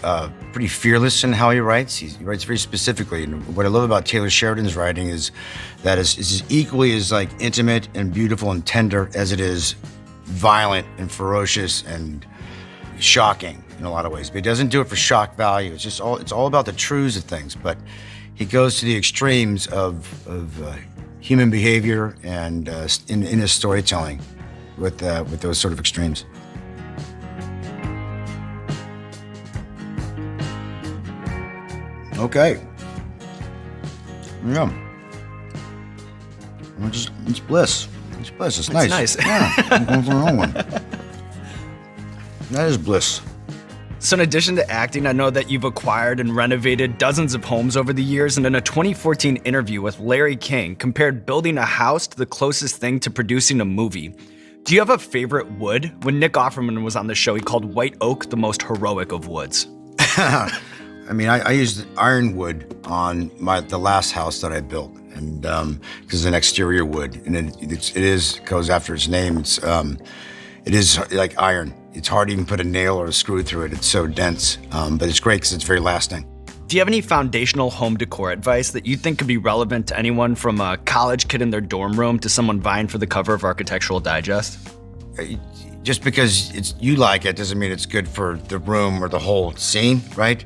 pretty fearless in how he writes. He writes very specifically. And what I love about Taylor Sheridan's writing is that it's equally as like intimate and beautiful and tender as it is violent and ferocious and shocking in a lot of ways. But he doesn't do it for shock value. It's all about the truths of things. But he goes to the extremes of human behavior and in his storytelling with those sort of extremes. Okay. Yeah. It's bliss. It's bliss. It's nice. nice. Yeah, I'm going for my own one. That is bliss. So in addition to acting, I know that you've acquired and renovated dozens of homes over the years, and in a 2014 interview with Larry King, compared building a house to the closest thing to producing a movie. Do you have a favorite wood? When Nick Offerman was on the show, he called white oak the most heroic of woods. I mean, I used ironwood on the last house that I built, and because it's an exterior wood, and it goes after its name. It is like iron. It's hard to even put a nail or a screw through it. It's so dense, but it's great because it's very lasting. Do you have any foundational home decor advice that you think could be relevant to anyone from a college kid in their dorm room to someone vying for the cover of Architectural Digest? Just because you like it doesn't mean it's good for the room or the whole scene, right?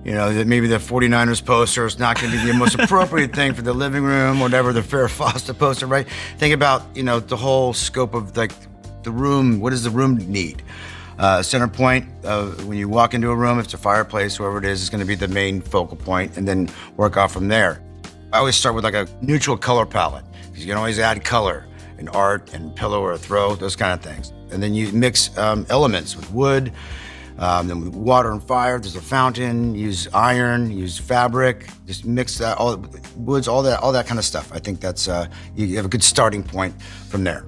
You know, that maybe the 49ers poster is not going to be the most appropriate thing for the living room, whatever the Farrah Fawcett poster, right? Think about, the whole scope of like the room. What does the room need? Center point, when you walk into a room, if it's a fireplace, whoever it is going to be the main focal point, and then work off from there. I always start with like a neutral color palette, because you can always add color in art and pillow or a throw, those kind of things. And then you mix elements with wood, then with water and fire. There's a fountain, use iron, use fabric, just mix that, all woods, all that kind of stuff. I think that's, you have a good starting point from there.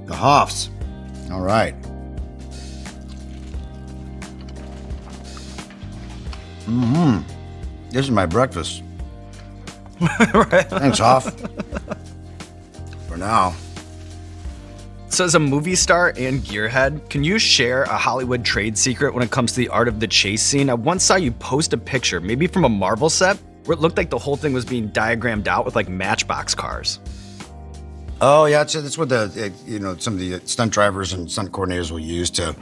The Hoffs. All right. This is my breakfast. Thanks, Hoff. For now. So as a movie star and gearhead, can you share a Hollywood trade secret when it comes to the art of the chase scene? I once saw you post a picture, maybe from a Marvel set, where it looked like the whole thing was being diagrammed out with like Matchbox cars. Oh yeah, that's what some of the stunt drivers and stunt coordinators will use to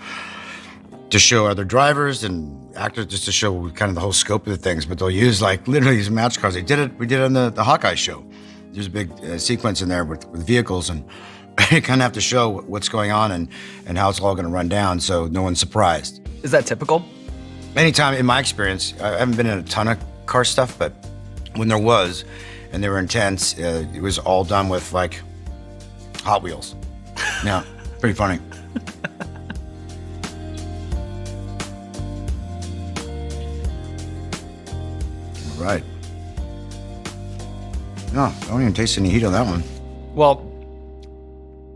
show other drivers and actors, just to show kind of the whole scope of the things. But they'll use like literally these match cars. We did it on the Hawkeye show. There's a big sequence in there with vehicles, and you kind of have to show what's going on and how it's all going to run down, so no one's surprised. Is that typical? Anytime, in my experience, I haven't been in a ton of car stuff, but when there was, and they were intense, it was all done with like Hot Wheels. Yeah, pretty funny. All right. No, I don't even taste any heat on that one. Well,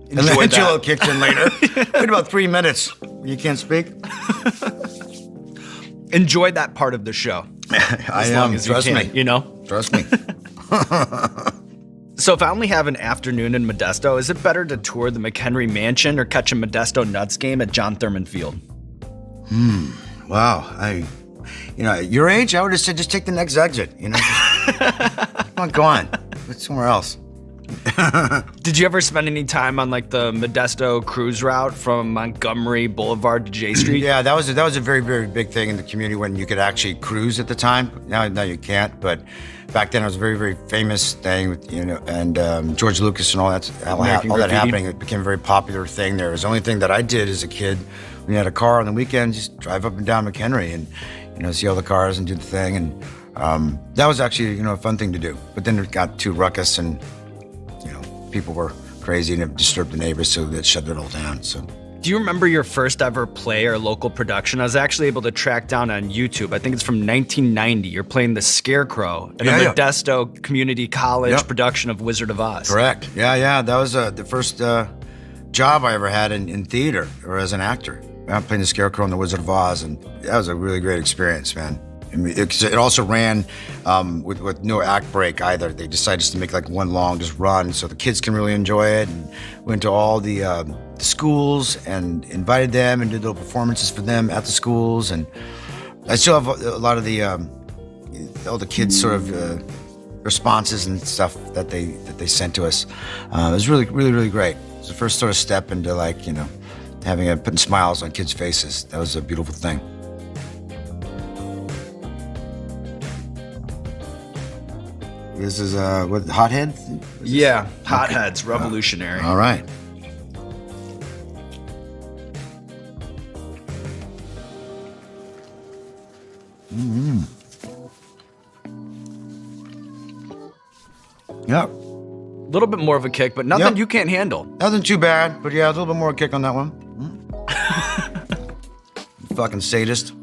and then the Chilo kicks in later. Wait about 3 minutes. You can't speak. Enjoy that part of the show. I am. Trust me. You know? Trust me. So if I only have an afternoon in Modesto, is it better to tour the McHenry Mansion or catch a Modesto Nuts game at John Thurman Field? Wow. Your age, I would have said just take the next exit. Come on, go on. It's somewhere else. Did you ever spend any time on like the Modesto cruise route from Montgomery Boulevard to J Street? Yeah, that was a very, very big thing in the community when you could actually cruise at the time. Now you can't, but back then it was a very, very famous thing with, and George Lucas and all that happening. It became a very popular thing there. It was the only thing that I did as a kid when you had a car on the weekend, just drive up and down McHenry and, see all the cars and do the thing. And that was actually, a fun thing to do. But then it got too ruckus and, people were crazy and it disturbed the neighbors, so that shut it all down. So, do you remember your first ever play or local production? I was actually able to track down on YouTube. I think it's from 1990. You're playing the Scarecrow in a Modesto Community College production of Wizard of Oz. Correct. Yeah. That was the first job I ever had in theater or as an actor. I'm playing the Scarecrow in the Wizard of Oz, and that was a really great experience, man. It also ran with no act break either. They decided just to make like one long just run so the kids can really enjoy it, and went to all the schools and invited them and did little performances for them at the schools. And I still have a lot of all the kids sort of responses and stuff that they sent to us. It was really, really, really great. It was the first sort of step into putting smiles on kids' faces. That was a beautiful thing. This is what, Hothead? Yeah, Hotheads, revolutionary. All right. little bit more of a kick, but nothing you can't handle. Nothing too bad, but yeah, a little bit more kick on that one. Fucking sadist.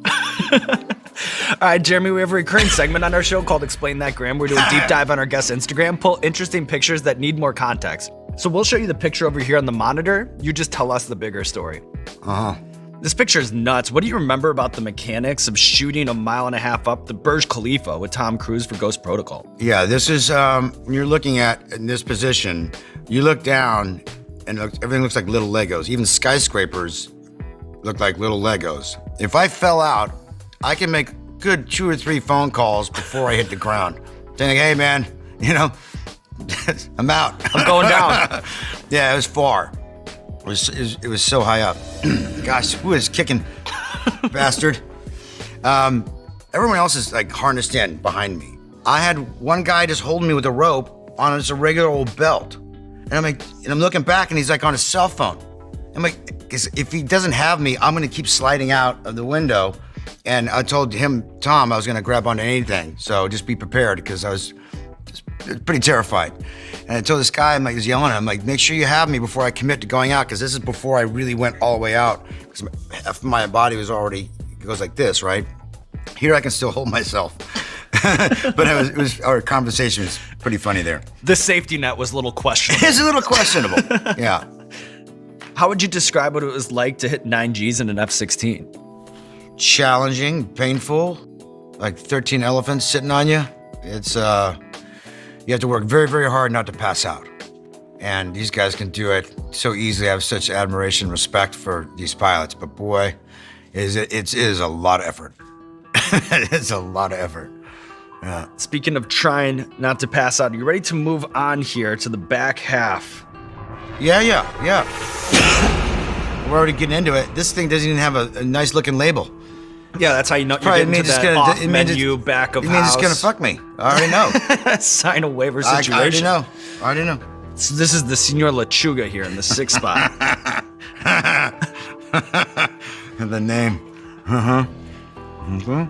All right, Jeremy, we have a recurring segment on our show called Explain That Graham. We do a deep dive on our guest's Instagram, pull interesting pictures that need more context. So we'll show you the picture over here on the monitor. You just tell us the bigger story. This picture is nuts. What do you remember about the mechanics of shooting 1.5 miles up the Burj Khalifa with Tom Cruise for Ghost Protocol? Yeah, this is, when you're looking at in this position, you look down and everything looks like little Legos. Even skyscrapers look like little Legos. If I fell out, I can make good 2 or 3 phone calls before I hit the ground. Saying, hey man, you know, I'm out. I'm going down. Yeah, it was far. It was so high up. Gosh, who is kicking, bastard? Everyone else is like harnessed in behind me. I had one guy just holding me with a rope on just a regular old belt. And I'm looking back and he's like on his cell phone. I'm like, 'cause if he doesn't have me, I'm gonna keep sliding out of the window. And I told Tom, I was gonna grab onto anything. So just be prepared, because I was just pretty terrified. And I told this guy, I'm like, he's yelling at him, like, make sure you have me before I commit to going out, because this is before I really went all the way out. Because half of my body was already, it goes like this, right? Here I can still hold myself. But our conversation was pretty funny there. The safety net was a little questionable. It's a little questionable, yeah. How would you describe what it was like to hit 9 Gs in an F-16? Challenging, painful, like 13 elephants sitting on you. It's, you have to work very, very hard not to pass out. And these guys can do it so easily. I have such admiration and respect for these pilots, but boy, it is a lot of effort. It's a lot of effort. Yeah. Speaking of trying not to pass out, are you ready to move on here to the back half? Yeah. We're already getting into it. This thing doesn't even have a nice looking label. Yeah, that's how you know you're getting to that off menu back of house. It means it's gonna fuck me. I already know. Sign a waiver situation. I already know. So this is the Senor Lechuga here in the 6th spot. The name. Okay.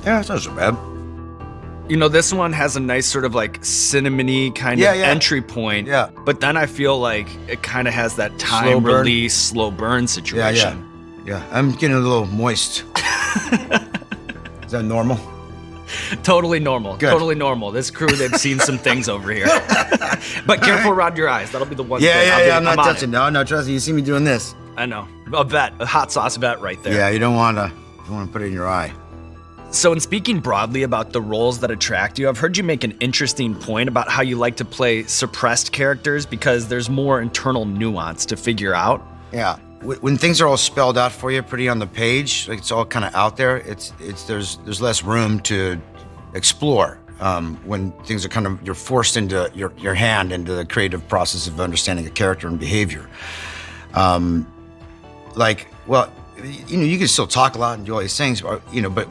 Yeah, it's not so bad. You know, this one has a nice sort of like cinnamony kind of entry point. Yeah. But then I feel like it kind of has that time release, slow burn situation. Yeah. I'm getting a little moist. Is that normal? Totally normal. Good. Totally normal. This crew, they've seen some things over here. But careful around your eyes. That'll be the one thing. Yeah. I'm not touching. No, trust me. You see me doing this. I know. A hot sauce vet right there. Yeah, you don't want to put it in your eye. So in speaking broadly about the roles that attract you, I've heard you make an interesting point about how you like to play suppressed characters because there's more internal nuance to figure out. Yeah. When things are all spelled out for you pretty on the page, like it's all kind of out there, there's less room to explore. When things are kind of, you're forced into your hand into the creative process of understanding a character and behavior. You can still talk a lot and do all these things, but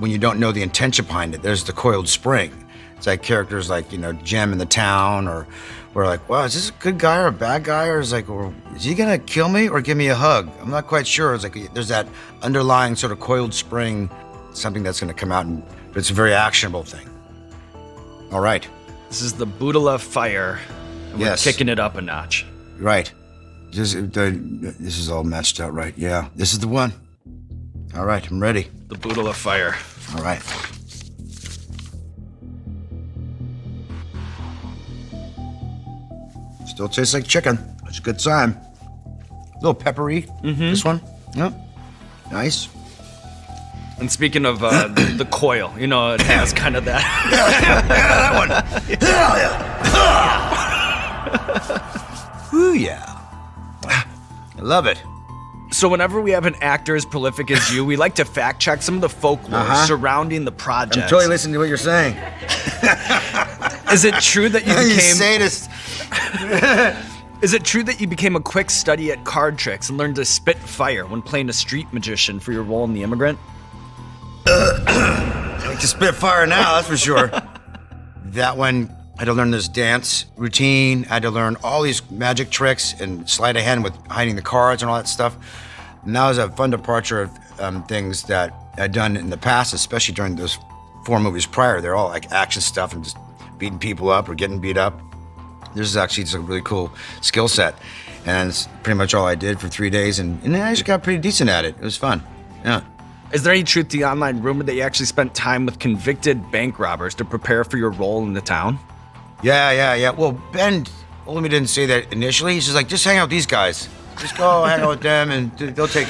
when you don't know the intention behind it, there's the coiled spring. It's like characters like, Jem in The Town, or we're like, wow, is this a good guy or a bad guy? Or is he gonna kill me or give me a hug? I'm not quite sure. It's like, there's that underlying sort of coiled spring, something that's gonna come out, but it's a very actionable thing. All right. This is the Budala Fire. And we're kicking it up a notch. Right. This is all matched out right. Yeah, this is the one. All right, I'm ready. The Budala Fire. All right. Still tastes like chicken. That's a good sign. A little peppery. This one. Yep. Nice. And speaking of the coil, it has kind of that. That one. Ooh, yeah. I love it. So whenever we have an actor as prolific as you, we like to fact check some of the folklore surrounding the project. I'm totally listening to what you're saying. Is it true that you became... You sadist. Is it true that you became a quick study at card tricks and learned to spit fire when playing a street magician for your role in The Immigrant? I like to spit fire now, that's for sure. That one, I had to learn this dance routine. I had to learn all these magic tricks and sleight of hand with hiding the cards and all that stuff. And that was a fun departure of things that I'd done in the past, especially during those 4 movies prior, they're all like action stuff and just beating people up or getting beat up. This is actually just a really cool skill set. And it's pretty much all I did for 3 days, and I actually got pretty decent at it. It was fun. Yeah. Is there any truth to the online rumor that you actually spent time with convicted bank robbers to prepare for your role in the town? Yeah. Well, Ben only didn't say that initially. He's just like, just hang out with these guys. Just go hang out with them, and they'll take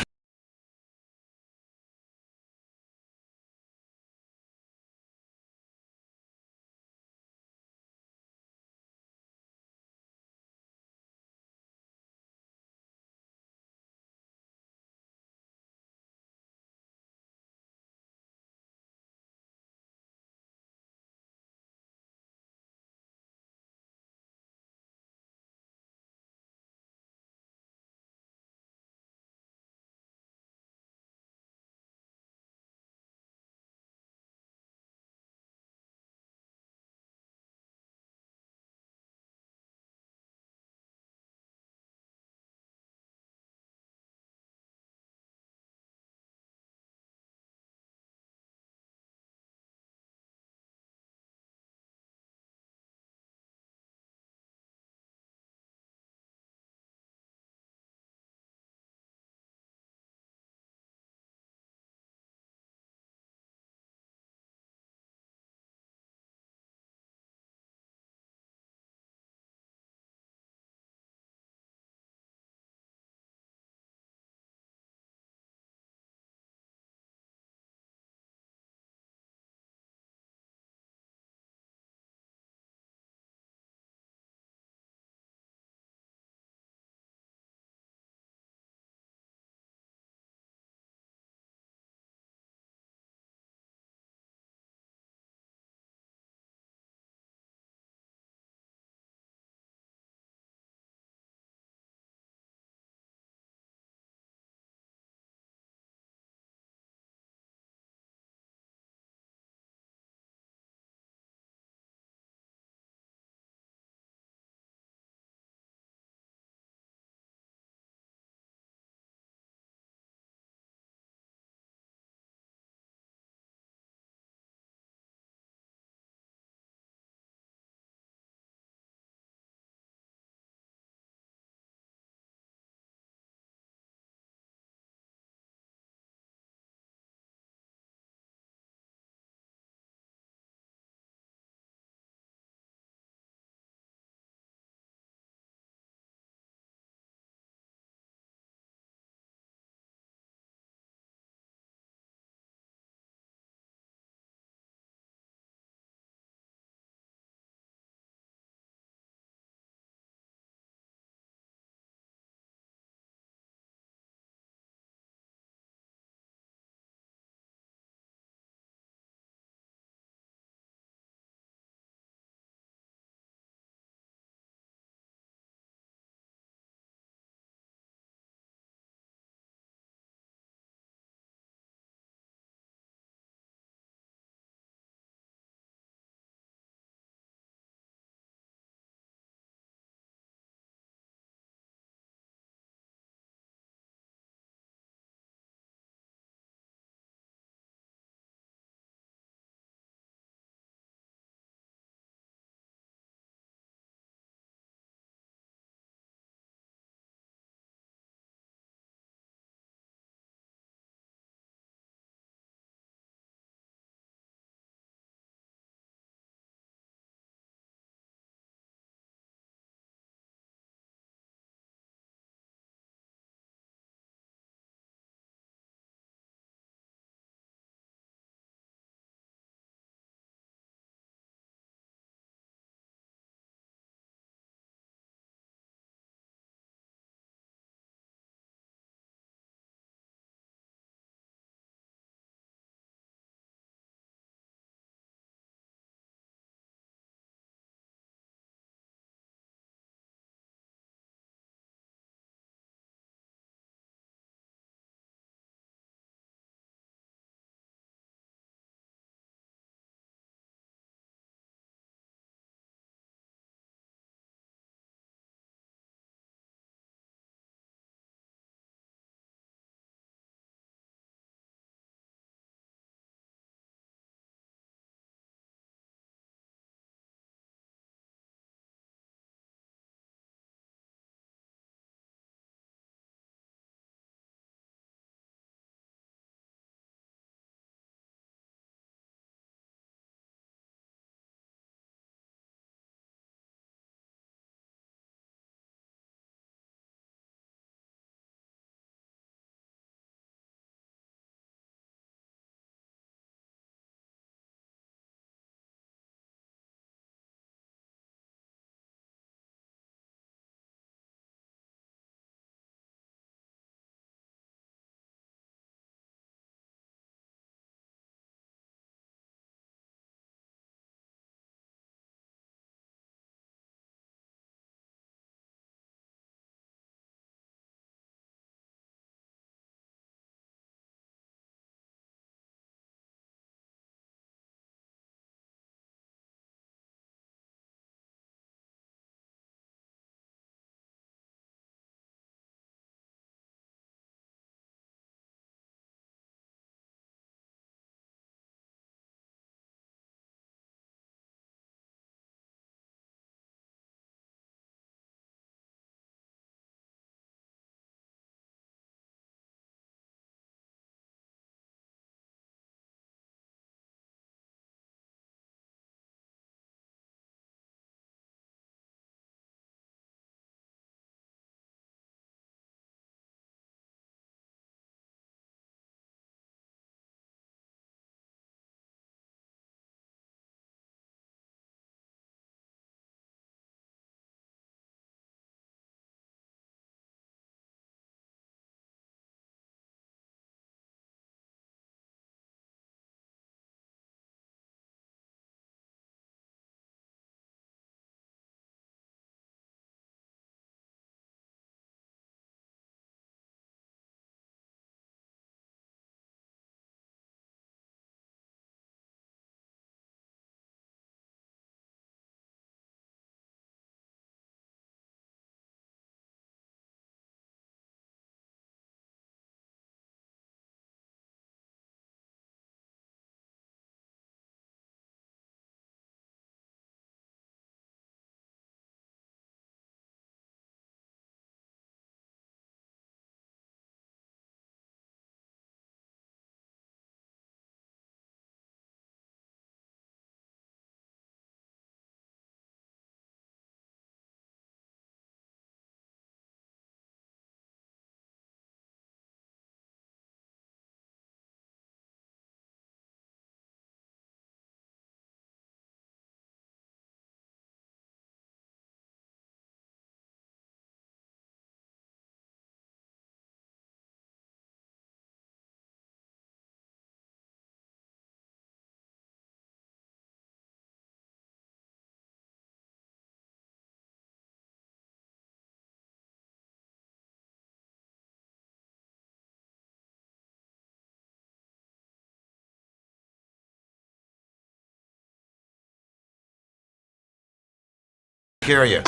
hear you.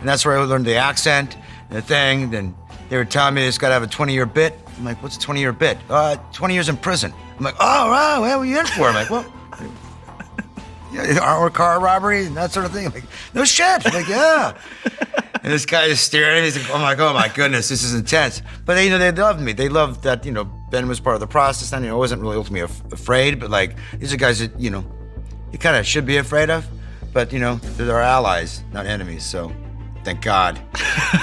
And that's where I learned the accent, and the thing. Then they were telling me it's got to have a 20-year bit. I'm like, what's a 20-year bit? 20 years in prison. I'm like, oh, wow, what were you in for? I'm like, well, or car robbery and that sort of thing. I'm like, no shit. I'm like, yeah. And this guy is staring at me. He's like, oh my goodness, this is intense. But they loved me. They loved that, Ben was part of the process. And, I wasn't really ultimately afraid, but like, these are guys that, you kind of should be afraid of. But, they're our allies, not enemies. So thank God.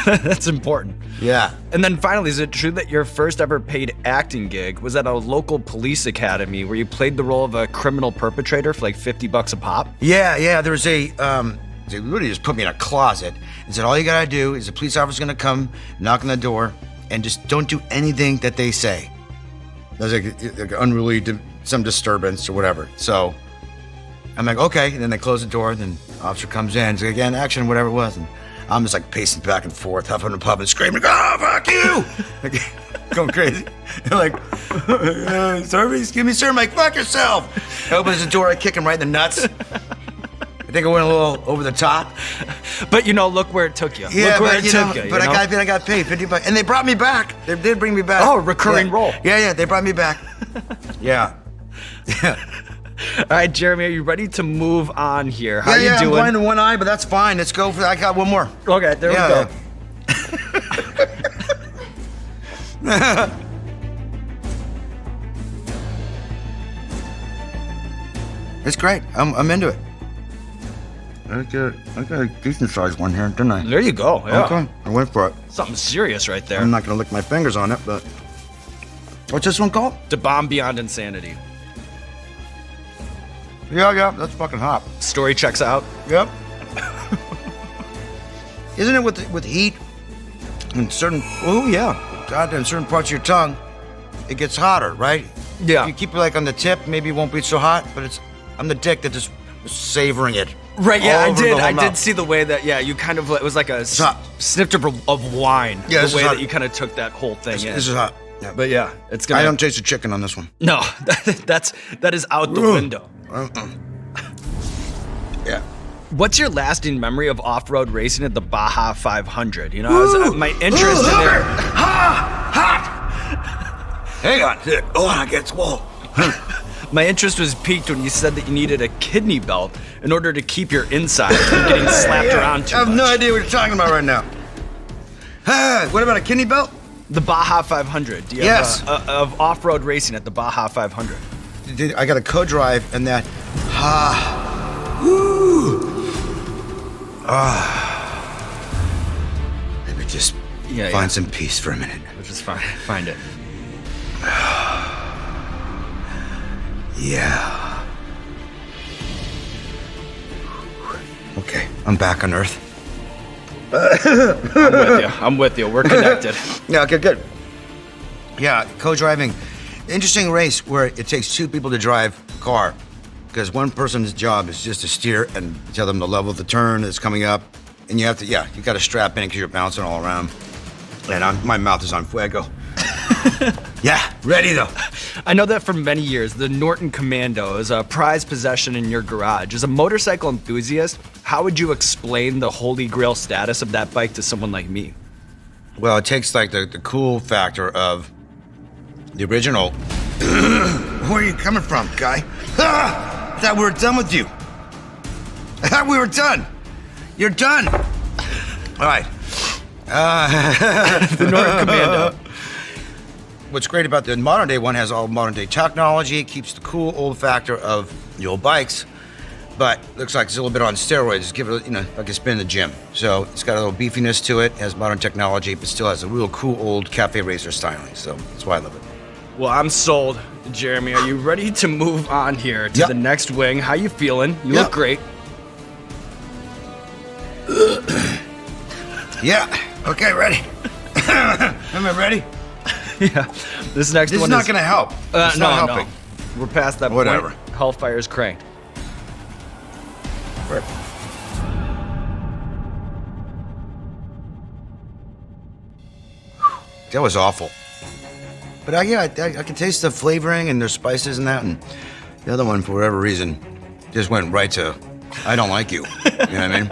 That's important. Yeah. And then finally, is it true that your first ever paid acting gig was at a local police academy where you played the role of a criminal perpetrator for like $50 a pop? Yeah. There was they literally just put me in a closet and said, all you gotta do is a police officer's gonna come, knock on the door, and just don't do anything that they say. There's like unruly, some disturbance or whatever. So I'm like, okay. And then they close the door, and then the officer comes in, he's like, again, action, whatever it was. And I'm just like pacing back and forth, huffing and puffing, screaming, oh, fuck you! Like, going crazy. They're like, sir, excuse me, sir. I'm like, fuck yourself. He opens the door, I kick him right in the nuts. I think I went a little over the top. But look where it took you. Yeah, look where it took you. But I got paid $50. And they brought me back. They did bring me back. Oh, recurring role. Yeah, they brought me back. Yeah. All right, Jeremy, are you ready to move on here? How you doing? I'm blind in one eye, but that's fine. Let's go for that. I got one more. Okay, there we go. It's great. I'm into it. I got a decent sized one here, didn't I? There you go. Yeah. Okay, I went for it. Something serious right there. I'm not gonna lick my fingers on it, but what's this one called? The Bomb Beyond Insanity. Yeah, that's fucking hot. Story checks out. Yep. Isn't it with heat and certain? Oh yeah, goddamn, certain parts of your tongue, it gets hotter, right? Yeah. If you keep it like on the tip, maybe it won't be so hot. But I'm the dick that just was savoring it. Right. Yeah, all over the whole I mouth. did see the way that. Yeah, you kind of. It was like a snipped of wine. Yeah, the way that you kind of took that whole thing in. This is hot. Yeah. But yeah, it's gonna. I don't taste the chicken on this one. No, that is out the window. Yeah. What's your lasting memory of off-road racing at the Baja 500? My interest in it. Hot! Hang on. Oh, I get swole. My interest was piqued when you said that you needed a kidney belt in order to keep your insides from getting slapped around too much. I have no idea what you're talking about right now. What about a kidney belt? The Baja 500. Do you Yes. have of off-road racing at the Baja 500? I got a co-drive and that. Woo. Let me just find some peace for a minute. Which is fine. Find it. Yeah. Okay, I'm back on Earth. I'm with you. We're connected. Yeah, okay, good. Yeah, co-driving. Interesting race where it takes two people to drive a car because one person's job is just to steer and tell them the level of the turn that's coming up. And you have to, you got to strap in because you're bouncing all around. And my mouth is on fuego. Yeah, ready though. I know that for many years, the Norton Commando is a prized possession in your garage. As a motorcycle enthusiast, how would you explain the holy grail status of that bike to someone like me? Well, it takes like the cool factor of the original. Where are you coming from, guy? I thought we were done with you. I thought we were done. You're done. All right. The Norton Commando. What's great about the modern day one has all modern day technology. It keeps the cool old factor of the old bikes, but looks like it's a little bit on steroids. Give it, like it's been in the gym. So it's got a little beefiness to it. Has modern technology, but still has a real cool old cafe racer styling. So that's why I love it. Well, I'm sold. Jeremy, are you ready to move on here to the next wing? How you feeling? You look great. Yeah. Okay, ready. Am I ready? Yeah. This next This one is not going to help. It's no, not helping. We're past that Whatever. point. Hellfire's cranked. That was awful. But I can taste the flavoring and there's spices and that. And the other one, for whatever reason, just went right to, I don't like you. You know what I mean?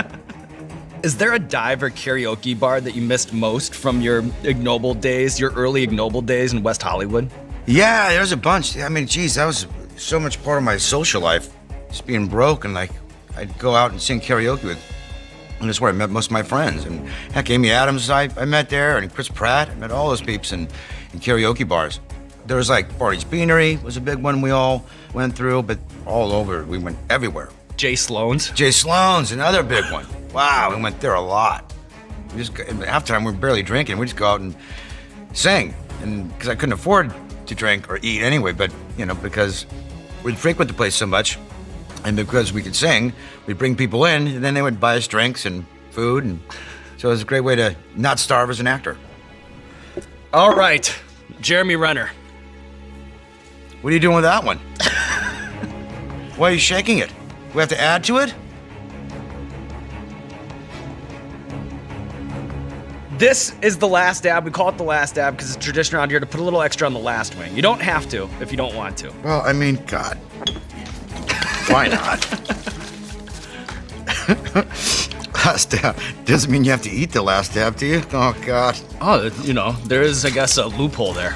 Is there a dive or karaoke bar that you missed most from your ignoble days, your early ignoble days in West Hollywood? Yeah, there's a bunch. I mean, geez, that was so much part of my social life. Just being broke and like, I'd go out and sing karaoke with, and that's where I met most of my friends. And heck, Amy Adams I met there, and Chris Pratt. I met all those peeps in karaoke bars. There was like Barney's Beanery was a big one we all went through, but all over, we went everywhere. Jay Sloan's? Jay Sloan's, another big one. Wow, we went there a lot. We just, half the time we were barely drinking. We just go out and sing. And because I couldn't afford to drink or eat anyway, but you know, because we'd frequent the place so much, and because we could sing, we'd bring people in, and then they would buy us drinks and food, and so it was a great way to not starve as an actor. All right, Jeremy Renner. What are you doing with that one? Why are you shaking it? We have to add to it? This is the last dab. We call it the last dab because it's tradition around here to put a little extra on the last wing. You don't have to if you don't want to. Well, I mean, God. Why not? Last dab. Doesn't mean you have to eat the last dab, do you? Oh, God. Oh, you know, there is, I guess, a loophole there.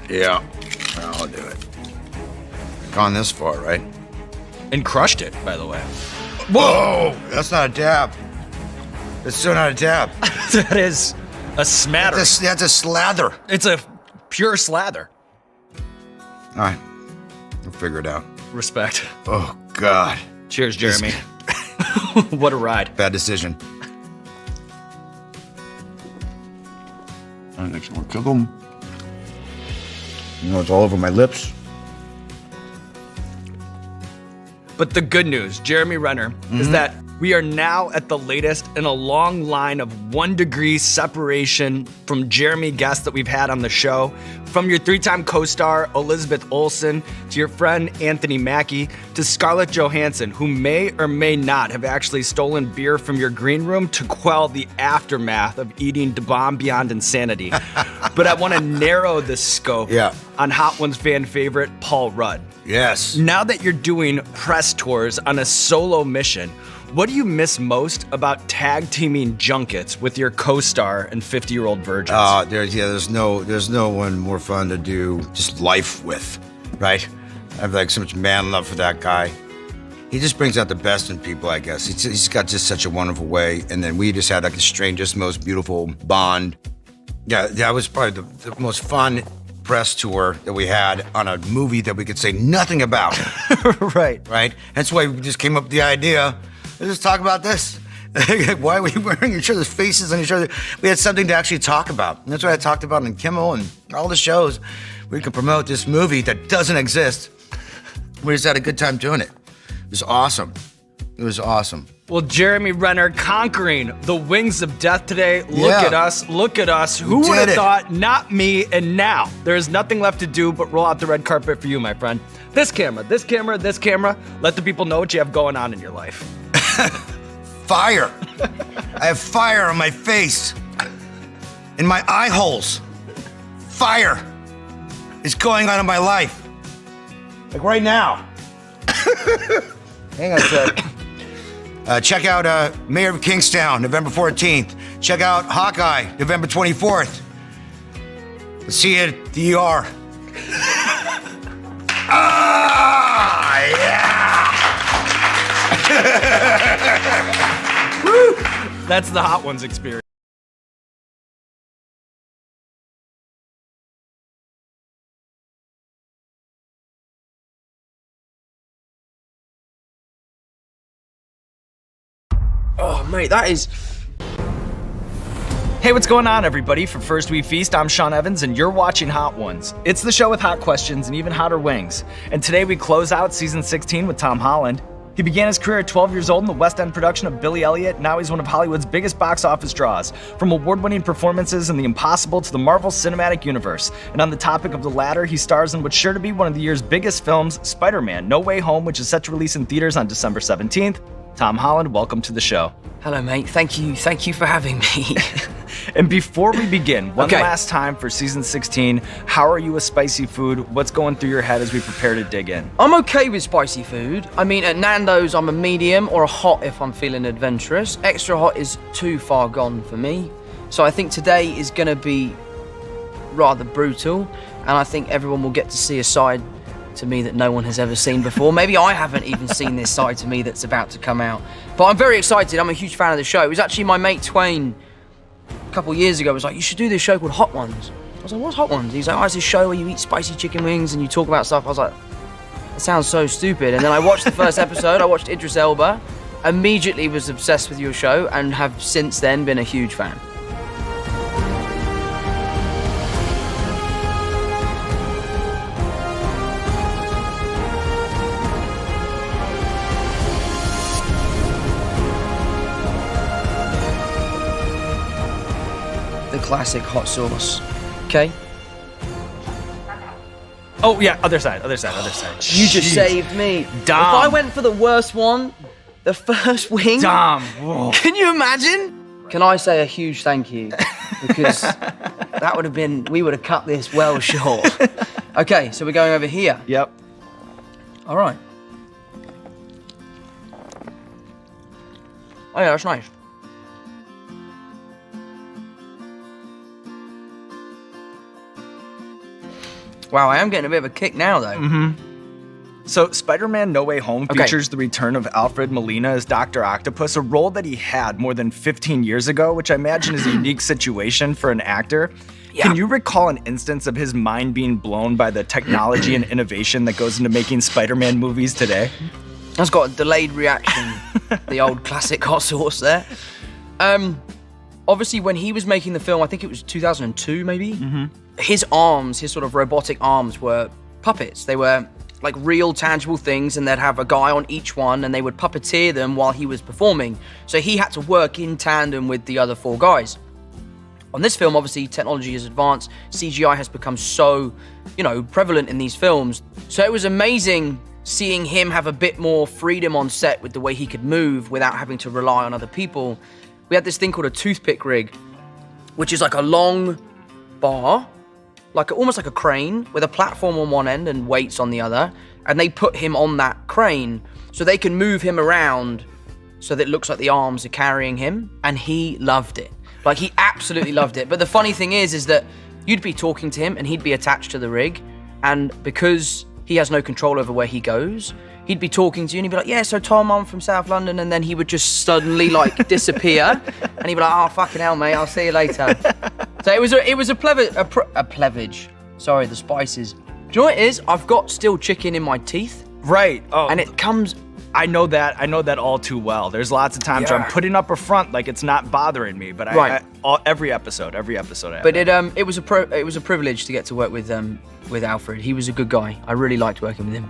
Yeah, I'll do it. Gone this far, right? And crushed it, by the way. Whoa! That's not a dab. That's so not a dab. That is a smatter. That's a slather. It's a pure slather. All right, we'll figure it out. Respect. Oh, God. Cheers, Jeremy. What a ride. Bad decision. All right, next one. Cook 'em. You know, it's all over my lips. But the good news, Jeremy Renner, is that we are now at the latest in a long line of 1 degree separation from Jeremy guests that we've had on the show. From your 3-time co-star Elizabeth Olsen, to your friend Anthony Mackie, to Scarlett Johansson, who may or may not have actually stolen beer from your green room to quell the aftermath of eating Da Bomb Beyond Insanity. But I want to narrow the scope on Hot Ones fan favorite Paul Rudd. Yes. Now that you're doing press tours on a solo mission, what do you miss most about tag teaming junkets with your co-star and 50-year-old virgins? There's no one more fun to do just life with, right? I have like so much man love for that guy. He just brings out the best in people, I guess. He's got just such a wonderful way, and then we just had like the strangest, most beautiful bond. Yeah, that was probably the most fun press tour that we had on a movie that we could say nothing about. Right. That's why we just came up with the idea. Let's just talk about this. Why are we wearing each other's faces on each other? We had something to actually talk about. And that's what I talked about in Kimmel and all the shows. We could promote this movie that doesn't exist. We just had a good time doing it. It was awesome. It was awesome. Well, Jeremy Renner conquering the wings of death today. Look at us. Look at us. Who would have thought? Not me. And now there is nothing left to do but roll out the red carpet for you, my friend. This camera, this camera, this camera. Let the people know what you have going on in your life. Fire. I have fire on my face. In my eye holes. Fire is going on in my life. Like right now. Hang on a sec. Check out Mayor of Kingstown, November 14th. Check out Hawkeye, November 24th. See you at the ER. That's the Hot Ones experience. Oh, mate, that is... Hey, what's going on, everybody? For First We Feast, I'm Sean Evans, and you're watching Hot Ones. It's the show with hot questions and even hotter wings. And today we close out season 16 with Tom Holland. He began his career at 12 years old in the West End production of Billy Elliot. Now he's one of Hollywood's biggest box office draws, from award-winning performances in The Impossible to the Marvel Cinematic Universe. And on the topic of the latter, he stars in what's sure to be one of the year's biggest films, Spider-Man: No Way Home, which is set to release in theaters on December 17th. Tom Holland, welcome to the show. Hello, mate. Thank you for having me. And before we begin, one last time for season 16, how are you with spicy food? What's going through your head as we prepare to dig in? I'm okay with spicy food. I mean, at Nando's, I'm a medium or a hot if I'm feeling adventurous. Extra hot is too far gone for me. So I think today is gonna be rather brutal, and I think everyone will get to see a side to me that no one has ever seen before. Maybe I haven't even seen this side to me that's about to come out. But I'm very excited. I'm a huge fan of the show. It was actually my mate Twain a couple years ago was like, you should do this show called Hot Ones. I was like, what's Hot Ones? He's like, oh, it's this show where you eat spicy chicken wings and you talk about stuff. I was like, that sounds so stupid. And then I watched the first episode. I watched Idris Elba, immediately was obsessed with your show, and have since then been a huge fan. Classic hot sauce. Okay. Oh yeah, other side. You just saved me. Dom. If I went for the worst one, the first wing. Dom. Can you imagine? Can I say a huge thank you? Because that would have been, we would have cut this well short. Okay, so we're going over here. Yep. All right. Oh yeah, that's nice. Wow, I am getting a bit of a kick now, though. Mm-hmm. So, Spider-Man No Way Home features the return of Alfred Molina as Dr. Octopus, a role that he had more than 15 years ago, which I imagine is a unique situation for an actor. Yeah. Can you recall an instance of his mind being blown by the technology and innovation that goes into making Spider-Man movies today? That's got a delayed reaction, the old classic hot sauce there. Obviously, when he was making the film, I think it was 2002, maybe? Mm-hmm. His arms, his sort of robotic arms, were puppets. They were like real tangible things, and they'd have a guy on each one, and they would puppeteer them while he was performing. So he had to work in tandem with the other four guys. On this film, obviously, technology is advanced. CGI has become so, prevalent in these films. So it was amazing seeing him have a bit more freedom on set with the way he could move without having to rely on other people. We had this thing called a toothpick rig, which is like a long bar, almost like a crane with a platform on one end and weights on the other, and they put him on that crane so they can move him around so that it looks like the arms are carrying him, and he loved it. Like, he absolutely loved it. But the funny thing is that you'd be talking to him and he'd be attached to the rig, and because he has no control over where he goes, he'd be talking to you and he'd be like, yeah, so Tom, I'm from South London, and then he would just suddenly disappear, and he'd be like, oh, fucking hell, mate, I'll see you later. So it was a plevage. Sorry, the spices. Do you know what it is? I've got still chicken in my teeth. Right. Oh. And it comes. I know that all too well. There's lots of times where I'm putting up a front like it's not bothering me, but every episode. But it was a privilege to get to work with Alfred. He was a good guy. I really liked working with him.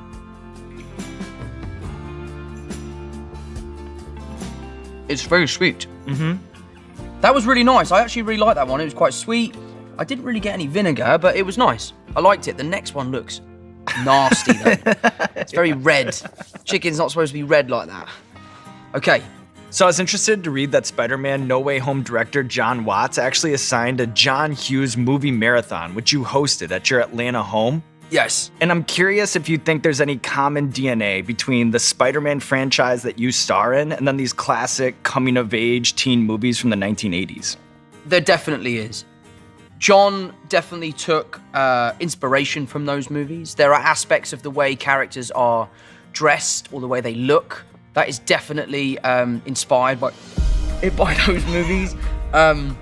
It's very sweet. Mm-hmm. That was really nice. I actually really liked that one. It was quite sweet. I didn't really get any vinegar, but it was nice. I liked it. The next one looks nasty, though. It's very red. Chicken's not supposed to be red like that. Okay. So I was interested to read that Spider-Man No Way Home director John Watts actually assigned a John Hughes movie marathon, which you hosted at your Atlanta home. Yes. And I'm curious if you think there's any common DNA between the Spider-Man franchise that you star in and then these classic coming-of-age teen movies from the 1980s. There definitely is. John definitely took inspiration from those movies. There are aspects of the way characters are dressed or the way they look that is definitely inspired by those movies. And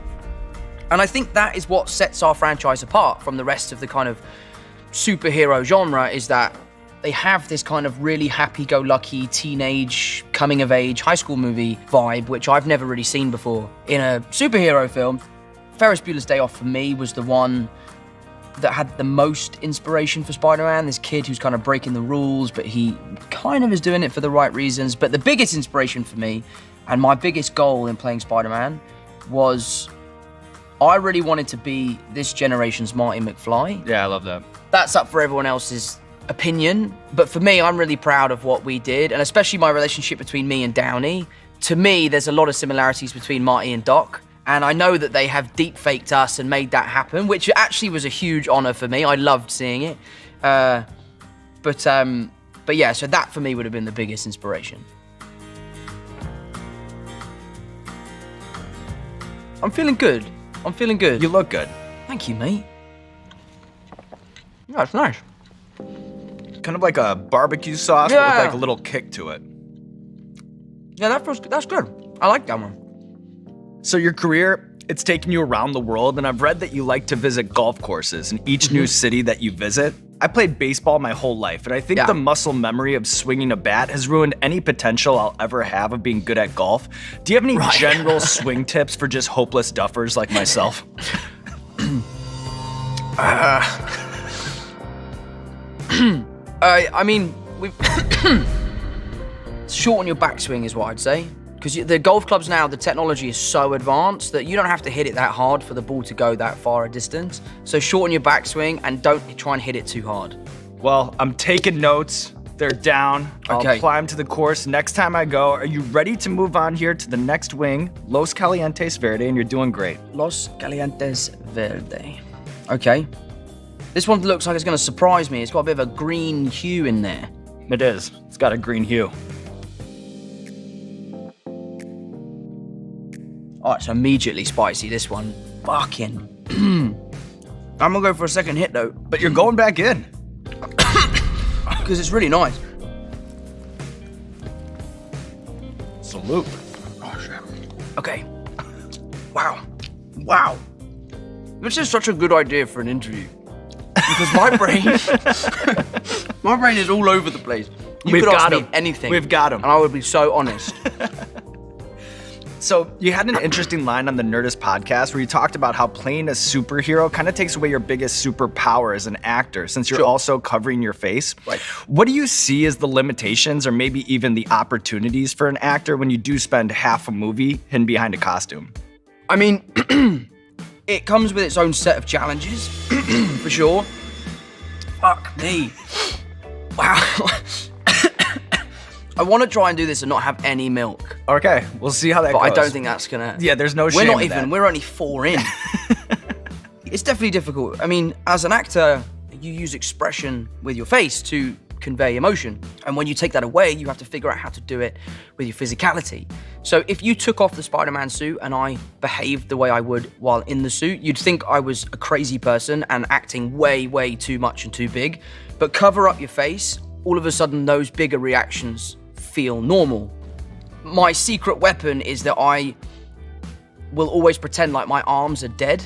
I think that is what sets our franchise apart from the rest of the kind of superhero genre, is that they have this kind of really happy-go-lucky teenage coming-of-age high school movie vibe, which I've never really seen before in a superhero film. Ferris Bueller's Day Off for me was the one that had the most inspiration for Spider-Man. This kid who's kind of breaking the rules, but he kind of is doing it for the right reasons. But the biggest inspiration for me, and my biggest goal in playing Spider-Man, was I really wanted to be this generation's Marty McFly. Yeah, I love that. That's up for everyone else's opinion, but for me, I'm really proud of what we did, and especially my relationship between me and Downey. To me, there's a lot of similarities between Marty and Doc, and I know that they have deep faked us and made that happen, which actually was a huge honor for me. I loved seeing it. But yeah, so that for me would have been the biggest inspiration. I'm feeling good. I'm feeling good. You look good. Thank you, mate. Yeah, it's nice. Kind of like a barbecue sauce, but with like a little kick to it. Yeah, that's good. I like that one. So your career, it's taken you around the world, and I've read that you like to visit golf courses in each new city that you visit. I played baseball my whole life, and I think the muscle memory of swinging a bat has ruined any potential I'll ever have of being good at golf. Do you have any general swing tips for just hopeless duffers like myself? I mean, we've shorten your backswing is what I'd say. Because the golf clubs now, the technology is so advanced that you don't have to hit it that hard for the ball to go that far a distance. So shorten your backswing and don't try and hit it too hard. Well, I'm taking notes. They're down. I'll apply them to the course next time I go. Are you ready to move on here to the next wing, Los Calientes Verde, and you're doing great. Los Calientes Verde. Okay. This one looks like it's going to surprise me. It's got a bit of a green hue in there. It is. It's got a green hue. Oh, it's immediately spicy, this one. Fucking. I'm gonna go for a second hit, though. But you're going back in. Because it's really nice. Salute. Oh, shit. Okay. Wow. Wow. This is such a good idea for an interview. Because my brain is all over the place. You could ask me anything. We've got him. And I would be so honest. So you had an interesting line on the Nerdist podcast where you talked about how playing a superhero kind of takes away your biggest superpower as an actor, since you're also covering your face. Right. What do you see as the limitations or maybe even the opportunities for an actor when you do spend half a movie hidden behind a costume? I mean, it comes with its own set of challenges, for sure. Fuck me. Wow. I want to try and do this and not have any milk. Okay, we'll see how that goes. But I don't think that's gonna... Yeah, there's no shame in that. We're only 4 in. It's definitely difficult. I mean, as an actor, you use expression with your face to convey emotion. And when you take that away, you have to figure out how to do it with your physicality. So if you took off the Spider-Man suit and I behaved the way I would while in the suit, you'd think I was a crazy person and acting way, way too much and too big. But cover up your face, all of a sudden those bigger reactions feel normal. My secret weapon is that I will always pretend like my arms are dead,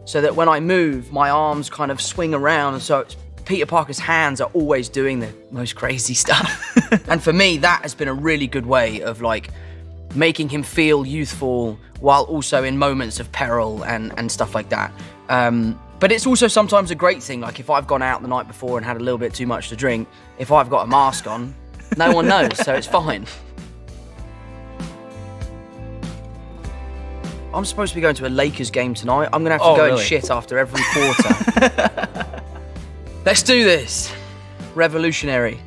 so that when I move, my arms kind of swing around, and so Peter Parker's hands are always doing the most crazy stuff. And for me, that has been a really good way of like making him feel youthful while also in moments of peril and stuff like that. But it's also sometimes a great thing, like if I've gone out the night before and had a little bit too much to drink, if I've got a mask on, no one knows, so it's fine. I'm supposed to be going to a Lakers game tonight. I'm gonna have to go and shit after every quarter. Let's do this. Revolutionary.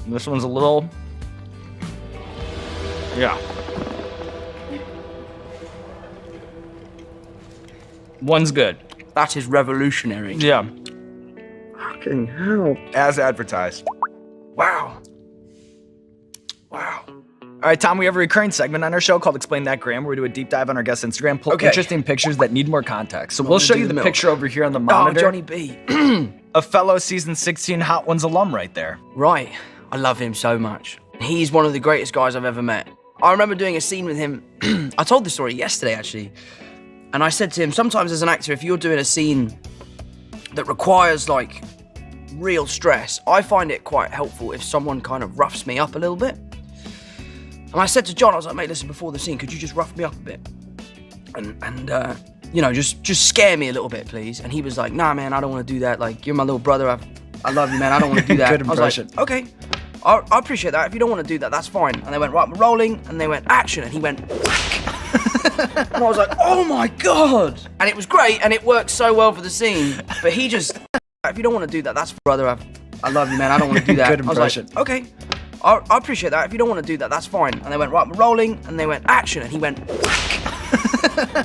This one's a little... Yeah. One's good. That is revolutionary. Yeah. Fucking hell. As advertised. Wow. Wow. All right, Tom, we have a recurring segment on our show called Explain That Graham, where we do a deep dive on our guest's Instagram, pull interesting pictures that need more context. So we'll show you the picture over here on the monitor. Oh, Johnny B. A fellow season 16 Hot Ones alum right there. Right. I love him so much. He's one of the greatest guys I've ever met. I remember doing a scene with him. I told this story yesterday, actually. And I said to him, sometimes as an actor, if you're doing a scene that requires, like, real stress, I find it quite helpful if someone kind of roughs me up a little bit. And I said to John, I was like, mate, listen, before the scene, could you just rough me up a bit? And you know, just scare me a little bit, please. And he was like, nah, man, I don't want to do that. Like, you're my little brother. I love you, man. I don't want to do that. Good impression. I was like, okay, I appreciate that. If you don't want to do that, that's fine. And they went, right, we're rolling. And they went, action. And he went, whack. And I was like, oh my God. And it was great. And it worked so well for the scene. But he just, if you don't want to do that, that's brother. I love you, man. I don't want to do that. Good I was like, impression. okay, I appreciate that. If you don't want to do that, that's fine. And they went, right, we're rolling. And they went, action. And he went, whack.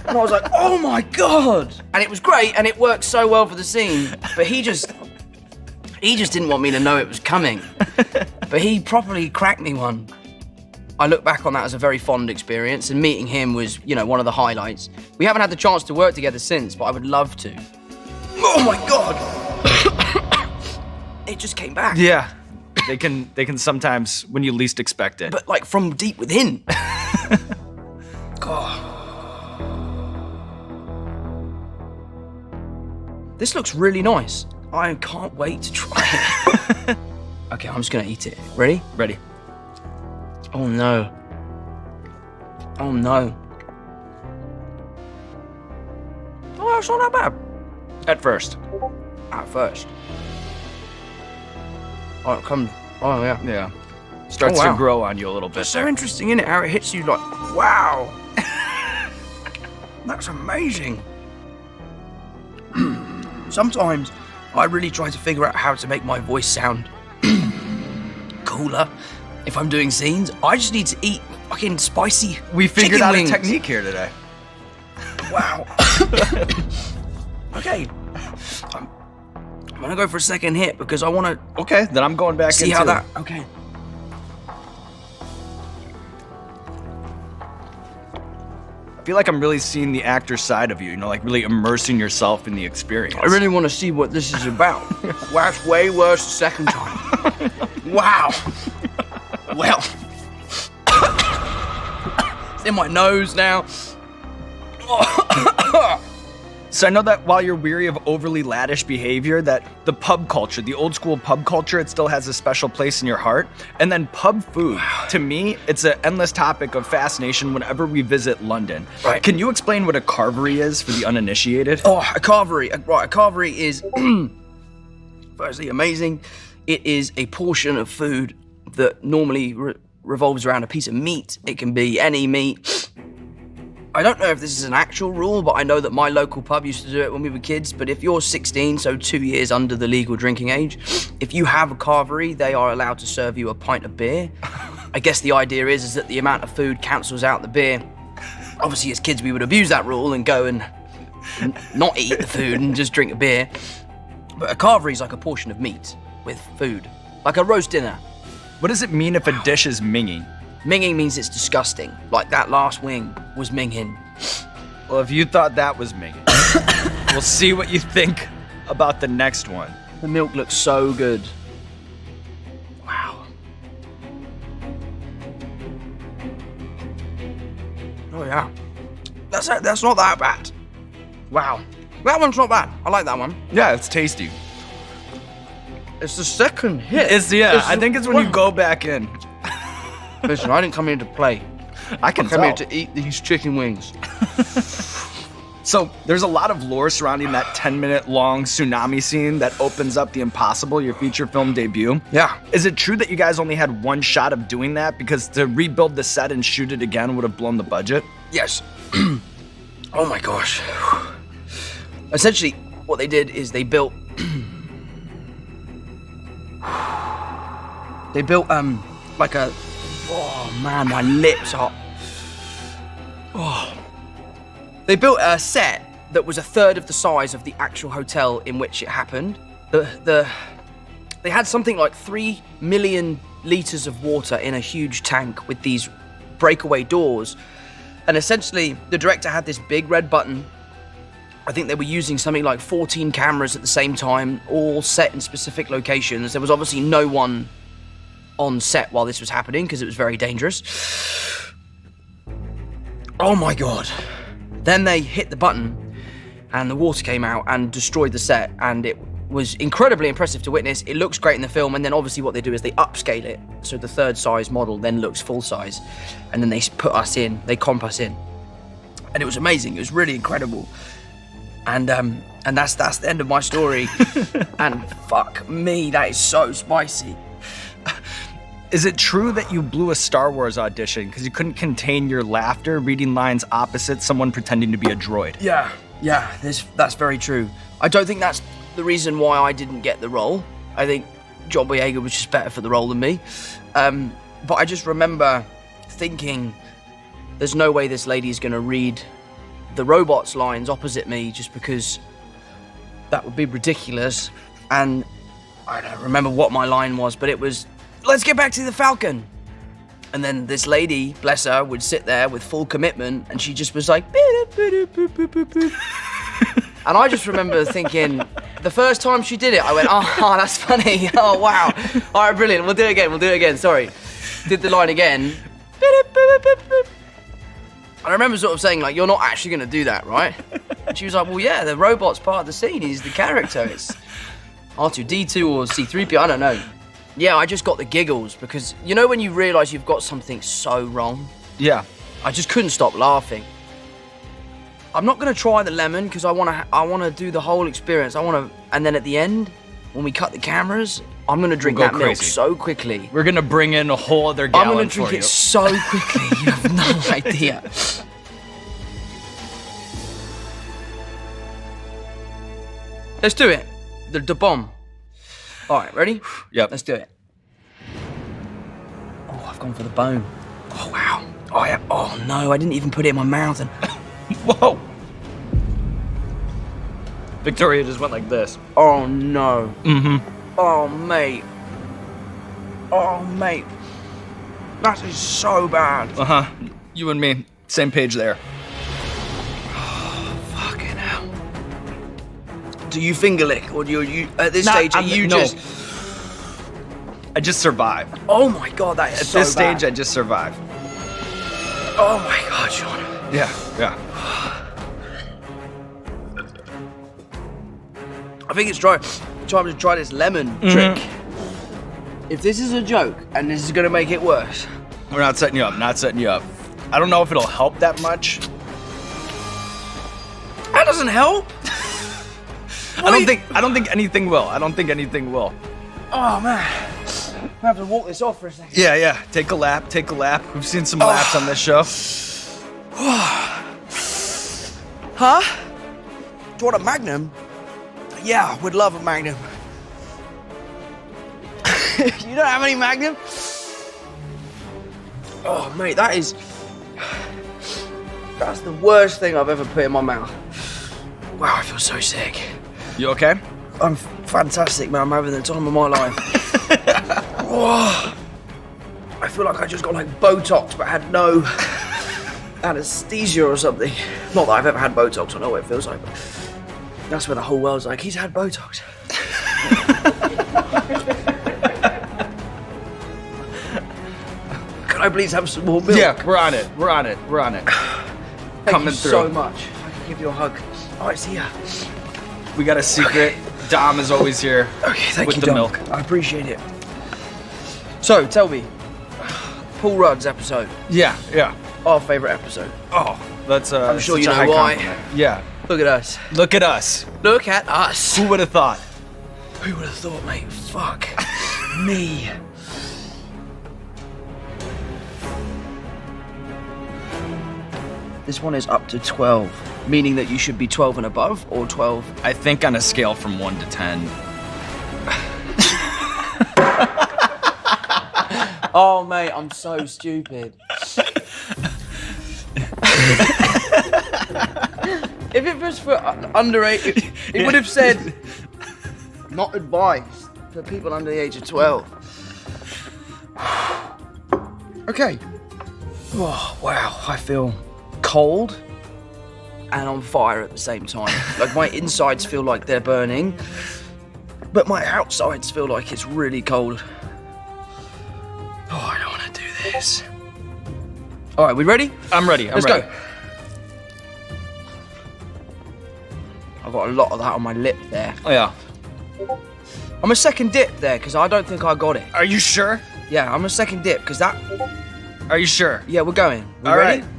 And I was like, oh my God. And it was great. And it worked so well for the scene. But he just didn't want me to know it was coming. But he properly cracked me one. I look back on that as a very fond experience, and meeting him was, you know, one of the highlights. We haven't had the chance to work together since, but I would love to. Oh my God! It just came back. Yeah, they can sometimes when you least expect it. But like from deep within. God. This looks really nice. I can't wait to try it. Okay, I'm just gonna eat it. Ready? Ready. Oh no. Oh no. Oh, it's not that bad. At first. At first. Oh, it comes. Oh, yeah. Yeah. Starts to grow on you a little bit. It's so interesting, isn't it? How it hits you like, wow. That's amazing. Sometimes I really try to figure out how to make my voice sound cooler. If I'm doing scenes, I just need to eat fucking spicy We figured chicken out wings. a technique here today. Wow. Okay. I'm gonna go for a second hit because I want to. Okay, then I'm going back see into how it. that. Okay. I feel like I'm really seeing the actor side of you, you know, like really immersing yourself in the experience. I really want to see what this is about. Wow, it's way worse the second time. Wow. Well. It's in my nose now. So I know that while you're weary of overly laddish behavior, that the pub culture, the old school pub culture, it still has a special place in your heart. And then pub food, to me, it's an endless topic of fascination whenever we visit London. Right. Can you explain what a carvery is for the uninitiated? Oh, a carvery. Right, a carvery is firstly amazing. It is a portion of food that normally revolves around a piece of meat. It can be any meat. I don't know if this is an actual rule, but I know that my local pub used to do it when we were kids. But if you're 16, so 2 years under the legal drinking age, if you have a carvery, they are allowed to serve you a pint of beer. I guess the idea is that the amount of food cancels out the beer. Obviously, as kids, we would abuse that rule and go and not eat the food and just drink a beer. But a carvery is like a portion of meat with food, like a roast dinner. What does it mean if a dish is minging? Minging means it's disgusting. Like that last wing was minging. Well, if you thought that was minging, we'll see what you think about the next one. The milk looks so good. Wow. Oh yeah. That's not that bad. Wow. That one's not bad. I like that one. Yeah, it's tasty. It's the second hit. I think it's when you go back in. Listen, I didn't come here to play. I can come here tell. to eat these chicken wings. So there's a lot of lore surrounding that 10-minute long tsunami scene that opens up The Impossible, your feature film debut. Yeah. Is it true that you guys only had one shot of doing that because to rebuild the set and shoot it again would have blown the budget? Yes. Oh my gosh. Essentially, what they did is they built like a, oh man, my lips are, oh. They built a set that was a third of the size of the actual hotel in which it happened. They had something like 3 million liters of water in a huge tank with these breakaway doors. And essentially, the director had this big red button. I think they were using something like 14 cameras at the same time, all set in specific locations. There was obviously no one on set while this was happening because it was very dangerous. Oh my God. Then they hit the button and the water came out and destroyed the set, and it was incredibly impressive to witness. It looks great in the film, and then obviously what they do is they upscale it. So the third size model then looks full size, and then they put us in, they comp us in. And it was amazing, it was really incredible. And that's the end of my story. And fuck me, that is so spicy. Is it true that you blew a Star Wars audition because you couldn't contain your laughter reading lines opposite someone pretending to be a droid? Yeah, that's very true. I don't think that's the reason why I didn't get the role. I think John Boyega was just better for the role than me. But I just remember thinking, there's no way this lady is going to read the robot's lines opposite me just because that would be ridiculous. And I don't remember what my line was, but it was, let's get back to the Falcon. And then this lady, bless her, would sit there with full commitment, and she just was like, and I just remember thinking, the first time she did it, I went, oh, that's funny. Oh, wow. All right, brilliant. We'll do it again. Sorry. Did the line again. I remember sort of saying, like, you're not actually going to do that, right? And she was like, well, yeah, the robot's part of the scene. He's the character. It's R2-D2 or C-3PO, I don't know. Yeah, I just got the giggles because, you know when you realise you've got something so wrong? Yeah. I just couldn't stop laughing. I'm not going to try the lemon because I want to do the whole experience. And then at the end, when we cut the cameras, I'm going to drink that milk so quickly. We're going to bring in a whole other gallon. I'm going to drink it so quickly, you have no idea. Let's do it. The bomb. All right, ready? Yep. Let's do it. Oh, I've gone for the bone. Oh, wow. Oh, yeah. Oh, no, I didn't even put it in my mouth. And whoa. Victoria just went like this. Oh, no. Mm-hmm. Oh, mate. Oh, mate. That is so bad. Uh-huh. You and me, same page there. Fucking hell. Do you finger lick, or do you at this stage, are you just... I just survive. Oh my God, that is At so this stage, bad. I just survive. Oh my God, Sean. Yeah. I think it's time to try this lemon trick. If this is a joke, and this is gonna make it worse. We're not setting you up, I don't know if it'll help that much. That doesn't help. I don't think anything will. Oh man. I have to walk this off for a second. Yeah. Take a lap. We've seen some laps on this show. Huh? Do you want a Magnum? Yeah, would love a Magnum. You don't have any Magnum? Oh, mate, that's the worst thing I've ever put in my mouth. Wow, I feel so sick. You okay? I'm fantastic, man. I'm having the time of my life. Oh, I feel like I just got like Botox, but had no anesthesia or something. Not that I've ever had Botox, I know what it feels like, but that's where the whole world's like, he's had Botox. Can I please have some more milk? Yeah, we're on it. Thank Coming you through. so much. I can give you a hug. Oh, it's here. We got a secret. Dom is always here. Okay, thank with you, the Dom. milk. I appreciate it. So, tell me, Paul Rudd's episode. Yeah. Our favourite episode. Oh, that's I'm sure such you a know high why. compliment. Yeah. Look at us. Look at us. Look at us. Who would have thought? Who would have thought, mate? Fuck me. This one is up to 12, meaning that you should be 12 and above, or 12. I think on a scale from 1 to 10. Oh, mate, I'm so stupid. If it was for under 8, it would have said, not advised for people under the age of 12. Okay. Oh, wow, I feel cold and on fire at the same time. Like my insides feel like they're burning, but my outsides feel like it's really cold. Oh, I don't want to do this. All right, we ready? I'm ready. Let's go. I've got a lot of that on my lip there. Oh, yeah. I'm a second dip there because I don't think I got it. Are you sure? Yeah, I'm a second dip because that... Are you sure? Yeah, we're going. We All ready? right.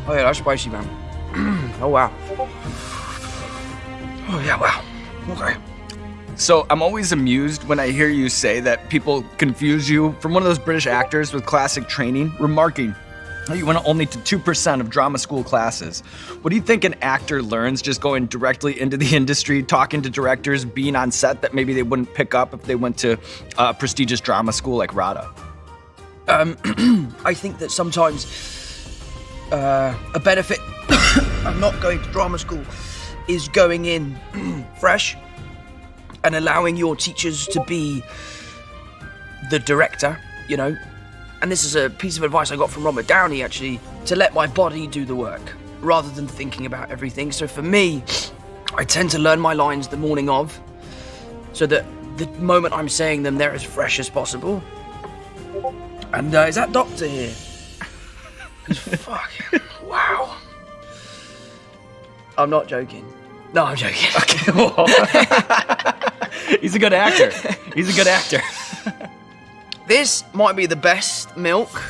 Oh yeah, that's spicy, man. Oh wow. Oh yeah, wow. Okay. So I'm always amused when I hear you say that people confuse you from one of those British actors with classic training, remarking, You went only to 2% of drama school classes. What do you think an actor learns just going directly into the industry, talking to directors, being on set that maybe they wouldn't pick up if they went to a prestigious drama school like RADA? I think that sometimes a benefit of not going to drama school is going in fresh and allowing your teachers to be the director, you know. And this is a piece of advice I got from Robert Downey, actually, to let my body do the work rather than thinking about everything. So for me, I tend to learn my lines the morning of so that the moment I'm saying them, they're as fresh as possible. And is that Doctor here? 'Cause fucking, wow. I'm not joking. No, I'm joking. He's a good actor. He's a good actor. This might be the best milk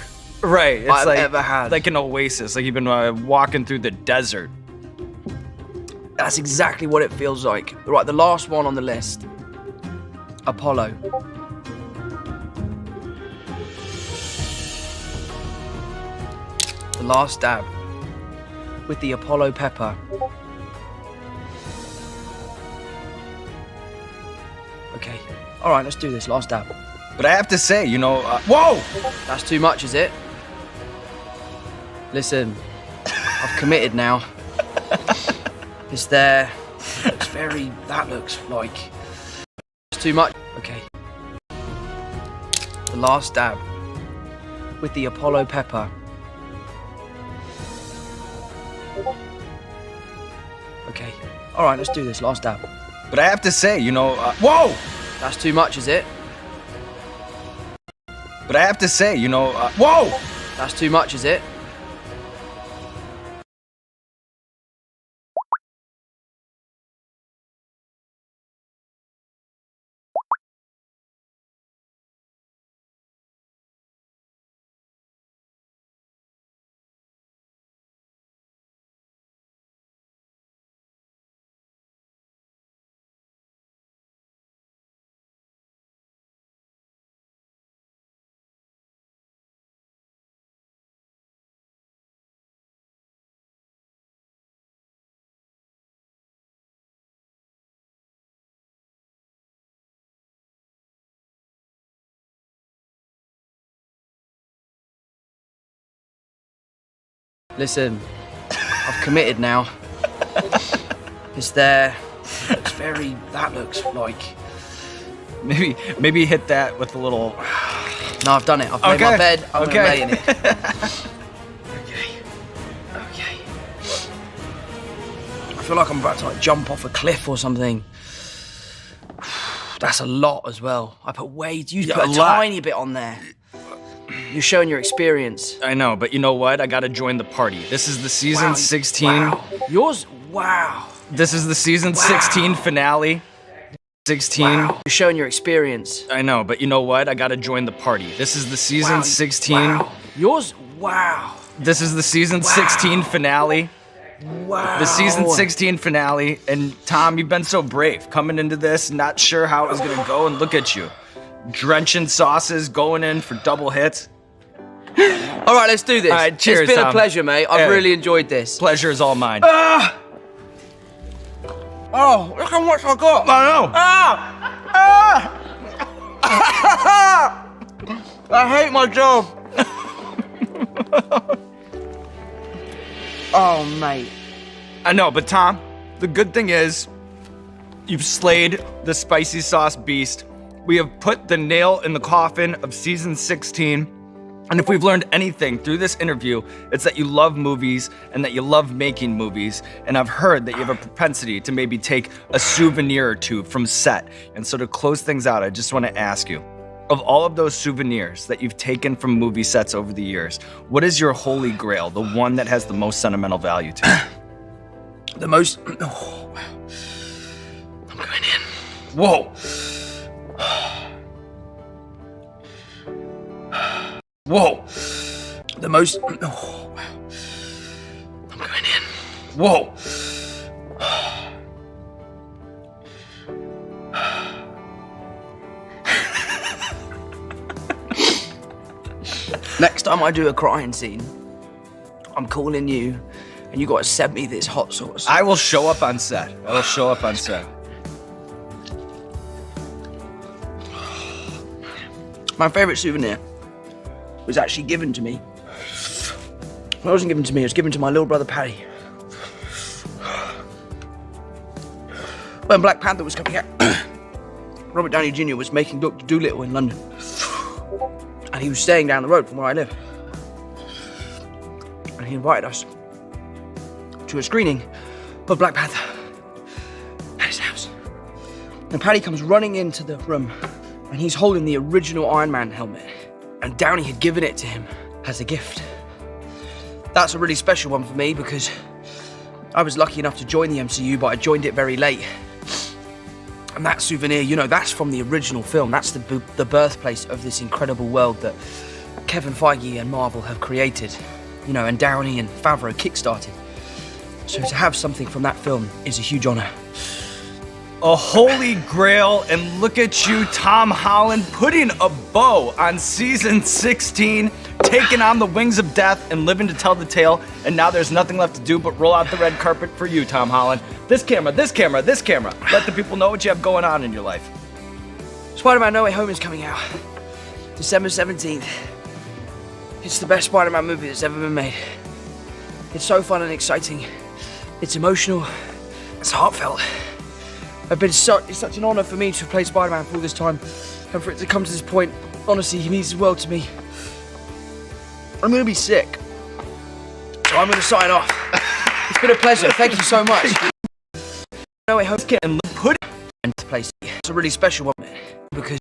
Right. It's I've like, ever had. like an oasis. Like you've been walking through the desert. That's exactly what it feels like. Right, the last one on the list. Apollo. The last dab. With the Apollo pepper. Okay. Alright, let's do this. Last dab. But I have to say, you know, whoa! That's too much, is it? Listen, I've committed now. It's there. It's very. That looks like. It's too much. Okay. The last dab. With the Apollo pepper. Okay. Alright, let's do this. Last dab. But I have to say, you know, whoa! That's too much, is it? But I have to say, you know, whoa! That's too much, is it? Listen, I've committed now. It's there. It's very. That looks like. Maybe hit that with a little. No, I've done it. I've made my bed. I'm gonna lay in it. Okay. I feel like I'm about to like jump off a cliff or something. That's a lot as well. I put way. You put a tiny bit on there. You're showing your experience. I know, but you know what? I gotta join the party. This is the season 16. Wow. Yours? Wow. This is the season 16 finale. 16. Wow. You're showing your experience. I know, but you know what? I gotta join the party. This is the season 16. Wow. Yours? Wow. This is the season 16 finale. Wow. The season 16 finale. And Tom, you've been so brave coming into this, not sure how it was gonna go, and look at you. Drenching sauces, going in for double hits. All right, let's do this. All right, cheers, It's been Tom. a pleasure, mate. I've really enjoyed this. Pleasure is all mine. Oh, look how much I got. I know. I hate my job. Oh, mate. I know, but Tom, the good thing is, you've slayed the spicy sauce beast. We have put the nail in the coffin of season 16. And if we've learned anything through this interview, it's that you love movies and that you love making movies. And I've heard that you have a propensity to maybe take a souvenir or two from set. And so to close things out, I just want to ask you, of all of those souvenirs that you've taken from movie sets over the years, what is your holy grail, the one that has the most sentimental value to you? The most... Oh, wow. I'm going in. Whoa. Whoa. The most... Oh, wow. I'm going in. Whoa. Next time I do a crying scene, I'm calling you, and you gotta send me this hot sauce. I will show up on set. I will show up on set. My favorite souvenir was actually given to me. Well, it wasn't given to me, it was given to my little brother Paddy. When Black Panther was coming out, Robert Downey Jr. was making Dr. Dolittle in London. And he was staying down the road from where I live. And he invited us to a screening of Black Panther at his house. And Paddy comes running into the room, and he's holding the original Iron Man helmet. And Downey had given it to him as a gift. That's a really special one for me because I was lucky enough to join the MCU, but I joined it very late. And that souvenir, you know, that's from the original film. That's the birthplace of this incredible world that Kevin Feige and Marvel have created, you know, and Downey and Favreau kickstarted. So to have something from that film is a huge honor. A holy grail, and look at you, Tom Holland, putting a bow on season 16, taking on the wings of death and living to tell the tale, and now there's nothing left to do but roll out the red carpet for you, Tom Holland. This camera, this camera, this camera. Let the people know what you have going on in your life. Spider-Man No Way Home is coming out December 17th. It's the best Spider-Man movie that's ever been made. It's so fun and exciting. It's emotional. It's heartfelt. It's such an honor for me to have played Spider-Man for all this time, and for it to come to this point. Honestly, he means the world to me. I'm gonna be sick, so I'm gonna sign off. It's been a pleasure. Thank you so much. No Way Home and put it into place. It's a really special one because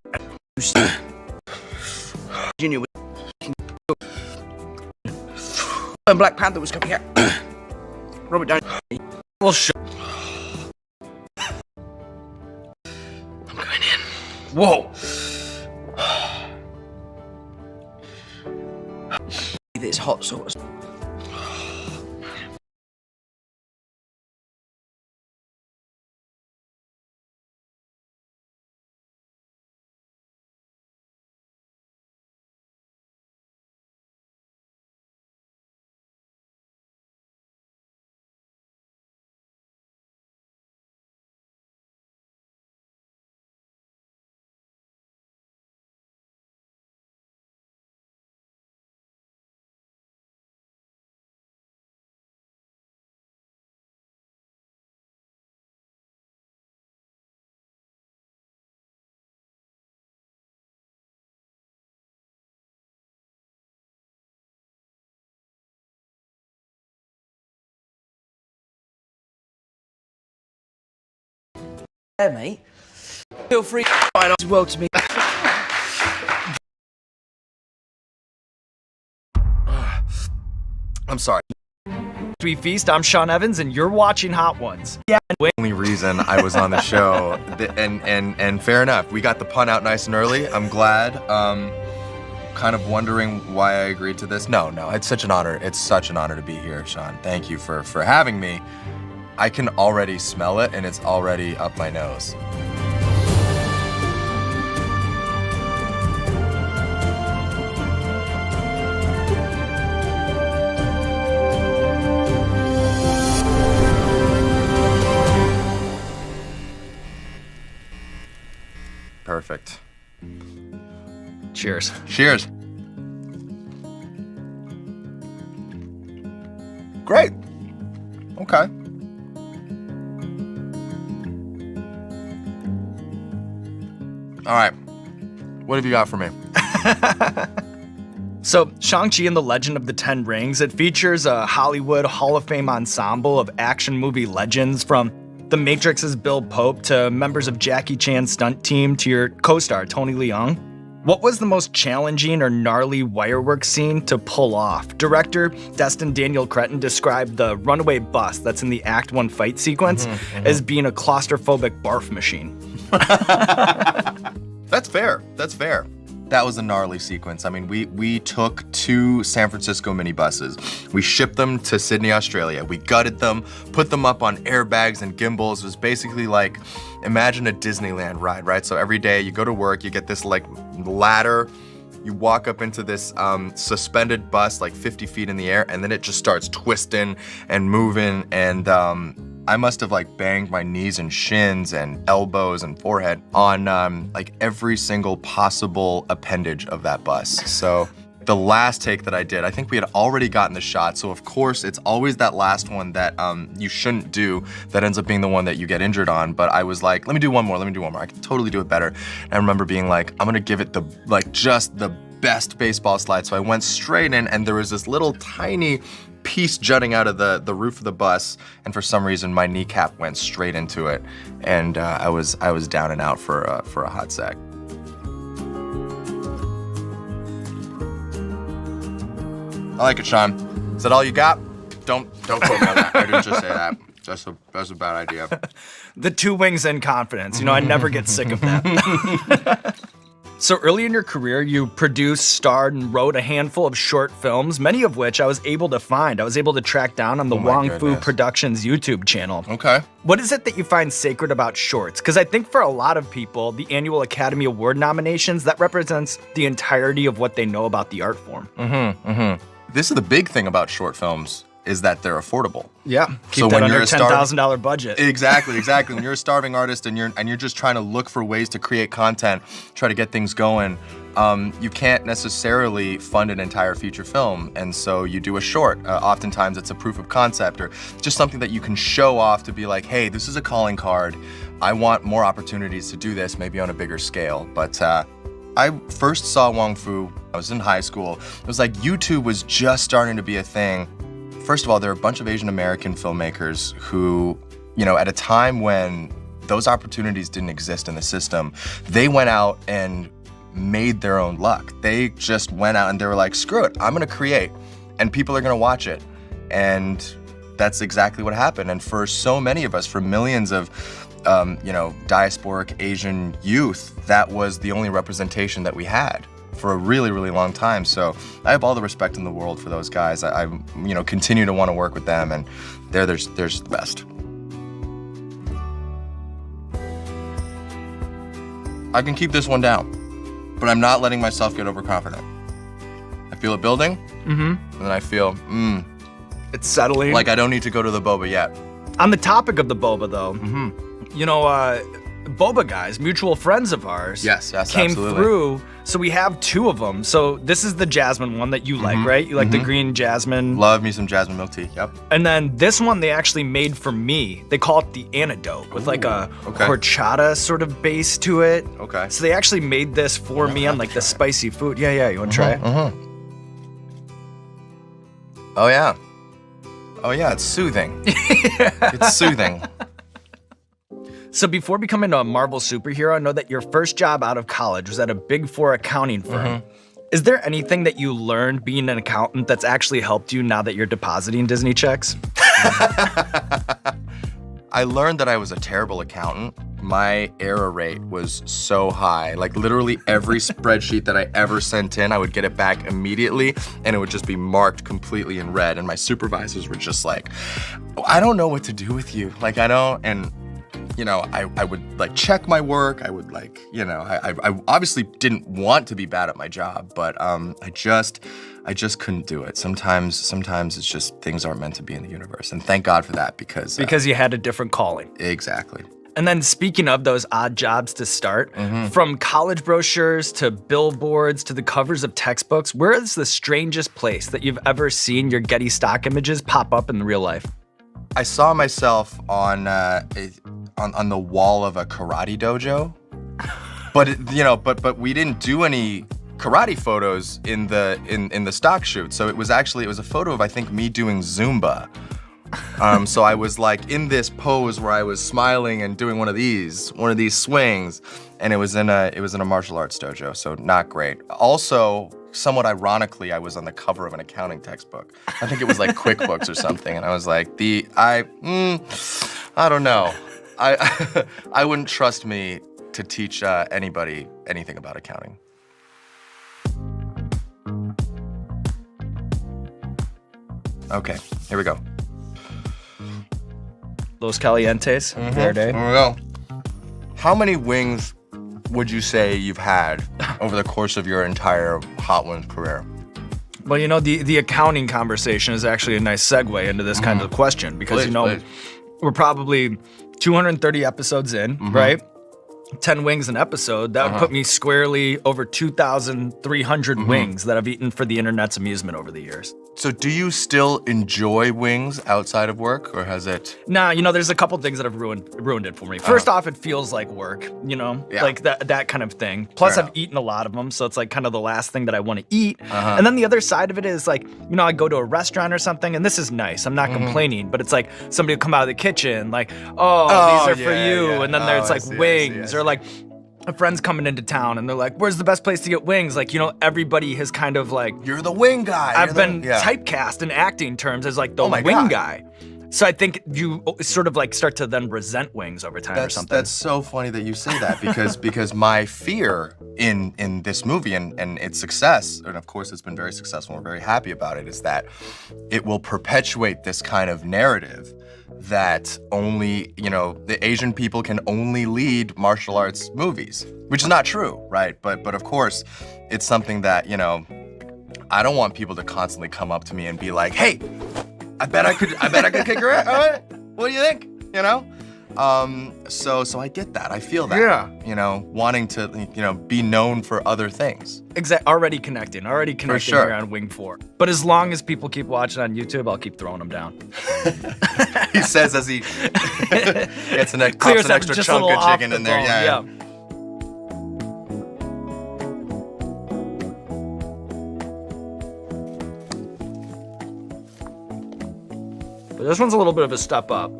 Junior was when Black Panther was coming out. Robert Downey will show. I'm going in. Whoa. This hot sauce. There, mate. Feel free to sign off as well to me. I'm sorry. We Feast, I'm Sean Evans, and you're watching Hot Ones. Yeah. The only reason I was on the show, and fair enough, we got the pun out nice and early. I'm glad. Kind of wondering why I agreed to this. No, it's such an honor. It's such an honor to be here, Sean. Thank you for having me. I can already smell it, and it's already up my nose. Perfect. Cheers. Cheers. Great. Okay. All right, what have you got for me? So, Shang-Chi and the Legend of the Ten Rings, it features a Hollywood Hall of Fame ensemble of action movie legends, from The Matrix's Bill Pope to members of Jackie Chan's stunt team to your co-star Tony Leung. What was the most challenging or gnarly wirework scene to pull off? Director Destin Daniel Cretton described the runaway bus that's in the Act 1 fight sequence as being a claustrophobic barf machine. That's fair. That's fair. That was a gnarly sequence. I mean, we took 2 San Francisco minibuses. We shipped them to Sydney, Australia. We gutted them, put them up on airbags and gimbals. It was basically like, imagine a Disneyland ride, right? So every day you go to work, you get this like ladder You walk up into this suspended bus like 50 feet in the air, and then it just starts twisting and moving, and I must have like banged my knees and shins and elbows and forehead on like every single possible appendage of that bus. So the last take that I did, I think we had already gotten the shot, so of course it's always that last one that you shouldn't do that ends up being the one that you get injured on, but I was like, let me do one more, I can totally do it better. And I remember being like, I'm gonna give it the, like, just the best baseball slide, so I went straight in, and there was this little tiny piece jutting out of the roof of the bus, and for some reason my kneecap went straight into it, and I was down and out for a hot sec. I like it, Sean. Is that all you got? Don't quote me on that. I didn't just say that. That's a bad idea. The 2 wings in confidence. You know, I never get sick of that. So early in your career, you produced, starred, and wrote a handful of short films, many of which I was able to find. I was able to track down on the Wong Fu Productions YouTube channel. Okay. What is it that you find sacred about shorts? Because I think for a lot of people, the annual Academy Award nominations, that represents the entirety of what they know about the art form. This is the big thing about short films, is that they're affordable. Yeah, keep that under $10,000 budget. Exactly. When you're a starving artist and you're just trying to look for ways to create content, try to get things going, you can't necessarily fund an entire feature film, and so you do a short. Oftentimes it's a proof of concept or just something that you can show off to be like, hey, this is a calling card. I want more opportunities to do this, maybe on a bigger scale. But I first saw Wong Fu, I was in high school. It was like YouTube was just starting to be a thing. First of all, there are a bunch of Asian American filmmakers who, you know, at a time when those opportunities didn't exist in the system, they went out and made their own luck. They just went out and they were like, screw it, I'm gonna create, and people are gonna watch it. And that's exactly what happened. And for so many of us, for millions of you know, diasporic Asian youth, that was the only representation that we had for a really, really long time. So I have all the respect in the world for those guys. I you know, continue to want to work with them, and they're the best. I can keep this one down, but I'm not letting myself get overconfident. I feel it building, and then I feel, it's settling. Like I don't need to go to the boba yet. On the topic of the boba, though, you know, boba guys, mutual friends of ours, yes, came absolutely. through. So we have 2 of them. So this is the jasmine one that you like, right? You like the green jasmine. Love me some jasmine milk tea, yep. And then this one they actually made for me. They call it the antidote with like a horchata sort of base to it. Okay. So they actually made this for me on like the spicy food. Yeah, you wanna try it? Oh yeah. Oh yeah, it's soothing. It's soothing. So before becoming a Marvel superhero, I know that your first job out of college was at a Big 4 accounting firm. Is there anything that you learned being an accountant that's actually helped you now that you're depositing Disney checks? I learned that I was a terrible accountant. My error rate was so high. Like literally every spreadsheet that I ever sent in, I would get it back immediately and it would just be marked completely in red. And my supervisors were just like, I don't know what to do with you. Like I don't, and you know, I would like check my work. I would like, you know, I obviously didn't want to be bad at my job, but I just couldn't do it. Sometimes it's just things aren't meant to be in the universe. And thank God for that because you had a different calling. Exactly. And then speaking of those odd jobs to start, from college brochures to billboards to the covers of textbooks, where is the strangest place that you've ever seen your Getty stock images pop up in real life? I saw myself on the wall of a karate dojo, but we didn't do any karate photos in the stock shoot. So it was a photo of I think me doing Zumba. So I was like in this pose where I was smiling and doing one of these swings, and it was in a martial arts dojo. So not great. Also, somewhat ironically, I was on the cover of an accounting textbook. I think it was like QuickBooks or something, and I was like, I don't know. I wouldn't trust me to teach anybody anything about accounting. Okay, here we go. Los Calientes, Verde. Here we go. How many wings would you say you've had over the course of your entire Hot Ones career? Well, you know, the accounting conversation is actually a nice segue into this kind of question because, Please. we're probably 230 episodes in, right? 10 wings an episode. That would put me squarely over 2,300 wings that I've eaten for the internet's amusement over the years. So do you still enjoy wings outside of work, or has it? Nah, you know, there's a couple things that have ruined it for me. First off, it feels like work, you know, like that kind of thing. Plus, I've eaten a lot of them, so it's like kind of the last thing that I want to eat. And then the other side of it is like, you know, I go to a restaurant or something, and this is nice. I'm not complaining, but it's like somebody will come out of the kitchen, like, oh, these are for you, and then there's like wings, or like a friend's coming into town and they're like, where's the best place to get wings? Like, you know, everybody has kind of like, you're the wing guy. I've been typecast in acting terms as like the wing guy. So I think you sort of like start to then resent wings over time or something. That's so funny that you say that because my fear in this movie and its success, and of course it's been very successful, we're very happy about it, is that it will perpetuate this kind of narrative that only, you know, the Asian people can only lead martial arts movies, which is not true, right? But of course, it's something that, you know, I don't want people to constantly come up to me and be like, hey, I bet I could kick her ass. All right, what do you think? You know? So I get that. I feel that. Yeah. You know, wanting to, you know, be known for other things. Already connecting here on Wing 4. But as long as people keep watching on YouTube, I'll keep throwing them down. He says as he gets an extra chunk of chicken in there. Yeah. But this one's a little bit of a step up.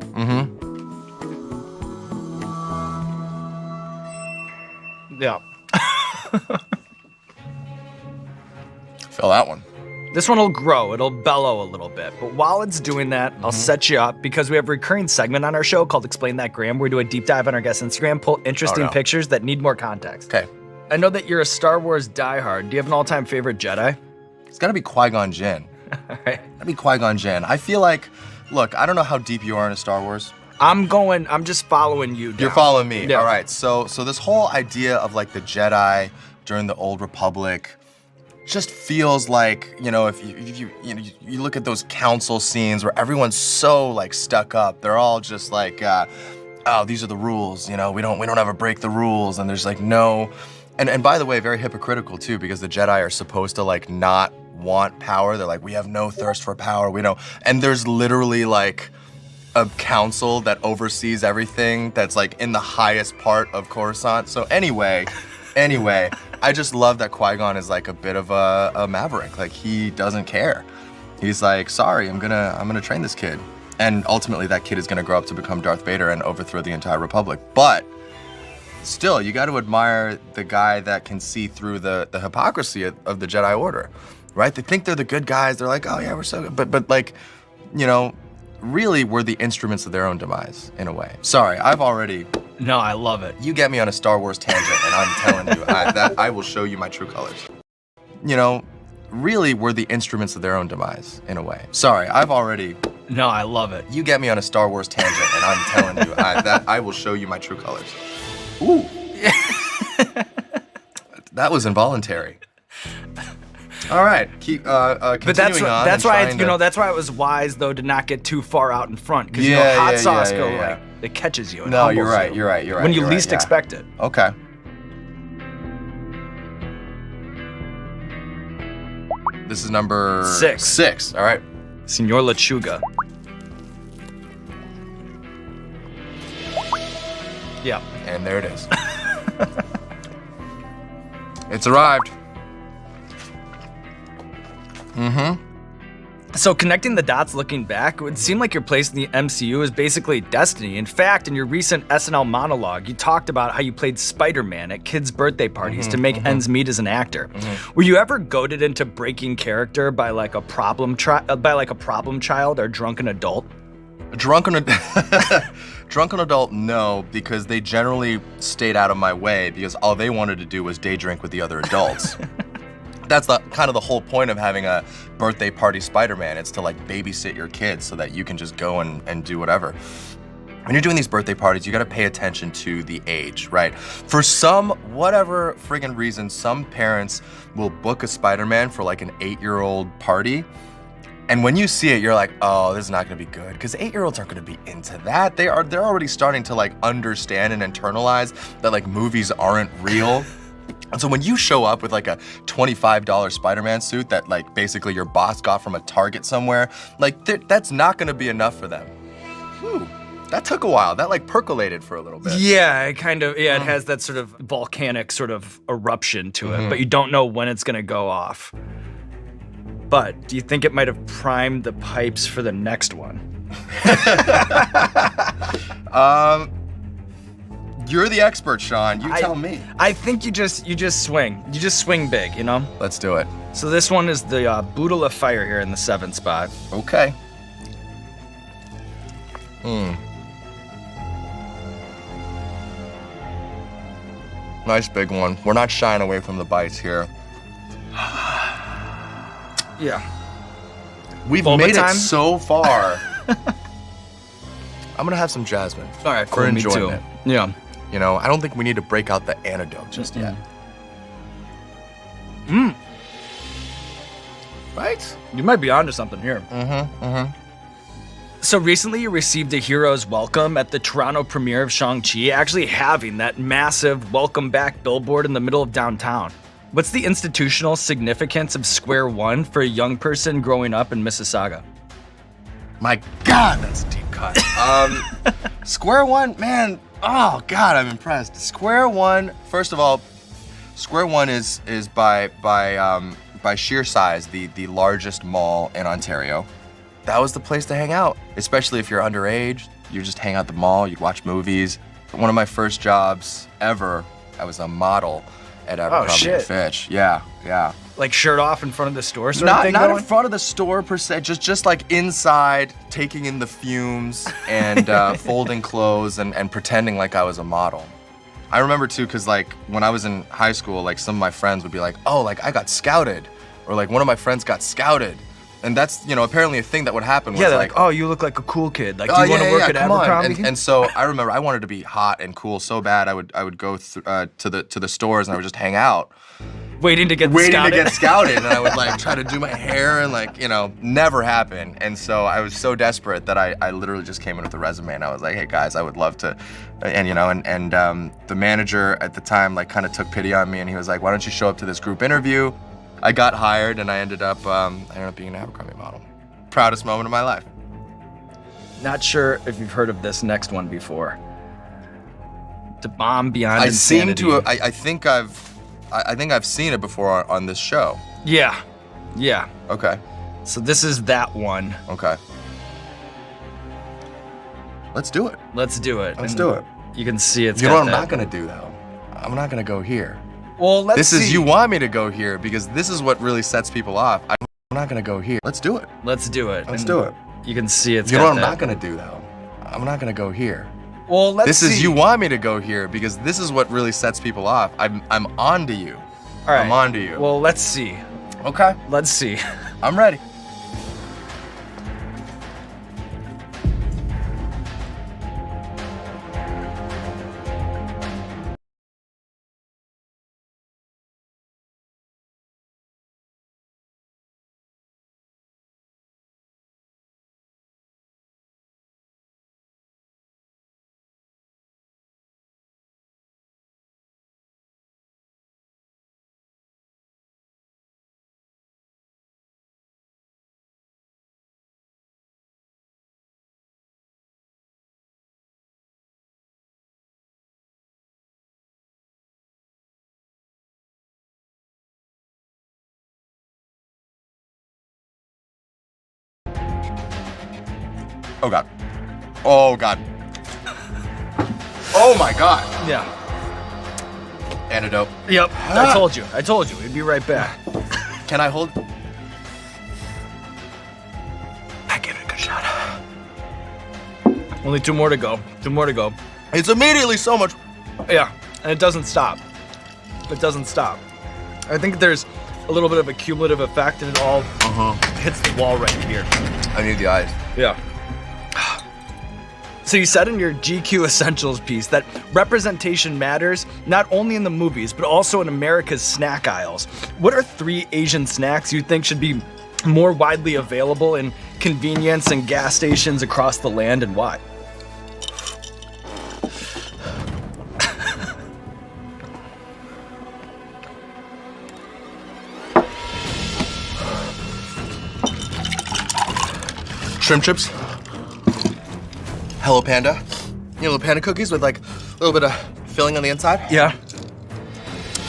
Yeah. Feel that one. This one will grow, it'll bellow a little bit. But while it's doing that, I'll set you up because we have a recurring segment on our show called Explain That Graham, where we do a deep dive on our guest Instagram, pull interesting pictures that need more context. Okay. I know that you're a Star Wars diehard. Do you have an all-time favorite Jedi? It's gotta be Qui-Gon Jinn. All right. Gotta be Qui-Gon Jinn. I feel like, look, I don't know how deep you are into Star Wars. I'm just following you down. You're following me. Yeah. All right. So this whole idea of like the Jedi during the Old Republic just feels like, you know, if you look at those council scenes where everyone's so like stuck up. They're all just like, oh, these are the rules. You know, we don't ever break the rules, and there's like no. And by the way, very hypocritical too, because the Jedi are supposed to like not want power. They're like, we have no thirst for power. We don't. And there's literally like a council that oversees everything that's like in the highest part of Coruscant. So anyway, I just love that Qui-Gon is like a bit of a maverick. Like he doesn't care. He's like, sorry, I'm gonna train this kid. And ultimately that kid is gonna grow up to become Darth Vader and overthrow the entire Republic. But still, you gotta admire the guy that can see through the hypocrisy of the Jedi Order, right? They think they're the good guys. They're like, oh yeah, we're so good. But like, you know, really were the instruments of their own demise, in a way. Sorry, No, I love it. You get me on a Star Wars tangent, and I'm telling you, I will show you my true colors. You know, really were the instruments of their own demise, in a way. Sorry, No, I love it. You get me on a Star Wars tangent, and I'm telling you, I will show you my true colors. Ooh. That was involuntary. All right, keep continuing on. That's why it was wise though to not get too far out in front, because hot sauce like it catches you. No, you're right. You're right. When you least expect it. Okay. This is number 6. All right. Senor Lechuga. Yeah. And there it is. It's arrived. So connecting the dots looking back, it would seem like your place in the MCU is basically destiny. In fact, in your recent SNL monologue, you talked about how you played Spider-Man at kids' birthday parties to make ends meet as an actor. Were you ever goaded into breaking character by like a problem child or drunken adult? Drunken adult, no, because they generally stayed out of my way because all they wanted to do was day drink with the other adults. That's kind of the whole point of having a birthday party Spider-Man. It's to like babysit your kids so that you can just go and do whatever. when you're doing these birthday parties, you gotta pay attention to the age, right? For some, whatever friggin' reason, some parents will book a Spider-Man for like an 8-year-old party. And when you see it, you're like, oh, this is not gonna be good. Because 8-year-olds aren't gonna be into that. They're already starting to like understand and internalize that like movies aren't real. And so when you show up with like a $25 Spider-Man suit that like basically your boss got from a Target somewhere, like that's not gonna be enough for them. Whew. That took a while. That like percolated for a little bit. Yeah, it kind of, it has that sort of volcanic sort of eruption to it, but you don't know when it's gonna go off. But do you think it might have primed the pipes for the next one? You're the expert, Sean. You tell me. I think you just swing. You just swing big, you know? Let's do it. So this one is the Boodle of Fire here in the 7th spot. Okay. Nice big one. We're not shying away from the bites here. Yeah. We've Boba made time? it so far. I'm gonna have some jasmine. All right, for cool, me enjoying too. it. Yeah. You know, I don't think we need to break out the antidote just yet. Right? You might be onto something here. So recently you received a hero's welcome at the Toronto premiere of Shang-Chi, actually having that massive welcome back billboard in the middle of downtown. What's the institutional significance of Square One for a young person growing up in Mississauga? My God, that's a deep cut. Square One, man, oh God, I'm impressed. Square One, first of all, Square One is by sheer size the largest mall in Ontario. That was the place to hang out, especially if you're underage. You just hang out at the mall, you'd watch movies. One of my first jobs ever, I was a model at Abercrombie & Fitch. Yeah. Like shirt off in front of the store sort of thing Not going? in front of the store per se, just like inside, taking in the fumes and folding clothes and pretending like I was a model. I remember too, cause like when I was in high school, like some of my friends would be like, oh, like I got scouted, or like one of my friends got scouted. And that's, you know, apparently a thing that would happen. Yeah, was they're like, oh, you look like a cool kid. Like, do you want to work at come on. Abercrombie? And so I remember I wanted to be hot and cool so bad. I would go to the stores and I would just hang out, waiting to get scouted, and I would like try to do my hair and like, you know, never happen. And so I was so desperate that I literally just came in with a resume and I was like, hey guys, I would love to, and you know, and the manager at the time like kind of took pity on me and he was like, why don't you show up to this group interview? I got hired and I ended up being an Abercrombie model. Proudest moment of my life. Not sure if you've heard of this next one before. The Bomb Beyond I Insanity. seem to. I think I've seen it before on this show. Yeah. Okay. So this is that one. Okay. Let's do it. Let's do it. Let's And do it. You can see it's You know got what I'm that- not gonna do though? I'm not gonna go here. Well, let's This see. is you want me to go here because this is what really sets people off. I'm not gonna go here. Let's do it. Let's do it. Let's And do it. You can see it's You know got what I'm that- not gonna do though? I'm not gonna go here. Well, let's This see. is you want me to go here because this is what really sets people off. I'm on to you. All right. I'm on to you. Well, let's see. Okay. Let's see. I'm ready. Oh God. Oh God. Oh my God. Yeah. Antidote. Yep. I told you. We'd be right back. Can I hold? I give it a good shot. Only 2 more to go. 2 more to go. It's immediately so much. Yeah, and it doesn't stop. It doesn't stop. I think there's a little bit of a cumulative effect, and it all hits the wall right here. I need the eyes. Yeah. So you said in your GQ Essentials piece that representation matters not only in the movies, but also in America's snack aisles. What are 3 Asian snacks you think should be more widely available in convenience and gas stations across the land, and why? Shrimp chips. Hello Panda. You know, little panda cookies with like a little bit of filling on the inside? Yeah.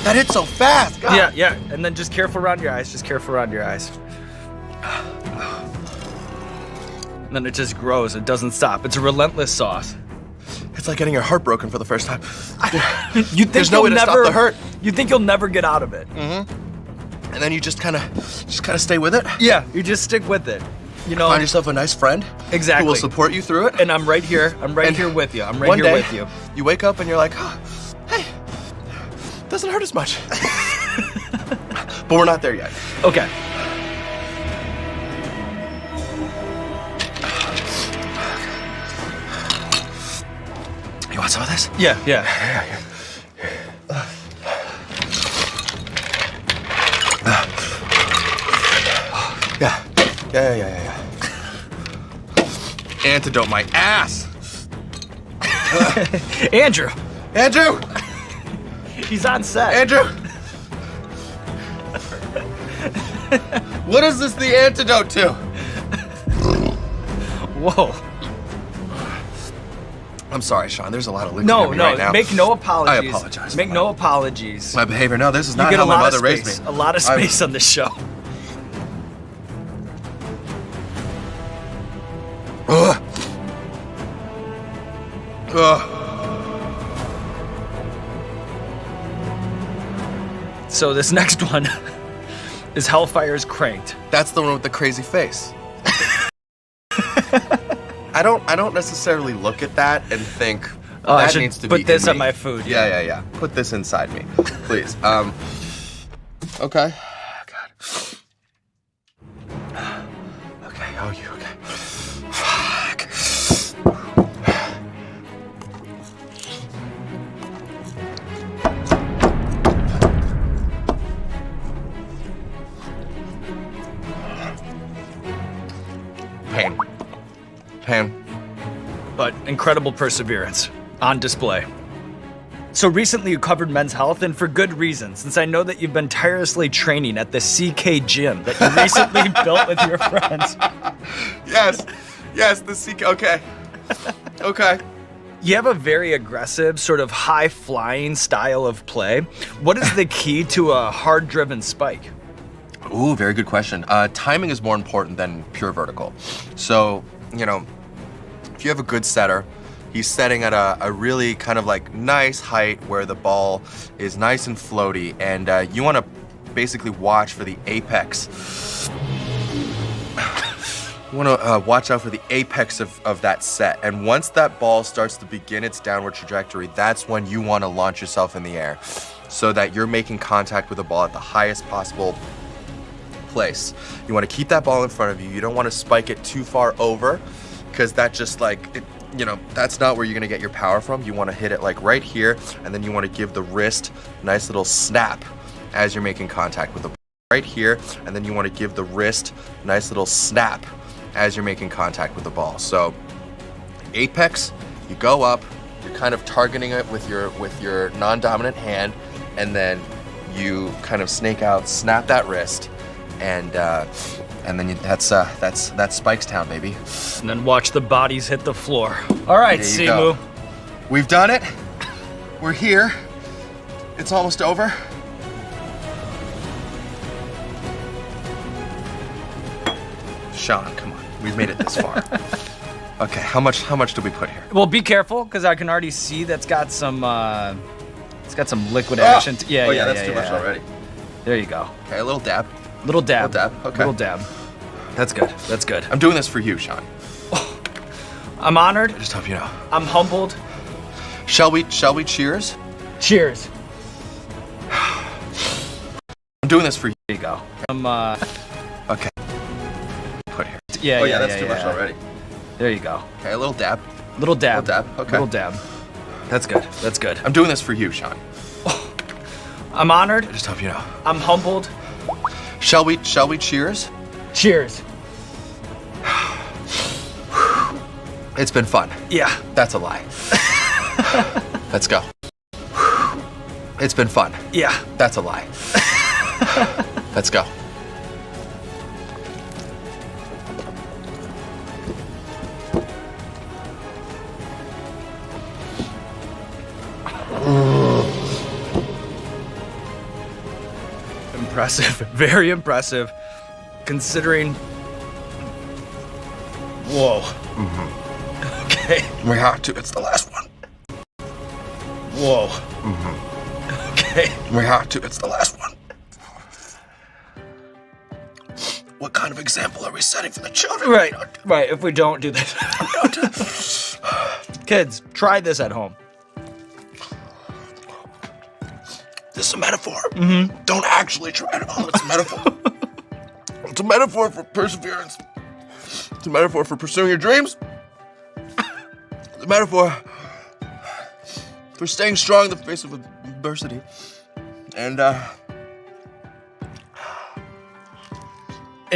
That hits so fast. God. Yeah, yeah. And then just careful around your eyes. Just careful around your eyes. And then it just grows. It doesn't stop. It's a relentless sauce. It's like getting your heart broken for the first time. You think There's no way to stop the hurt. You think you'll never get out of it. Mm-hmm. And then you just kind of stay with it. Yeah, you just stick with it. You know, find yourself a nice friend. Exactly. Who will support you through it. And I'm right here. I'm right here with you. I'm right one here day, with you. You wake up and you're like, oh, hey, doesn't hurt as much. But we're not there yet. Okay. You want some of this? Yeah, yeah. Yeah. Antidote my ass. Andrew. Andrew. He's on set. Andrew. What is this the antidote to? Whoa. I'm sorry, Sean. There's a lot of liquid in me right now. Make no apologies. I apologize. Make no apologies. My behavior. No, this is You not get how a my lot of mother raised space. me. A lot of space on this show. Ugh. Ugh. So this next one is Hellfire's Cranked. That's the one with the crazy face. I don't necessarily look at that and think Oh, I that should needs to put be this in on me. my food. Yeah. Put this inside me, please. Okay. God. Okay. Oh, you okay? Fuck. Pain. But incredible perseverance on display. So recently you covered men's health, and for good reason, since I know that you've been tirelessly training at the CK gym that you recently built with your friends. Yes, the CK, okay. You have a very aggressive, sort of high-flying style of play. What is the key to a hard-driven spike? Ooh, very good question. Timing is more important than pure vertical. So, you know, if you have a good setter, he's setting at a really kind of like nice height where the ball is nice and floaty, and you want to basically watch for the apex. You want to watch out for the apex of that set. And once that ball starts to begin its downward trajectory, that's when you want to launch yourself in the air so that you're making contact with the ball at the highest possible place. You want to keep that ball in front of you. You don't want to spike it too far over, because that just that's not where you're gonna get your power from. You want to hit it like right here, and then you want to give the wrist a nice little snap as you're making contact with the ball. Right here, and then you want to give the wrist a nice little snap as you're making contact with the ball. So apex, you go up, you're kind of targeting it with your non-dominant hand, and then you kind of snake out, snap that wrist, and then that's Spikes Town, baby. And then watch the bodies hit the floor. All right, There you Simu. go. We've done it. We're here. It's almost over. Sean, come on. We've made it this far. Okay, how much do we put here? Well, be careful, because I can already see that's got some liquid action. Yeah, that's too much already. There you go. Okay, a little dab. Little dab. Okay. Little dab. That's good. That's good. I'm doing this for you, Sean. I'm honored. I just hope you know. I'm humbled. Shall we cheers? Cheers. I'm doing this for you. There you go. Okay. Put here. Yeah, that's too much already. There you go. Okay, a little dab. Little dab. Little dab, okay. Little dab. That's good. That's good. I'm doing this for you, Sean. I'm honored. I just hope you know. I'm humbled. Shall we cheers? Cheers. It's been fun. Yeah. That's a lie. Let's go. It's been fun. Yeah. That's a lie. Let's go. Impressive. Very impressive. Considering. Whoa. Mm-hmm. Okay. We have to. It's the last one. Whoa. Mm-hmm. Okay. We have to. It's the last one. What kind of example are we setting for the children? Right. Right. If we don't do this. Kids, try this at home. This is a metaphor. Mm-hmm. Don't actually try it at home. It's a metaphor. It's a metaphor for perseverance. It's a metaphor for pursuing your dreams. It's a metaphor for staying strong in the face of adversity. And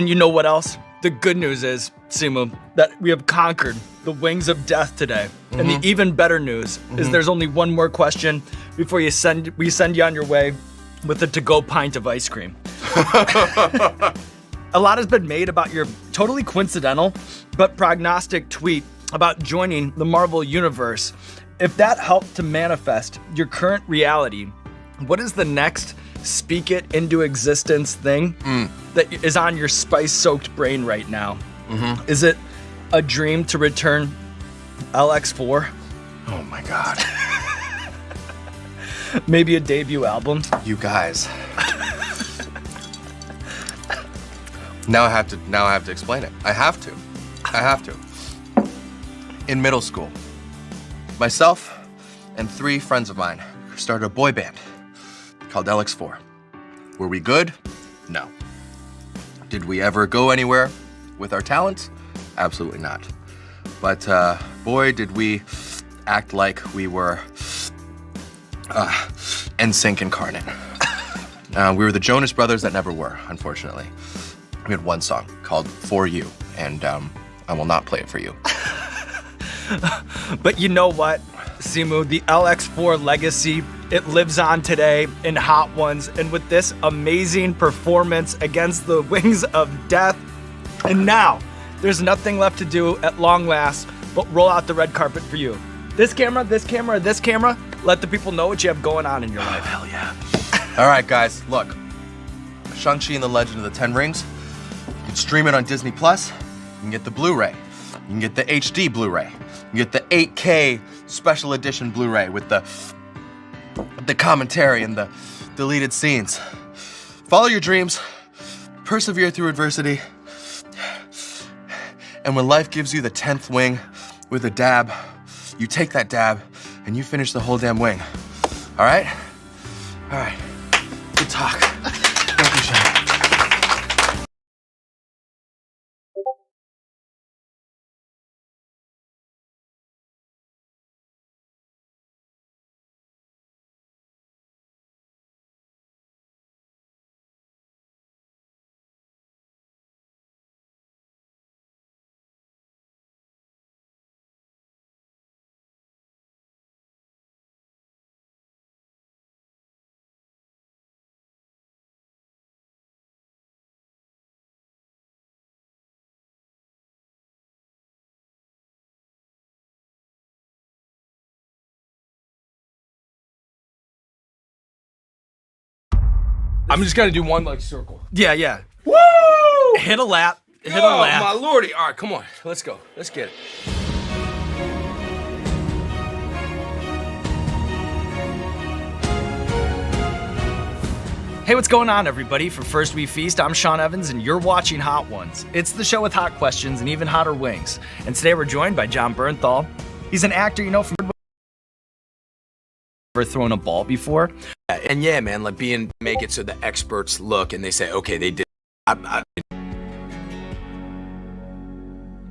you know what else? The good news is, Simu, that we have conquered the wings of death today. Mm-hmm. And the even better news is there's only one more question before we send you on your way with a to-go pint of ice cream. A lot has been made about your totally coincidental but prognostic tweet about joining the Marvel Universe. If that helped to manifest your current reality, what is the next speak it into existence thing that is on your spice-soaked brain right now? Mm-hmm. Is it a dream to return LX4? Oh my God. Maybe a debut album? You guys. Now I have to explain it. I have to. In middle school, myself and 3 friends of mine started a boy band called LX4. Were we good? No. Did we ever go anywhere with our talents? Absolutely not. But boy, did we act like we were NSYNC incarnate. We were the Jonas Brothers that never were, unfortunately. We had one song called For You, and I will not play it for you. But you know what, Simu, the LX4 legacy, it lives on today in Hot Ones, and with this amazing performance against the wings of death. And now, there's nothing left to do at long last but roll out the red carpet for you. This camera, this camera, this camera, let the people know what you have going on in your life. Hell yeah. All right, guys, look. Shang-Chi and the Legend of the Ten Rings. You can stream it on Disney+. You can get the Blu-ray. You can get the HD Blu-ray. You can get the 8K special edition Blu-ray with the commentary and the deleted scenes. Follow your dreams. Persevere through adversity. And when life gives you the 10th wing with a dab, you take that dab and you finish the whole damn wing. All right? All right. Good talk. Thank you, Sean. I'm just gonna do one like circle. Yeah. Woo! Hit a lap. Hit a Oh lap. my lordy! All right, come on. Let's go. Let's get it. Hey, what's going on, everybody? For First We Feast, I'm Sean Evans, and you're watching Hot Ones. It's the show with hot questions and even hotter wings. And today we're joined by Jon Bernthal. He's an actor you know from... Ever thrown a ball before? And yeah, man, like make it so the experts look and they say, okay, they did.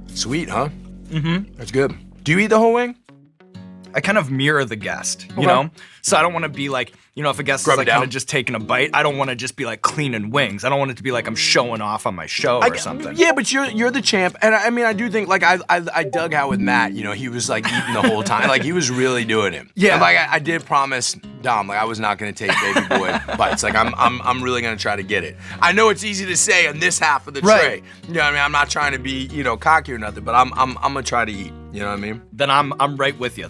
Sweet, huh? Mm-hmm. That's good. Do you eat the whole wing? I kind of mirror the guest, you Okay. know? So I don't want to be like, you know, if a guest Grub is like it kind down. of just taking a bite, I don't want to just be like cleaning wings. I don't want it to be like I'm showing off on my show or something. Yeah, but you're the champ, and I mean I do think like I dug out with Matt. You know, he was like eating the whole time, like he was really doing it. Yeah. And, like I did promise Dom, like I was not gonna take baby boy bites. Like I'm really gonna try to get it. I know it's easy to say on this half of the Right. tray. You know what I mean? I'm not trying to be cocky or nothing, but I'm gonna try to eat. You know what I mean? Then I'm right with you.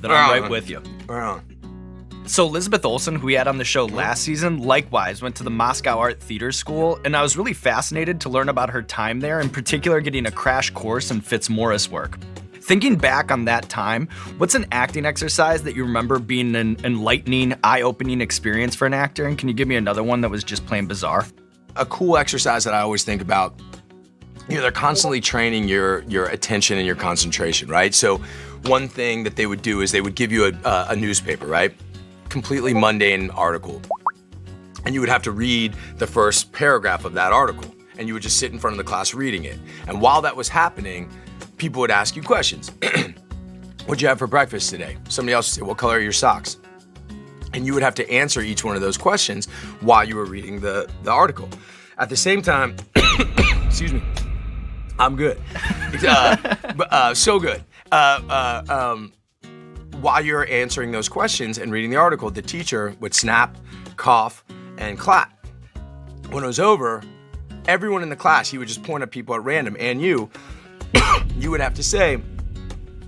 So Elizabeth Olsen, who we had on the show last season, likewise went to the Moscow Art Theater School, and I was really fascinated to learn about her time there, in particular getting a crash course in Fitzmaurice work. Thinking back on that time, what's an acting exercise that you remember being an enlightening, eye-opening experience for an actor? And can you give me another one that was just plain bizarre? A cool exercise that I always think about, you know, they're constantly training your attention and your concentration, right? So one thing that they would do is they would give you a newspaper, right? Completely mundane article. And you would have to read the first paragraph of that article. And you would just sit in front of the class reading it. And while that was happening, people would ask you questions. What'd you have for breakfast today? Somebody else would say, what color are your socks? And you would have to answer each one of those questions while you were reading the article. At the same time, excuse me, I'm good. So good. While you're answering those questions and reading the article, the teacher would snap, cough, and clap. When it was over, everyone in the class, he would just point at people at random, and you would have to say,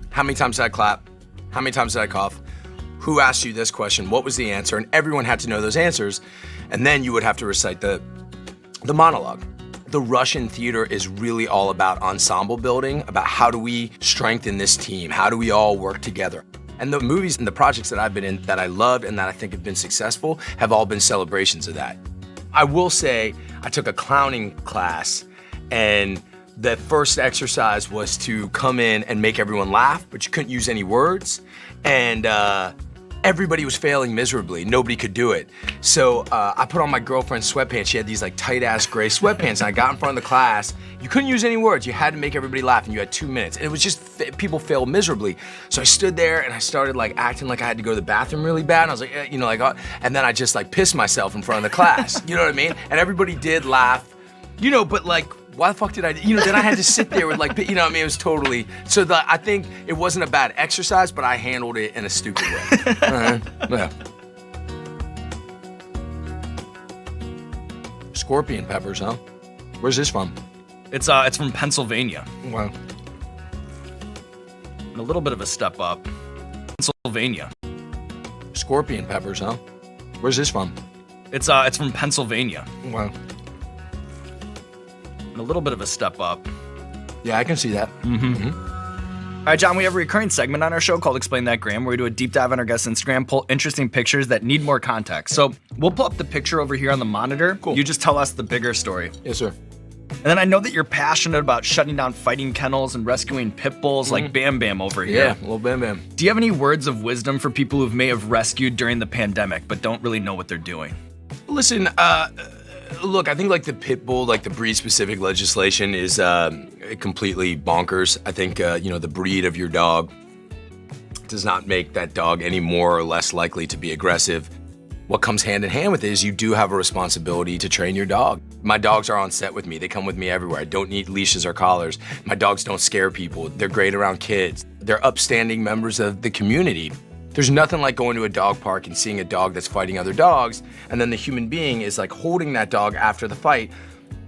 how many times did I clap? How many times did I cough? Who asked you this question? What was the answer? And everyone had to know those answers. And then you would have to recite the monologue. The Russian theater is really all about ensemble building, about how do we strengthen this team? How do we all work together? And the movies and the projects that I've been in that I loved and that I think have been successful have all been celebrations of that. I will say I took a clowning class, and the first exercise was to come in and make everyone laugh, but you couldn't use any words. And everybody was failing miserably. Nobody could do it. So I put on my girlfriend's sweatpants. She had these like tight ass gray sweatpants, and I got in front of the class. You couldn't use any words. You had to make everybody laugh, and you had 2 minutes. And it was just people failed miserably. So I stood there and I started like acting like I had to go to the bathroom really bad. And I was like, and then I just like pissed myself in front of the class. You know what I mean? And everybody did laugh, but like, why the fuck did I, then I had to sit there with like, it was totally, so I think it wasn't a bad exercise, but I handled it in a stupid way. Yeah. Scorpion peppers, huh? Where's this from? It's from Pennsylvania. Wow. And a little bit of a step up. Pennsylvania. Scorpion peppers, huh? Where's this from? It's from Pennsylvania. Wow. And a little bit of a step up. Yeah, I can see that. All right, John, we have a recurring segment on our show called Explain That Gram, where we do a deep dive on our guest's Instagram, pull interesting pictures that need more context. So we'll pull up the picture over here on the monitor. Cool. You just tell us the bigger story. Yes, sir. And then I know that you're passionate about shutting down fighting kennels and rescuing pit bulls like Bam Bam over here. Yeah, little Bam Bam. Do you have any words of wisdom for people who may have rescued during the pandemic but don't really know what they're doing? Listen, look, I think like the pit bull, like the breed-specific legislation is completely bonkers. I think, the breed of your dog does not make that dog any more or less likely to be aggressive. What comes hand in hand with it is you do have a responsibility to train your dog. My dogs are on set with me. They come with me everywhere. I don't need leashes or collars. My dogs don't scare people. They're great around kids. They're upstanding members of the community. There's nothing like going to a dog park and seeing a dog that's fighting other dogs, and then the human being is like holding that dog after the fight,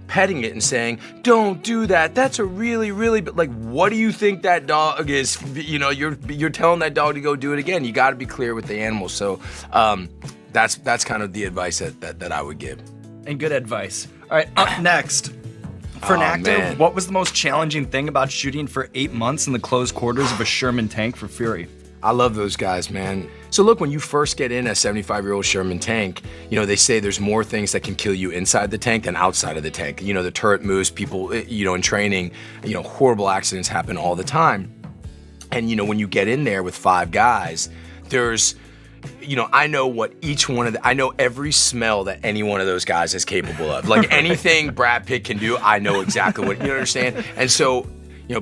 petting it and saying, don't do that. That's a really, like, what do you think that dog is? You're telling that dog to go do it again. You gotta be clear with the animal. So that's kind of the advice that I would give. And good advice. All right, up next. For an actor, man. what was the most challenging thing about shooting for 8 months in the closed quarters of a Sherman tank for Fury? I love those guys, man. So look, when you first get in a 75-year-old Sherman tank, they say there's more things that can kill you inside the tank than outside of the tank. The turret moves, people, in training, horrible accidents happen all the time. And, when you get in there with 5 guys, there's, I know what each one of I know every smell that any one of those guys is capable of. Like anything Brad Pitt can do, I know exactly what, you understand? And so,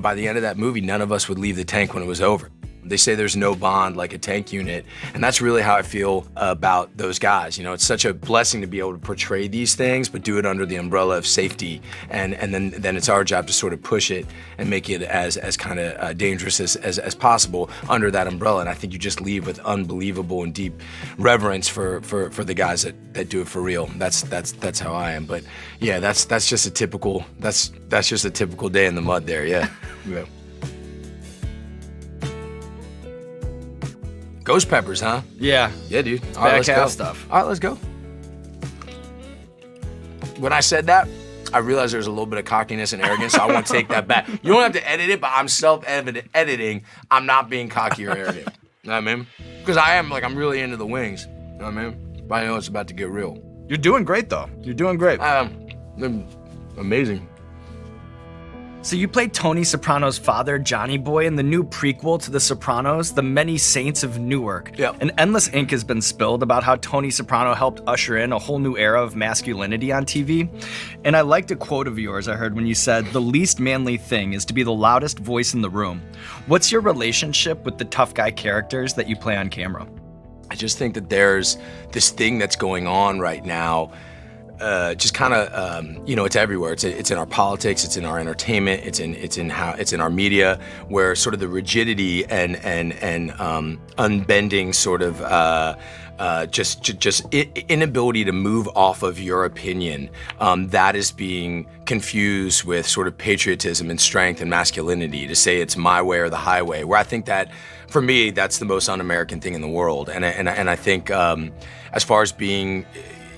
by the end of that movie, none of us would leave the tank when it was over. They say there's no bond like a tank unit, and that's really how I feel about those guys. You know, it's such a blessing to be able to portray these things, but do it under the umbrella of safety, and then it's our job to sort of push it and make it as kind of dangerous as possible under that umbrella. And I think you just leave with unbelievable and deep reverence for the guys that do it for real. That's how I am. But yeah, that's just a typical day in the mud there. Yeah. Yeah. Ghost peppers, huh? Yeah. Yeah, dude. All right, let's go. Stuff. All right, let's go. When I said that, I realized there was a little bit of cockiness and arrogance, so I want to take that back. You don't have to edit it, but I'm self-editing. I'm not being cocky or arrogant. You know what I mean? Because I'm really into the wings. You know what I mean? But I know it's about to get real. You're doing great, though. You're doing great. Amazing. So you played Tony Soprano's father, Johnny Boy, in the new prequel to The Sopranos, The Many Saints of Newark. Yeah. And endless ink has been spilled about how Tony Soprano helped usher in a whole new era of masculinity on TV. And I liked a quote of yours I heard when you said, "The least manly thing is to be the loudest voice in the room." What's your relationship with the tough guy characters that you play on camera? I just think that there's this thing that's going on right now. Just kind of, it's everywhere. It's in our politics, it's in our entertainment, it's in our media, where sort of the rigidity and unbending sort of just inability to move off of your opinion, that is being confused with sort of patriotism and strength and masculinity, to say it's my way or the highway, where I think that, for me, that's the most un-American thing in the world. And I think as far as being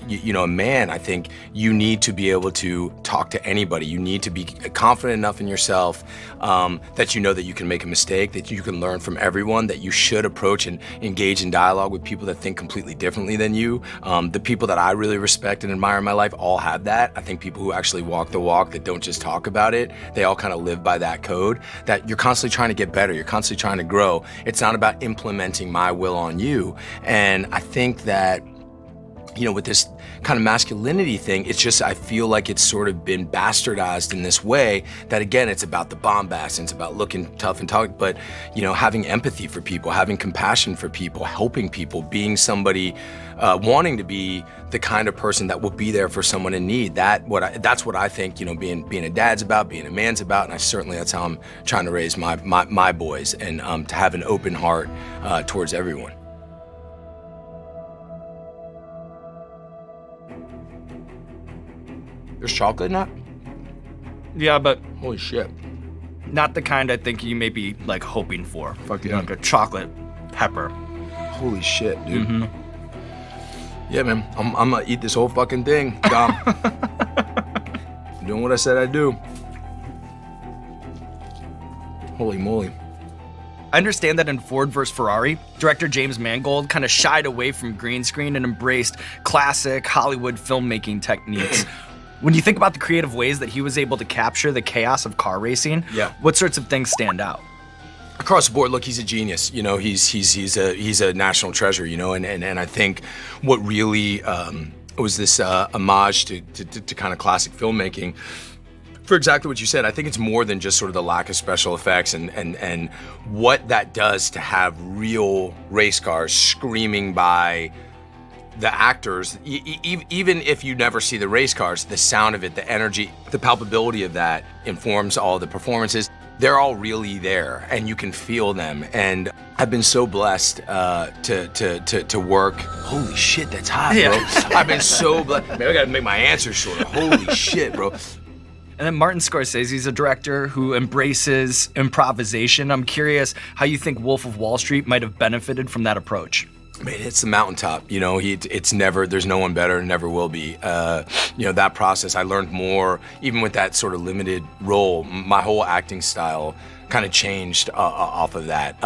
a man, I think you need to be able to talk to anybody. You need to be confident enough in yourself that you know that you can make a mistake, that you can learn from everyone, that you should approach and engage in dialogue with people that think completely differently than you. The people that I really respect and admire in my life all have that. I think people who actually walk the walk, that don't just talk about it, they all kind of live by that code, that you're constantly trying to get better, you're constantly trying to grow. It's not about implementing my will on you. And I think that, with this kind of masculinity thing, it's just, I feel like it's sort of been bastardized in this way that, again, it's about the bombast and it's about looking tough and talking, but, having empathy for people, having compassion for people, helping people, being somebody, wanting to be the kind of person that will be there for someone in need. That's what I think, being a dad's about, being a man's about, and that's how I'm trying to raise my boys, and to have an open heart towards everyone. There's chocolate in that? Yeah, but holy shit. Not the kind I think you may be hoping for. Fuck yeah. Like a chocolate pepper. Holy shit, dude. Mm-hmm. Yeah, man. I'm gonna eat this whole fucking thing, Dom. Doing what I said I'd do. Holy moly. I understand that in Ford vs. Ferrari, director James Mangold kind of shied away from green screen and embraced classic Hollywood filmmaking techniques. When you think about the creative ways that he was able to capture the chaos of car racing, what sorts of things stand out? Across the board, look, he's a genius. He's a national treasure. And I think what really was this homage to kind of classic filmmaking. For exactly what you said, I think it's more than just sort of the lack of special effects and what that does to have real race cars screaming by the actors. Even if you never see the race cars, the sound of it, the energy, the palpability of that informs all the performances. They're all really there, and you can feel them. And I've been so blessed to work. Holy shit, that's hot, bro. Yeah. I've been so blessed. Man, I gotta make my answers shorter. Holy shit, bro. And then Martin Scorsese's a director who embraces improvisation. I'm curious how you think Wolf of Wall Street might have benefited from that approach. Man, it's the mountaintop. It's never, there's no one better, never will be. That process, I learned more, even with that sort of limited role. My whole acting style kind of changed off of that.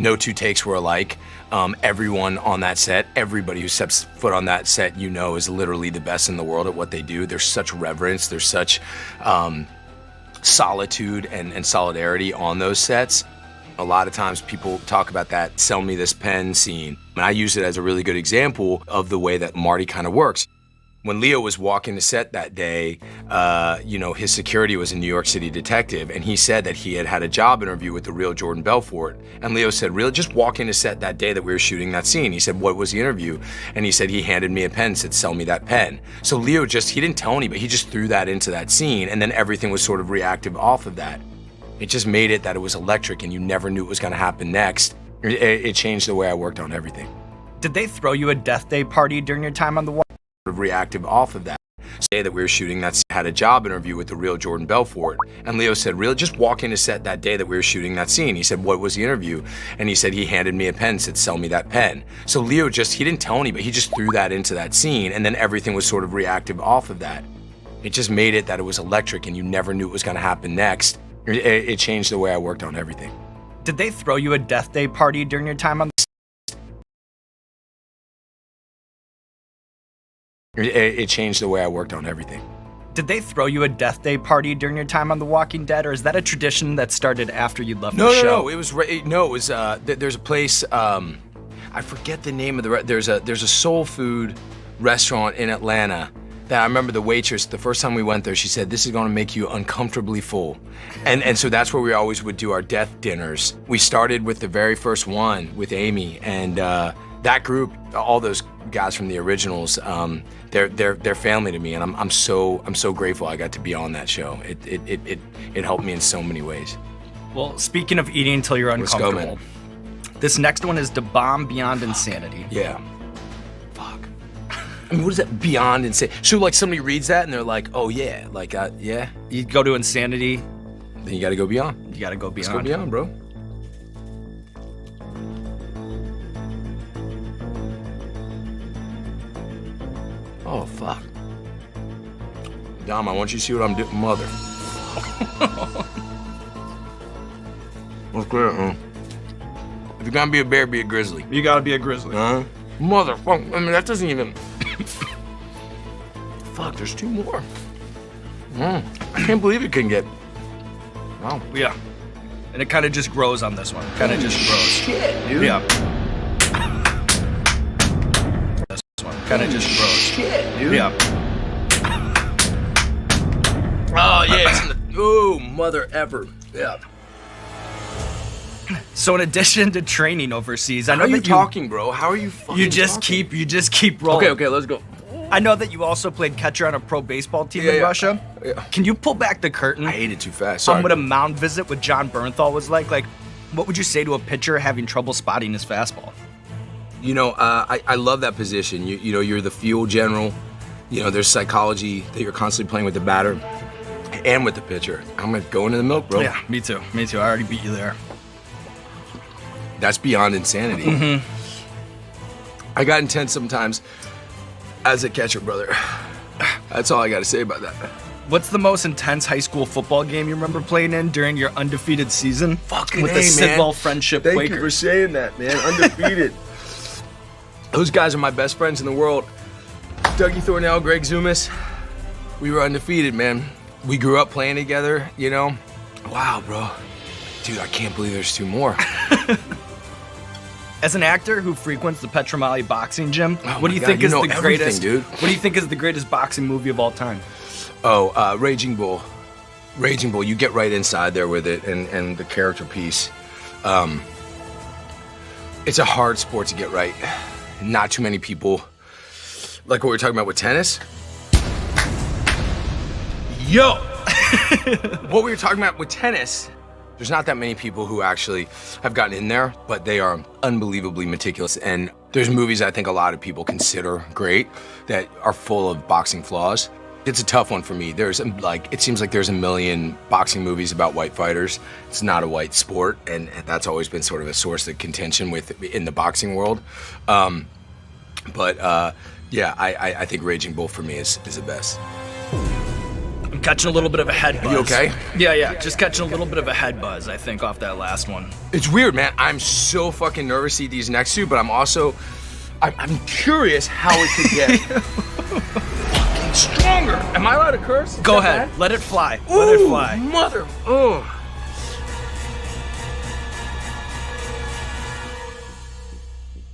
No two takes were alike. Everyone on that set, everybody who steps foot on that set, is literally the best in the world at what they do. There's such reverence, there's such solitude and solidarity on those sets. A lot of times people talk about that "sell me this pen" scene. And I use it as a really good example of the way that Marty kind of works. When Leo was walking to set that day, his security was a New York City detective, and he said that he had a job interview with the real Jordan Belfort. And Leo said, really? Just walking to set that day that we were shooting that scene. He said, what was the interview? And he said he handed me a pen, said, sell me that pen. So Leo he didn't tell anybody, he just threw that into that scene, and then everything was sort of reactive off of that. It just made it that it was electric, and you never knew what was gonna happen next. It changed the way I worked on everything. Did they throw you a death day party during your time on the walk? Reactive off of that. Day that we were shooting that had a job interview with the real Jordan Belfort, and Leo said, really? Just walking to set that day that we were shooting that scene. He said, what was the interview? And he said he handed me a pen, said, sell me that pen. So Leo he didn't tell anybody, he just threw that into that scene, and then everything was sort of reactive off of that. It just made it that it was electric, and you never knew what was gonna happen next. It changed the way I worked on everything. Did they throw you a death day party during your time on It changed the way I worked on everything. Did they throw you a death day party during your time on The Walking Dead, or is that a tradition that started after you left the show? No, it was there's a place, I forget the name of there's a soul food restaurant in Atlanta that I remember the waitress, the first time we went there, she said, this is gonna make you uncomfortably full. And so that's where we always would do our death dinners. We started with the very first one with Amy, and that group, all those guys from the originals, they're family to me, and I'm so grateful I got to be on that show. It helped me in so many ways. Well, speaking of eating until you're uncomfortable, Let's go, man. This next one is To Bomb Beyond Insanity. Yeah. I mean, what is that, beyond insane? So like somebody reads that and they're like, oh yeah, like, yeah. You go to insanity. Then you gotta go beyond. You gotta go beyond. Let's go beyond, bro. Oh, fuck. Dom, I want you to see what I'm doing, mother. What's good, huh? If you're gonna be a bear, be a grizzly. You gotta be a grizzly. Motherfucker, I mean, that doesn't even... Fuck, there's two more. I can't believe it couldn't get... Wow. Yeah. And it kind of just grows on this one. Kind of just grows. Shit, dude. Yeah. This one kind of just grows. Shit, dude. Yeah. Oh, yeah, it's in the... Ooh, mother ever. Yeah. So in addition to training overseas, I know How are you that talking, bro? How are you fucking You just keep rolling. Okay, let's go. I know that you also played catcher on a pro baseball team in Yeah. Russia. Yeah. Can you pull back the curtain? I ate it too fast. On Sorry. what a mound visit with John Bernthal was like? Like, what would you say to a pitcher having trouble spotting his fastball? You know, I love that position. You know, you're the field general. You know, there's psychology that you're constantly playing with the batter and with the pitcher. I'm gonna go into the milk, bro. Yeah, me too. Me too. I already beat you there. That's beyond insanity. Mm-hmm. I got intense sometimes as a catcher, brother. That's all I got to say about that. What's the most intense high school football game you remember playing in during your undefeated season? Fucking with the Sidwell Friendship Thank Quakers. you for saying that, man. Undefeated. Those guys are my best friends in the world. Dougie Thornell, Greg Zumas. We were undefeated, man. We grew up playing together, you know. Wow, bro. Dude, I can't believe there's two more. As an actor who frequents the Petramali boxing gym, Oh what do my you God, think you is know the everything, greatest? dude. What do you think is the greatest boxing movie of all time? Oh, Raging Bull. Raging Bull, you get right inside there with it and the character piece. It's a hard sport to get right. Not too many people, like what we were talking about with tennis. Yo! What we were talking about with tennis, there's not that many people who actually have gotten in there, but they are unbelievably meticulous. And there's movies I think a lot of people consider great that are full of boxing flaws. It's a tough one for me. There's it seems like there's a million boxing movies about white fighters. It's not a white sport, and that's always been sort of a source of contention in the boxing world. Yeah, I think Raging Bull for me is the best. I'm catching a little bit of a head buzz. Are you okay? Yeah. Just catching a little bit of a head buzz, I think, off that last one. It's weird, man. I'm so fucking nervous to eat these next two, but I'm also, I'm curious how it could get fucking stronger. Am I allowed to curse? Is Go that ahead. bad? Let it fly. Ooh, Let it fly. Mother. Oh.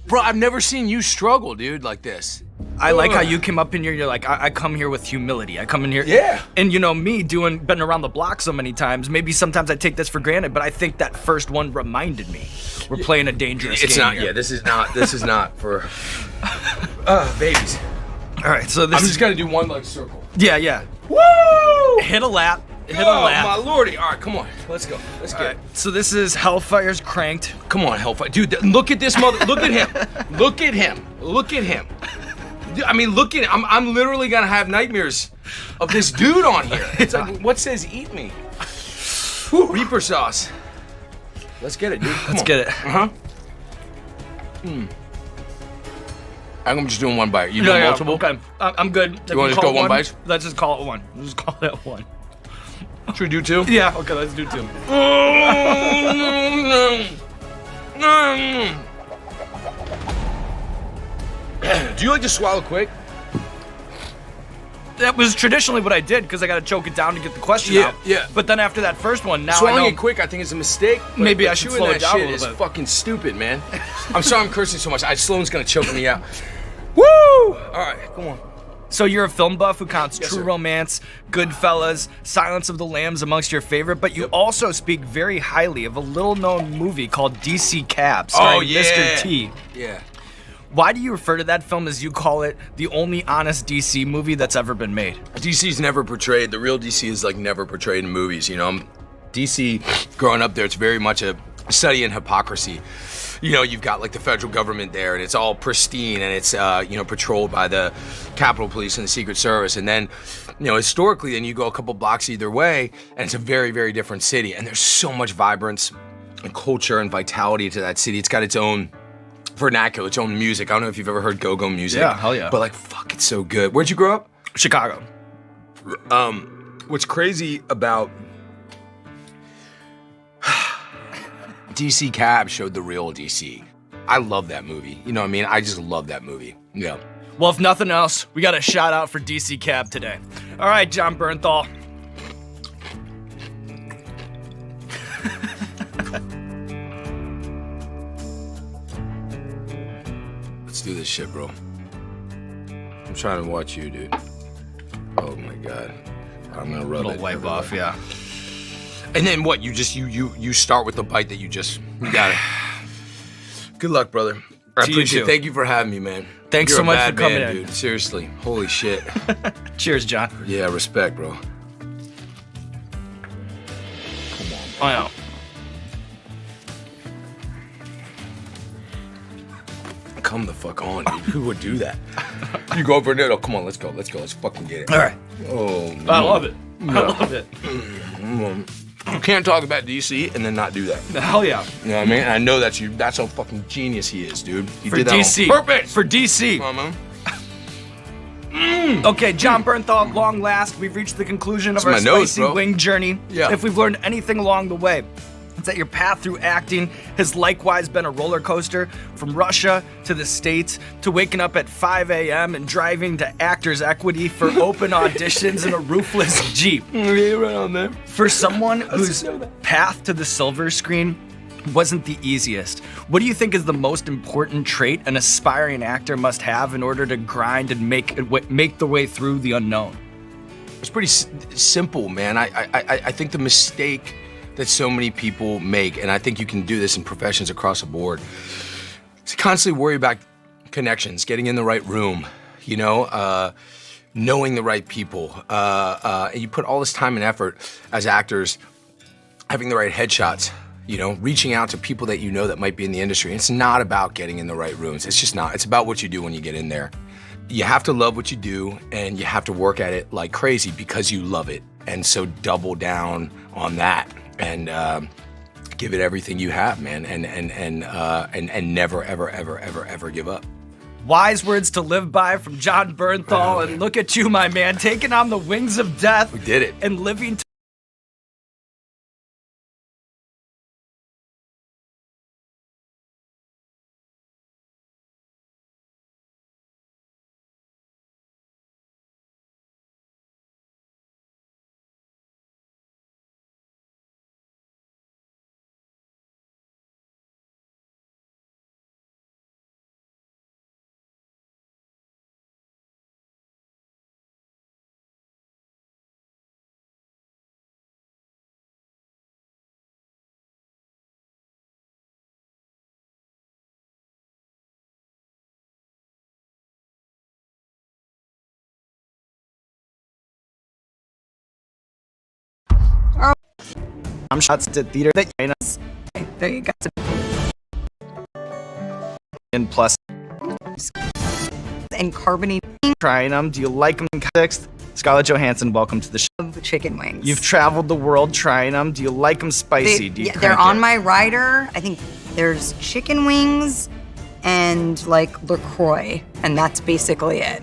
Bro, I've never seen you struggle, dude, like this. I like how you came up in here. You're like, I come here with humility. I come in here. Yeah. And you know me, been around the block so many times. Maybe sometimes I take this for granted, but I think that first one reminded me we're playing a dangerous game. It's not. here. Yeah, this is not. This is not for babies. All right, so this I'm is just gonna do one leg circle. Yeah, yeah. Woo! Hit a lap. Hit a Oh lap. my lordy! All right, come on. Let's go. Let's get it. So this is Hellfire's Cranked. Come on, Hellfire, dude. Look at this mother. Look at him. Look at him. Look at him. Dude, I mean, look at. I'm literally gonna have nightmares of this dude on here. It's like, what says eat me? Whew, Reaper sauce. Let's get it, dude. Let's get it. I'm just doing one bite. You doing multiple? Okay, I'm good. You want to just go one bite? Let's just call it one. Let's just call it one. Should we do two? Yeah. Okay, let's do two. Do you like to swallow quick? That was traditionally what I did because I got to choke it down to get the question out. Yeah. But then after that first one, now Swallowing I know it quick, I think is a mistake. Maybe I should chewing slow that it down shit a little is bit. fucking stupid, man. I'm sorry I'm cursing so much. Sloan's gonna choke me out. Woo! All right, come on. So you're a film buff who counts Yes, True sir. Romance, Goodfellas, Silence of the Lambs amongst your favorite, but you also speak very highly of a little-known movie called DC Cab, starring Mr. T. Yeah. Why do you refer to that film as you call it the only honest DC movie that's ever been made? DC's never portrayed. The real DC is like never portrayed in movies. You know, DC growing up there, it's very much a study in hypocrisy. You know, you've got like the federal government there, and it's all pristine, and it's patrolled by the Capitol Police and the Secret Service. And then, you know, historically, then you go a couple blocks either way, and it's a very, very different city. And there's so much vibrance and culture and vitality to that city. It's got its own vernacular, its own music. I don't know if you've ever heard go-go music. Yeah, hell yeah. But like, fuck, it's so good. Where'd you grow up? Chicago. What's crazy about DC Cab showed the real DC. I love that movie. You know what I mean? I just love that movie. Yeah. Well, if nothing else, we got a shout out for DC Cab today. All right, John Bernthal. Let's do this shit, bro. I'm trying to watch you, dude. Oh my god. I'm gonna rub Little it. wipe off, yeah. And then what? You start with the bite that you got it. Good luck, brother. I To you appreciate too. it. Thank you for having me, man. Thanks You're so a much bad for coming man, in. dude. Seriously. Holy shit. Cheers, John. Yeah, respect, bro. I know. Come the fuck on, dude. Who would do that? You go over there. Oh, come on, let's go. Let's fucking get it. All right. Oh, I love it. I Yeah. love it. You can't talk about DC and then not do that. Hell yeah. You know what I mean? And I know that's you. That's how fucking genius he is, dude. He For did that DC. on purpose. For DC. Come on, man. Okay, John Bernthal, at long last, we've reached the conclusion of It's our my nose, spicy bro. wing journey. Yeah. If we've learned anything along the way, it's that your path through acting has likewise been a roller coaster, from Russia to the States to waking up at 5 a.m. and driving to Actors Equity for open auditions in a roofless Jeep. Right on there. For someone whose path to the silver screen wasn't the easiest, what do you think is the most important trait an aspiring actor must have in order to grind and make the way through the unknown? It's pretty simple, man. I think the mistake that so many people make, and I think you can do this in professions across the board, is constantly worry about connections, getting in the right room, you know, knowing the right people. And you put all this time and effort as actors, having the right headshots, you know, reaching out to people that you know that might be in the industry. It's not about getting in the right rooms. It's just not. It's about what you do when you get in there. You have to love what you do, and you have to work at it like crazy because you love it. And so double down on that and give it everything you have, man, and never, ever, ever, ever, ever give up. Wise words to live by from John Bernthal, and look at you, my man, taking on the wings of death. We did it. And living shots at theater that you know. There you go. And plus, And carbonated trying them. Do you like them in context? Scarlett Johansson, welcome to the show. chicken wings. You've traveled the world trying them. Do you like them spicy? Do you they're crank on it? my rider. I think there's chicken wings and like LaCroix, and that's basically it.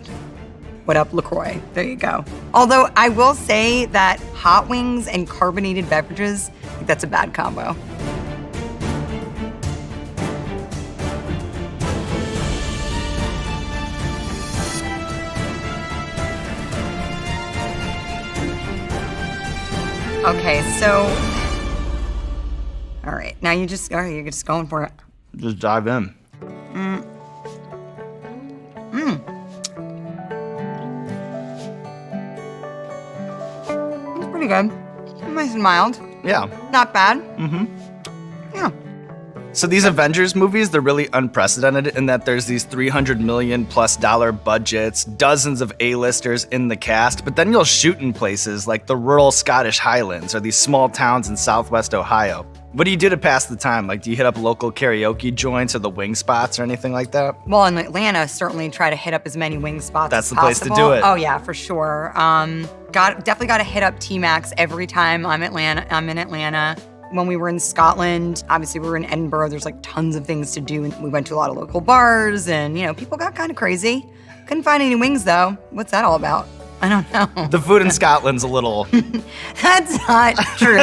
What up, LaCroix? There you go. Although I will say that hot wings and carbonated beverages, I think that's a bad combo. Okay, so, all right, now you're just going for it. Just dive in. It's pretty good. Nice and mild. Yeah. Not bad. Mm-hmm. Yeah. So these Avengers movies, they're really unprecedented in that there's these $300 million+ budgets, dozens of A-listers in the cast, but then you'll shoot in places like the rural Scottish Highlands or these small towns in Southwest Ohio. What do you do to pass the time? Like, do you hit up local karaoke joints or the wing spots or anything like that? Well, in Atlanta, certainly try to hit up as many wing spots That's as the place to possible. do it. Oh yeah, for sure. Definitely got to hit up T-Max every time I'm in Atlanta. When we were in Scotland, obviously we were in Edinburgh. There's like tons of things to do, and we went to a lot of local bars, and people got kind of crazy. Couldn't find any wings though. What's that all about? I don't know. The food in Scotland's a little... That's not true.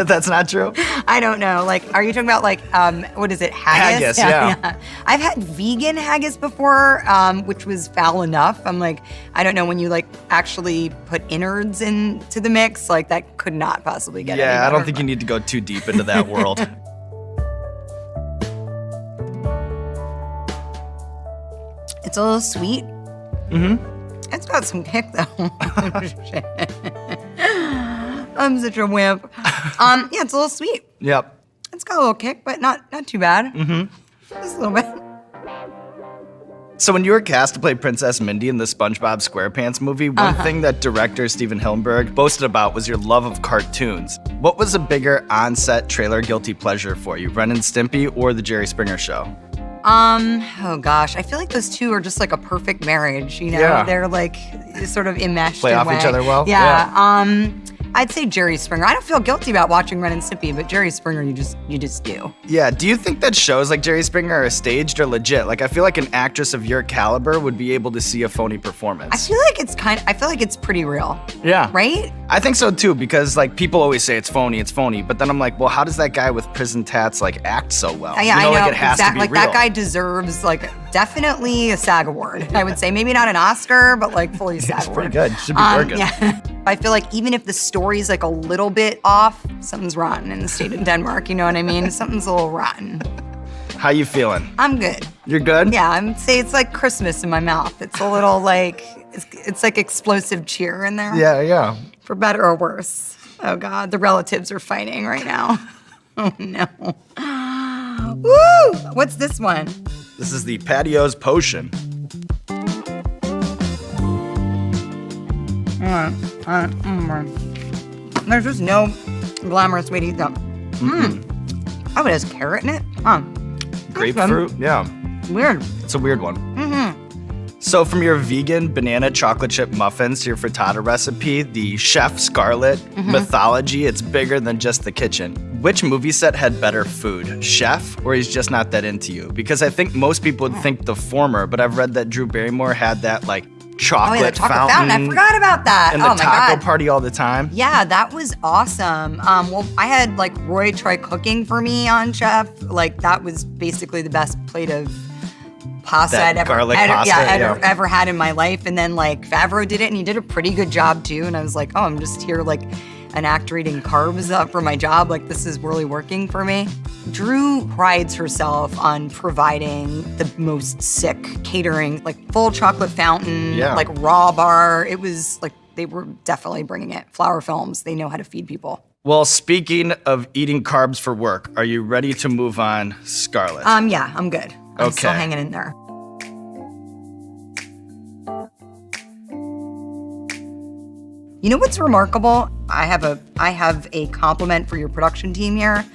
That's not true? I don't know. Like, are you talking about like, what is it, haggis? Haggis, yeah. I've had vegan haggis before, which was foul enough. I'm like, I don't know, when you like actually put innards into the mix, like that could not possibly get any Yeah, I better. don't think you need to go too deep into that world. It's a little sweet. Mm-hmm. It's got some kick though. I'm such a wimp. Yeah, it's a little sweet. Yep. It's got a little kick, but not too bad. Mm-hmm. Just a little bit. So when you were cast to play Princess Mindy in the SpongeBob SquarePants movie, one thing that director Steven Hillenburg boasted about was your love of cartoons. What was a bigger on-set trailer guilty pleasure for you, Ren and Stimpy or The Jerry Springer Show? Oh gosh, I feel like those two are just like a perfect marriage, Yeah. They're like sort of enmeshed Play in a off each way. other well? Yeah. I'd say Jerry Springer. I don't feel guilty about watching Ren and Stimpy, but Jerry Springer, you just do. Yeah, do you think that shows like Jerry Springer are staged or legit? Like, I feel like an actress of your caliber would be able to see a phony performance. I feel like it's pretty real. Yeah. Right? I think so too, because like people always say it's phony, but then I'm like, well, how does that guy with prison tats like act so well? Yeah, I know. Like it has to be like real. that guy deserves like definitely a SAG award. I would say maybe not an Oscar, but like fully a SAG It's award. pretty good. Should be working. Yeah. I feel like even if the story's like a little bit off, something's rotten in the state of Denmark. You know what I mean? Something's a little rotten. How you feeling? I'm good. You're good? Yeah, I'm say it's like Christmas in my mouth. It's a little like it's like explosive cheer in there. Yeah. For better or worse. Oh God, the relatives are fighting right now. Oh no. Woo! What's this one? This is the Patio's Potion. There's just no glamorous way to eat them. Oh, it has carrot in it? Huh. Grapefruit? Yeah. Weird. It's a weird one. Mm-hmm. So from your vegan banana chocolate chip muffins to your frittata recipe, the Chef Scarlett mythology, it's bigger than just the kitchen. Which movie set had better food, Chef or He's Just Not That Into You? Because I think most people would think the former, but I've read that Drew Barrymore had that like chocolate, Oh yeah, the chocolate fountain. I forgot about that. and Oh the my taco God. party all the time. Yeah, that was awesome. Well, I had like Roy Choi cooking for me on Chef. Like that was basically the best plate of pasta That I'd ever, garlic ever- pasta, yeah, yeah. ever had in my life. And then like Favreau did it, and he did a pretty good job too. And I was like, oh, I'm just here like an actor eating carbs for my job. Like this is really working for me. Drew prides herself on providing the most sick catering, like full chocolate fountain, Yeah. like raw bar. It was like they were definitely bringing it. Flower Films, they know how to feed people. Well, speaking of eating carbs for work, are you ready to move on, Scarlett? Yeah, I'm good. I'm still Okay. hanging in there. You know what's remarkable? I have a compliment for your production team here.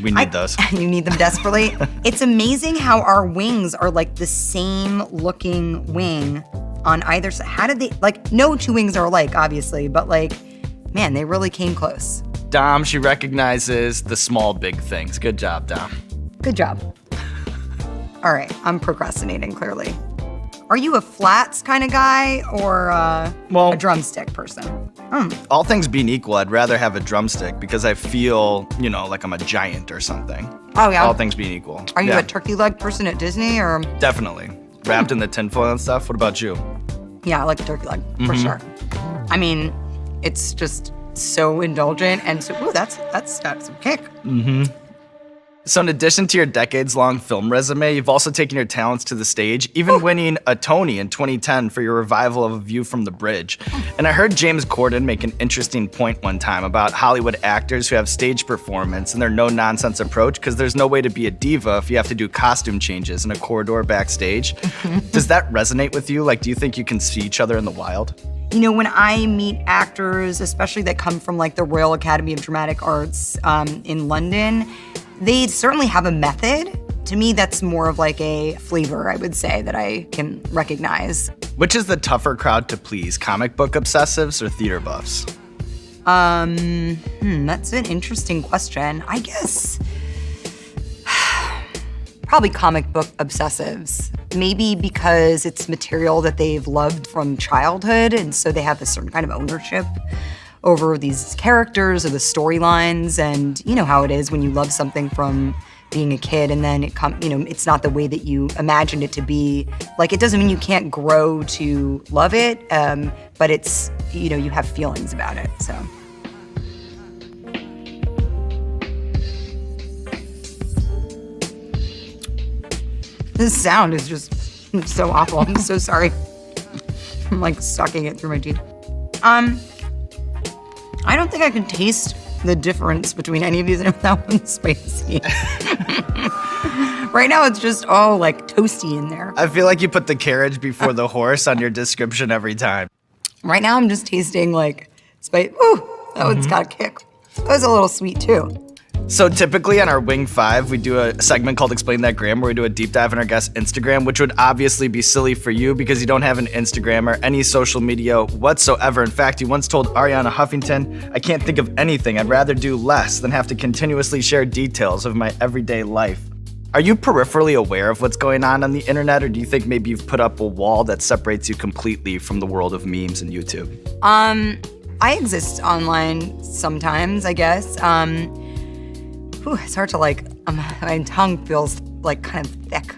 We need those. You need them desperately. It's amazing how our wings are like the same looking wing on either side. How did they, like, no two wings are alike, obviously, but like, man, they really came close. Dom, she recognizes the small, big things. Good job, Dom. Good job. All right, I'm procrastinating, clearly. Are you a flats kind of guy or a drumstick person? All things being equal, I'd rather have a drumstick because I feel, like I'm a giant or something. Oh, yeah? All things being equal. Are you a turkey leg person at Disney or? Definitely. Wrapped in the tinfoil and stuff. What about you? Yeah, I like a turkey leg, for sure. I mean, it's just so indulgent and so, ooh, that's got some kick. Mm-hmm. So in addition to your decades-long film resume, you've also taken your talents to the stage, even winning a Tony in 2010 for your revival of A View from the Bridge. And I heard James Corden make an interesting point one time about Hollywood actors who have stage performance and their no-nonsense approach because there's no way to be a diva if you have to do costume changes in a corridor backstage. Does that resonate with you? Like, do you think you can see each other in the wild? You know, when I meet actors, especially that come from like the Royal Academy of Dramatic Arts in London, they certainly have a method. To me, that's more of like a flavor, I would say, that I can recognize. Which is the tougher crowd to please, comic book obsessives or theater buffs? That's an interesting question. I guess probably comic book obsessives. Maybe because it's material that they've loved from childhood, and so they have a certain kind of ownership over these characters or the storylines. And you know how it is when you love something from being a kid and then it's not the way that you imagined it to be. Like, it doesn't mean you can't grow to love it, but it's, you have feelings about it, so. This sound is just so awful. I'm so sorry. I'm like sucking it through my teeth. I don't think I can taste the difference between any of these, and that one's spicy. Right now it's just all like toasty in there. I feel like you put the carriage before the horse on your description every time. Right now I'm just tasting like spice. Ooh, that one's got a kick. That was a little sweet too. So typically on our Wing 5, we do a segment called Explain That Gram, where we do a deep dive on our guest's Instagram, which would obviously be silly for you because you don't have an Instagram or any social media whatsoever. In fact, you once told Ariana Huffington, "I can't think of anything. I'd rather do less than have to continuously share details of my everyday life." Are you peripherally aware of what's going on the internet, or do you think maybe you've put up a wall that separates you completely from the world of memes and YouTube? I exist online sometimes, I guess. It's hard to my tongue feels like kind of thick.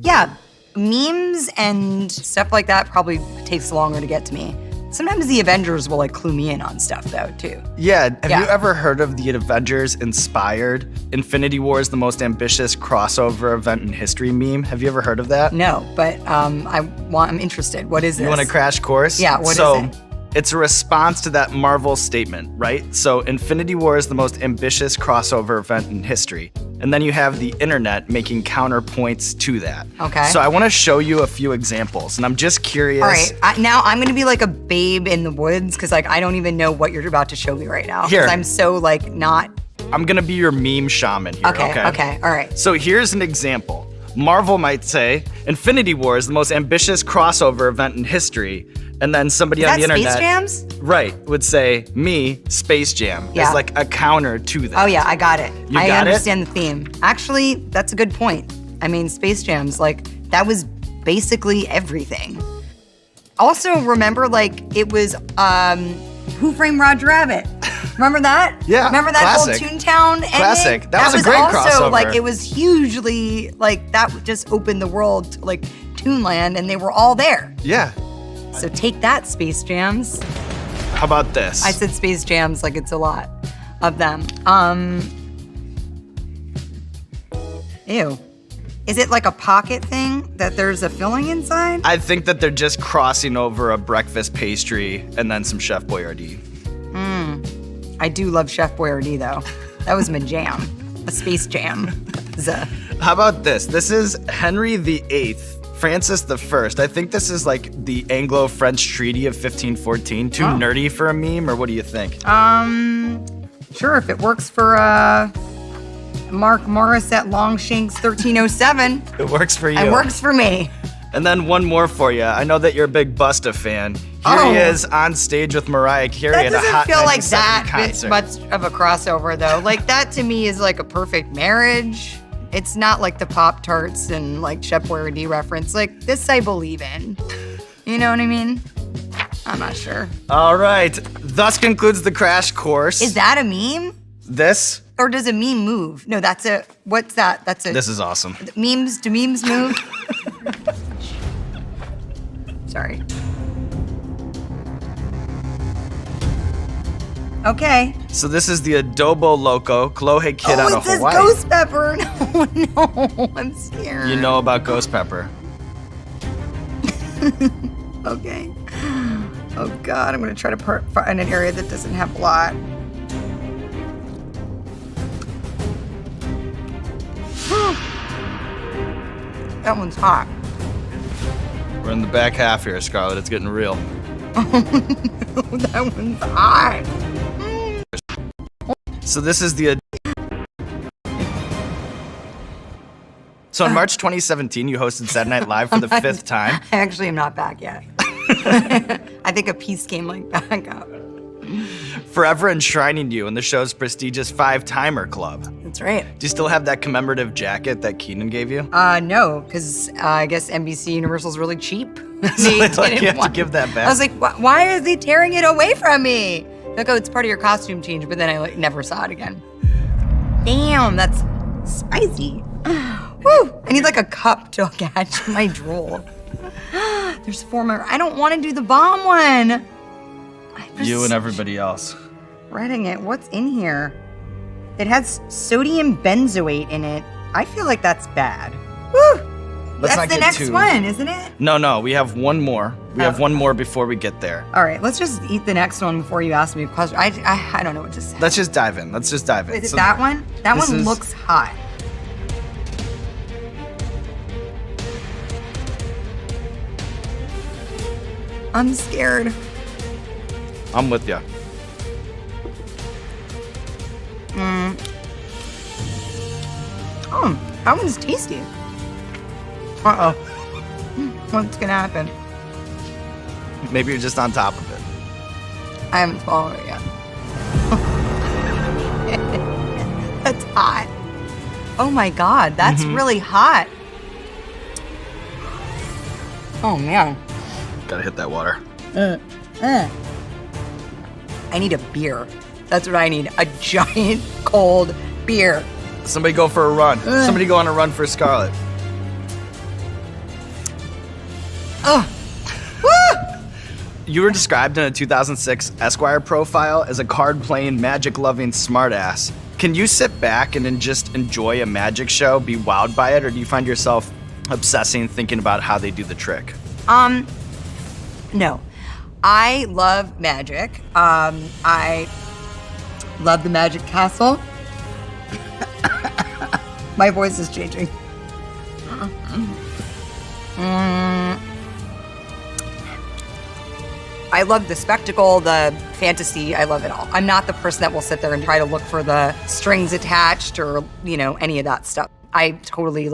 Yeah, memes and stuff like that probably takes longer to get to me. Sometimes the Avengers will clue me in on stuff though too. Yeah, have you ever heard of the Avengers inspired Infinity War is the most ambitious crossover event in history meme? Have you ever heard of that? No, but I'm interested. What is this? You want a crash course? Yeah, what is it? It's a response to that Marvel statement, right? So Infinity War is the most ambitious crossover event in history. And then you have the internet making counterpoints to that. Okay. So I want to show you a few examples, and I'm just curious. All right, now I'm gonna be like a babe in the woods because I don't even know what you're about to show me right now. Here. Because I'm so not. I'm gonna be your meme shaman here, Okay, all right. So here's an example. Marvel might say, Infinity War is the most ambitious crossover event in history. And then somebody on the internet, Space Jams? Right, would say, me, Space Jam, Yeah. is like a counter to that. Oh yeah, I got it. You got it? understand the theme. Actually, that's a good point. I mean, Space Jams, that was basically everything. Also, remember, it was Who Framed Roger Rabbit? Remember that? Yeah, Remember that classic. whole Toontown ending? Classic. That was a great also, crossover. it was hugely, that just opened the world to, Toonland, and they were all there. Yeah. So take that, Space Jams. How about this? I said Space Jams like it's a lot of them. Ew. Is it like a pocket thing that there's a filling inside? I think that they're just crossing over a breakfast pastry and then some Chef Boyardee. I do love Chef Boyardee though. That was my jam. A Space Jam. How about this? This is Henry VIII Francis the First. I think this is like the Anglo-French Treaty of 1514. Too nerdy for a meme, or what do you think? Sure, if it works for Mark Morris at Longshanks 1307. It works for you. It works for me. And then one more for you. I know that you're a big Busta fan. Here he is on stage with Mariah Carey That at a doesn't Hot feel like 97 that concert. much of a crossover, though. Like, that to me is like a perfect marriage. It's not like the Pop-Tarts and like Shep Boyardee reference. Like, this I believe in. You know what I mean? I'm not sure. All right. Thus concludes the crash course. Is that a meme? This? Or does a meme move? No, that's a, what's that? That's a. This is awesome. Memes, do memes move? Sorry. Okay. So this is the Adobo Loco Kolohe Kid out Oh, of it says Hawaii. ghost pepper. No, I'm scared. You know about ghost pepper. Okay. Oh God, I'm gonna try to find an area that doesn't have a lot. That one's hot. We're in the back half here, Scarlett. It's getting real. That one's hot. So this is the. So in March 2017, you hosted Saturday Night Live for the 5th time. I actually am not back yet. I think a piece came like back up. Forever enshrining you in the show's prestigious 5-timer club. That's right. Do you still have that commemorative jacket that Keenan gave you? No, because I guess NBC Universal's really cheap. So it's like you have to give that back. I was like, why are they tearing it away from me? Like, oh, it's part of your costume change, but then I like never saw it again. Damn, that's spicy. Woo! I need like a cup to catch my drool. There's 4 more. I don't want to do the bomb one. You and everybody else. Reading it. What's in here? It has sodium benzoate in it. I feel like that's bad. Woo! Let's not That's the get next too- one, isn't it? No, we have one more. We have one more before we get there. All right, let's just eat the next one before you ask me a question. I don't know what to say. Let's just dive in. Is Is it So that one? That this one is- looks hot. I'm scared. I'm with you. Oh, that one's tasty. Uh-oh. What's gonna happen? Maybe you're just on top of it. I haven't swallowed it yet. That's hot. Oh my God, that's really hot. Oh man. Gotta hit that water. I need a beer. That's what I need. A giant cold beer. Somebody go for a run. Somebody go on a run for Scarlett. Oh. You were described in a 2006 Esquire profile as a card-playing, magic-loving smartass. Can you sit back and then just enjoy a magic show, be wowed by it, or do you find yourself obsessing, thinking about how they do the trick? No. I love magic. I love the Magic Castle. My voice is changing. I love the spectacle, the fantasy. I love it all. I'm not the person that will sit there and try to look for the strings attached or, any of that stuff. I totally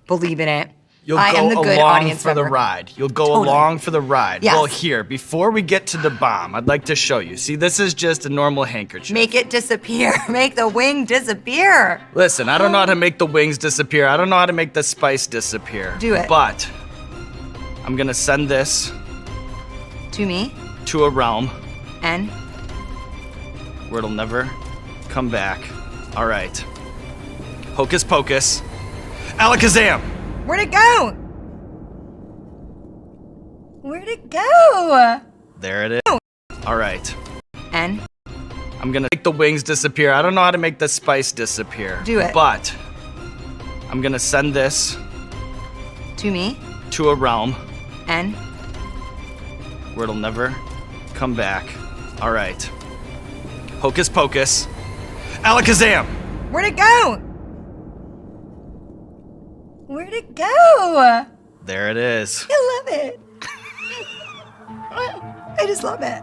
believe in it. You'll I am go the good along audience for the member. ride. You'll go Totally. along for the ride. Yes. Well, here, before we get to the bomb, I'd like to show you. See, this is just a normal handkerchief. Make it disappear. Make the wing disappear. Listen, I don't know how to make the wings disappear. I don't know how to make the spice disappear. Do it. But I'm gonna send this To me. to a realm And where it'll never come back. All right. Hocus pocus. Alakazam! where'd it go? Where'd it go? There it is. All right. And I'm gonna make the wings disappear. I don't know how to make the spice disappear. Do it. But I'm gonna send this to me. to a realm And where it'll never come back. All right. Hocus pocus. Alakazam! where'd it go? Where'd it go? There it is. I love it. I just love it.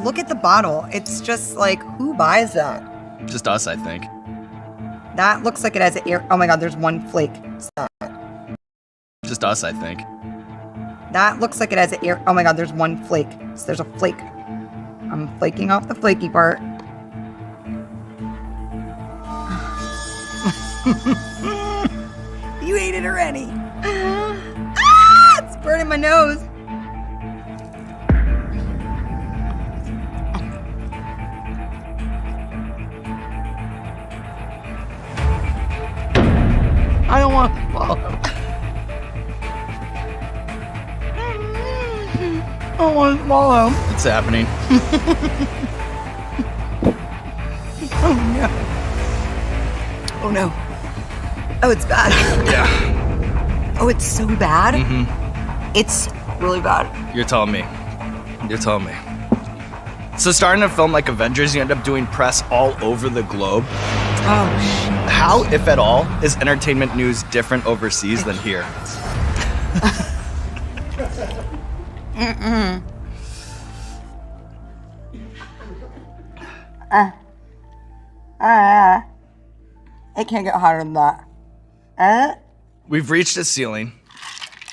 Look at the bottle. It's just like, who buys that? Just us, I think. That looks like it has an air. Oh my God, there's one flake. Stop. Just us, I think. That looks like it has an air. Oh my God, there's one flake. So there's a flake. I'm flaking off the flaky part. You ate it already. Ah, it's burning my nose. I don't want to swallow. I don't want to swallow. It's happening. Oh no. Oh no. Oh, it's bad. Yeah. Oh, it's so bad? Mm-hmm. It's really bad. You're telling me. You're telling me. So starting a film like Avengers, you end up doing press all over the globe. Oh, shit. How, if at all, is entertainment news different overseas than here? Mm-mm. It can't get hotter than that. We've reached a ceiling.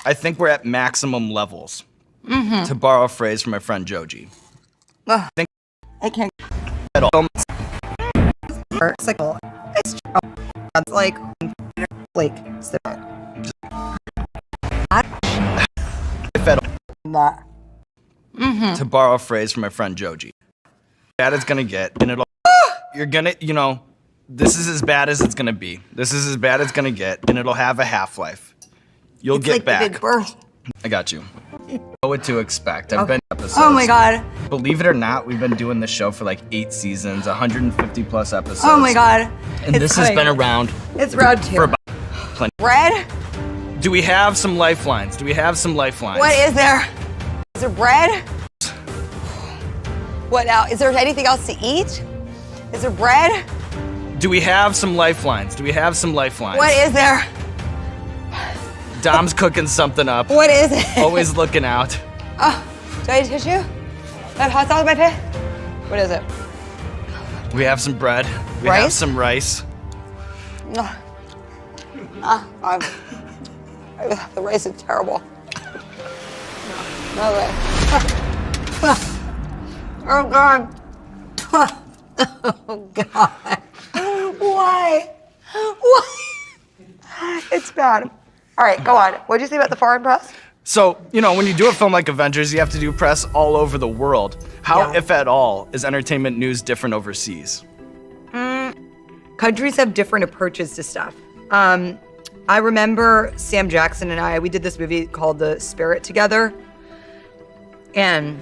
I think we're at maximum levels. Mm-hmm. To borrow a phrase from my friend Joji. Ugh. Think It can't at all. it's like it's like flake. So If at all. that. Mm-hmm. To borrow a phrase from my friend Joji. Bad it's gonna get, and it'll. You're gonna, this is as bad as it's gonna be. This is as bad as it's gonna get, and it'll have a half-life. You'll It's get like back. The Big Birth. I got you. Know what to expect. I've been episodes. Oh my God. Believe it or not, we've been doing this show for like 8 seasons, 150 plus episodes. Oh my God. And It's this has coming. been around It's round 2. for about plenty. Bread? Do we have some lifelines? Do we have some lifelines? What is there? Is there bread? What now? Is there anything else to eat? Is there bread? Do we have some lifelines? Do we have some lifelines? What is there? Dom's cooking something up. What is it? Always looking out. Oh, do I need tissue? That hot sauce in my pit? What is it? We have some bread. We Rice? have some rice. The rice is terrible. No way. Oh God. Oh God. Why? Why? It's bad. All right, go on. What'd you say about the foreign press? So, when you do a film like Avengers, you have to do press all over the world. How, if at all, is entertainment news different overseas? Countries have different approaches to stuff. I remember Sam Jackson and we did this movie called The Spirit together. And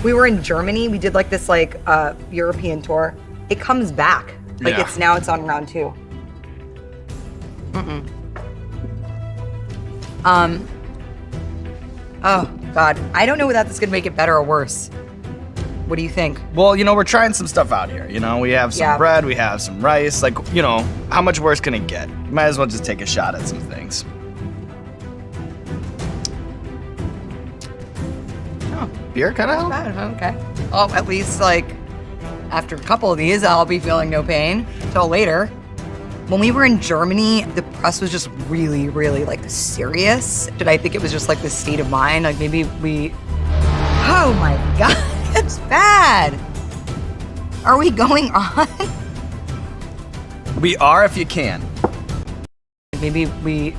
we were in Germany. We did like this European tour. It comes back. It's on round 2. Oh God, I don't know whether that's gonna make it better or worse. What do you think? Well, we're trying some stuff out here. We have some bread, we have some rice. How much worse can it get? Might as well just take a shot at some things. Oh, beer kind of help? Okay. Oh, at least after a couple of these, I'll be feeling no pain till later. When we were in Germany, the press was just really, really serious. Did I think it was just the state of mind? Maybe we. Oh my God, it's bad. Are we going on? We are if you can. Maybe we.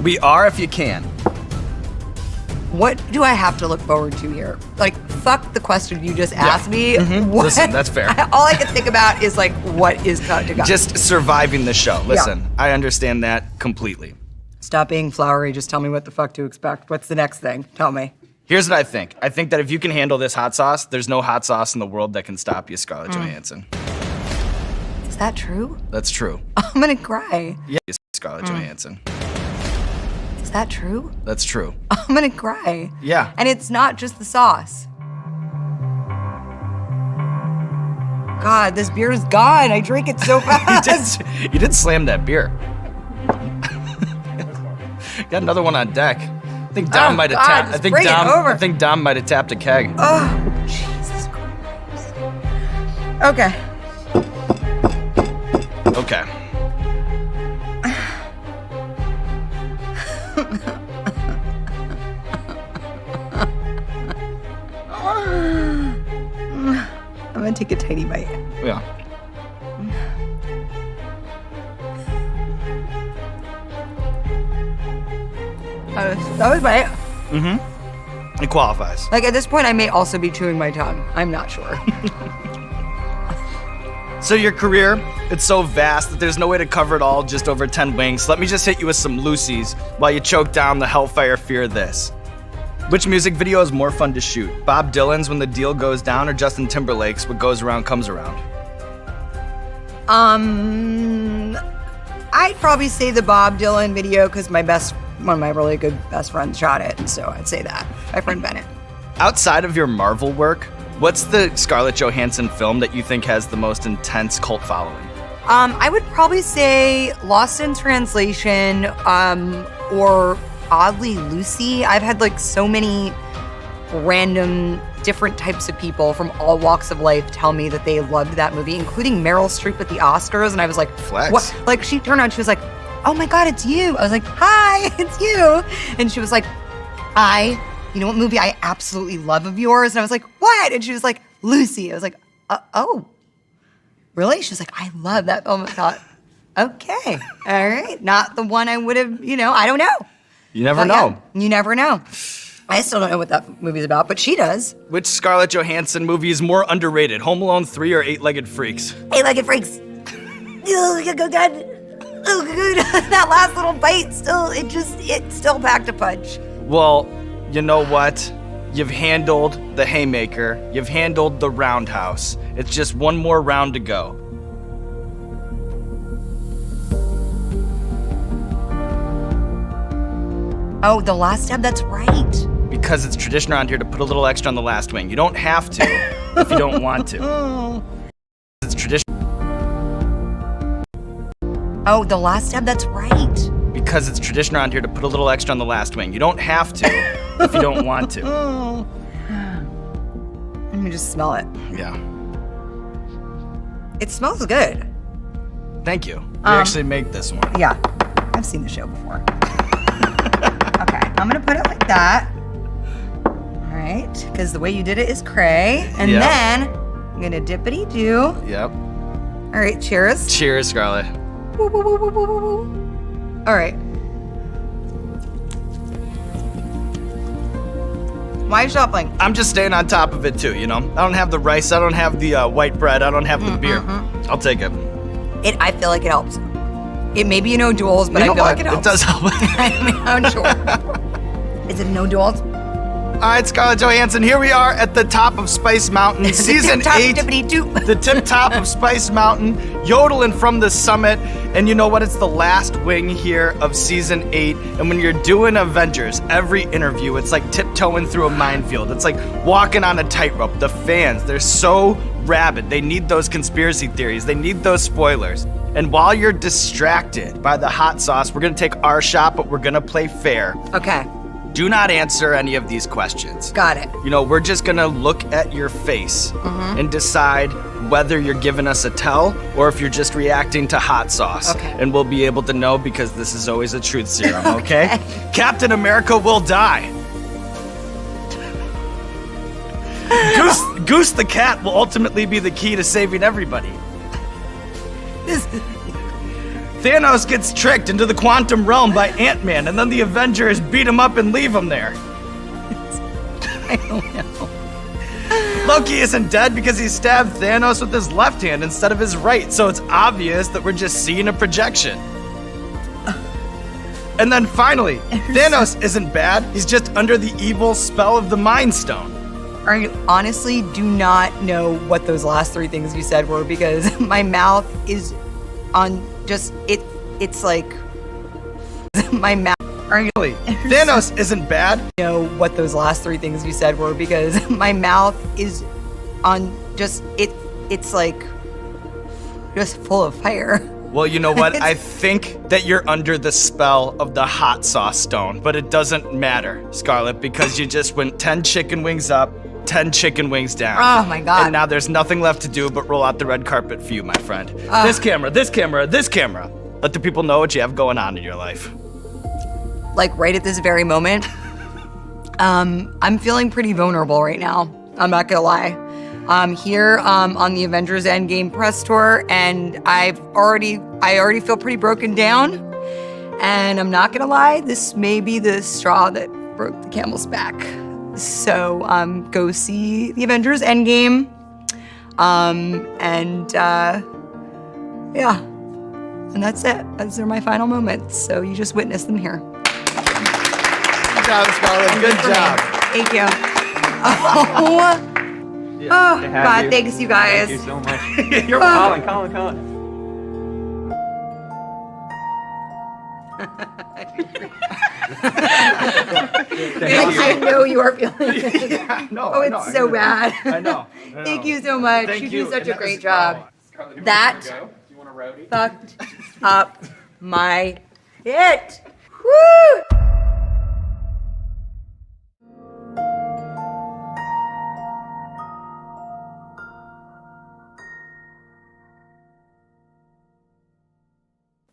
We are if you can. What do I have to look forward to here? Fuck the question you just asked me. Mm-hmm. What? Listen, that's fair. All I can think about is what is going to go. Just surviving the show. Listen, I understand that completely. Stop being flowery. Just tell me what the fuck to expect. What's the next thing? Tell me. Here's what I think. I think that if you can handle this hot sauce, there's no hot sauce in the world that can stop you, Scarlett Johansson. Is that true? That's true. I'm gonna cry. Yeah, Scarlett Johansson. Is that true? That's true. I'm gonna cry. Yeah. And it's not just the sauce. God, this beer is gone. I drank it so fast. You did slam that beer. Got another one on deck. I think Dom might have tapped. I think Dom might have tapped a keg. Oh, Jesus Christ. Okay. Okay. I'm gonna take a tiny bite. Yeah. That was right. Mm-hmm. It qualifies. Like, at this point, I may also be chewing my tongue. I'm not sure. So your career, it's so vast that there's no way to cover it all just over 10 wings. Let me just hit you with some Lucy's while you choke down the Hellfire Fear this. Which music video is more fun to shoot? Bob Dylan's When the Deal Goes Down or Justin Timberlake's What Goes Around Comes Around? I'd probably say the Bob Dylan video because one of my really good best friends shot it, so I'd say that. My friend Bennett. Outside of your Marvel work, what's the Scarlett Johansson film that you think has the most intense cult following? I would probably say Lost in Translation, or oddly Lucy. I've had like so many random different types of people from all walks of life tell me that they loved that movie, including Meryl Streep at the Oscars, and I was like, flex. What? Like, she turned around, she was like, oh my God, it's you. I was like, hi, it's you. And she was like, you know what movie I absolutely love of yours? And I was like, what? And she was like, Lucy. I was like, oh, really? She was like, I love that film. I thought, okay, all right. Not the one I would have, I don't know. You never know. Yeah, you never know. I still don't know what that movie's about, but she does. Which Scarlett Johansson movie is more underrated, Home Alone 3 or Eight-Legged Freaks? Eight-Legged Freaks. Oh, God. Oh, good. That last little bite it still packed a punch. Well, you know what? You've handled the haymaker. You've handled the roundhouse. It's just one more round to go. Oh, the last stab, that's right. Because it's tradition around here to put a little extra on the last wing. You don't have to if you don't want to. It's tradition. Oh, the last stab, that's right. Because it's tradition around here to put a little extra on the last wing. You don't have to if you don't want to. Let me just smell it. Yeah. It smells good. Thank you. We actually made this one. Yeah, I've seen the show before. Okay, I'm gonna put it like that. All right, because the way you did it is cray. And then I'm gonna dippity-do. Yep. All right, cheers. Cheers, Scarlett. Woo, woo, woo, woo, woo, woo, woo. All right. Why shuffling? I'm just staying on top of it too, I don't have the rice, I don't have the white bread, I don't have the beer. I'll take it. I feel like it helps. It may be no duels, but I feel like it helps. It does help. I'm sure. Is it no duels? All right, Scarlett Johansson, here we are at the top of Spice Mountain, season 8. The tip top of Spice Mountain, yodeling from the summit. And you know what? It's the last wing here of season 8. And when you're doing Avengers, every interview, it's like tiptoeing through a minefield. It's like walking on a tightrope. The fans, they're so rabid. They need those conspiracy theories. They need those spoilers. And while you're distracted by the hot sauce, we're gonna take our shot, but we're gonna play fair. Okay. Do not answer any of these questions. Got it. We're just gonna look at your face and decide whether you're giving us a tell or if you're just reacting to hot sauce. Okay. And we'll be able to know because this is always a truth serum, okay? Captain America will die. Goose the cat will ultimately be the key to saving everybody. Thanos gets tricked into the quantum realm by Ant-Man, and then the Avengers beat him up and leave him there. I don't know. Loki isn't dead because he stabbed Thanos with his left hand instead of his right, so it's obvious that we're just seeing a projection. And then finally, Thanos isn't bad, he's just under the evil spell of the Mind Stone. I honestly do not know what those last 3 things you said were because my mouth is on just, it's like, my mouth. Really? Thanos isn't bad. Know what those last 3 things you said were because my mouth is on just, it's like, just full of fire. Well, you know what? I think that you're under the spell of the hot sauce stone, but it doesn't matter, Scarlett, because you just went 10 chicken wings up, 10 chicken wings down. Oh my God. And now there's nothing left to do but roll out the red carpet for you, my friend. This camera, this camera, this camera. Let the people know what you have going on in your life. Like right at this very moment, I'm feeling pretty vulnerable right now. I'm not gonna lie. I'm here on the Avengers Endgame press tour, and I already feel pretty broken down. And I'm not gonna lie, this may be the straw that broke the camel's back. So go see the Avengers Endgame. Yeah, and that's it. Those are my final moments. So you just witnessed them here. Good job, Scarlett. Good job. Thank you. Oh, God, thanks you guys. Thank you so much. You're Colin. I know you are feeling it. Yeah, no, oh, it's so bad. I know. Thank you so much. Thank you you. do such And a that great was- job. Scarlett, That You want a roadie? fucked up my shit. Woo!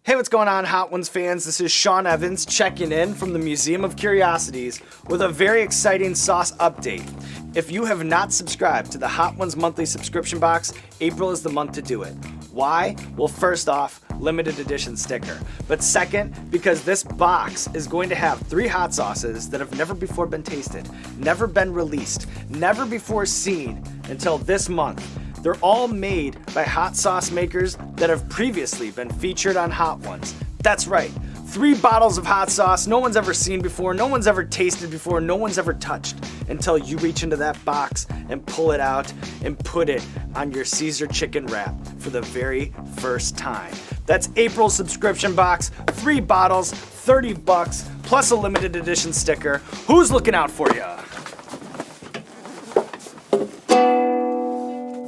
Hey, what's going on, Hot Ones fans? This is Sean Evans checking in from the Museum of Curiosities with a very exciting sauce update. If you have not subscribed to the Hot Ones monthly subscription box, April is the month to do it. Why? Well, first off, limited edition sticker. But second, because this box is going to have 3 hot sauces that have never before been tasted, never been released, never before seen until this month. They're all made by hot sauce makers that have previously been featured on Hot Ones. That's right, 3 bottles of hot sauce no one's ever seen before, no one's ever tasted before, no one's ever touched until you reach into that box and pull it out and put it on your Caesar chicken wrap for the very first time. That's April's subscription box, 3 bottles, $30, plus a limited edition sticker. Who's looking out for you?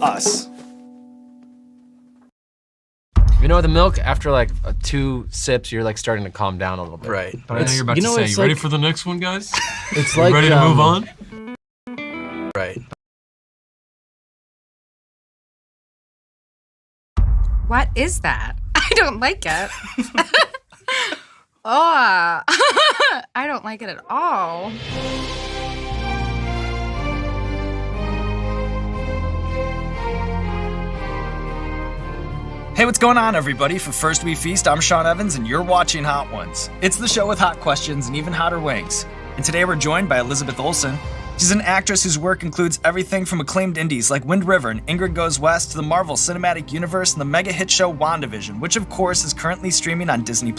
Us. You know, the milk, after like 2 sips, you're like starting to calm down a little bit. Right. But I know you're about to say, you ready for the next one, guys? It's You like ready to move on? Right. What is that? I don't like it. Oh, I don't like it at all. Hey, what's going on, everybody? For First We Feast, I'm Sean Evans, and you're watching Hot Ones. It's the show with hot questions and even hotter wings. And today we're joined by Elizabeth Olsen. She's an actress whose work includes everything from acclaimed indies like Wind River and Ingrid Goes West to the Marvel Cinematic Universe and the mega hit show WandaVision, which of course is currently streaming on Disney+.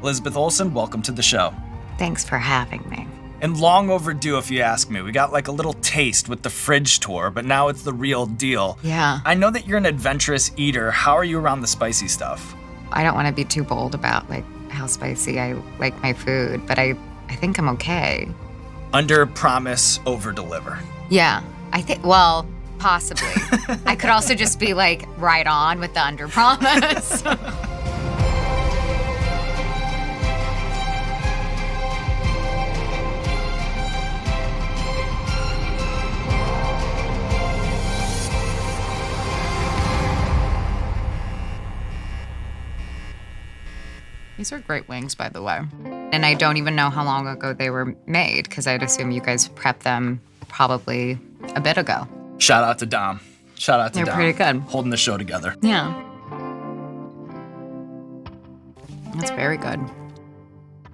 Elizabeth Olsen, welcome to the show. Thanks for having me. And long overdue, if you ask me. We got like a little taste with the fridge tour, but now it's the real deal. Yeah. I know that you're an adventurous eater. How are you around the spicy stuff? I don't want to be too bold about like how spicy I like my food, but I think I'm okay. Under promise, over deliver. Yeah. I think, well, possibly. I could also just be like right on with the under promise. These are great wings, by the way. And I don't even know how long ago they were made, because I'd assume you guys prepped them probably a bit ago. Shout out to Dom. Shout out to They're Dom. pretty good. Holding the show together. Yeah. That's very good.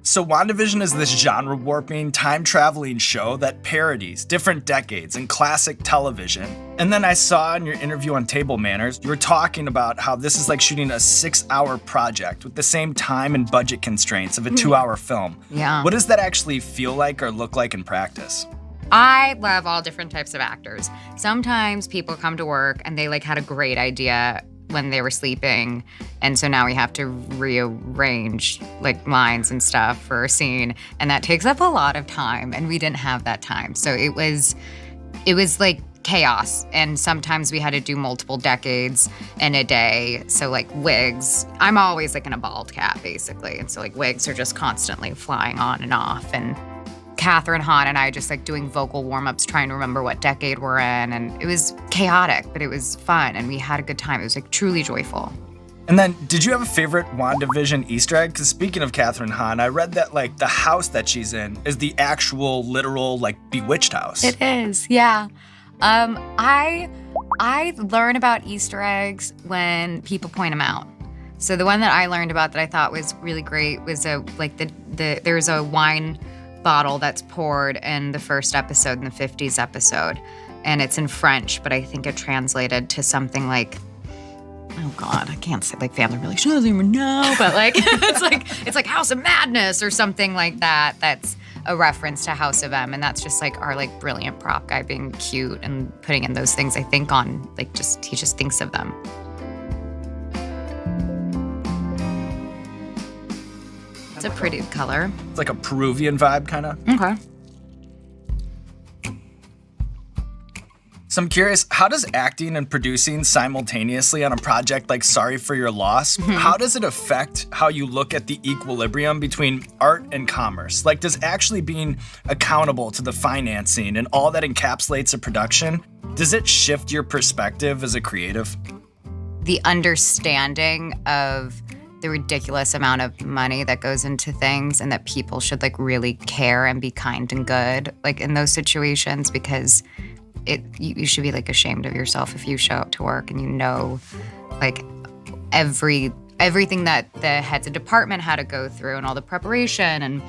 So WandaVision is this genre-warping, time-traveling show that parodies different decades in classic television. And then I saw in your interview on Table Manners, you were talking about how this is like shooting a 6-hour project with the same time and budget constraints of a 2-hour film. Yeah. What does that actually feel like or look like in practice? I love all different types of actors. Sometimes people come to work and they like had a great idea when they were sleeping, and so now we have to rearrange like lines and stuff for a scene, and that takes up a lot of time, and we didn't have that time. So it was like chaos. And sometimes we had to do multiple decades in a day. So like wigs, I'm always like in a bald cap basically. And so like wigs are just constantly flying on and off. And Kathryn Hahn and I just like doing vocal warm-ups, trying to remember what decade we're in. And it was chaotic, but it was fun. And we had a good time. It was like truly joyful. And then, did you have a favorite WandaVision Easter egg? Because speaking of Kathryn Hahn, I read that like the house that she's in is the actual literal like bewitched house. It is, yeah. I learn about Easter eggs when people point them out. So the one that I learned about that I thought was really great was there's a wine bottle that's poured in the first episode, in the 50s episode, and it's in French, but I think it translated to something like, oh God, I can't say like family relations, I don't even know, but like it's like House of Madness or something like that. That's a reference to House of M, and that's just like our like brilliant prop guy being cute and putting in those things. I think on like he just thinks of them. It's a pretty color. It's like a Peruvian vibe, kind of. Okay. So I'm curious, how does acting and producing simultaneously on a project like Sorry for Your Loss, how does it affect how you look at the equilibrium between art and commerce? Like, does actually being accountable to the financing and all that encapsulates a production, does it shift your perspective as a creative? The understanding of the ridiculous amount of money that goes into things and that people should like really care and be kind and good like in those situations, because you should be like ashamed of yourself if you show up to work and you know like everything that the heads of department had to go through and all the preparation and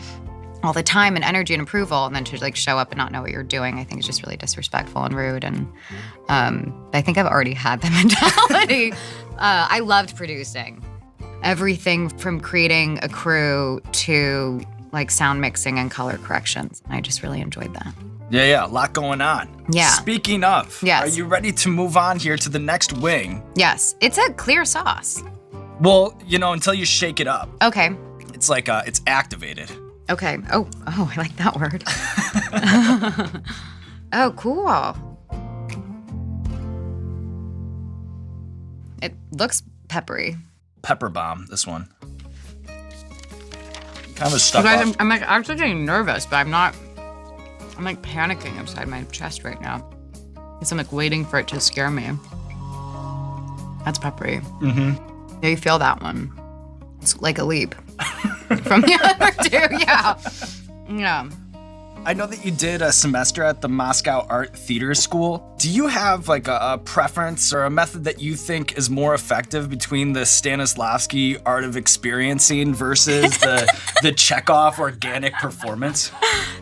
all the time and energy and approval, and then to like show up and not know what you're doing, I think is just really disrespectful and rude. And I think I've already had that mentality. I loved producing. Everything from creating a crew to like sound mixing and color corrections. I just really enjoyed that. Yeah, a lot going on. Yeah. Speaking of, yes. Are you ready to move on here to the next wing? Yes, it's a clear sauce. Well, until you shake it up. Okay. It's like, it's activated. Okay. Oh, I like that word. Oh, cool. It looks peppery. Pepper bomb, this one. Kind of stuck up. I'm like actually getting nervous, but I'm not. I'm like panicking inside my chest right now. Because I'm like waiting for it to scare me. That's peppery. Mm-hmm. Yeah, you feel that one. It's like a leap from the other two, yeah. Yeah. I know that you did a semester at the Moscow Art Theater School. Do you have like a preference or a method that you think is more effective between the Stanislavski art of experiencing versus the Chekhov organic performance?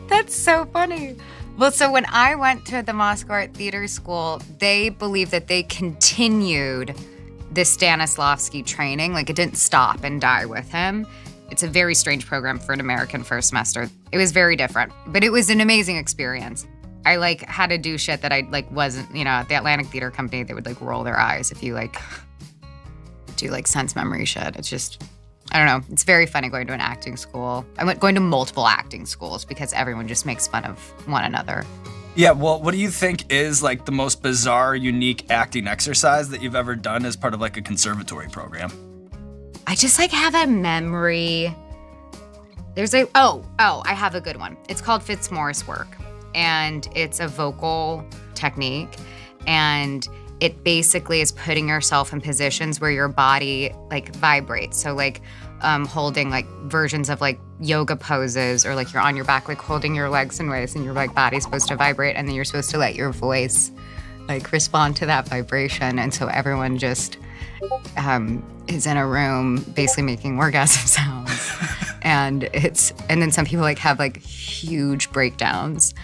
That's so funny. Well, so when I went to the Moscow Art Theater School, they believed that they continued the Stanislavski training. Like it didn't stop and die with him. It's a very strange program for an American first semester. It was very different, but it was an amazing experience. I like had to do shit that I like wasn't, at the Atlantic Theater Company, they would like roll their eyes if you like do like sense memory shit. It's just, I don't know. It's very funny going to an acting school. I went going to multiple acting schools because everyone just makes fun of one another. Yeah, well, what do you think is like the most bizarre, unique acting exercise that you've ever done as part of like a conservatory program? I just like have a memory. There's I have a good one. It's called Fitzmaurice work, and it's a vocal technique, and it basically is putting yourself in positions where your body like vibrates. So like holding like versions of like yoga poses, or like you're on your back, like holding your legs in ways, and your like body's supposed to vibrate, and then you're supposed to let your voice like respond to that vibration. And so everyone just is in a room basically making orgasm sounds. and then some people like have like huge breakdowns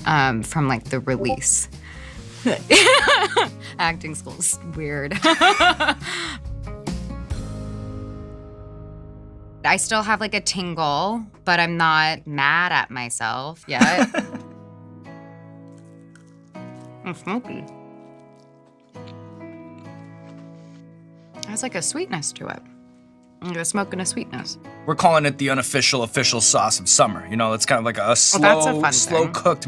from like the release. Acting school's weird. I still have like a tingle, but I'm not mad at myself yet. It's smoky. There's like a sweetness to it. Like a smoke and a sweetness. We're calling it the unofficial official sauce of summer. It's kind of like a that's a fun slow thing. cooked